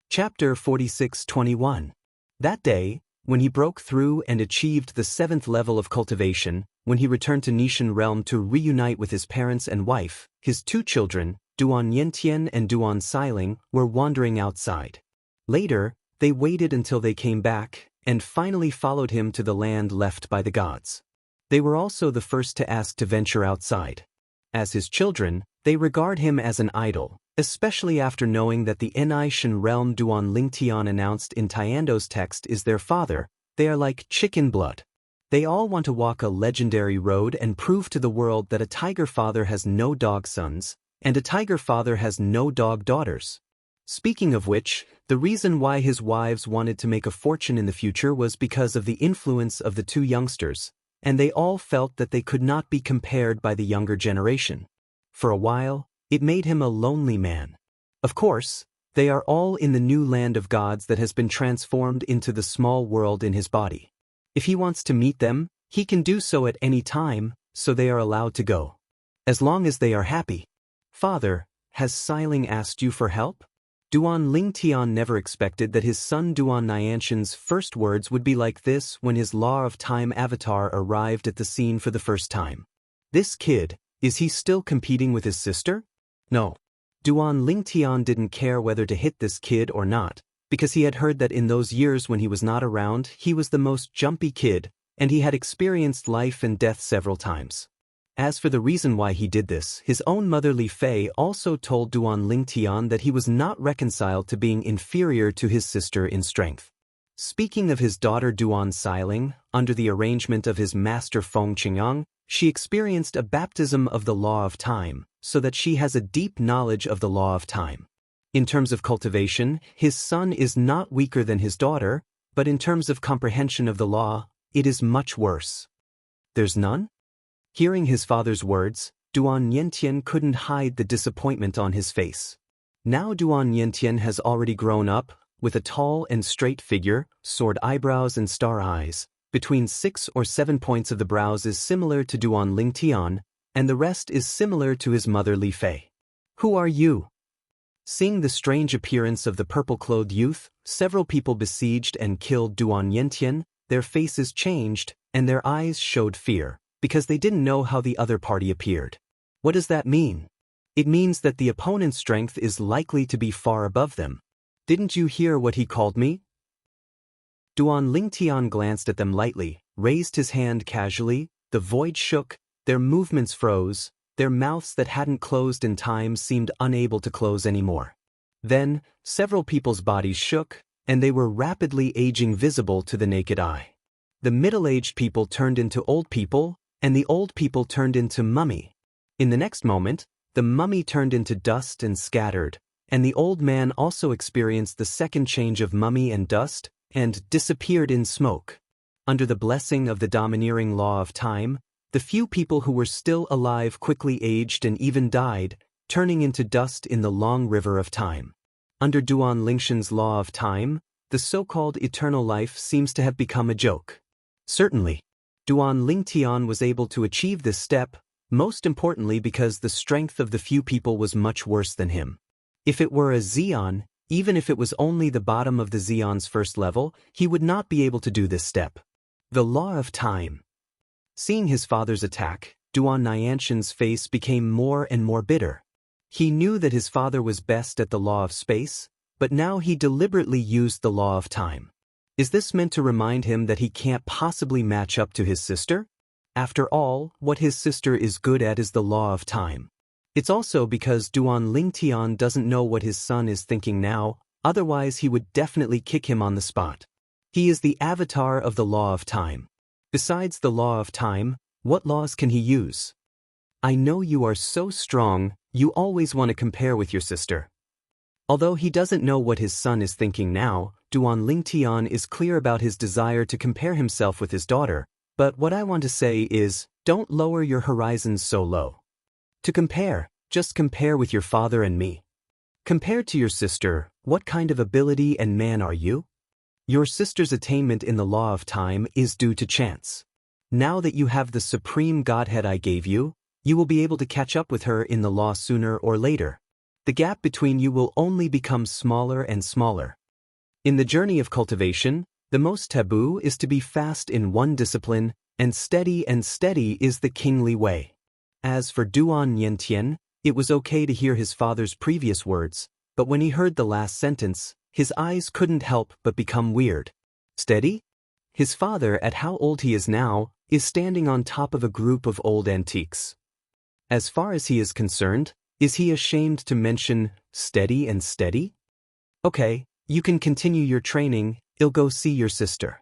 Chapter 46-21. That day, when he broke through and achieved the 7th level of cultivation, when he returned to Nishan realm to reunite with his parents and wife, his two children, Duan Yentian and Duan Xiling, were wandering outside. Later, they waited until they came back, and finally followed him to the land left by the gods. They were also the first to ask to venture outside. As his children, they regard him as an idol, especially after knowing that the Nishan realm Duan Lingtian announced in Tiando's text is their father. They are like chicken blood. They all want to walk a legendary road and prove to the world that a tiger father has no dog sons, and a tiger father has no dog daughters. Speaking of which, the reason why his wives wanted to make a fortune in the future was because of the influence of the two youngsters, and they all felt that they could not be compared by the younger generation. For a while, it made him a lonely man. Of course, they are all in the new land of gods that has been transformed into the small world in his body. If he wants to meet them, he can do so at any time, so they are allowed to go. As long as they are happy. Father, has Xiling asked you for help? Duan Lingtian never expected that his son Duan Nianshan's first words would be like this when his Law of Time avatar arrived at the scene for the first time. This kid, is he still competing with his sister? No. Duan Lingtian didn't care whether to hit this kid or not, because he had heard that in those years when he was not around, he was the most jumpy kid, and he had experienced life and death several times. As for the reason why he did this, his own mother Li Fei also told Duan Lingtian that he was not reconciled to being inferior to his sister in strength. Speaking of his daughter Duan Xiling, under the arrangement of his master Feng Qingyang, she experienced a baptism of the Law of Time, so that she has a deep knowledge of the Law of Time. In terms of cultivation, his son is not weaker than his daughter, but in terms of comprehension of the law, it is much worse. There's none? Hearing his father's words, Duan Yentian couldn't hide the disappointment on his face. Now Duan Yentian has already grown up, with a tall and straight figure, sword eyebrows and star eyes. Between 6 or 7 points of the brows is similar to Duan Lingtian, and the rest is similar to his mother Li Fei. Who are you? Seeing the strange appearance of the purple-clothed youth, several people besieged and killed Duan Yentian. Their faces changed, and their eyes showed fear, because they didn't know how the other party appeared. What does that mean? It means that the opponent's strength is likely to be far above them. Didn't you hear what he called me? Duan Lingtian glanced at them lightly, raised his hand casually, the void shook, their movements froze, their mouths that hadn't closed in time seemed unable to close anymore. Then, several people's bodies shook, and they were rapidly aging visible to the naked eye. The middle-aged people turned into old people, and the old people turned into mummy. In the next moment, the mummy turned into dust and scattered, and the old man also experienced the second change of mummy and dust, and disappeared in smoke. Under the blessing of the domineering law of time, the few people who were still alive quickly aged and even died, turning into dust in the long river of time. Under Duan Lingshan's law of time, the so-called eternal life seems to have become a joke. Certainly, Duan Lingtian was able to achieve this step, most importantly because the strength of the few people was much worse than him. If it were a Xian, even if it was only the bottom of the Xian's first level, he would not be able to do this step. The law of time. Seeing his father's attack, Duan Nianshan's face became more and more bitter. He knew that his father was best at the law of space, but now he deliberately used the law of time. Is this meant to remind him that he can't possibly match up to his sister? After all, what his sister is good at is the law of time. It's also because Duan Lingtian doesn't know what his son is thinking now, otherwise he would definitely kick him on the spot. He is the avatar of the law of time. Besides the law of time, what laws can he use? I know you are so strong, you always want to compare with your sister. Although he doesn't know what his son is thinking now, Duan Lingtian is clear about his desire to compare himself with his daughter, but what I want to say is, don't lower your horizons so low. To compare, just compare with your father and me. Compared to your sister, what kind of ability and man are you? Your sister's attainment in the law of time is due to chance. Now that you have the supreme godhead I gave you, you will be able to catch up with her in the law sooner or later. The gap between you will only become smaller and smaller. In the journey of cultivation, the most taboo is to be fast in one discipline, and steady is the kingly way. As for Duan Yentian, it was okay to hear his father's previous words, but when he heard the last sentence, his eyes couldn't help but become weird. Steady? His father, at how old he is now, is standing on top of a group of old antiques. As far as he is concerned, is he ashamed to mention steady? Okay, you can continue your training, I'll go see your sister.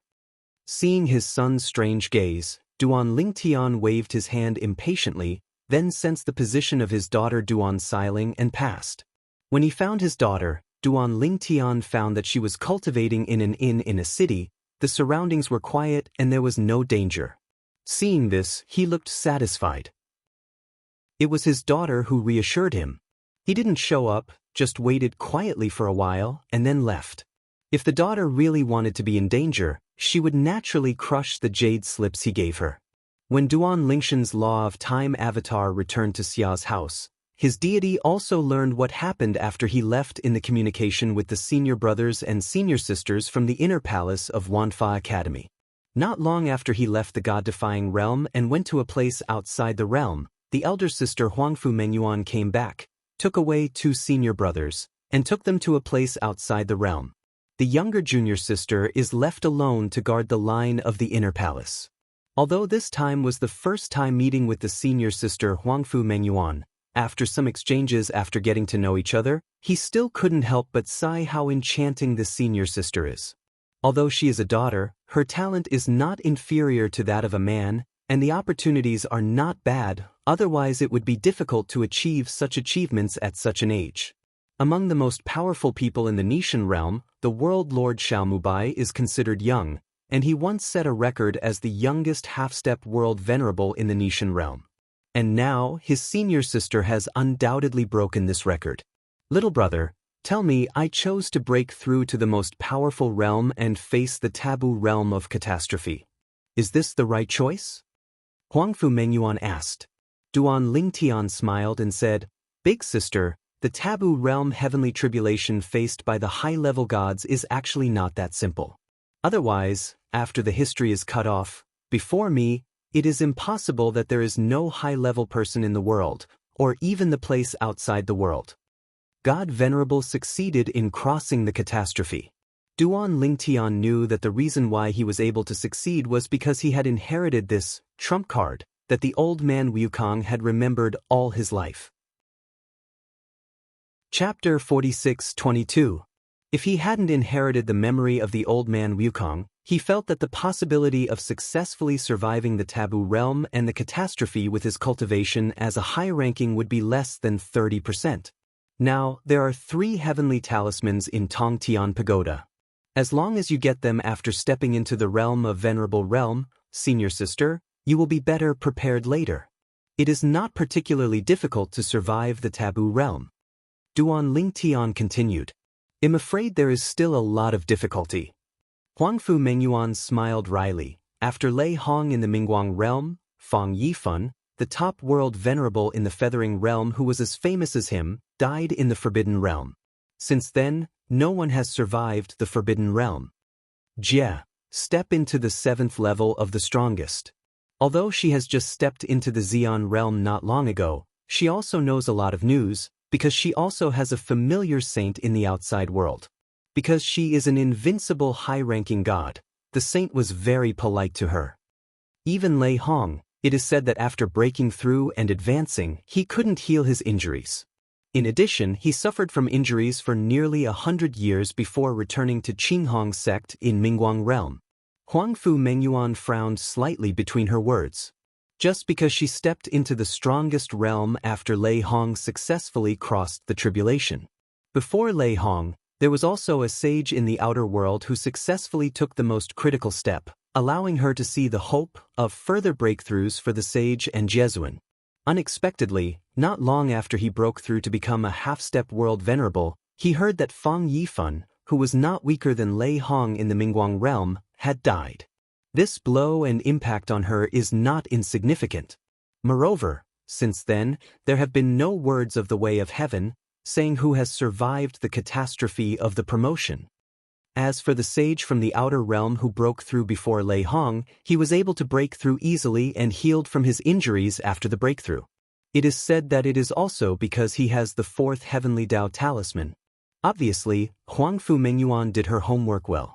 Seeing his son's strange gaze, Duan Lingtian waved his hand impatiently, then sensed the position of his daughter Duan Xiling and passed. When he found his daughter, Duan Lingtian found that she was cultivating in an inn in a city. The surroundings were quiet and there was no danger. Seeing this, he looked satisfied. It was his daughter who reassured him. He didn't show up, just waited quietly for a while and then left. If the daughter really wanted to be in danger, she would naturally crush the jade slips he gave her. When Duan Lingshan's law of time avatar returned to Xia's house, his deity also learned what happened after he left in the communication with the senior brothers and senior sisters from the inner palace of Wanfa Academy. Not long after he left the god-defying realm and went to a place outside the realm, the elder sister Huangfu Menyuan came back, took away 2 senior brothers, and took them to a place outside the realm. The younger junior sister is left alone to guard the line of the inner palace. Although this time was the first time meeting with the senior sister Huangfu Menyuan, after some exchanges after getting to know each other, he still couldn't help but sigh how enchanting the senior sister is. Although she is a daughter, her talent is not inferior to that of a man, and the opportunities are not bad, otherwise it would be difficult to achieve such achievements at such an age. Among the most powerful people in the Nishan realm, the world lord Xiaomubai is considered young, and he once set a record as the youngest half-step world venerable in the Nishan realm. And now, his senior sister has undoubtedly broken this record. Little brother, tell me, I chose to break through to the most powerful realm and face the taboo realm of catastrophe. Is this the right choice? Huangfu Mengyuan asked. Duan Lingtian smiled and said, Big sister, the taboo realm heavenly tribulation faced by the high-level gods is actually not that simple. Otherwise, after the history is cut off, before me, it is impossible that there is no high-level person in the world, or even the place outside the world. God Venerable succeeded in crossing the catastrophe. Duan Lingtian knew that the reason why he was able to succeed was because he had inherited this trump card that the old man Wukong had remembered all his life. Chapter 46:22. If he hadn't inherited the memory of the old man Wukong, he felt that the possibility of successfully surviving the taboo realm and the catastrophe with his cultivation as a high ranking would be less than 30%. Now, there are 3 heavenly talismans in Tongtian Pagoda. As long as you get them after stepping into the realm of Venerable Realm, senior sister, you will be better prepared later. It is not particularly difficult to survive the taboo realm. Duan Lingtian continued. I'm afraid there is still a lot of difficulty. Huangfu Mengyuan smiled wryly. After Lei Hong in the Mingguang realm, Fang Yifan, the top world venerable in the Feathering realm who was as famous as him, died in the Forbidden realm. Since then, no one has survived the Forbidden realm. Jie, step into the 7th level of the strongest. Although she has just stepped into the Xian realm not long ago, she also knows a lot of news, because she also has a familiar saint in the outside world. Because she is an invincible high-ranking god, the saint was very polite to her. Even Lei Hong, it is said that after breaking through and advancing, he couldn't heal his injuries. In addition, he suffered from injuries for nearly 100 years before returning to Qinghong sect in Mingguang realm. Huangfu Mengyuan frowned slightly between her words. Just because she stepped into the strongest realm after Lei Hong successfully crossed the tribulation. Before Lei Hong, there was also a sage in the outer world who successfully took the most critical step, allowing her to see the hope of further breakthroughs for the sage and Jesuan. Unexpectedly, not long after he broke through to become a half-step world venerable, he heard that Fang Yifan, who was not weaker than Lei Hong in the Mingguang realm, had died. This blow and impact on her is not insignificant. Moreover, since then, there have been no words of the way of heaven, saying who has survived the catastrophe of the promotion. As for the sage from the outer realm who broke through before Lei Hong, he was able to break through easily and healed from his injuries after the breakthrough. It is said that it is also because he has the 4th heavenly Dao talisman. Obviously, Huangfu Mengyuan did her homework well.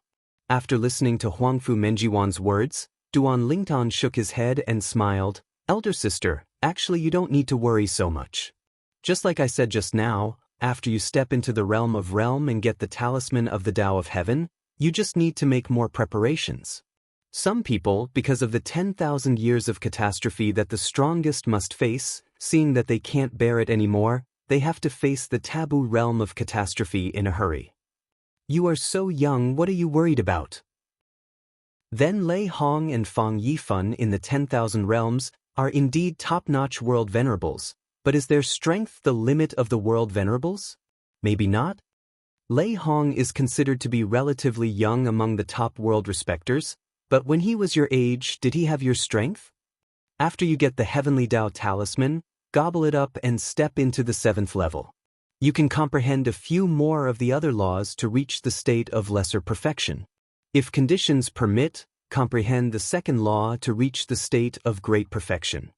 After listening to Huangfu Mengyuan's words, Duan Lingtan shook his head and smiled. Elder sister, actually you don't need to worry so much. Just like I said just now, after you step into the realm of realm and get the talisman of the Tao of Heaven, you just need to make more preparations. Some people, because of the 10,000 years of catastrophe that the strongest must face, seeing that they can't bear it anymore, they have to face the taboo realm of catastrophe in a hurry. You are so young, what are you worried about? Then Lei Hong and Fang Yifan in the 10,000 realms are indeed top-notch world venerables, but is their strength the limit of the world venerables? Maybe not. Lei Hong is considered to be relatively young among the top world respecters, but when he was your age, did he have your strength? After you get the Heavenly Dao talisman, gobble it up and step into the 7th level. You can comprehend a few more of the other laws to reach the state of lesser perfection. If conditions permit, comprehend the 2nd law to reach the state of great perfection.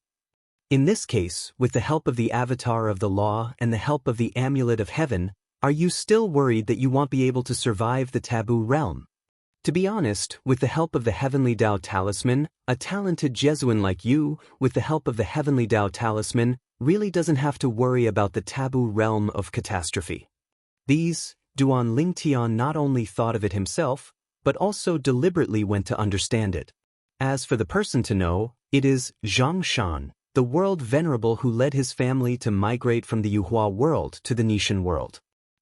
In this case, with the help of the avatar of the law and the help of the amulet of heaven, are you still worried that you won't be able to survive the taboo realm? To be honest, with the help of the Heavenly Dao talisman, a talented Jesuan like you, with the help of the Heavenly Dao talisman, really doesn't have to worry about the taboo realm of catastrophe. These, Duan Lingtian not only thought of it himself, but also deliberately went to understand it. As for the person to know, it is Xianxia, the world venerable who led his family to migrate from the Yuhua world to the Nishan world.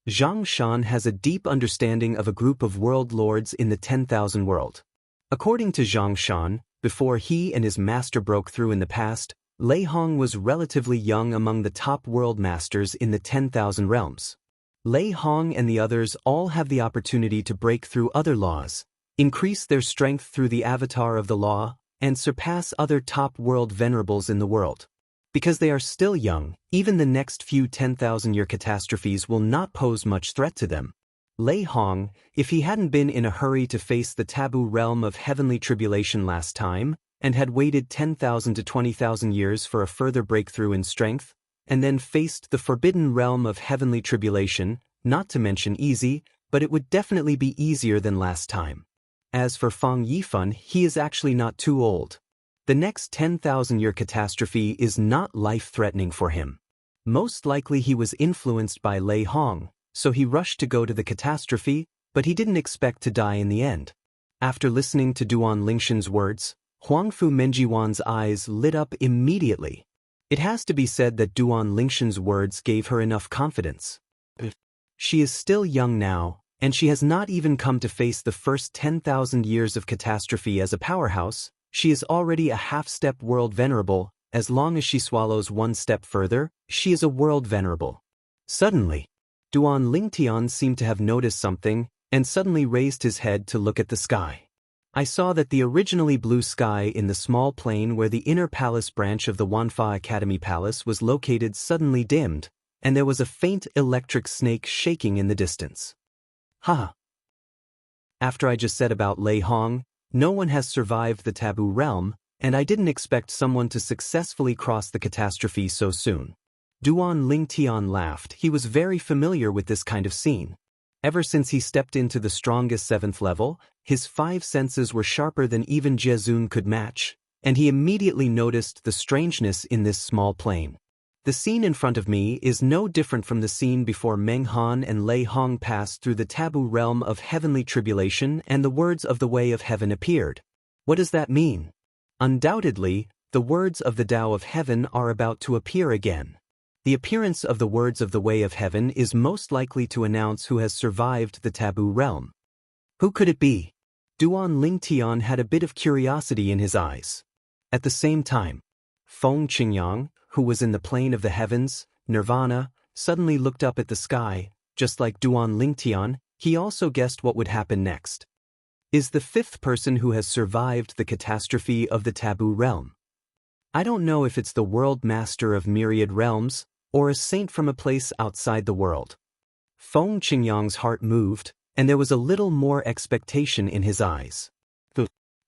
Xianxia has a deep understanding of a group of world lords in the 10,000 world. According to Xianxia, before he and his master broke through in the past, Lei Hong was relatively young among the top world masters in the 10,000 realms. Lei Hong and the others all have the opportunity to break through other laws, increase their strength through the avatar of the law, and surpass other top world venerables in the world. Because they are still young, even the next few 10,000-year catastrophes will not pose much threat to them. Lei Hong, if he hadn't been in a hurry to face the taboo realm of heavenly tribulation last time, and had waited 10,000 to 20,000 years for a further breakthrough in strength, and then faced the forbidden realm of heavenly tribulation, not to mention easy, but it would definitely be easier than last time. As for Fang Yifan, he is actually not too old. The next 10,000-year catastrophe is not life-threatening for him. Most likely he was influenced by Lei Hong, so he rushed to go to the catastrophe, but he didn't expect to die in the end. After listening to Duan Lingshan's words, Huangfu Menjiwan's eyes lit up immediately. It has to be said that Duan Lingshan's words gave her enough confidence. She is still young now, and she has not even come to face the first 10,000 years of catastrophe as a powerhouse. She is already a half-step world venerable. As long as she swallows one step further, she is a world venerable. Suddenly, Duan Lingtian seemed to have noticed something, and suddenly raised his head to look at the sky. I saw that the originally blue sky in the small plain where the inner palace branch of the Wanfa Academy Palace was located suddenly dimmed, and there was a faint electric snake shaking in the distance. Ha! After I just said about Lei Hong, no one has survived the taboo realm, and I didn't expect someone to successfully cross the catastrophe so soon. Duan Lingtian laughed. He was very familiar with this kind of scene. Ever since he stepped into the strongest 7th level, his 5 senses were sharper than even Jiezun could match, and he immediately noticed the strangeness in this small plane. The scene in front of me is no different from the scene before Meng Han and Lei Hong passed through the taboo realm of heavenly tribulation and the words of the way of heaven appeared. What does that mean? Undoubtedly, the words of the Tao of heaven are about to appear again. The appearance of the words of the way of heaven is most likely to announce who has survived the taboo realm. Who could it be? Duan Lingtian had a bit of curiosity in his eyes. At the same time, Feng Qingyang, who was in the plane of the heavens, nirvana, suddenly looked up at the sky. Just like Duan Lingtian, he also guessed what would happen next. Is the 5th person who has survived the catastrophe of the taboo realm. I don't know if it's the world master of myriad realms, or a saint from a place outside the world. Feng Qingyang's heart moved, and there was a little more expectation in his eyes.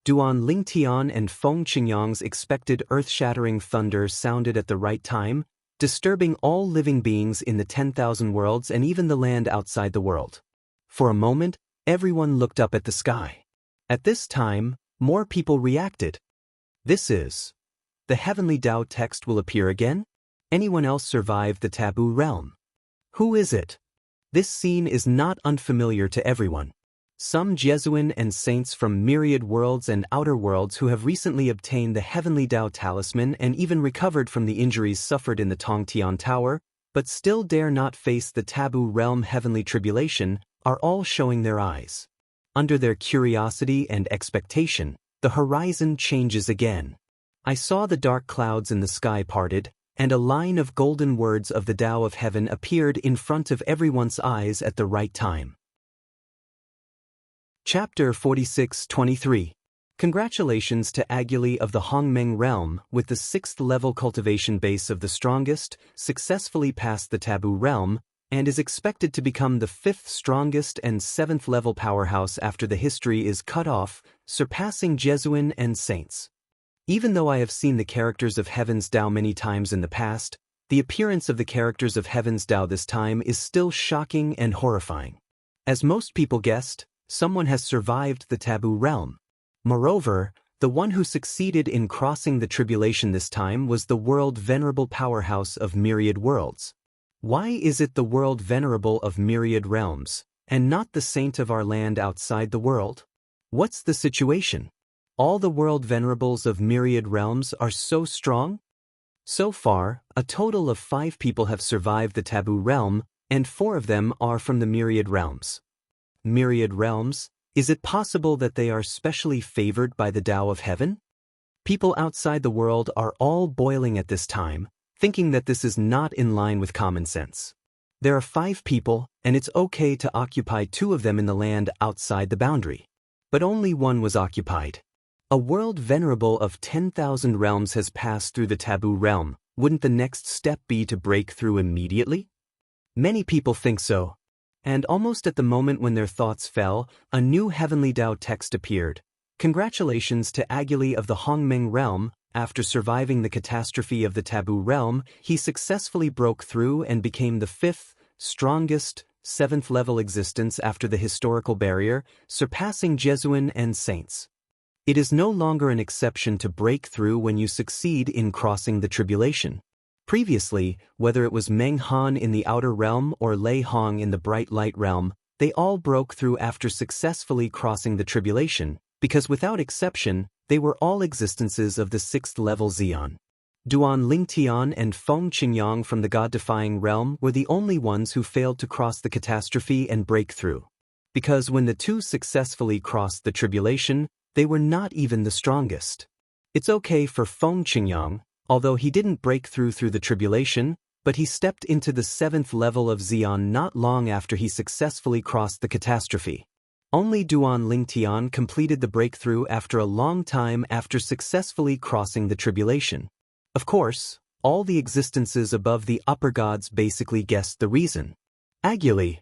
Duan Lingtian and Feng Qingyang's expected earth-shattering thunder sounded at the right time, disturbing all living beings in the 10,000 worlds and even the land outside the world. For a moment, everyone looked up at the sky. At this time, more people reacted. This is. The heavenly Tao text will appear again? Anyone else survived the taboo realm? Who is it? This scene is not unfamiliar to everyone. Some Jesuin and saints from myriad worlds and outer worlds who have recently obtained the heavenly Tao talisman and even recovered from the injuries suffered in the Tongtian Tower, but still dare not face the taboo realm heavenly tribulation, are all showing their eyes. Under their curiosity and expectation, the horizon changes again. I saw the dark clouds in the sky parted, and a line of golden words of the Tao of heaven appeared in front of everyone's eyes at the right time. Chapter 46-23. Congratulations to Aguli of the Hongmeng realm with the 6th level cultivation base of the strongest, successfully passed the taboo realm, and is expected to become the 5th strongest and 7th level powerhouse after the history is cut off, surpassing Jesuin and saints. Even though I have seen the characters of Heaven's Tao many times in the past, the appearance of the characters of Heaven's Tao this time is still shocking and horrifying. As most people guessed, someone has survived the taboo realm. Moreover, the one who succeeded in crossing the tribulation this time was the world venerable powerhouse of myriad worlds. Why is it the world venerable of myriad realms, and not the saint of our land outside the world? What's the situation? All the world venerables of myriad realms are so strong? So far, a total of 5 people have survived the taboo realm, and 4 of them are from the myriad realms. Myriad realms? Is it possible that they are specially favored by the Tao of Heaven? People outside the world are all boiling at this time, thinking that this is not in line with common sense. There are 5 people, and it's okay to occupy 2 of them in the land outside the boundary. But only 1 was occupied. A world venerable of 10,000 realms has passed through the taboo realm. Wouldn't the next step be to break through immediately? Many people think so. And almost at the moment when their thoughts fell, a new heavenly Tao text appeared. Congratulations to Agili of the Hongmeng realm. After surviving the catastrophe of the taboo realm, he successfully broke through and became the 5th, strongest, 7th level existence after the historical barrier, surpassing Jesuin and saints. It is no longer an exception to break through when you succeed in crossing the tribulation. Previously, whether it was Meng Han in the outer realm or Lei Hong in the bright light realm, they all broke through after successfully crossing the tribulation, because without exception, they were all existences of the 6th level Xian. Duan Lingtian and Feng Qingyang from the God-defying realm were the only ones who failed to cross the catastrophe and break through. Because when the 2 successfully crossed the tribulation, they were not even the strongest. It's okay for Feng Qingyang, although he didn't break through the tribulation, but he stepped into the 7th level of Xian not long after he successfully crossed the catastrophe. Only Duan Lingtian completed the breakthrough after a long time after successfully crossing the tribulation. Of course, all the existences above the upper gods basically guessed the reason. Agili.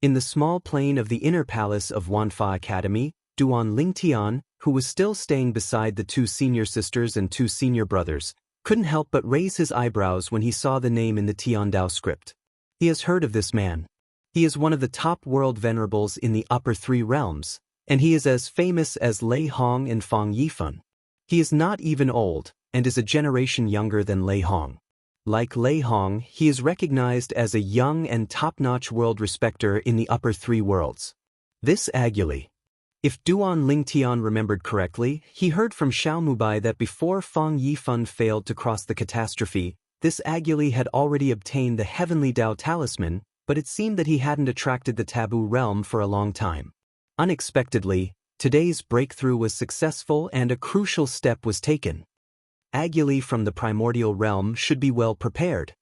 In the small plain of the inner palace of Wanfa Academy, Duan Lingtian, who was still staying beside the 2 senior sisters and 2 senior brothers, couldn't help but raise his eyebrows when he saw the name in the Tiandao script. He has heard of this man. He is one of the top world venerables in the upper 3 realms, and he is as famous as Lei Hong and Fang Yifan. He is not even old, and is a generation younger than Lei Hong. Like Lei Hong, he is recognized as a young and top-notch world respecter in the upper 3 worlds. This Agili. If Duan Lingtian remembered correctly, he heard from Xiaomubai that before Fang Yifan failed to cross the catastrophe, this Agili had already obtained the heavenly Tao talisman, but it seemed that he hadn't attracted the taboo realm for a long time. Unexpectedly, today's breakthrough was successful and a crucial step was taken. Agili from the primordial realm should be well prepared.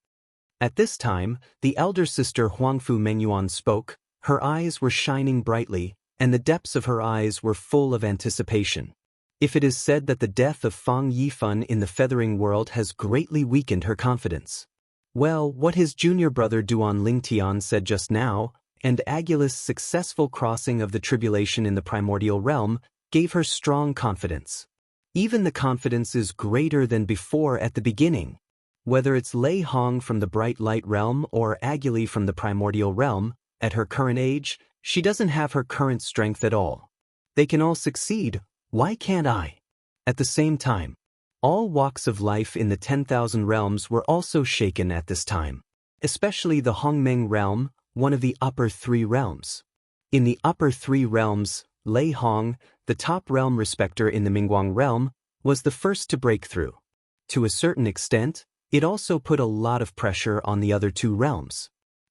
At this time, the elder sister Huangfu Mengyuan spoke. Her eyes were shining brightly, and the depths of her eyes were full of anticipation. If it is said that the death of Fang Yifan in the feathering world has greatly weakened her confidence. Well, what his junior brother Duan Lingtian said just now, and Agili's successful crossing of the tribulation in the primordial realm, gave her strong confidence. Even the confidence is greater than before at the beginning. Whether it's Lei Hong from the bright light realm or Agili from the primordial realm, at her current age, she doesn't have her current strength at all. They can all succeed, why can't I? At the same time, all walks of life in the 10,000 realms were also shaken at this time, especially the Hongmeng realm, one of the upper 3 realms. In the upper 3 realms, Lei Hong, the top realm respecter in the Mingguang realm, was the first to break through. To a certain extent, it also put a lot of pressure on the other 2 realms.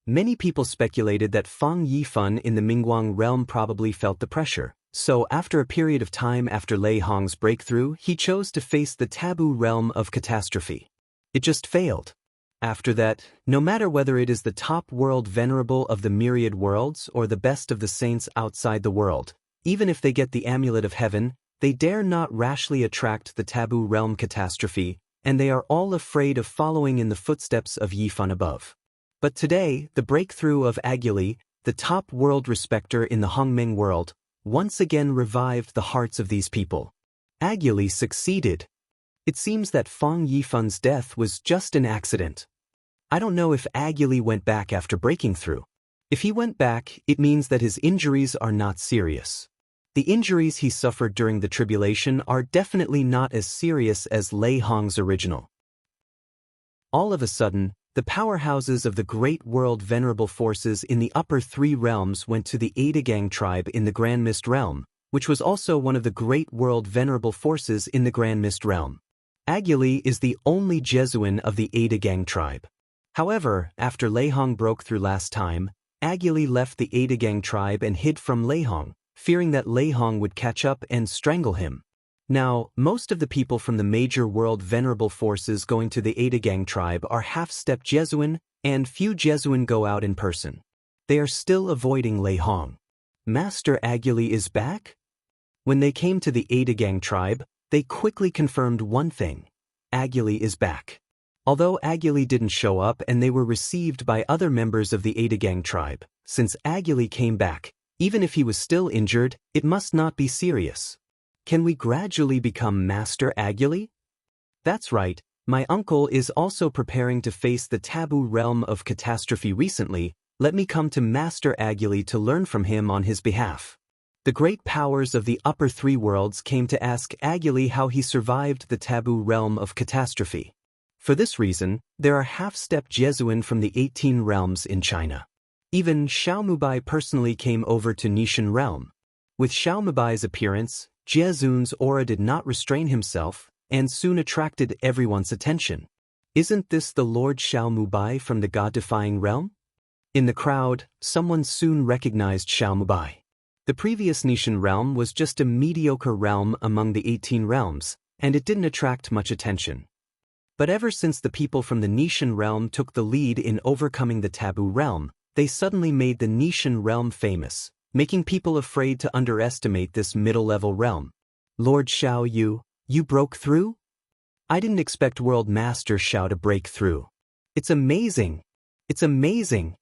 Many people speculated that Fang Yifan in the Mingguang realm probably felt the pressure. So after a period of time after Lei Hong's breakthrough, he chose to face the taboo realm of catastrophe. It just failed. After that, no matter whether it is the top world venerable of the myriad worlds or the best of the saints outside the world, even if they get the amulet of heaven, they dare not rashly attract the taboo realm catastrophe, and they are all afraid of following in the footsteps of Yifan above. But today, the breakthrough of Agili, the top world respecter in the Hongmeng world, once again revived the hearts of these people. Agili succeeded. It seems that Fang Yifan's death was just an accident. I don't know if Agili went back after breaking through. If he went back, it means that his injuries are not serious. The injuries he suffered during the tribulation are definitely not as serious as Lei Hong's original. All of a sudden, the powerhouses of the great world venerable forces in the upper 3 realms went to the Adagang tribe in the Grand Mist realm, which was also one of the great world venerable forces in the Grand Mist realm. Agili is the only Jesuin of the Adagang tribe. However, after Lei Hong broke through last time, Aguli left the Adagang tribe and hid from Lei Hong, fearing that Lei Hong would catch up and strangle him. Now, most of the people from the major world venerable forces going to the Adagang tribe are half-step Jesuin, and few Jesuin go out in person. They are still avoiding Lei Hong. Master Aguli is back? When they came to the Adagang tribe, they quickly confirmed one thing. Aguli is back. Although Aguli didn't show up and they were received by other members of the Adagang tribe, since Aguli came back, even if he was still injured, it must not be serious. Can we gradually become Master Aguli? That's right, my uncle is also preparing to face the taboo realm of catastrophe recently. Let me come to Master Aguli to learn from him on his behalf. The great powers of the upper three worlds came to ask Aguli how he survived the taboo realm of catastrophe. For this reason, there are half-step Jesuin from the 18 realms in China. Even Xiaomubai personally came over to Nishan realm. With Xiaomubai's appearance, Jiesun's aura did not restrain himself, and soon attracted everyone's attention. Isn't this the Lord Xiaomubai from the god-defying realm? In the crowd, someone soon recognized Xiaomubai. The previous Nishan realm was just a mediocre realm among the 18 realms, and it didn't attract much attention. But ever since the people from the Nishan realm took the lead in overcoming the taboo realm, they suddenly made the Nishan realm famous, making people afraid to underestimate this middle-level realm. Lord Xiao you broke through? I didn't expect World Master Xiao to break through. It's amazing! It's amazing!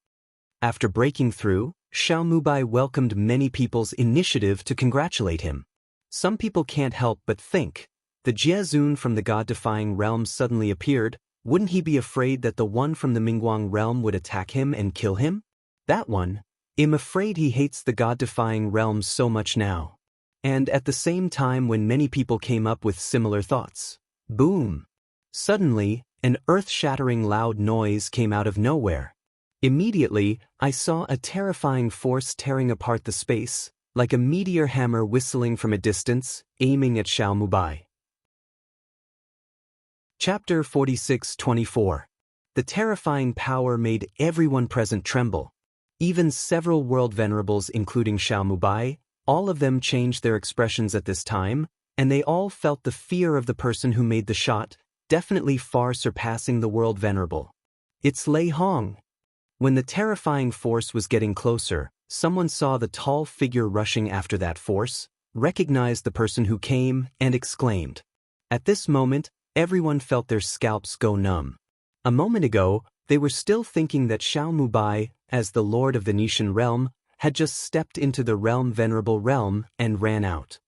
After breaking through, Xiaomubai welcomed many people's initiative to congratulate him. Some people can't help but think, the Jiezun from the god-defying realm suddenly appeared, wouldn't he be afraid that the one from the Mingguang realm would attack him and kill him? That one, I'm afraid he hates the god-defying realms so much now. And at the same time when many people came up with similar thoughts. Boom! Suddenly, an earth-shattering loud noise came out of nowhere. Immediately, I saw a terrifying force tearing apart the space, like a meteor hammer whistling from a distance, aiming at Xiaomubai. Chapter 46-24. The terrifying power made everyone present tremble. Even several world venerables including Xiaomubai, all of them changed their expressions at this time, and they all felt the fear of the person who made the shot, definitely far surpassing the world venerable. It's Lei Hong. When the terrifying force was getting closer, someone saw the tall figure rushing after that force, recognized the person who came, and exclaimed. At this moment, everyone felt their scalps go numb. A moment ago, they were still thinking that Xiaomubai, as the lord of the Nishan realm, had just stepped into the realm venerable realm and ran out.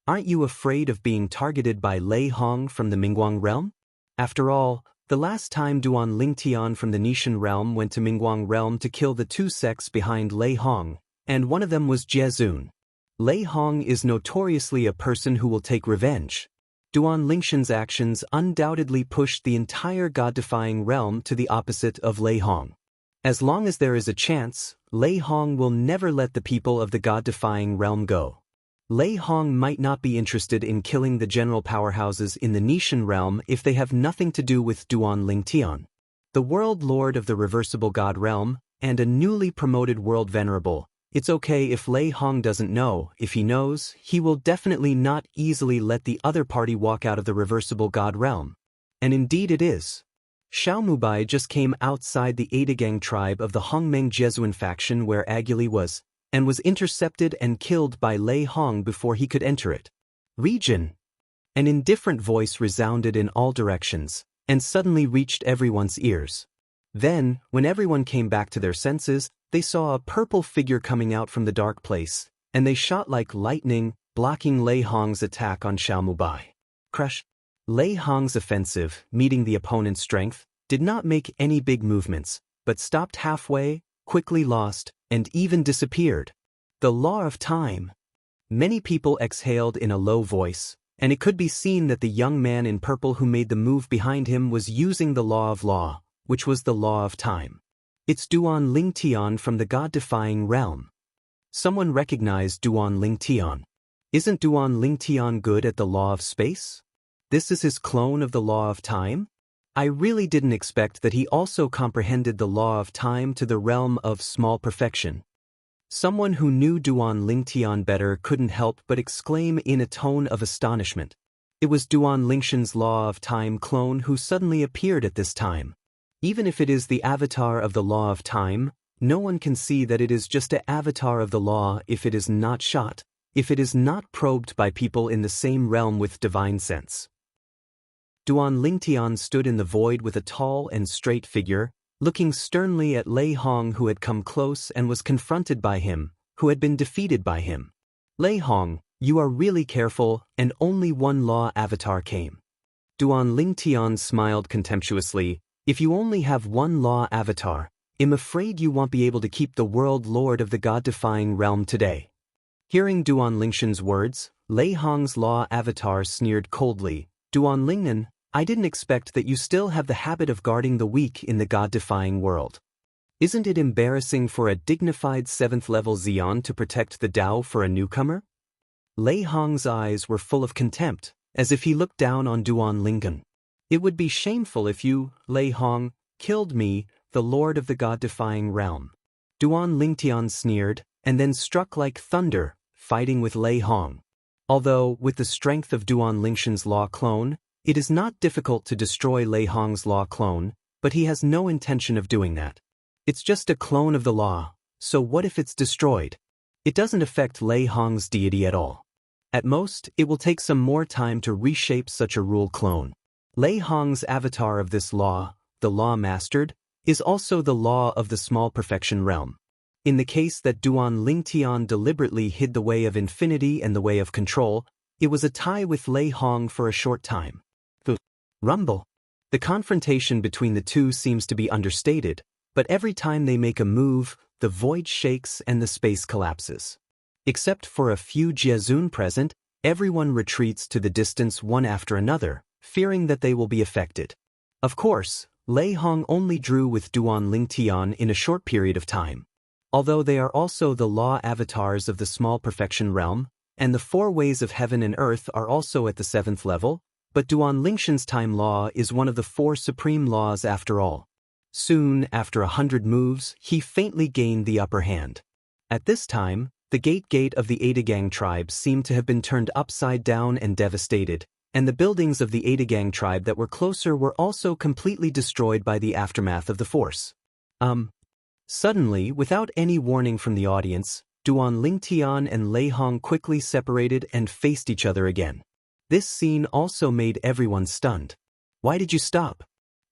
Aren't you afraid of being targeted by Lei Hong from the Mingguang realm? After all, the last time Duan Lingtian from the Nishan realm went to Mingguang realm to kill the two sects behind Lei Hong, and one of them was Jiezun. Lei Hong is notoriously a person who will take revenge. Duan Lingshan's actions undoubtedly pushed the entire god-defying realm to the opposite of Lei Hong. As long as there is a chance, Lei Hong will never let the people of the god-defying realm go. Lei Hong might not be interested in killing the general powerhouses in the Nishan realm if they have nothing to do with Duan Lingtian, the world lord of the reversible god realm, and a newly promoted world venerable. It's okay if Lei Hong doesn't know. If he knows, he will definitely not easily let the other party walk out of the reversible god realm. And indeed it is. Xiaomubai just came outside the Adagang tribe of the Hongmeng Jesuin faction where Aguli was, and was intercepted and killed by Lei Hong before he could enter it. Region! An indifferent voice resounded in all directions, and suddenly reached everyone's ears. Then, when everyone came back to their senses, they saw a purple figure coming out from the dark place, and they shot like lightning, blocking Lei Hong's attack on Xiaomubai. Crush! Lei Hong's offensive, meeting the opponent's strength, did not make any big movements, but stopped halfway, quickly lost, and even disappeared. The law of time. Many people exhaled in a low voice, and it could be seen that the young man in purple who made the move behind him was using the law of law, which was the law of time. It's Duan Lingtian from the god-defying realm. Someone recognized Duan Lingtian. Isn't Duan Lingtian good at the law of space? This is his clone of the law of time? I really didn't expect that he also comprehended the law of time to the realm of small perfection. Someone who knew Duan Lingtian better couldn't help but exclaim in a tone of astonishment. It was Duan Lingshan's law of time clone who suddenly appeared at this time. Even if it is the avatar of the law of time, no one can see that it is just an avatar of the law if it is not shot, if it is not probed by people in the same realm with divine sense. Duan Lingtian stood in the void with a tall and straight figure, looking sternly at Lei Hong, who had come close and was confronted by him, who had been defeated by him. Lei Hong, you are really careful, and only one law avatar came. Duan Lingtian smiled contemptuously. If you only have one law avatar, I'm afraid you won't be able to keep the world lord of the god-defying realm today. Hearing Duan Lingshan's words, Lei Hong's law avatar sneered coldly. Duan Lingnan, I didn't expect that you still have the habit of guarding the weak in the god-defying world. Isn't it embarrassing for a dignified 7th-level Xian to protect the Dao for a newcomer? Lei Hong's eyes were full of contempt, as if he looked down on Duan Lingnan. It would be shameful if you, Lei Hong, killed me, the lord of the god-defying realm. Duan Lingtian sneered, and then struck like thunder, fighting with Lei Hong. Although, with the strength of Duan Lingshan's law clone, it is not difficult to destroy Lei Hong's law clone, but he has no intention of doing that. It's just a clone of the law, so what if it's destroyed? It doesn't affect Lei Hong's deity at all. At most, it will take some more time to reshape such a rule clone. Lei Hong's avatar of this law, the law mastered, is also the law of the small perfection realm. In the case that Duan Lingtian deliberately hid the way of infinity and the way of control, it was a tie with Lei Hong for a short time. The rumble. The confrontation between the two seems to be understated, but every time they make a move, the void shakes and the space collapses. Except for a few Jiazun present, everyone retreats to the distance one after another, fearing that they will be affected. Of course, Lei Hong only drew with Duan Lingtian in a short period of time. Although they are also the law avatars of the small perfection realm, and the 4 ways of heaven and earth are also at the 7th level, but Duan Lingshan's time law is one of the 4 supreme laws after all. Soon, after 100 moves, he faintly gained the upper hand. At this time, the gate of the Adagang tribe seemed to have been turned upside down and devastated, and the buildings of the Adagang tribe that were closer were also completely destroyed by the aftermath of the force. Suddenly, without any warning from the audience, Duan Lingtian and Lei Hong quickly separated and faced each other again. This scene also made everyone stunned. Why did you stop?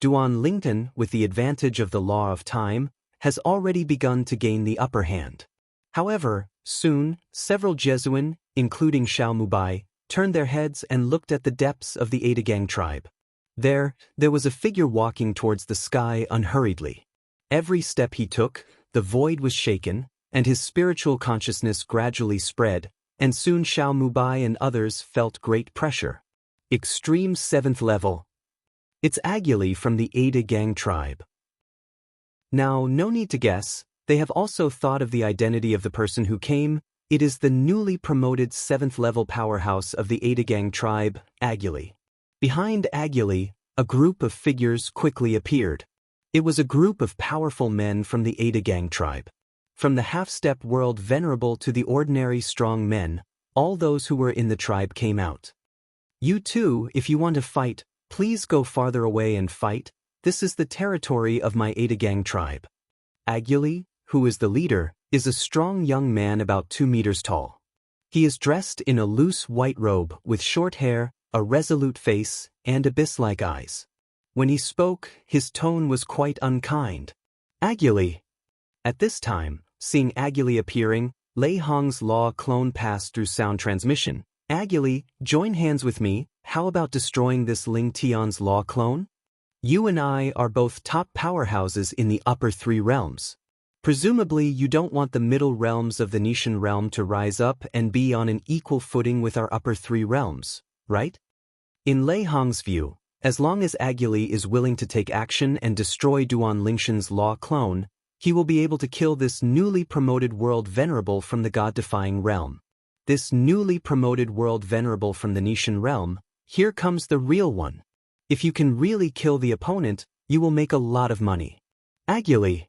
Duan Lingtian, with the advantage of the law of time, has already begun to gain the upper hand. However, soon, several Jesuin, including Xiao Mubai, turned their heads and looked at the depths of the Adagang tribe. There was a figure walking towards the sky unhurriedly. Every step he took, the void was shaken, and his spiritual consciousness gradually spread, and soon Xiao Mubai and others felt great pressure. Extreme 7th level. It's Aguli from the Adagang tribe. Now, no need to guess, they have also thought of the identity of the person who came. It is the newly promoted 7th level powerhouse of the Adagang tribe, Aguli. Behind Aguli, a group of figures quickly appeared. It was a group of powerful men from the Adagang tribe. From the half-step world venerable to the ordinary strong men, all those who were in the tribe came out. You too, if you want to fight, please go farther away and fight. This is the territory of my Adagang tribe. Aguli, who is the leader, is a strong young man about 2 meters tall. He is dressed in a loose white robe with short hair, a resolute face, and abyss-like eyes. When he spoke, his tone was quite unkind. Aguli. At this time, seeing Aguli appearing, Lei Hong's law clone passed through sound transmission. Aguli, join hands with me. How about destroying this Ling Tian's law clone? You and I are both top powerhouses in the upper 3 realms. Presumably you don't want the middle realms of the Nishan realm to rise up and be on an equal footing with our upper 3 realms, right? In Lei Hong's view, as long as Aguli is willing to take action and destroy Duan Lingshan's law clone, he will be able to kill this newly promoted world venerable from the god-defying realm. This newly promoted world venerable from the Nishan realm, here comes the real one. If you can really kill the opponent, you will make a lot of money. Aguli.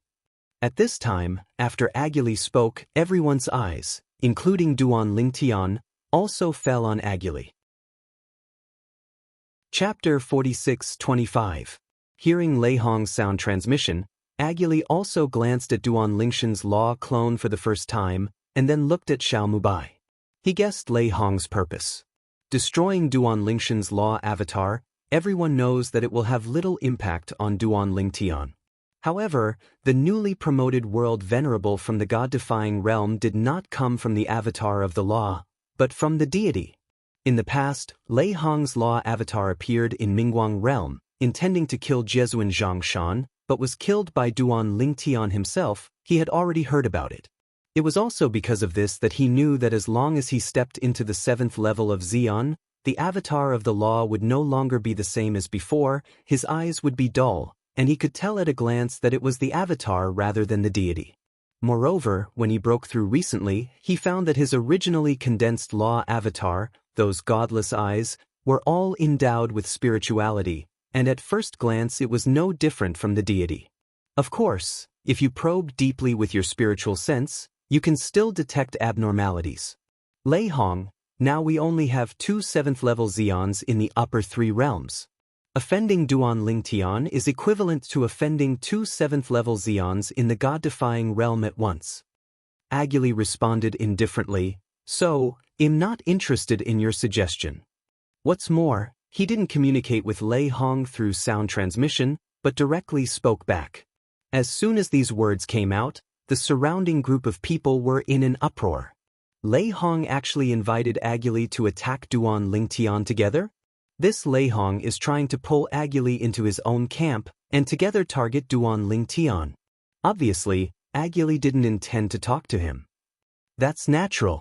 At this time, after Aguli spoke, everyone's eyes, including Duan Lingtian, also fell on Aguli. Chapter 46-25. Hearing Lei Hong's sound transmission, Aguli also glanced at Duan Lingshan's law clone for the first time, and then looked at Xiao Mubai. He guessed Lei Hong's purpose. Destroying Duan Lingshan's law avatar, everyone knows that it will have little impact on Duan Lingtian. However, the newly promoted world venerable from the god-defying realm did not come from the avatar of the law, but from the deity. In the past, Lei Hong's law avatar appeared in Mingguang realm, intending to kill Jesuan Xianxia, but was killed by Duan Lingtian himself. He had already heard about it. It was also because of this that he knew that as long as he stepped into the 7th level of Xian, the avatar of the law would no longer be the same as before, his eyes would be dull, and he could tell at a glance that it was the avatar rather than the deity. Moreover, when he broke through recently, he found that his originally condensed law avatar, those godless eyes, were all endowed with spirituality, and at first glance it was no different from the deity. Of course, if you probe deeply with your spiritual sense, you can still detect abnormalities. Lei Hong, now we only have 2 7th-level Xians in the upper 3 realms. Offending Duan Lingtian is equivalent to offending 2 7th-level Xians in the god-defying realm at once. Aguli responded indifferently, so, I'm not interested in your suggestion. What's more, he didn't communicate with Lei Hong through sound transmission, but directly spoke back. As soon as these words came out, the surrounding group of people were in an uproar. Lei Hong actually invited Aguli to attack Duan Lingtian together? This Lei Hong is trying to pull Aguli into his own camp and together target Duan Lingtian. Obviously, Aguli didn't intend to talk to him. That's natural.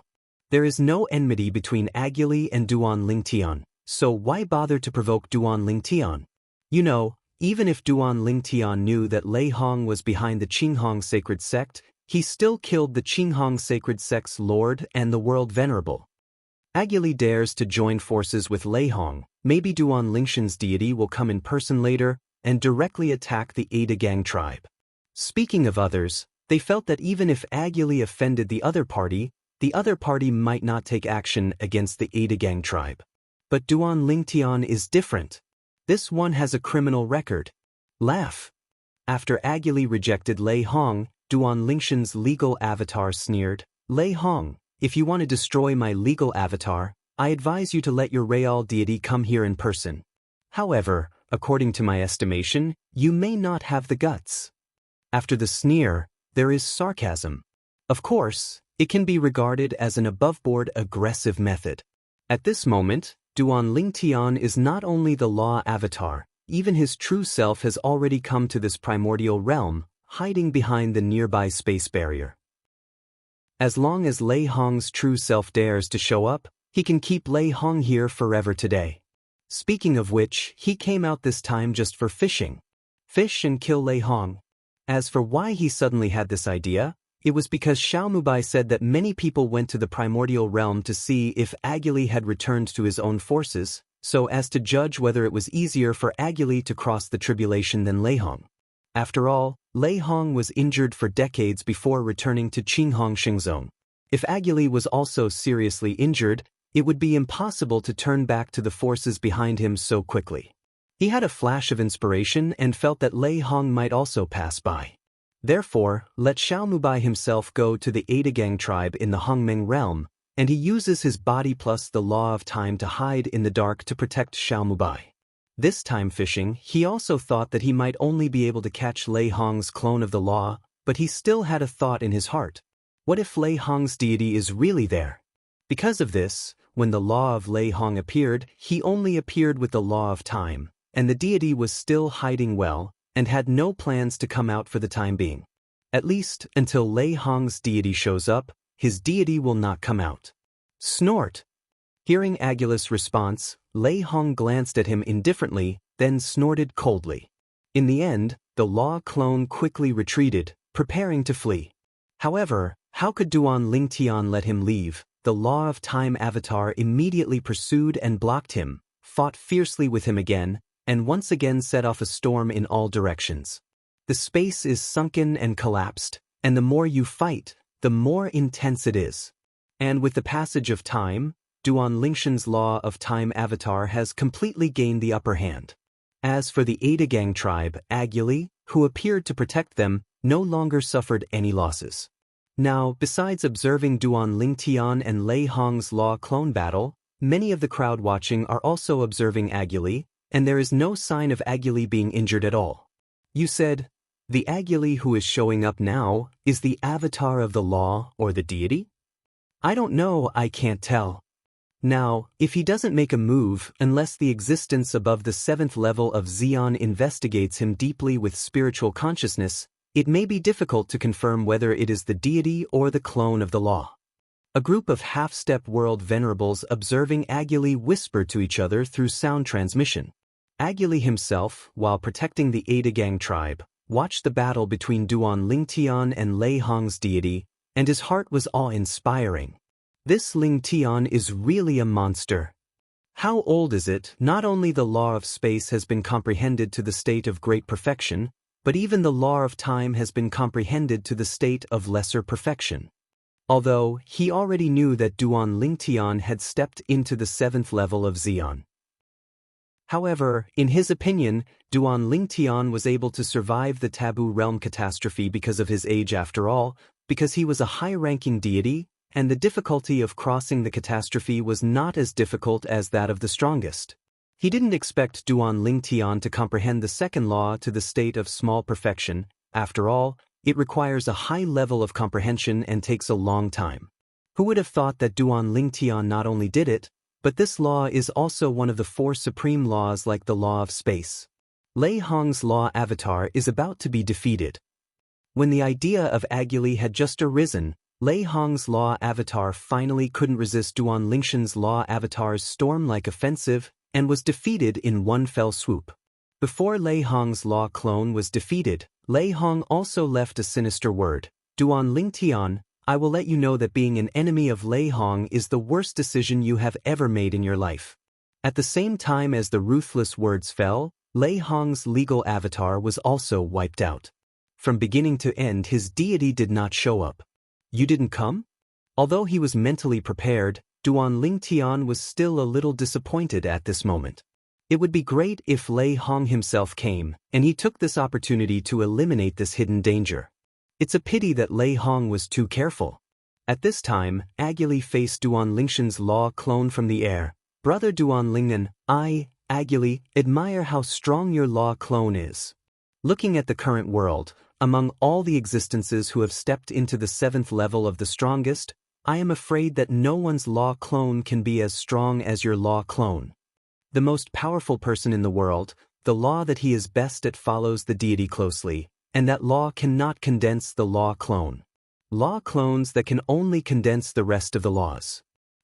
There is no enmity between Aguli and Duan Lingtian, so why bother to provoke Duan Lingtian? You know, even if Duan Lingtian knew that Lei Hong was behind the Qinghong sacred sect, he still killed the Qinghong sacred sect's lord and the world venerable. Aguli dares to join forces with Lei Hong. Maybe Duan Lingshan's deity will come in person later and directly attack the Ada Gang tribe. Speaking of others, they felt that even if Aguli offended the other party might not take action against the Ada Gang tribe. But Duan Lingtian is different. This one has a criminal record. Laugh. After Aguli rejected Lei Hong, Duan Lingshan's legal avatar sneered, Lei Hong, if you want to destroy my legal avatar, I advise you to let your real deity come here in person. However, according to my estimation, you may not have the guts. After the sneer, there is sarcasm. Of course, it can be regarded as an above-board aggressive method. At this moment, Duan Lingtian is not only the law avatar, even his true self has already come to this primordial realm, hiding behind the nearby space barrier. As long as Lei Hong's true self dares to show up, he can keep Lei Hong here forever today. Speaking of which, he came out this time just for fishing. Fish and kill Lei Hong. As for why he suddenly had this idea, it was because Xiao Mubai said that many people went to the primordial realm to see if Aguli had returned to his own forces, so as to judge whether it was easier for Aguli to cross the tribulation than Lei Hong. After all, Lei Hong was injured for decades before returning to Qinghong Xingzong. If Aguli was also seriously injured, it would be impossible to turn back to the forces behind him so quickly. He had a flash of inspiration and felt that Lei Hong might also pass by. Therefore, let Xiao Mubai himself go to the Ada Gang tribe in the Hongmeng realm, and he uses his body plus the law of time to hide in the dark to protect Xiao Mubai. This time fishing, he also thought that he might only be able to catch Lei Hong's clone of the law, but he still had a thought in his heart. What if Lei Hong's deity is really there? Because of this, when the law of Lei Hong appeared, he only appeared with the law of time, and the deity was still hiding well, and had no plans to come out for the time being. At least, until Lei Hong's deity shows up, his deity will not come out. Snort. Hearing Aguli's response, Lei Hong glanced at him indifferently, then snorted coldly. In the end, the law clone quickly retreated, preparing to flee. However, how could Duan Lingtian let him leave? The law of time avatar immediately pursued and blocked him, fought fiercely with him again, and once again set off a storm in all directions. The space is sunken and collapsed, and the more you fight, the more intense it is. And with the passage of time, Duan Lingshan's law of time avatar has completely gained the upper hand. As for the Adagang tribe, Aguli, who appeared to protect them, no longer suffered any losses. Now, besides observing Duan Lingtian and Lei Hong's law clone battle, many of the crowd watching are also observing Aguli, and there is no sign of Aguli being injured at all. You said, the Aguli who is showing up now is the avatar of the law or the deity? I don't know, I can't tell. Now, if he doesn't make a move unless the existence above the 7th level of Xian investigates him deeply with spiritual consciousness, it may be difficult to confirm whether it is the deity or the clone of the law. A group of half-step world venerables observing Aguli whisper to each other through sound transmission. Aguli himself, while protecting the Adagang tribe, watched the battle between Duan Lingtian and Lei Hong's deity, and his heart was awe-inspiring. This Lingtian is really a monster. How old is it? Not only the law of space has been comprehended to the state of great perfection, but even the law of time has been comprehended to the state of lesser perfection. Although, he already knew that Duan Lingtian had stepped into the 7th level of Xian. However, in his opinion, Duan Lingtian was able to survive the Taboo Realm catastrophe because of his age after all, because he was a high-ranking deity, and the difficulty of crossing the catastrophe was not as difficult as that of the strongest. He didn't expect Duan Lingtian to comprehend the second law to the state of small perfection. After all, it requires a high level of comprehension and takes a long time. Who would have thought that Duan Lingtian not only did it, but this law is also one of the 4 supreme laws like the law of space. Lei Hong's law avatar is about to be defeated. When the idea of Aguli had just arisen, Lei Hong's law avatar finally couldn't resist Duan Lingshan's law avatar's storm-like offensive and was defeated in one fell swoop. Before Lei Hong's law clone was defeated, Lei Hong also left a sinister word. Duan Lingtian, I will let you know that being an enemy of Lei Hong is the worst decision you have ever made in your life. At the same time as the ruthless words fell, Lei Hong's legal avatar was also wiped out. From beginning to end, his deity did not show up. You didn't come? Although he was mentally prepared, Duan Lingtian was still a little disappointed at this moment. It would be great if Lei Hong himself came, and he took this opportunity to eliminate this hidden danger. It's a pity that Lei Hong was too careful. At this time, Aguli faced Duan Lingshan's law clone from the air. Brother Duan Lingnan, I, Aguli, admire how strong your law clone is. Looking at the current world, among all the existences who have stepped into the 7th level of the strongest, I am afraid that no one's law clone can be as strong as your law clone. The most powerful person in the world, the law that he is best at follows the deity closely, and that law cannot condense the law clone. Law clones that can only condense the rest of the laws.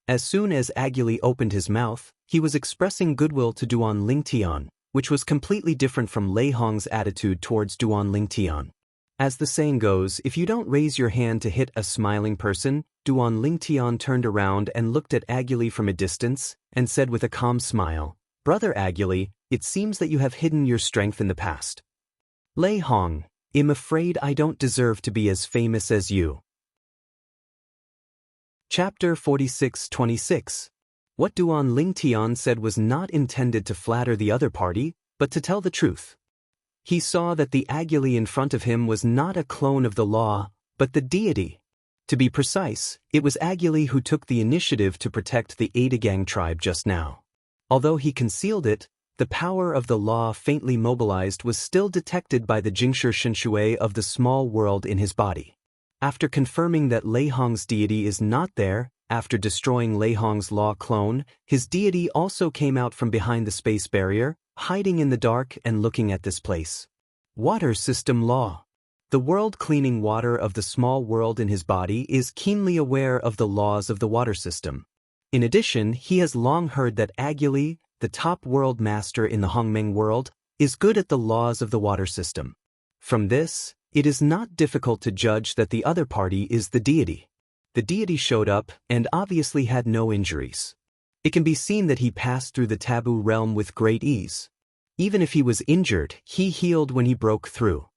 As soon as Aguli opened his mouth, he was expressing goodwill to Duan Lingtian, which was completely different from Lei Hong's attitude towards Duan Lingtian. As the saying goes, if you don't raise your hand to hit a smiling person, Duan Lingtian turned around and looked at Aguli from a distance, and said with a calm smile, Brother Aguli, it seems that you have hidden your strength in the past. Lei Hong, I'm afraid I don't deserve to be as famous as you. Chapter 46-26. What Duan Lingtian said was not intended to flatter the other party, but to tell the truth. He saw that the Aguli in front of him was not a clone of the law, but the deity. To be precise, it was Aguli who took the initiative to protect the Adagang tribe just now. Although he concealed it, the power of the law faintly mobilized was still detected by the Jingshi Shinshui of the small world in his body. After confirming that Lei Hong's deity is not there, after destroying Lei Hong's law clone, his deity also came out from behind the space barrier, hiding in the dark and looking at this place. Water system law. The world-cleaning water of the small world in his body is keenly aware of the laws of the water system. In addition, he has long heard that Aguli, the top world master in the Hongmeng world, is good at the laws of the water system. From this, it is not difficult to judge that the other party is the deity. The deity showed up and obviously had no injuries. It can be seen that he passed through the taboo realm with great ease. Even if he was injured, he healed when he broke through.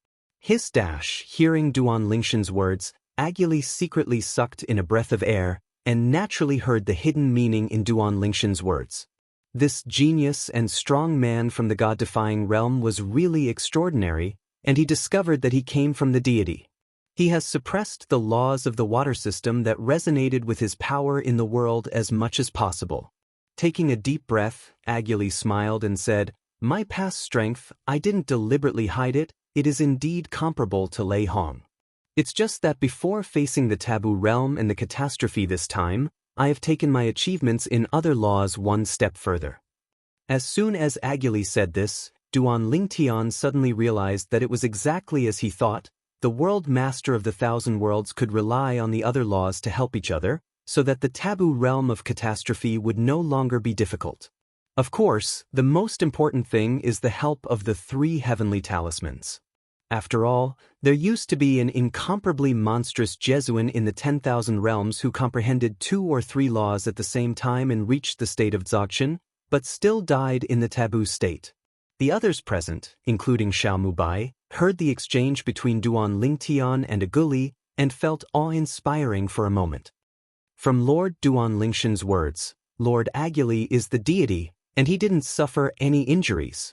Hearing Duan Lingshan's words, Aguli secretly sucked in a breath of air, and naturally heard the hidden meaning in Duan Lingshan's words. This genius and strong man from the god-defying realm was really extraordinary, and he discovered that he came from the deity. He has suppressed the laws of the water system that resonated with his power in the world as much as possible. Taking a deep breath, Aguli smiled and said, "My past strength, I didn't deliberately hide it, it is indeed comparable to Lei Hong. It's just that before facing the taboo realm and the catastrophe this time, I have taken my achievements in other laws one step further." As soon as Aguli said this, Duan Lingtian suddenly realized that it was exactly as he thought. The world master of the Thousand Worlds could rely on the other laws to help each other, so that the taboo realm of catastrophe would no longer be difficult. Of course, the most important thing is the help of the 3 heavenly talismans. After all, there used to be an incomparably monstrous Jesuin in the 10,000 realms who comprehended 2 or 3 laws at the same time and reached the state of Dzogchen, but still died in the taboo state. The others present, including Xiao Mubai, heard the exchange between Duan Lingtian and Aguli and felt awe-inspiring for a moment. From Lord Duan Lingshan's words, Lord Aguli is the deity, and he didn't suffer any injuries.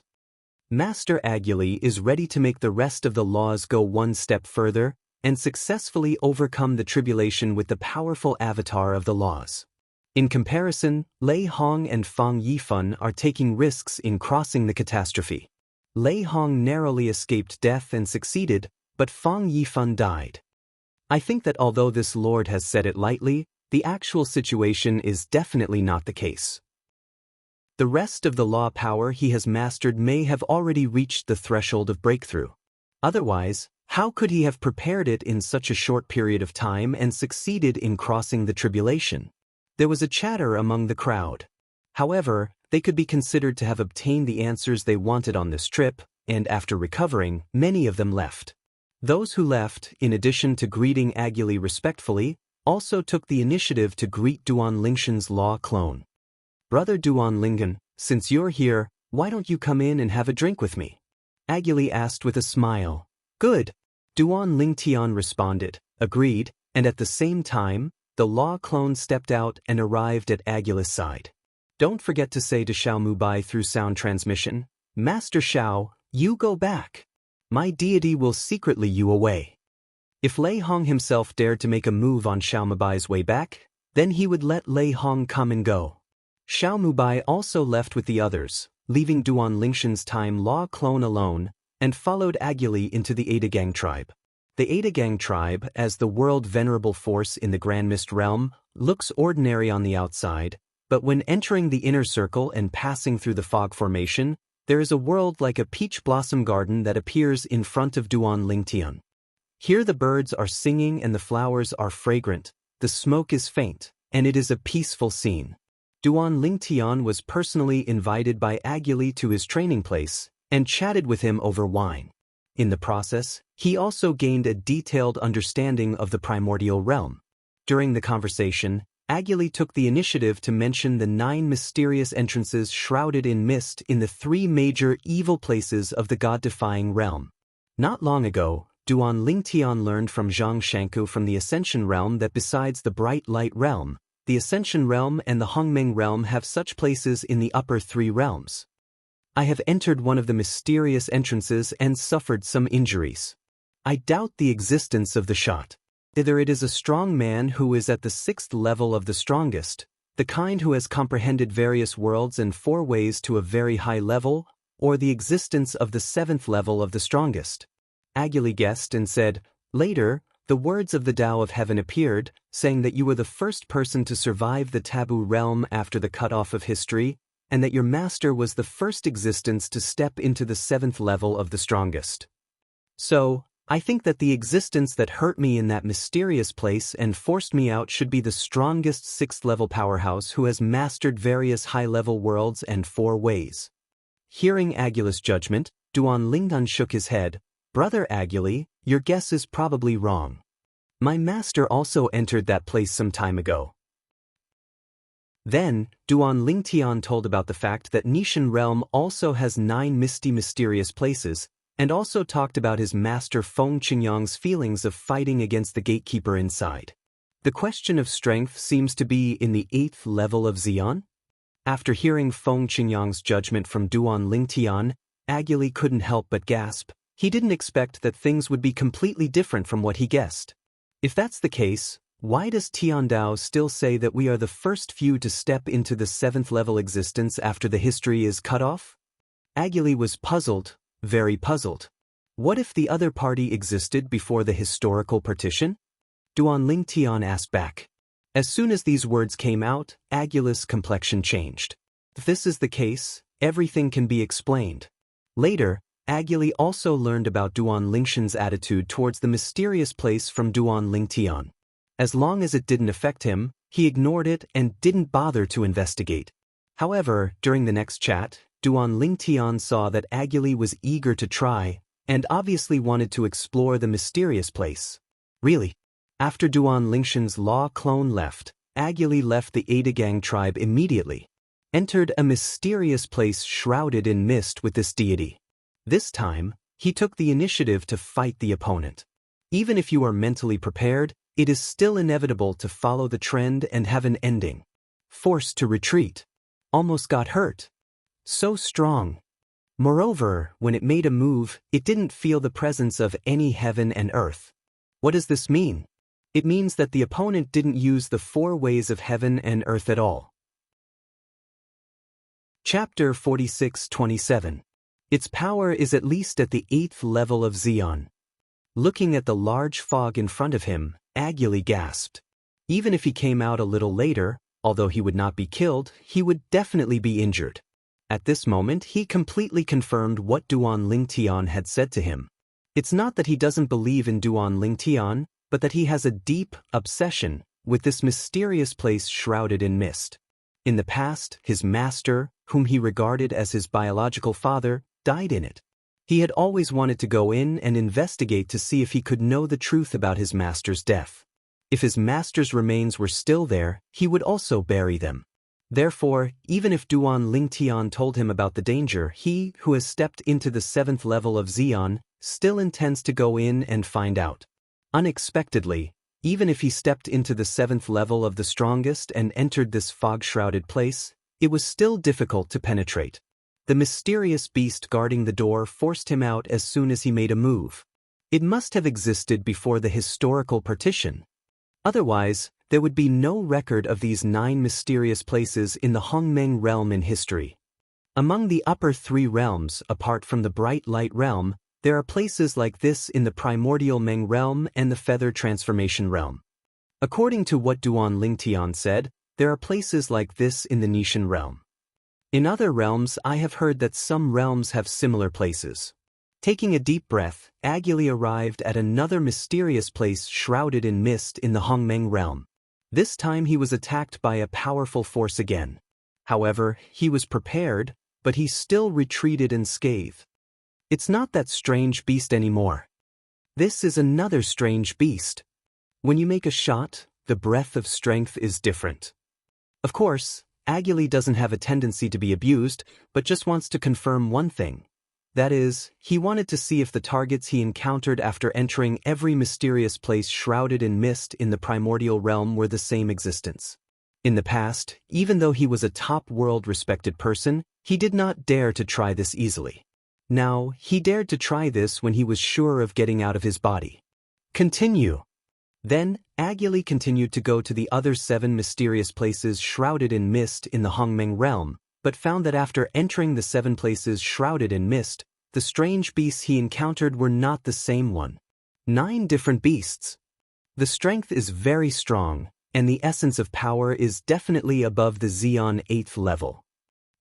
Master Aguli is ready to make the rest of the laws go one step further and successfully overcome the tribulation with the powerful avatar of the laws. In comparison, Lei Hong and Fang Yifan are taking risks in crossing the catastrophe. Lei Hong narrowly escaped death and succeeded, but Fang Yifan died. I think that although this lord has said it lightly, the actual situation is definitely not the case. The rest of the law power he has mastered may have already reached the threshold of breakthrough. Otherwise, how could he have prepared it in such a short period of time and succeeded in crossing the tribulation? There was a chatter among the crowd. However, they could be considered to have obtained the answers they wanted on this trip, and after recovering, many of them left. Those who left, in addition to greeting Aguli respectfully, also took the initiative to greet Duan Lingshan's law clone. "Brother Duan Lingen, since you're here, why don't you come in and have a drink with me?" Aguli asked with a smile. "Good." Duan Lingtian responded, agreed, and at the same time, the law clone stepped out and arrived at Aguli's side. "Don't forget to say to Xiao Mubai through sound transmission, 'Master Xiao, you go back. My deity will secretly you away.'" If Lei Hong himself dared to make a move on Xiao Mubai's way back, then he would let Lei Hong come and go. Xiao Mubai also left with the others, leaving Duan Lingshan's time law clone alone, and followed Aguli into the Adagang tribe. The Adagang tribe, as the world venerable force in the Grand Mist realm, looks ordinary on the outside, but when entering the inner circle and passing through the fog formation, there is a world like a peach blossom garden that appears in front of Duan Lingtian. Here the birds are singing and the flowers are fragrant, the smoke is faint, and it is a peaceful scene. Duan Lingtian was personally invited by Aguli to his training place and chatted with him over wine. In the process, he also gained a detailed understanding of the primordial realm. During the conversation, Aguli took the initiative to mention the 9 mysterious entrances shrouded in mist in the 3 major evil places of the god-defying realm. Not long ago, Duan Lingtian learned from Zhang Shanku from the Ascension realm that besides the Bright Light realm, the Ascension realm and the Hongmeng realm have such places in the upper 3 realms. I have entered one of the mysterious entrances and suffered some injuries. I doubt the existence of the shot. Either it is a strong man who is at the 6th level of the strongest, the kind who has comprehended various worlds and 4 ways to a very high level, or the existence of the 7th level of the strongest. Aguli guessed and said, "Later, the words of the Tao of Heaven appeared, saying that you were the first person to survive the taboo realm after the cutoff of history, and that your master was the first existence to step into the 7th level of the strongest. So, I think that the existence that hurt me in that mysterious place and forced me out should be the strongest 6th level powerhouse who has mastered various high-level worlds and 4 ways." Hearing Aguli's judgment, Duan Lingdan shook his head. "Brother Aguli, your guess is probably wrong. My master also entered that place some time ago." Then, Duan Lingtian told about the fact that Nishan realm also has 9 mysterious places, and also talked about his master Feng Qingyang's feelings of fighting against the gatekeeper inside. The question of strength seems to be in the 8th level of Xian? After hearing Feng Qingyang's judgment from Duan Lingtian, Aguli couldn't help but gasp. He didn't expect that things would be completely different from what he guessed. If that's the case, why does Tiandao still say that we are the first few to step into the 7th level existence after the history is cut off? Aguli was puzzled, very puzzled. What if the other party existed before the historical partition? Duan Lingtian asked back. As soon as these words came out, Aguli's complexion changed. If this is the case, everything can be explained. Later, Aguli also learned about Duan Lingshan's attitude towards the mysterious place from Duan Lingtian. As long as it didn't affect him, he ignored it and didn't bother to investigate. However, during the next chat, Duan Lingtian saw that Aguli was eager to try, and obviously wanted to explore the mysterious place. Really? After Duan Lingshan's law clone left, Aguli left the Adagang tribe immediately, entered a mysterious place shrouded in mist with this deity. This time, he took the initiative to fight the opponent. Even if you are mentally prepared, it is still inevitable to follow the trend and have an ending. Forced to retreat. Almost got hurt. So strong. Moreover, when it made a move, it didn't feel the presence of any heaven and earth. What does this mean? It means that the opponent didn't use the 4 ways of heaven and earth at all. Chapter 46-27. Its power is at least at the 8th level of Xian. Looking at the large fog in front of him, Aguli gasped. Even if he came out a little later, although he would not be killed, he would definitely be injured. At this moment, he completely confirmed what Duan Lingtian had said to him. It's not that he doesn't believe in Duan Lingtian, but that he has a deep obsession with this mysterious place shrouded in mist. In the past, his master, whom he regarded as his biological father, died in it. He had always wanted to go in and investigate to see if he could know the truth about his master's death. If his master's remains were still there, he would also bury them. Therefore, even if Duan Lingtian told him about the danger, he, who has stepped into the 7th level of Xian, still intends to go in and find out. Unexpectedly, even if he stepped into the 7th level of the strongest and entered this fog-shrouded place, it was still difficult to penetrate. The mysterious beast guarding the door forced him out as soon as he made a move. It must have existed before the historical partition. Otherwise, there would be no record of these 9 mysterious places in the Hongmeng realm in history. Among the upper 3 realms, apart from the Bright Light realm, there are places like this in the Primordial Meng realm and the Feather Transformation realm. According to what Duan Lingtian said, there are places like this in the Nishan realm. In other realms, I have heard that some realms have similar places. Taking a deep breath, Aguli arrived at another mysterious place shrouded in mist in the Hongmeng realm. This time he was attacked by a powerful force again. However, he was prepared, but he still retreated unscathed. It's not that strange beast anymore. This is another strange beast. When you make a shot, the breath of strength is different. Of course, Aguli doesn't have a tendency to be abused, but just wants to confirm one thing. That is, he wanted to see if the targets he encountered after entering every mysterious place shrouded in mist in the primordial realm were the same existence. In the past, even though he was a top world-respected person, he did not dare to try this easily. Now, he dared to try this when he was sure of getting out of his body. Continue. Then, Aguli continued to go to the other 7 mysterious places shrouded in mist in the Hongmeng realm, but found that after entering the 7 places shrouded in mist, the strange beasts he encountered were not the same one. 9 different beasts. The strength is very strong, and the essence of power is definitely above the Xian 8th level.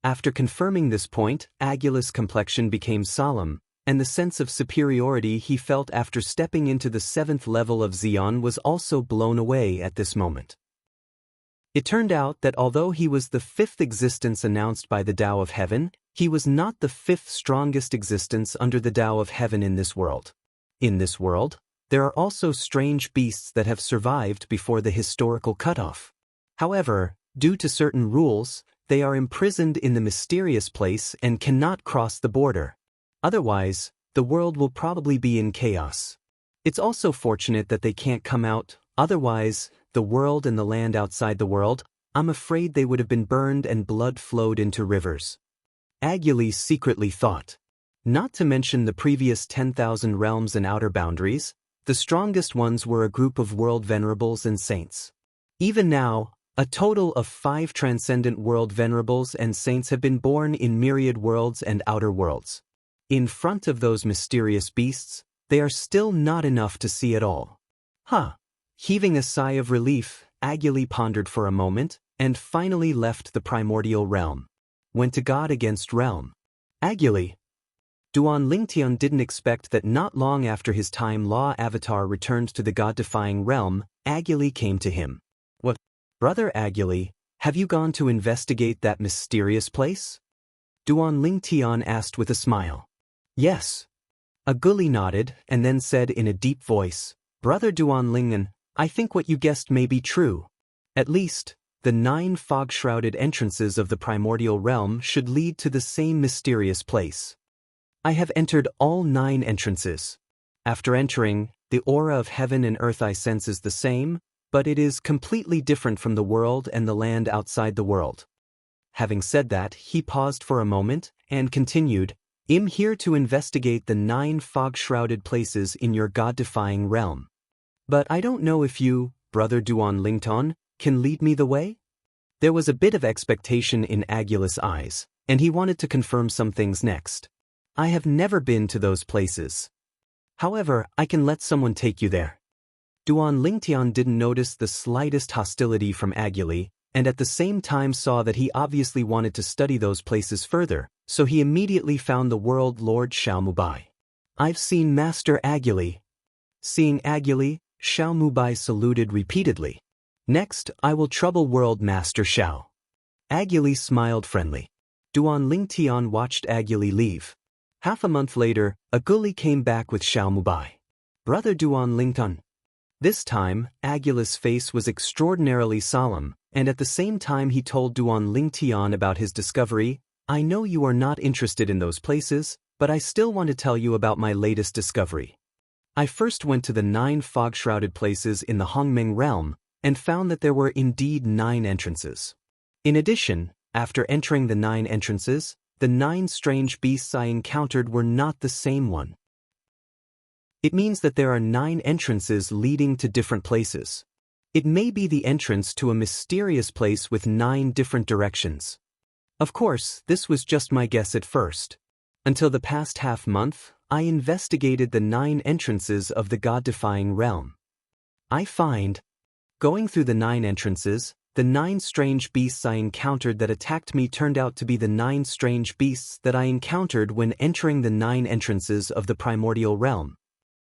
After confirming this point, Aguli's complexion became solemn, and the sense of superiority he felt after stepping into the 7th level of Xian was also blown away at this moment. It turned out that although he was the 5th existence announced by the Tao of Heaven, he was not the 5th strongest existence under the Tao of Heaven in this world. In this world, there are also strange beasts that have survived before the historical cutoff. However, Due to certain rules, they are imprisoned in the mysterious place and cannot cross the border. Otherwise, the world will probably be in chaos. It's also fortunate that they can't come out, otherwise, the world and the land outside the world, I'm afraid they would have been burned and blood flowed into rivers. Aguli secretly thought. Not to mention the previous 10,000 realms and outer boundaries, the strongest ones were a group of world venerables and saints. Even now, a total of 5 transcendent world venerables and saints have been born in myriad worlds and outer worlds. In front of those mysterious beasts, they are still not enough to see at all. Heaving a sigh of relief, Aguli pondered for a moment, and finally left the primordial realm. Went to God against realm. Aguli. Duan Lingtian didn't expect that not long after his Time Law avatar returned to the God-defying realm, Aguli came to him. What? Brother Aguli, have you gone to investigate that mysterious place? Duan Lingtian asked with a smile. Yes. Aguli nodded, and then said in a deep voice, Brother Duan Lingen, I think what you guessed may be true. At least, the 9 fog-shrouded entrances of the primordial realm should lead to the same mysterious place. I have entered all 9 entrances. After entering, the aura of heaven and earth I sense is the same, but it is completely different from the world and the land outside the world. Having said that, he paused for a moment, and continued, I'm here to investigate the 9 fog-shrouded places in your God-defying realm. But I don't know if you, Brother Duan Lington, can lead me the way? There was a bit of expectation in Aguli's eyes, and he wanted to confirm some things next. I have never been to those places. However, I can let someone take you there. Duan Lingtian didn't notice the slightest hostility from Aguli, and at the same time saw that he obviously wanted to study those places further, so he immediately found the world Lord Xiaomubai. I've seen Master Aguli. Seeing Aguli, Xiaomubai saluted repeatedly. Next, I will trouble World Master Xiao. Aguli smiled friendly. Duan Lingtian watched Aguli leave. Half a month later, Aguli came back with Xiaomubai. Brother Duan Lington. This time, Aguli's face was extraordinarily solemn, and at the same time he told Duan Lingtian about his discovery. I know you are not interested in those places, but I still want to tell you about my latest discovery. I first went to the 9 fog-shrouded places in the Hongmeng realm, and found that there were indeed 9 entrances. In addition, after entering the 9 entrances, the 9 strange beasts I encountered were not the same one. It means that there are 9 entrances leading to different places. It may be the entrance to a mysterious place with 9 different directions. Of course, this was just my guess at first. Until the past half-month, I investigated the 9 entrances of the God-defying realm. I find, going through the 9 entrances, the 9 strange beasts I encountered that attacked me turned out to be the 9 strange beasts that I encountered when entering the 9 entrances of the primordial realm.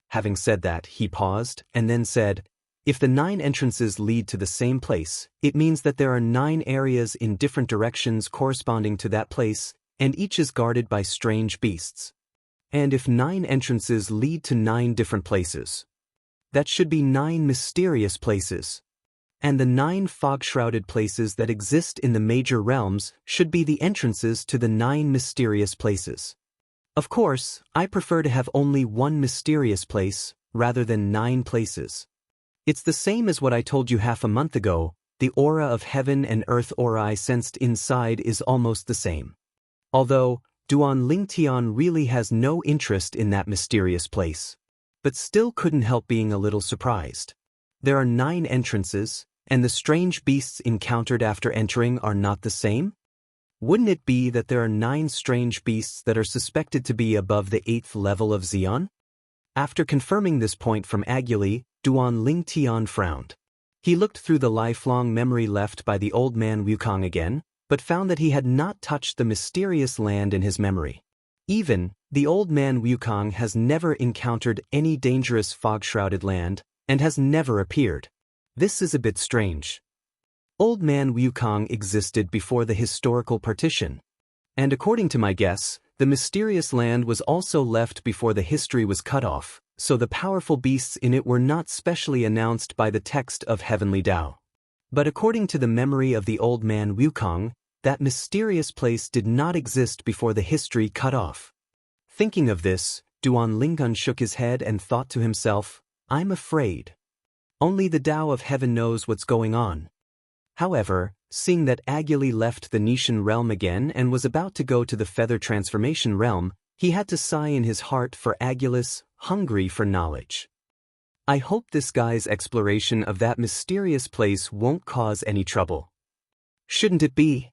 Having said that, he paused, and then said, if the 9 entrances lead to the same place, it means that there are 9 areas in different directions corresponding to that place, and each is guarded by strange beasts. And if 9 entrances lead to 9 different places, that should be 9 mysterious places. And the 9 fog-shrouded places that exist in the major realms should be the entrances to the 9 mysterious places. Of course, I prefer to have only one mysterious place, rather than 9 places. It's the same as what I told you half a month ago, the aura of heaven and earth aura I sensed inside is almost the same. Although, Duan Lingtian really has no interest in that mysterious place, but still couldn't help being a little surprised. There are 9 entrances, and the strange beasts encountered after entering are not the same? Wouldn't it be that there are 9 strange beasts that are suspected to be above the 8th level of Xian? After confirming this point from Aguli, Duan Lingtian frowned. He looked through the lifelong memory left by the old man Wukong again, but found that he had not touched the mysterious land in his memory. Even, the old man Wukong has never encountered any dangerous fog-shrouded land, and has never appeared. This is a bit strange. Old man Wukong existed before the historical partition. And according to my guess, the mysterious land was also left before the history was cut off, so the powerful beasts in it were not specially announced by the text of Heavenly Tao. But according to the memory of the old man Wukong, that mysterious place did not exist before the history cut off. Thinking of this, Duan Lingun shook his head and thought to himself, I'm afraid. Only the Tao of Heaven knows what's going on. However, seeing that Aguli left the Nishan realm again and was about to go to the Feather Transformation realm, he had to sigh in his heart for Agulus, hungry for knowledge. I hope this guy's exploration of that mysterious place won't cause any trouble. Shouldn't it be?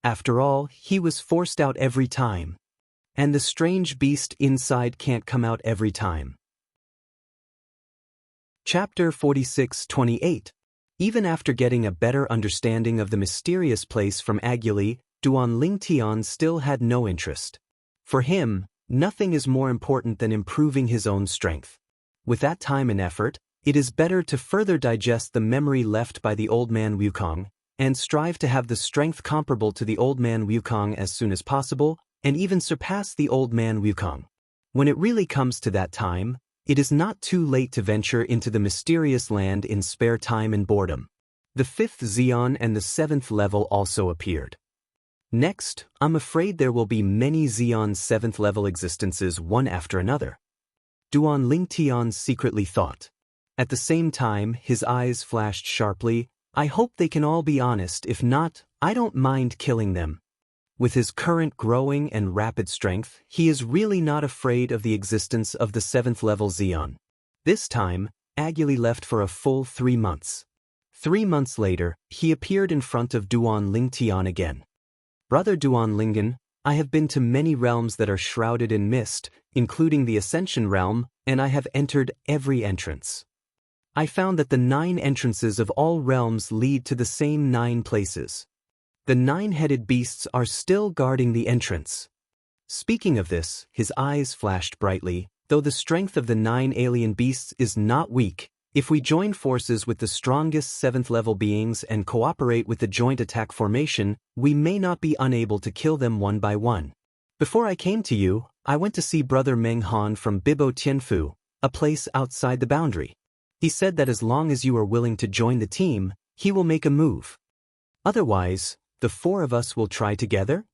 After all, he was forced out every time. And the strange beast inside can't come out every time. Chapter 46-28. Even after getting a better understanding of the mysterious place from Aguli, Duan Lingtian still had no interest. For him, nothing is more important than improving his own strength. With that time and effort, it is better to further digest the memory left by the old man Wukong, and strive to have the strength comparable to the old man Wukong as soon as possible, and even surpass the old man Wukong. When it really comes to that time, it is not too late to venture into the mysterious land in spare time and boredom. The 5th Xian and the 7th level also appeared. Next, I'm afraid there will be many Xian 7th level existences one after another. Duan Lingtian secretly thought. At the same time, his eyes flashed sharply. I hope they can all be honest, if not, I don't mind killing them. With his current growing and rapid strength, he is really not afraid of the existence of the 7th level Xian. This time, Aguli left for a full 3 months. 3 months later, he appeared in front of Duan Lingtian again. Brother Duan Lingen, I have been to many realms that are shrouded in mist, including the Ascension realm, and I have entered every entrance. I found that the 9 entrances of all realms lead to the same 9 places. The 9-headed beasts are still guarding the entrance. Speaking of this, his eyes flashed brightly. Though the strength of the 9 alien beasts is not weak, if we join forces with the strongest 7th level beings and cooperate with the joint attack formation, we may not be unable to kill them one by one. Before I came to you, I went to see Brother Meng Han from Bibo Tianfu, a place outside the boundary. He said that as long as you are willing to join the team, he will make a move. Otherwise, the 4 of us will try together?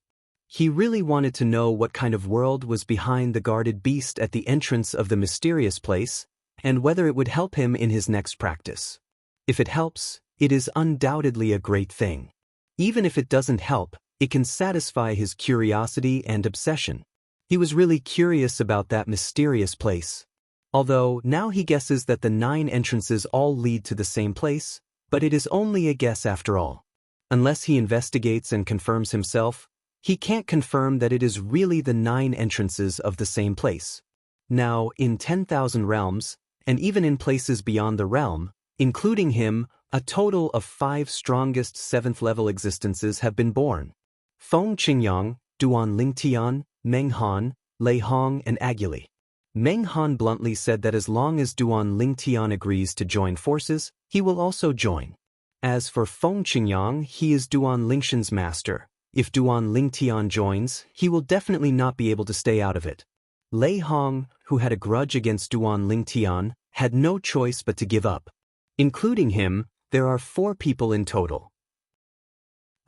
He really wanted to know what kind of world was behind the guarded beast at the entrance of the mysterious place, and whether it would help him in his next practice. If it helps, it is undoubtedly a great thing. Even if it doesn't help, it can satisfy his curiosity and obsession. He was really curious about that mysterious place. Although now he guesses that the 9 entrances all lead to the same place, but it is only a guess after all. Unless he investigates and confirms himself, he can't confirm that it is really the 9 entrances of the same place. Now, in 10,000 realms, and even in places beyond the realm, including him, a total of 5 strongest 7th level existences have been born. Feng Qingyang, Duan Lingtian, Meng Han, Lei Hong, and Aguli. Meng Han bluntly said that as long as Duan Lingtian agrees to join forces, he will also join. As for Feng Qingyang, he is Duan Lingshan's master. If Duan Lingtian joins, he will definitely not be able to stay out of it. Lei Hong, who had a grudge against Duan Lingtian, had no choice but to give up. Including him, there are 4 people in total.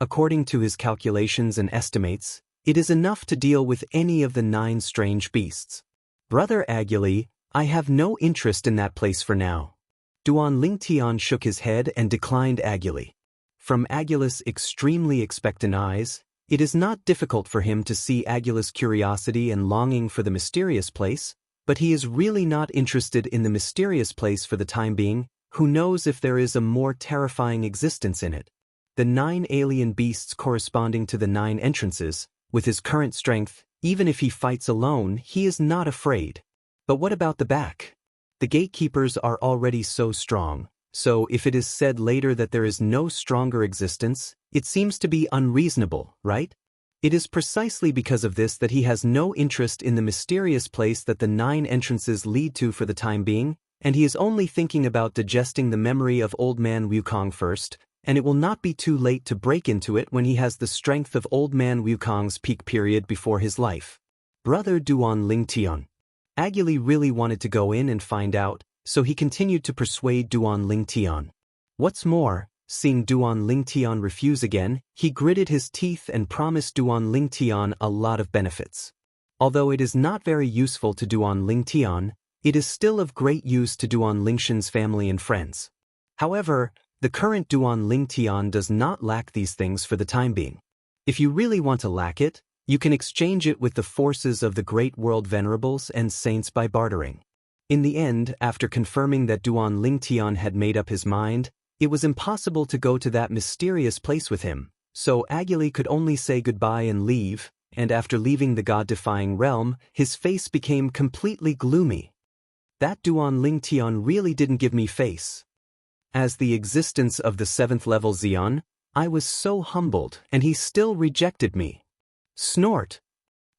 According to his calculations and estimates, it is enough to deal with any of the 9 strange beasts. Brother Aguli, I have no interest in that place for now. Duan Lingtian shook his head and declined Aguli. From Agulus' extremely expectant eyes, it is not difficult for him to see Agulus' curiosity and longing for the mysterious place, but he is really not interested in the mysterious place for the time being. Who knows if there is a more terrifying existence in it? The 9 alien beasts corresponding to the 9 entrances, with his current strength, even if he fights alone, he is not afraid. But what about the back? The gatekeepers are already so strong, so if it is said later that there is no stronger existence, it seems to be unreasonable, right? It is precisely because of this that he has no interest in the mysterious place that the 9 entrances lead to for the time being, and he is only thinking about digesting the memory of old man Wukong first, and it will not be too late to break into it when he has the strength of old man Wukong's peak period before his life. Brother Duan Lingtian. Aguli really wanted to go in and find out, so he continued to persuade Duan Lingtian. What's more, seeing Duan Lingtian refuse again, he gritted his teeth and promised Duan Lingtian a lot of benefits. Although it is not very useful to Duan Lingtian, it is still of great use to Duan Lingshan's family and friends. However, the current Duan Lingtian does not lack these things for the time being. If you really want to lack it, you can exchange it with the forces of the great world venerables and saints by bartering. In the end, after confirming that Duan Lingtian had made up his mind, it was impossible to go to that mysterious place with him, so Agili could only say goodbye and leave, and after leaving the god-defying realm, his face became completely gloomy. That Duan Lingtian really didn't give me face. As the existence of the 7th level Xian, I was so humbled, and he still rejected me. Snort.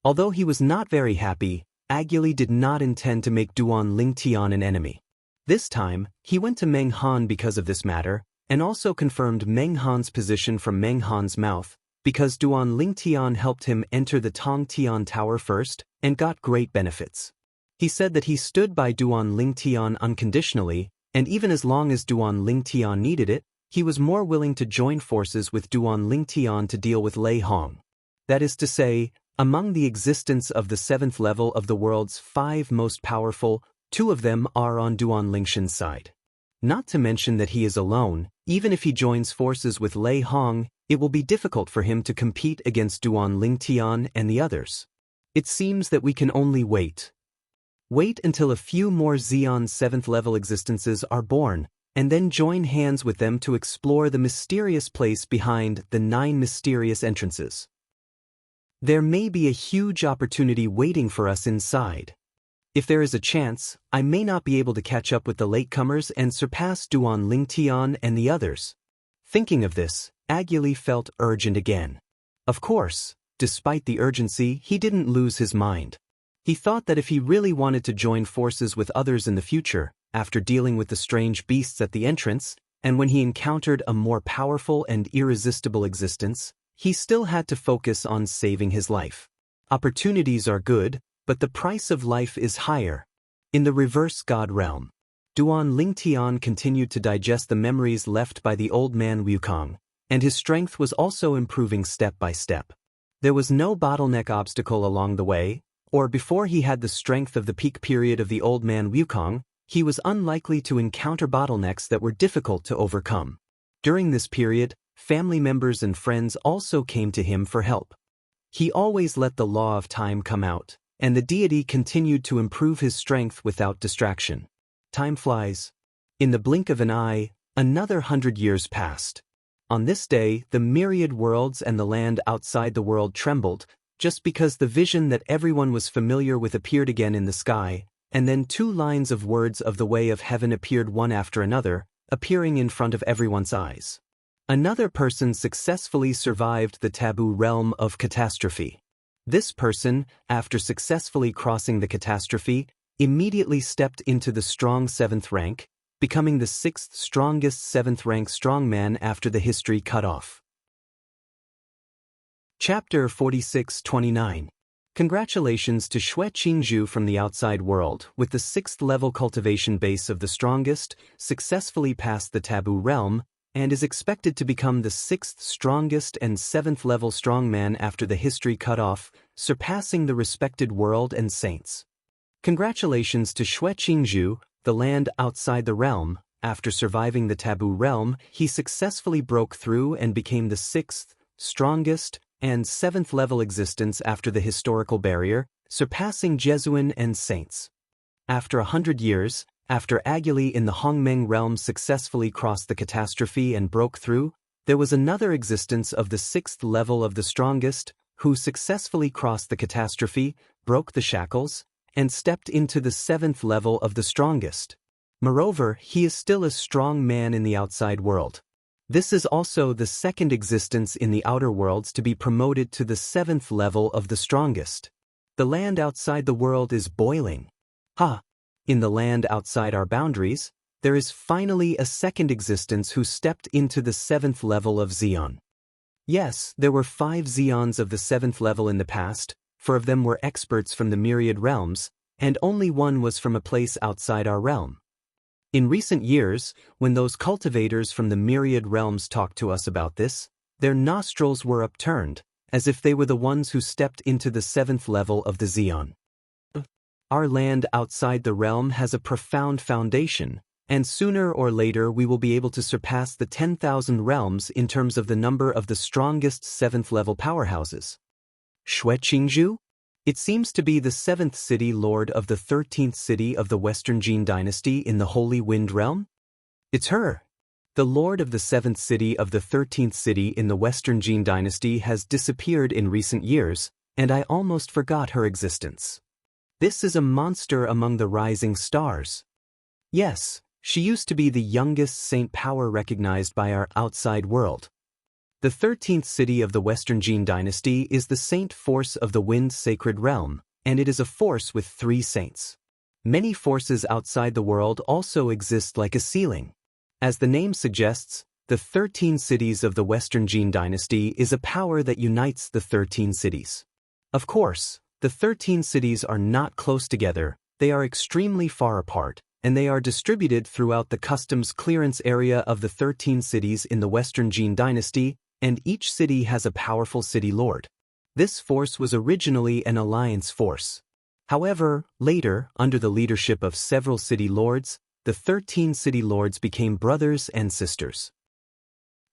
Although he was not very happy, Agili did not intend to make Duan Lingtian an enemy. This time, he went to Meng Han because of this matter, and also confirmed Meng Han's position from Meng Han's mouth, because Duan Lingtian helped him enter the Tong Tian Tower first, and got great benefits. He said that he stood by Duan Lingtian unconditionally, and even as long as Duan Lingtian needed it, he was more willing to join forces with Duan Lingtian to deal with Lei Hong. That is to say, among the existence of the 7th level of the world's 5 most powerful, 2 of them are on Duan Lingshan's side. Not to mention that he is alone, even if he joins forces with Lei Hong, it will be difficult for him to compete against Duan Lingtian and the others. It seems that we can only wait. Wait until a few more Xian 7th level existences are born, and then join hands with them to explore the mysterious place behind the 9 mysterious entrances. There may be a huge opportunity waiting for us inside. If there is a chance, I may not be able to catch up with the latecomers and surpass Duan Lingtian and the others. Thinking of this, Agili felt urgent again. Of course, despite the urgency, he didn't lose his mind. He thought that if he really wanted to join forces with others in the future, after dealing with the strange beasts at the entrance, and when he encountered a more powerful and irresistible existence, he still had to focus on saving his life. Opportunities are good, but the price of life is higher. In the reverse god realm, Duan Lingtian continued to digest the memories left by the old man Wukong, and his strength was also improving step by step. There was no bottleneck obstacle along the way, or before he had the strength of the peak period of the old man Wukong, he was unlikely to encounter bottlenecks that were difficult to overcome. During this period, family members and friends also came to him for help. He always let the law of time come out, and the deity continued to improve his strength without distraction. Time flies. In the blink of an eye, another 100 years passed. On this day, the myriad worlds and the land outside the world trembled, just because the vision that everyone was familiar with appeared again in the sky, and then 2 lines of words of the way of heaven appeared one after another, appearing in front of everyone's eyes. Another person successfully survived the taboo realm of catastrophe. This person, after successfully crossing the catastrophe, immediately stepped into the strong 7th rank, becoming the 6th strongest 7th rank strongman after the history cut off. Chapter 46-29. Congratulations to Xue Qingzhu from the outside world, with the 6th level cultivation base of the strongest, successfully passed the taboo realm, and is expected to become the 6th strongest and 7th level strongman after the history cut off, surpassing the respected world and saints. Congratulations to Xue Qingzhu, the land outside the realm. After surviving the taboo realm, he successfully broke through and became the 6th, strongest, and 7th level existence after the historical barrier, surpassing Jesuan and saints. After 100 years, after Agili in the Hongmeng realm successfully crossed the catastrophe and broke through, there was another existence of the 6th level of the strongest, who successfully crossed the catastrophe, broke the shackles, and stepped into the 7th level of the strongest. Moreover, he is still a strong man in the outside world. This is also the 2nd existence in the outer worlds to be promoted to the 7th level of the strongest. The land outside the world is boiling. In the land outside our boundaries, there is finally a 2nd existence who stepped into the 7th level of Xian. Yes, there were 5 Xians of the 7th level in the past, 4 of them were experts from the myriad realms, and only one was from a place outside our realm. In recent years, when those cultivators from the myriad realms talked to us about this, their nostrils were upturned, as if they were the ones who stepped into the 7th level of the Xion. Our land outside the realm has a profound foundation, and sooner or later we will be able to surpass the 10,000 realms in terms of the number of the strongest 7th level powerhouses. Xueqingzhu? It seems to be the 7th city lord of the 13th city of the Western Jin dynasty in the Holy Wind realm? It's her. The lord of the 7th city of the 13th city in the Western Jin dynasty has disappeared in recent years, and I almost forgot her existence. This is a monster among the rising stars. Yes, she used to be the youngest saint power recognized by our outside world. The 13th city of the Western Jin dynasty is the saint force of the Wind Sacred Realm, and it is a force with 3 saints. Many forces outside the world also exist like a ceiling. As the name suggests, the 13 cities of the Western Jin dynasty is a power that unites the 13 cities. Of course, the 13 cities are not close together, they are extremely far apart, and they are distributed throughout the customs clearance area of the 13 cities in the Western Jin dynasty, and each city has a powerful city lord. This force was originally an alliance force. However, later, under the leadership of several city lords, the 13 city lords became brothers and sisters.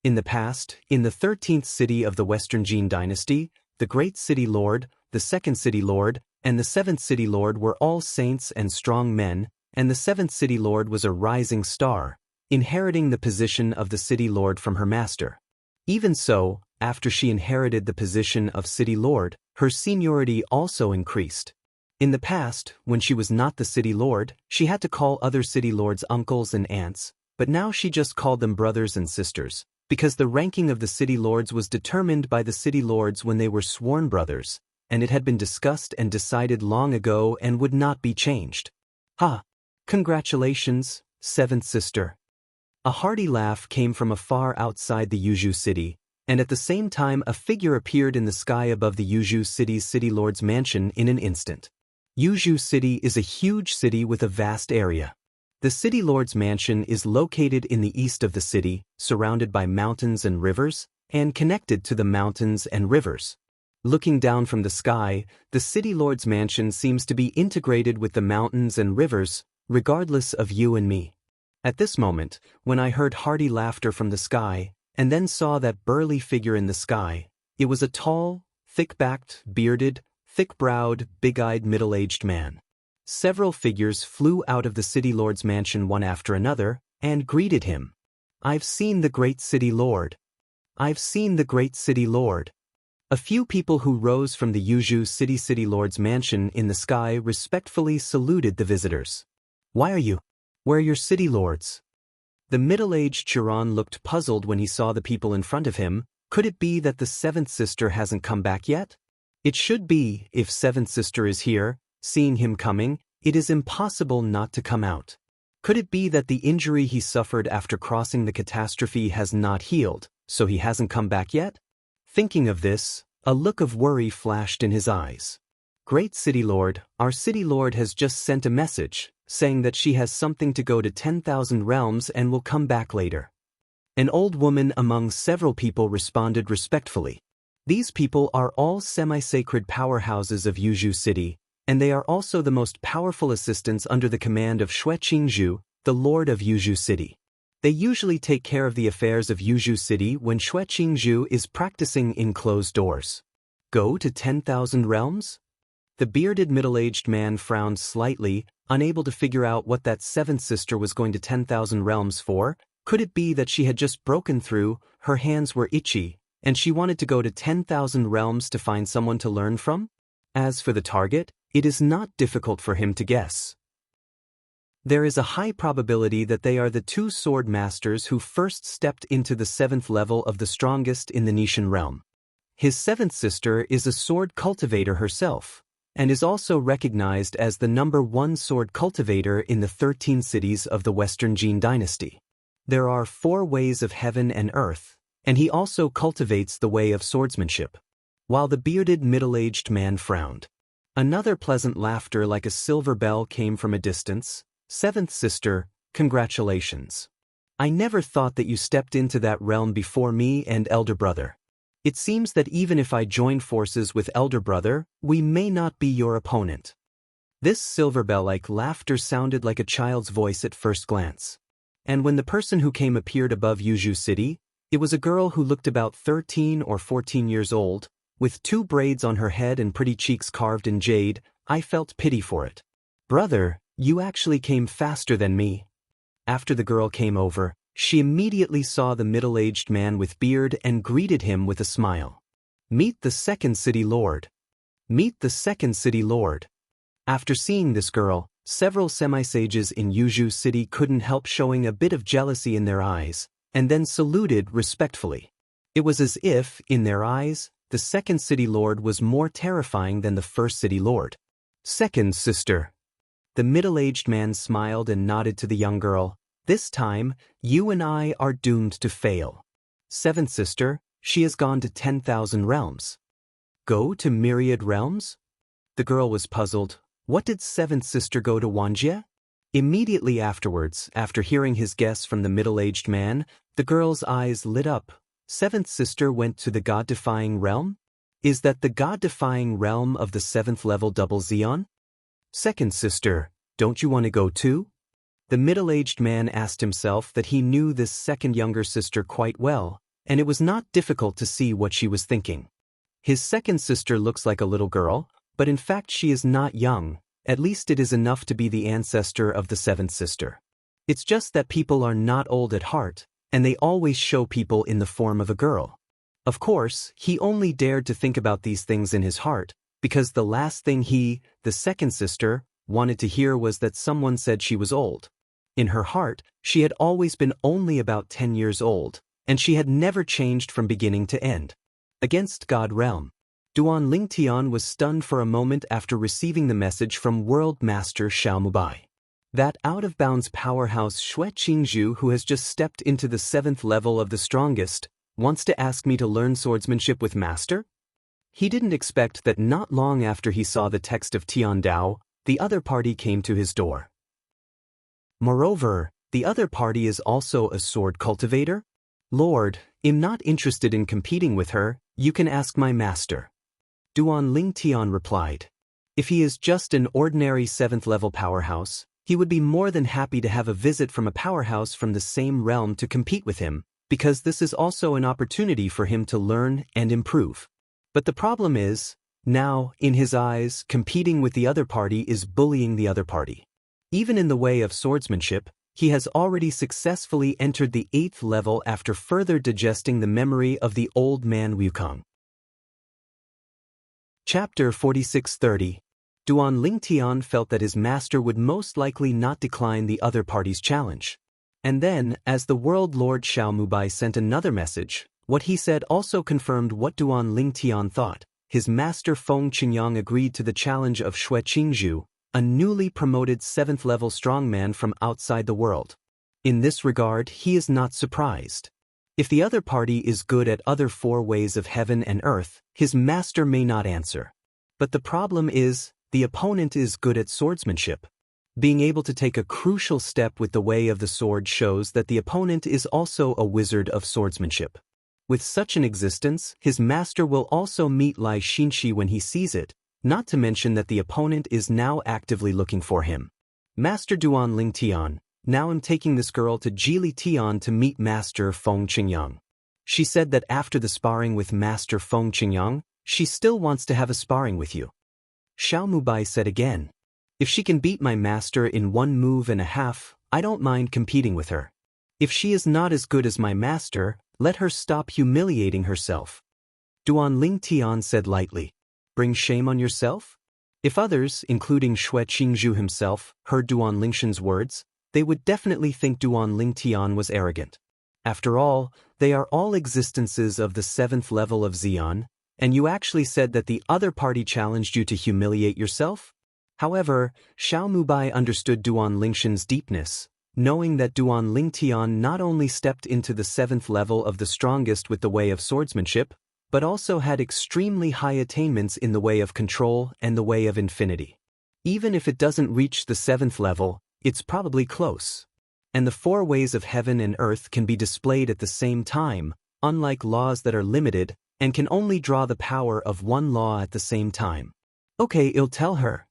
In the past, in the 13th city of the Western Jin dynasty, the Great City Lord, the 2nd City Lord, and the 7th City Lord were all saints and strong men, and the 7th City Lord was a rising star, inheriting the position of the City Lord from her master. Even so, after she inherited the position of City Lord, her seniority also increased. In the past, when she was not the City Lord, she had to call other City Lords uncles and aunts, but now she just called them brothers and sisters, because the ranking of the City Lords was determined by the City Lords when they were sworn brothers, and it had been discussed and decided long ago and would not be changed. Ha! Congratulations, 7th sister. A hearty laugh came from afar outside the Yuzhou city, and at the same time a figure appeared in the sky above the Yuzhou city's City Lord's mansion in an instant. Yuzhou City is a huge city with a vast area. The City Lord's mansion is located in the east of the city, surrounded by mountains and rivers, and connected to the mountains and rivers. Looking down from the sky, the City Lord's mansion seems to be integrated with the mountains and rivers, regardless of you and me. At this moment, when I heard hearty laughter from the sky, and then saw that burly figure in the sky, it was a tall, thick-backed, bearded, thick-browed, big-eyed middle-aged man. Several figures flew out of the City Lord's mansion one after another, and greeted him. I've seen the Great City Lord. I've seen the Great City Lord. A few people who rose from the Yuzhou City Lord's mansion in the sky respectfully saluted the visitors. Why are you? Where are your City Lords? The middle-aged Chiron looked puzzled when he saw the people in front of him. Could it be that the 7th sister hasn't come back yet? It should be, if 7th sister is here, seeing him coming, it is impossible not to come out. Could it be that the injury he suffered after crossing the catastrophe has not healed, so he hasn't come back yet? Thinking of this, a look of worry flashed in his eyes. Great City Lord, our City Lord has just sent a message, saying that she has something to go to 10,000 realms and will come back later. An old woman among several people responded respectfully. These people are all semi-sacred powerhouses of Yuzhou City, and they are also the most powerful assistants under the command of Xueqingzhu, the Lord of Yuzhou City. They usually take care of the affairs of Yuzhou City when Xueqingzhu is practicing in closed doors. Go to 10,000 realms? The bearded middle-aged man frowned slightly, unable to figure out what that 7th sister was going to 10,000 realms for. Could it be that she had just broken through, her hands were itchy, and she wanted to go to 10,000 realms to find someone to learn from? As for the target, it is not difficult for him to guess. There is a high probability that they are the 2 sword masters who first stepped into the 7th level of the strongest in the Nishan realm. His 7th sister is a sword cultivator herself, and is also recognized as the #1 sword cultivator in the 13 cities of the Western Jin dynasty. There are 4 ways of heaven and earth, and he also cultivates the way of swordsmanship. While the bearded middle-aged man frowned, another pleasant laughter like a silver bell came from a distance. 7th sister, congratulations. I never thought that you stepped into that realm before me and elder brother. It seems that even if I join forces with elder brother, we may not be your opponent. This silver bell-like laughter sounded like a child's voice at first glance. And when the person who came appeared above Yuzhu City, it was a girl who looked about 13 or 14 years old, with 2 braids on her head and pretty cheeks carved in jade. I felt pity for it. Brother, you actually came faster than me. After the girl came over, she immediately saw the middle-aged man with beard and greeted him with a smile. Meet the second city lord. Meet the second city lord. After seeing this girl, several semi-sages in Yuzhu City couldn't help showing a bit of jealousy in their eyes, and then saluted respectfully. It was as if, in their eyes, the second city lord was more terrifying than the first city lord. Second sister. The middle-aged man smiled and nodded to the young girl. This time, you and I are doomed to fail. Seventh sister, she has gone to 10,000 realms. Go to myriad realms? The girl was puzzled. What did seventh sister go to Wuxia? Immediately afterwards, after hearing his guess from the middle-aged man, the girl's eyes lit up. Seventh sister went to the god-defying realm? Is that the god-defying realm of the 7th level double Xeon? Second sister, don't you want to go too? The middle-aged man asked himself that he knew this second younger sister quite well, and it was not difficult to see what she was thinking. His second sister looks like a little girl, but in fact she is not young, at least it is enough to be the ancestor of the 7th sister. It's just that people are not old at heart, and they always show people in the form of a girl. Of course, he only dared to think about these things in his heart, because the last thing he, the second sister, wanted to hear was that someone said she was old. In her heart, she had always been only about 10 years old, and she had never changed from beginning to end. Against God Realm. Duan Lingtian was stunned for a moment after receiving the message from World Master Xiaomubai. That out-of-bounds powerhouse Xue Qingzhu, who has just stepped into the 7th level of the strongest, wants to ask me to learn swordsmanship with Master? He didn't expect that not long after he saw the text of Tian Dao, the other party came to his door. Moreover, the other party is also a sword cultivator? Lord, I'm not interested in competing with her, you can ask my master. Duan Lingtian replied. If he is just an ordinary 7th level powerhouse, he would be more than happy to have a visit from a powerhouse from the same realm to compete with him, because this is also an opportunity for him to learn and improve. But the problem is, now, in his eyes, competing with the other party is bullying the other party. Even in the way of swordsmanship, he has already successfully entered the 8th level after further digesting the memory of the old man Wukong. Chapter 4630. Duan Lingtian felt that his master would most likely not decline the other party's challenge. And then, as the World Lord Xiaomubai sent another message, what he said also confirmed what Duan Lingtian thought. His master Feng Qingyang agreed to the challenge of Xue Qingzhu, a newly promoted 7th level strongman from outside the world. In this regard, he is not surprised. If the other party is good at other 4 ways of heaven and earth, his master may not answer. But the problem is, the opponent is good at swordsmanship. Being able to take a crucial step with the way of the sword shows that the opponent is also a wizard of swordsmanship. With such an existence, his master will also meet Lai Xinxi when he sees it, not to mention that the opponent is now actively looking for him. Master Duan Lingtian, now I'm taking this girl to Jili Tian to meet Master Feng Qingyang. She said that after the sparring with Master Feng Qingyang, she still wants to have a sparring with you. Xiaomubai said again. If she can beat my master in 1 move and a half, I don't mind competing with her. If she is not as good as my master, let her stop humiliating herself. Duan Lingtian said lightly. Bring shame on yourself? If others, including Xue Qingzhu himself, heard Duan Lingtian's words, they would definitely think Duan Lingtian was arrogant. After all, they are all existences of the 7th level of Xeon, and you actually said that the other party challenged you to humiliate yourself? However, Xiaomubai understood Duan Lingtian's deepness, knowing that Duan Lingtian not only stepped into the 7th level of the strongest with the way of swordsmanship, but also had extremely high attainments in the way of control and the way of infinity. Even if it doesn't reach the 7th level, it's probably close. and the four ways of heaven and earth can be displayed at the same time, unlike laws that are limited and can only draw the power of one law at the same time. Okay, I'll tell her.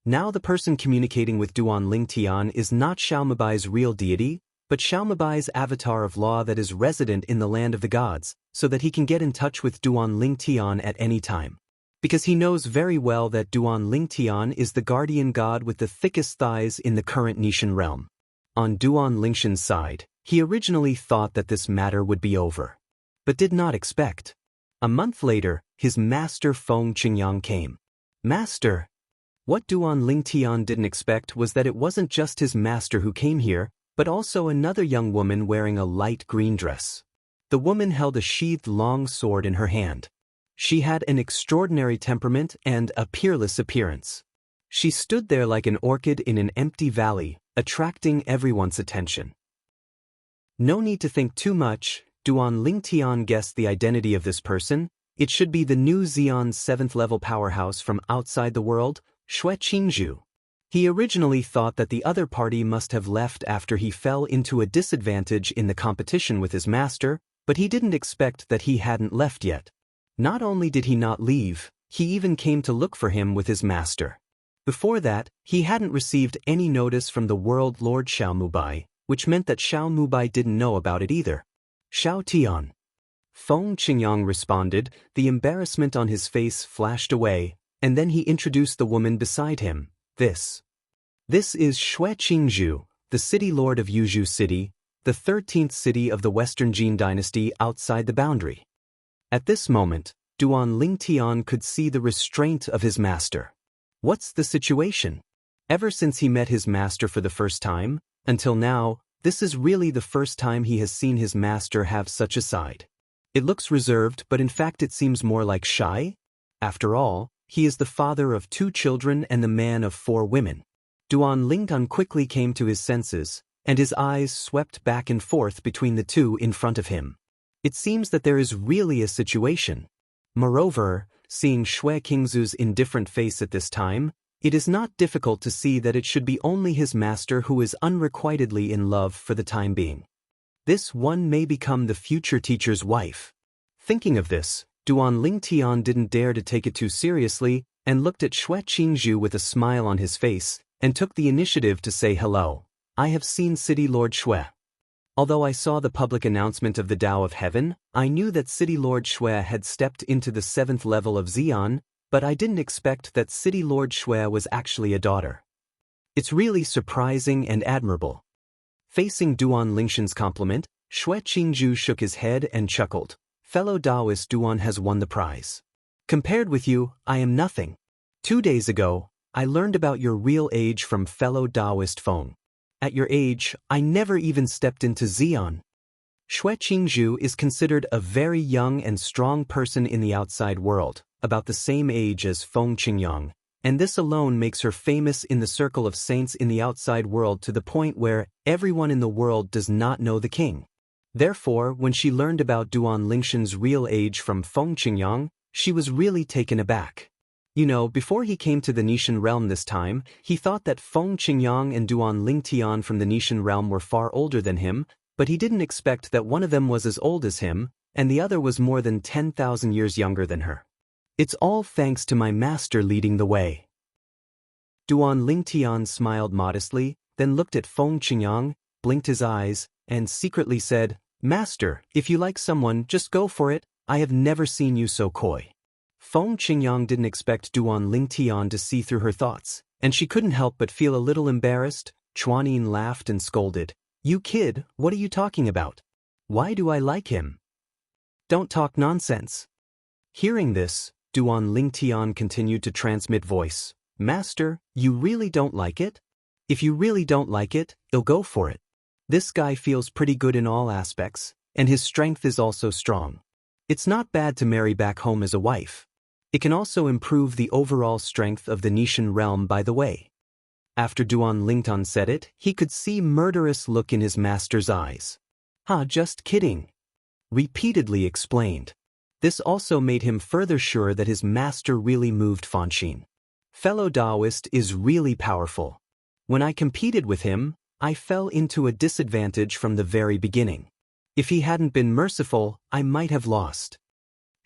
Now the person communicating with Duan Lingtian is not Xiaomubai's real deity, but Xiaomubai's avatar of law that is resident in the land of the gods, so that he can get in touch with Duan Lingtian at any time. Because he knows very well that Duan Lingtian is the guardian god with the thickest thighs in the current Nishan realm. On Duan Lingshan's side, he originally thought that this matter would be over, but did not expect. A month later, his master Feng Qingyang came. Master! What Duan Lingtian didn't expect was that it wasn't just his master who came here, but also another young woman wearing a light green dress. The woman held a sheathed long sword in her hand. She had an extraordinary temperament and a peerless appearance. She stood there like an orchid in an empty valley, attracting everyone's attention. No need to think too much, Duan Lingtian guessed the identity of this person. It should be the new Xian's 7th-level powerhouse from outside the world, Xue Qingzhu. He originally thought that the other party must have left after he fell into a disadvantage in the competition with his master, but he didn't expect that he hadn't left yet. Not only did he not leave, he even came to look for him with his master. Before that, he hadn't received any notice from the world lord Xiaomubai, which meant that Xiaomubai didn't know about it either. Xiao Tian. Feng Qingyang responded, the embarrassment on his face flashed away, and then he introduced the woman beside him. This is Xue Qingzhu, the city lord of Yuzhou City, the 13th city of the Western Jin dynasty outside the boundary. At this moment, Duan Lingtian could see the restraint of his master. What's the situation? Ever since he met his master for the first time, until now, this is really the first time he has seen his master have such a side. It looks reserved, but in fact it seems more like shy. After all, he is the father of 2 children and the man of 4 women. Duan Lingtian quickly came to his senses, and his eyes swept back and forth between the two in front of him. It seems that there is really a situation. Moreover, seeing Xue Qingzhu's indifferent face at this time, it is not difficult to see that it should be only his master who is unrequitedly in love for the time being. This one may become the future teacher's wife. Thinking of this, Duan Lingtian didn't dare to take it too seriously and looked at Xue Qingzhu with a smile on his face and took the initiative to say hello. I have seen City Lord Xue. Although I saw the public announcement of the Tao of Heaven, I knew that City Lord Xue had stepped into the 7th level of Xian, but I didn't expect that City Lord Xue was actually a daughter. It's really surprising and admirable. Facing Duan Lingshan's compliment, Xue Qingzhu shook his head and chuckled. Fellow Taoist Duan has won the prize. Compared with you, I am nothing. 2 days ago, I learned about your real age from fellow Taoist Feng. At your age, I never even stepped into Xian. Xue Qingzhu is considered a very young and strong person in the outside world, about the same age as Feng Qingyang, and this alone makes her famous in the circle of saints in the outside world to the point where everyone in the world does not know the king. Therefore, when she learned about Duan Lingshan's real age from Feng Qingyang, she was really taken aback. You know, before he came to the Nishan realm this time, he thought that Feng Qingyang and Duan Lingtian from the Nishan realm were far older than him, but he didn't expect that one of them was as old as him, and the other was more than 10,000 years younger than her. It's all thanks to my master leading the way. Duan Lingtian smiled modestly, then looked at Feng Qingyang, blinked his eyes, and secretly said, Master, if you like someone, just go for it. I have never seen you so coy. Feng Qingyang didn't expect Duan Lingtian to see through her thoughts, and she couldn't help but feel a little embarrassed. Chuanin laughed and scolded. You kid, what are you talking about? Why do I like him? Don't talk nonsense. Hearing this, Duan Lingtian continued to transmit voice. Master, you really don't like it? If you really don't like it, you'll go for it. This guy feels pretty good in all aspects, and his strength is also strong. It's not bad to marry back home as a wife. It can also improve the overall strength of the Nishan realm, by the way. After Duan Lingtian said it, he could see murderous look in his master's eyes. Just kidding. Repeatedly explained. This also made him further sure that his master really moved Fanxin. Fellow Taoist is really powerful. When I competed with him, I fell into a disadvantage from the very beginning. If he hadn't been merciful, I might have lost.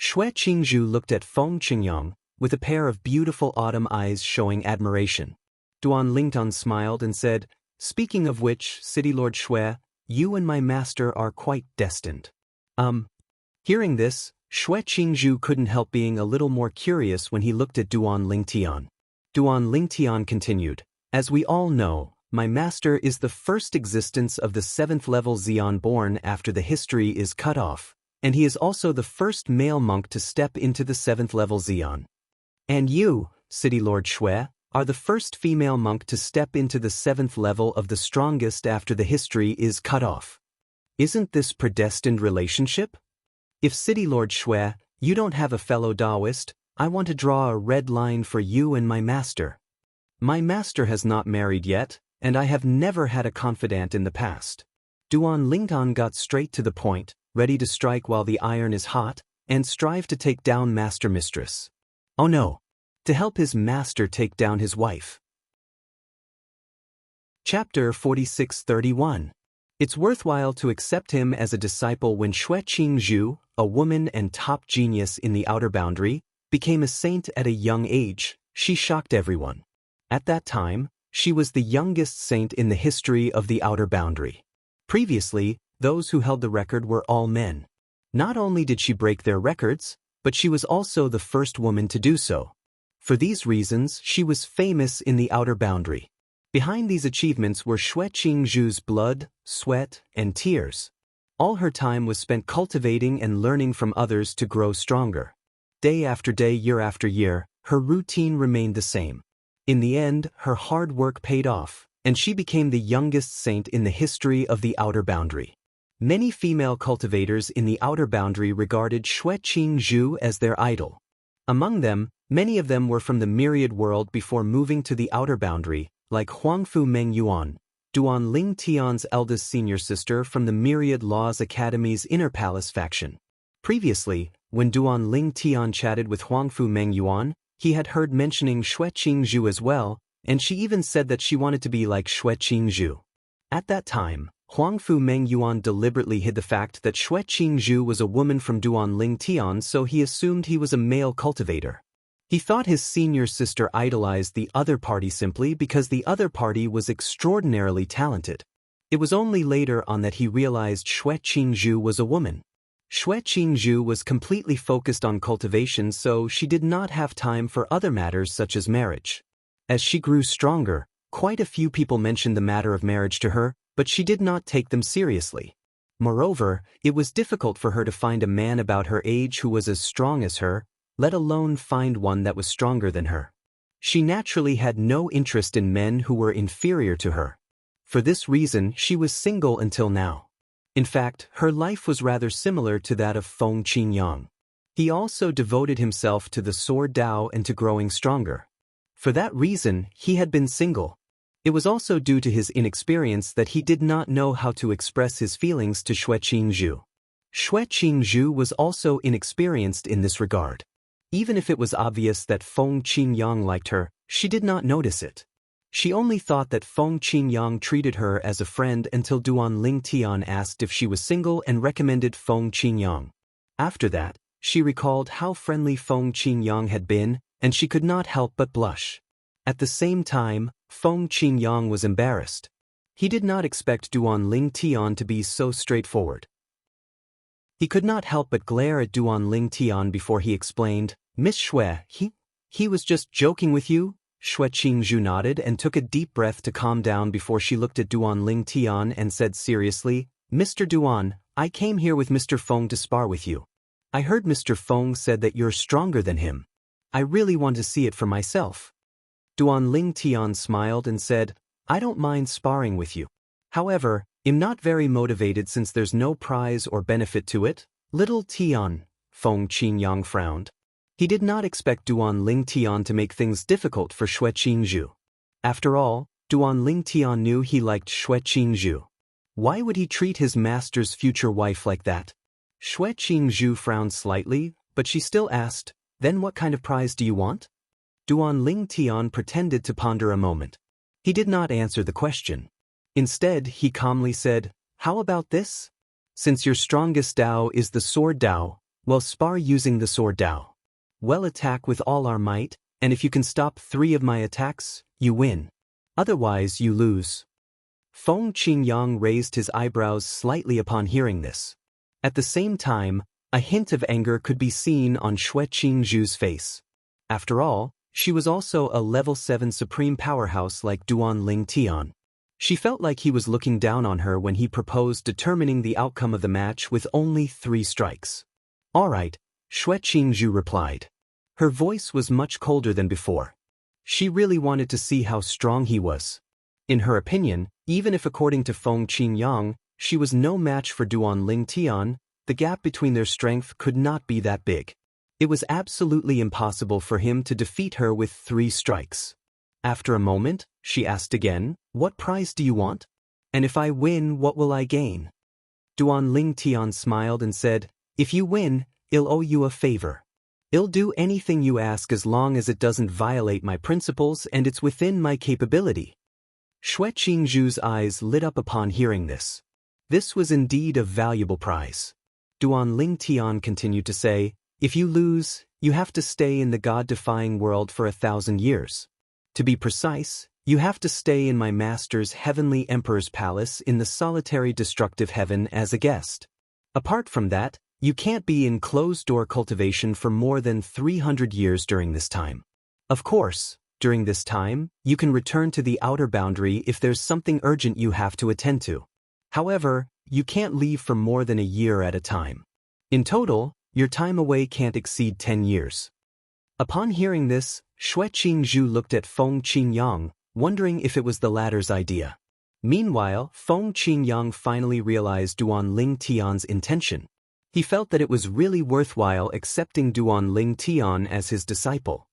Xue Qingzhu looked at Feng Qingyang with a pair of beautiful autumn eyes showing admiration. Duan Lingtan smiled and said, "Speaking of which, City Lord Xue, you and my master are quite destined." Hearing this, Xue Qingzhu couldn't help being a little more curious when he looked at Duan Lingtian. Duan Lingtian continued, "As we all know, my master is the first existence of the 7th level Xian born after the history is cut off, and he is also the first male monk to step into the 7th level Xian. And you, City Lord Xue, are the first female monk to step into the 7th level of the strongest after the history is cut off. Isn't this predestined relationship? If City Lord Xue, you don't have a fellow Taoist, I want to draw a red line for you and my master. My master has not married yet, and I have never had a confidant in the past." Duan Lingtan got straight to the point, ready to strike while the iron is hot, and strive to take down Master Mistress. Oh no! To help his master take down his wife. Chapter 4631. It's worthwhile to accept him as a disciple. When Xue Qingzhu, a woman and top genius in the outer boundary, became a saint at a young age, she shocked everyone. At that time, she was the youngest saint in the history of the outer boundary. Previously, those who held the record were all men. Not only did she break their records, but she was also the first woman to do so. For these reasons, she was famous in the outer boundary. Behind these achievements were Xue Qingzhu's blood, sweat, and tears. All her time was spent cultivating and learning from others to grow stronger. Day after day, year after year, her routine remained the same. In the end, her hard work paid off, and she became the youngest saint in the history of the outer boundary. Many female cultivators in the outer boundary regarded Xue Qingzhu as their idol. Among them, many of them were from the myriad world before moving to the outer boundary, like Huangfu Mengyuan, Duan Lingtian's eldest senior sister from the Myriad Laws Academy's Inner Palace faction. Previously, when Duan Lingtian chatted with Huangfu Mengyuan, he had heard mentioning Xue Qingzhu as well, and she even said that she wanted to be like Xue Qingzhu. At that time, Huangfu Mengyuan deliberately hid the fact that Xue Qingzhu was a woman from Duan Lingtian, so he assumed he was a male cultivator. He thought his senior sister idolized the other party simply because the other party was extraordinarily talented. It was only later on that he realized Xue Qingzhu was a woman. Xue Qingzhu was completely focused on cultivation, so she did not have time for other matters such as marriage. As she grew stronger, quite a few people mentioned the matter of marriage to her, but she did not take them seriously. Moreover, it was difficult for her to find a man about her age who was as strong as her, let alone find one that was stronger than her. She naturally had no interest in men who were inferior to her. For this reason, she was single until now. In fact, her life was rather similar to that of Feng Qingyang. He also devoted himself to the sword Dao and to growing stronger. For that reason, he had been single. It was also due to his inexperience that he did not know how to express his feelings to Xue Qingzhu. Xue Qingzhu was also inexperienced in this regard. Even if it was obvious that Feng Qingyang liked her, she did not notice it. She only thought that Feng Qingyang treated her as a friend until Duan Lingtian asked if she was single and recommended Feng Qingyang. After that, she recalled how friendly Feng Qingyang had been, and she could not help but blush. At the same time, Feng Qingyang was embarrassed. He did not expect Duan Lingtian to be so straightforward. He could not help but glare at Duan Lingtian before he explained, "Miss Xue, he was just joking with you?" Xue Qingzhu nodded and took a deep breath to calm down before she looked at Duan Lingtian and said seriously, "Mr. Duan, I came here with Mr. Feng to spar with you. I heard Mr. Feng said that you're stronger than him. I really want to see it for myself." Duan Lingtian smiled and said, "I don't mind sparring with you. However, I'm not very motivated since there's no prize or benefit to it." "Little Tian," Feng Qingyang frowned. He did not expect Duan Lingtian to make things difficult for Xue Qingzhu. After all, Duan Lingtian knew he liked Xue Qingzhu. Why would he treat his master's future wife like that? Xue Qingzhu frowned slightly, but she still asked, "Then what kind of prize do you want?" Duan Lingtian pretended to ponder a moment. He did not answer the question. Instead, he calmly said, "How about this? Since your strongest Dao is the sword Dao, well, spar using the sword Dao. Well, attack with all our might, and if you can stop 3 of my attacks, you win. Otherwise, you lose." Feng Qingyang raised his eyebrows slightly upon hearing this. At the same time, a hint of anger could be seen on Xue Qingzhu's face. After all, she was also a level 7 supreme powerhouse like Duan Ling Tian. She felt like he was looking down on her when he proposed determining the outcome of the match with only 3 strikes. "All right," Xue Qingzhu replied. Her voice was much colder than before. She really wanted to see how strong he was. In her opinion, even if according to Feng Qingyang, she was no match for Duan Ling Tian, the gap between their strength could not be that big. It was absolutely impossible for him to defeat her with 3 strikes. After a moment, she asked again, "What prize do you want? And if I win, what will I gain?" Duan Ling Tian smiled and said, "If you win, I'll owe you a favor. I'll do anything you ask as long as it doesn't violate my principles and it's within my capability." Xue Qingzhu's eyes lit up upon hearing this. This was indeed a valuable prize. Duan Ling Tian continued to say, "If you lose, you have to stay in the God-defying world for 1,000 years. To be precise, you have to stay in my master's heavenly emperor's palace in the solitary destructive heaven as a guest. Apart from that, you can't be in closed-door cultivation for more than 300 years during this time. Of course, during this time, you can return to the outer boundary if there's something urgent you have to attend to. However, you can't leave for more than a year at a time. In total, your time away can't exceed 10 years. Upon hearing this, Xue Qingzhu looked at Feng Qingyang, wondering if it was the latter's idea. Meanwhile, Feng Qingyang finally realized Duan Ling Tian's intention. He felt that it was really worthwhile accepting Duan Ling Tian as his disciple.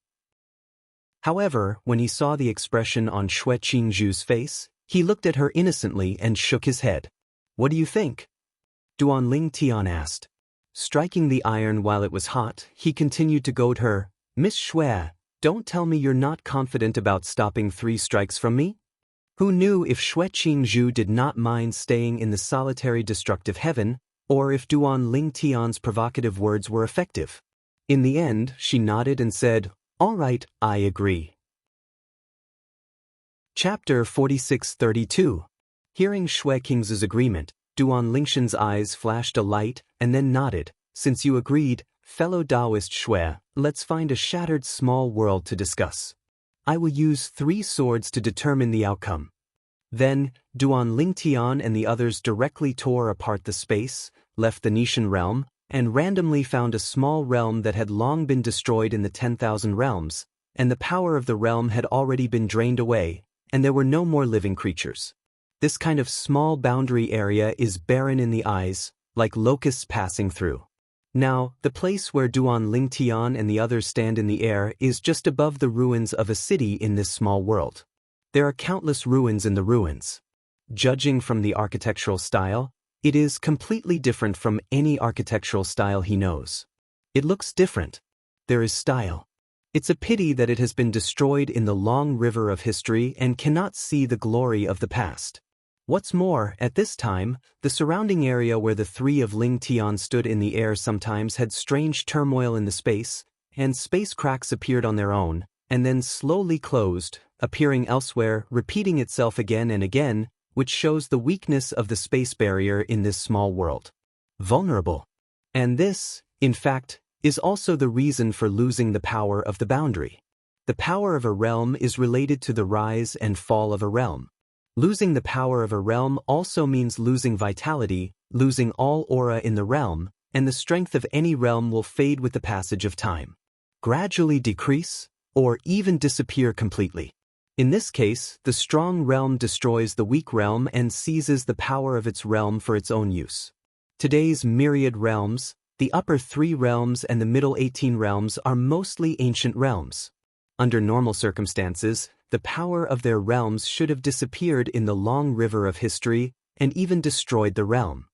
However, when he saw the expression on Xue Qingzhu's face, he looked at her innocently and shook his head. "What do you think?" Duan Ling Tian asked. Striking the iron while it was hot, he continued to goad her, "Miss Xue, don't tell me you're not confident about stopping 3 strikes from me?" Who knew if Xue Qingzhu did not mind staying in the solitary destructive heaven, or if Duan Ling Tian's provocative words were effective. In the end, she nodded and said, "All right, I agree." Chapter 4632. Hearing Xue Qingzhu's agreement, Duan Lingshan's eyes flashed a light and then nodded. "Since you agreed, fellow Taoist Xue, let's find a shattered small world to discuss. I will use 3 swords to determine the outcome." Then, Duan Ling Tian and the others directly tore apart the space, left the Nishan realm, and randomly found a small realm that had long been destroyed in the 10,000 realms, and the power of the realm had already been drained away, and there were no more living creatures. This kind of small boundary area is barren in the eyes, like locusts passing through. Now, the place where Duan Ling Tian and the others stand in the air is just above the ruins of a city in this small world. There are countless ruins in the ruins. Judging from the architectural style, it is completely different from any architectural style he knows. It looks different. There is style. It's a pity that it has been destroyed in the long river of history and cannot see the glory of the past. What's more, at this time, the surrounding area where the 3 of Ling Tian stood in the air sometimes had strange turmoil in the space, and space cracks appeared on their own, and then slowly closed, appearing elsewhere, repeating itself again and again, which shows the weakness of the space barrier in this small world. Vulnerable. And this, in fact, is also the reason for losing the power of the boundary. The power of a realm is related to the rise and fall of a realm. Losing the power of a realm also means losing vitality, losing all aura in the realm, and the strength of any realm will fade with the passage of time. Gradually decrease, or even disappear completely. In this case, the strong realm destroys the weak realm and seizes the power of its realm for its own use. Today's myriad realms, the upper 3 realms and the middle 18 realms are mostly ancient realms. Under normal circumstances, the power of their realms should have disappeared in the long river of history and even destroyed the realm.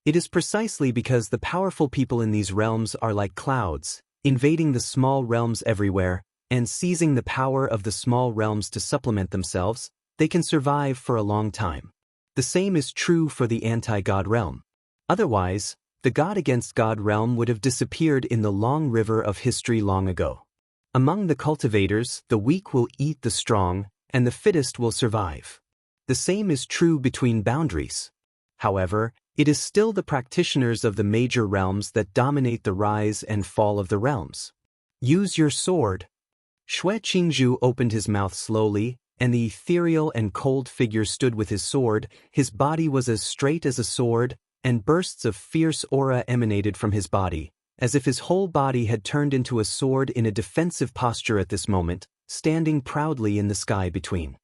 It is precisely because the powerful people in these realms are like clouds, invading the small realms everywhere, and seizing the power of the small realms to supplement themselves, they can survive for a long time. The same is true for the anti-God realm. Otherwise, the God against God realm would have disappeared in the long river of history long ago. Among the cultivators, the weak will eat the strong, and the fittest will survive. The same is true between boundaries. However, it is still the practitioners of the major realms that dominate the rise and fall of the realms. Use your sword. Xue Qingzhu opened his mouth slowly, and the ethereal and cold figure stood with his sword. His body was as straight as a sword, and bursts of fierce aura emanated from his body, as if his whole body had turned into a sword in a defensive posture at this moment, standing proudly in the sky between.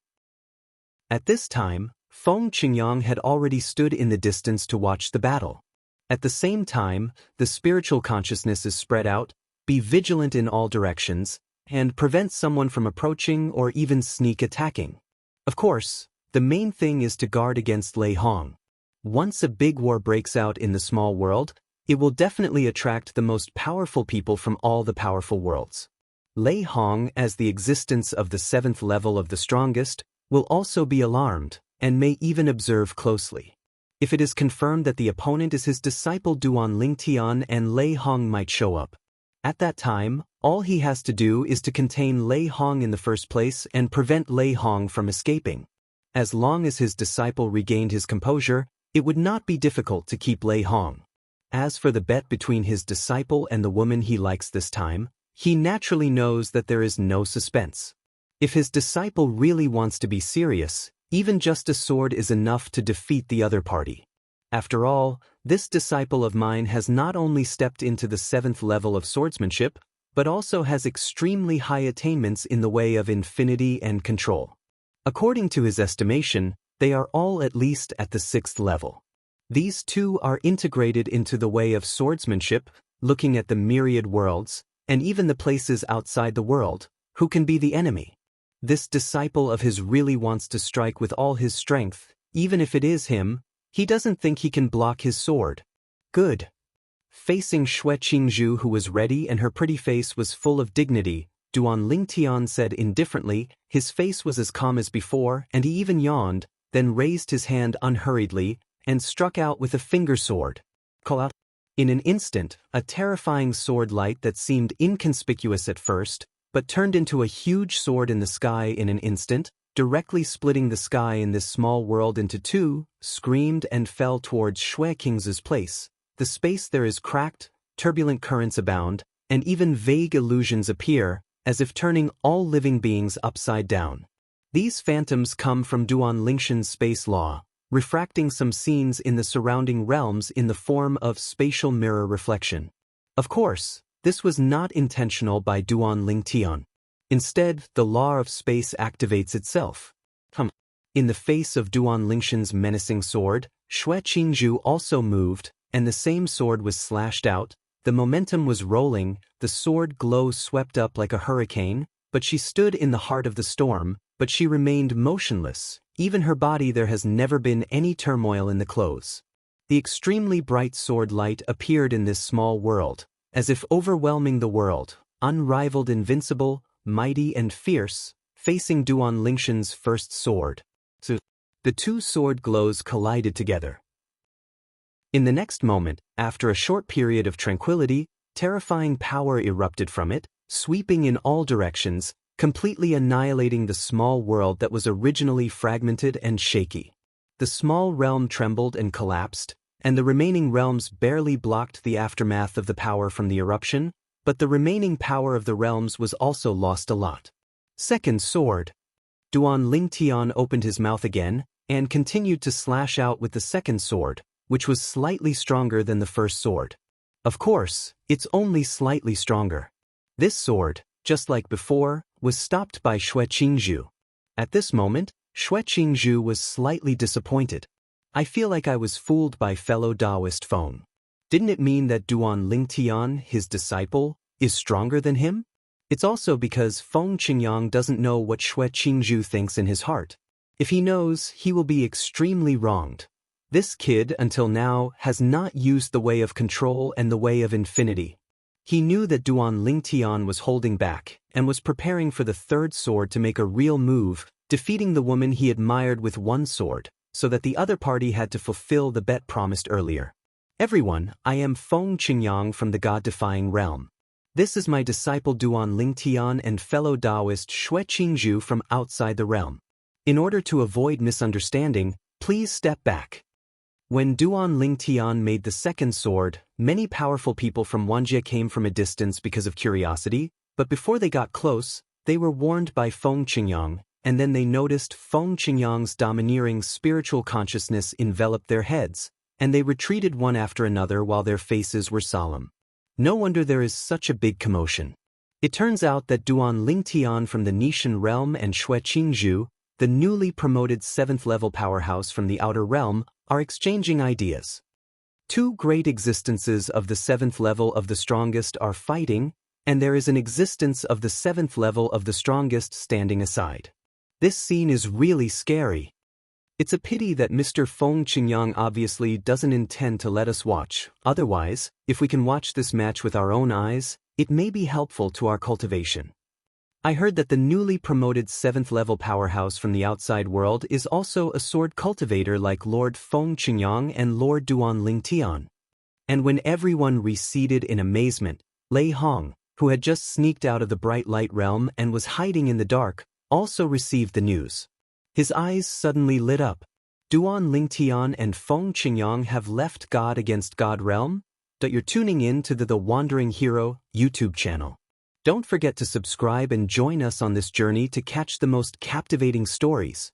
At this time, Feng Qingyang had already stood in the distance to watch the battle. At the same time, the spiritual consciousness is spread out, be vigilant in all directions, and prevent someone from approaching or even sneak attacking. Of course, the main thing is to guard against Lei Hong. Once a big war breaks out in the small world, it will definitely attract the most powerful people from all the powerful worlds. Lei Hong, as the existence of the 7th level of the strongest, will also be alarmed, and may even observe closely. If it is confirmed that the opponent is his disciple Duan Lingtian, and Lei Hong might show up. At that time, all he has to do is to contain Lei Hong in the first place and prevent Lei Hong from escaping. As long as his disciple regained his composure, it would not be difficult to keep Lei Hong. As for the bet between his disciple and the woman he likes this time, he naturally knows that there is no suspense. If his disciple really wants to be serious, even just a sword is enough to defeat the other party. After all, this disciple of mine has not only stepped into the 7th level of swordsmanship, but also has extremely high attainments in the way of infinity and control. According to his estimation, they are all at least at the 6th level. These two are integrated into the way of swordsmanship, looking at the myriad worlds, and even the places outside the world, who can be the enemy. This disciple of his really wants to strike with all his strength, even if it is him. He doesn't think he can block his sword. Good. Facing Xue Qingzhu, who was ready and her pretty face was full of dignity, Duan Lingtian said indifferently. His face was as calm as before, and he even yawned, then raised his hand unhurriedly, and struck out with a finger sword. Call out. In an instant, a terrifying sword light that seemed inconspicuous at first, but turned into a huge sword in the sky in an instant, directly splitting the sky in this small world into two, screamed and fell towards Xue Qingzhu's place. The space there is cracked, turbulent currents abound, and even vague illusions appear, as if turning all living beings upside down. These phantoms come from Duan Lingshan's space law, refracting some scenes in the surrounding realms in the form of spatial mirror reflection. Of course, this was not intentional by Duan Lingtian. Instead, the law of space activates itself. In the face of Duan Lingshan's menacing sword, Xue Qingzhu also moved, and the same sword was slashed out. The momentum was rolling, the sword glow swept up like a hurricane, but she stood in the heart of the storm, but she remained motionless. Even her body, there has never been any turmoil in the clothes. The extremely bright sword light appeared in this small world, as if overwhelming the world, unrivaled, invincible, mighty and fierce, facing Duan Lingshan's first sword. So, the two sword glows collided together. In the next moment, after a short period of tranquility, terrifying power erupted from it, sweeping in all directions, completely annihilating the small world that was originally fragmented and shaky. The small realm trembled and collapsed, and the remaining realms barely blocked the aftermath of the power from the eruption, but the remaining power of the realms was also lost a lot. Second sword. Duan Lingtian opened his mouth again, and continued to slash out with the second sword, which was slightly stronger than the first sword. Of course, it's only slightly stronger. This sword, just like before, was stopped by Xue Qingzhu. At this moment, Xue Qingzhu was slightly disappointed. I feel like I was fooled by fellow Taoist Feng. Didn't it mean that Duan Lingtian, his disciple, is stronger than him? It's also because Feng Qingyang doesn't know what Xue Qingzhu thinks in his heart. If he knows, he will be extremely wronged. This kid, until now, has not used the way of control and the way of infinity. He knew that Duan Lingtian was holding back, and was preparing for the third sword to make a real move, defeating the woman he admired with one sword, so that the other party had to fulfill the bet promised earlier. Everyone, I am Feng Qingyang from the God-defying realm. This is my disciple Duan Lingtian and fellow Taoist Xue Qingzhu from outside the realm. In order to avoid misunderstanding, please step back. When Duan Lingtian made the second sword, many powerful people from Wuxia came from a distance because of curiosity, but before they got close, they were warned by Feng Qingyang, and then they noticed Feng Qingyang's domineering spiritual consciousness enveloped their heads, and they retreated one after another while their faces were solemn. No wonder there is such a big commotion. It turns out that Duan Lingtian from the Nishan realm and Xue Qingzhu, the newly promoted 7th-level powerhouse from the outer realm, are exchanging ideas. Two great existences of the 7th level of the strongest are fighting, and there is an existence of the 7th level of the strongest standing aside. This scene is really scary. It's a pity that Mr. Feng Qingyang obviously doesn't intend to let us watch. Otherwise, if we can watch this match with our own eyes, it may be helpful to our cultivation. I heard that the newly promoted 7th-level powerhouse from the outside world is also a sword cultivator like Lord Feng Qingyang and Lord Duan Lingtian. And when everyone receded in amazement, Lei Hong, who had just sneaked out of the bright light realm and was hiding in the dark, also received the news. His eyes suddenly lit up. Duan Lingtian and Feng Qingyang have left God against God realm? That you're tuning in to the Wandering Hero YouTube channel. Don't forget to subscribe and join us on this journey to catch the most captivating stories.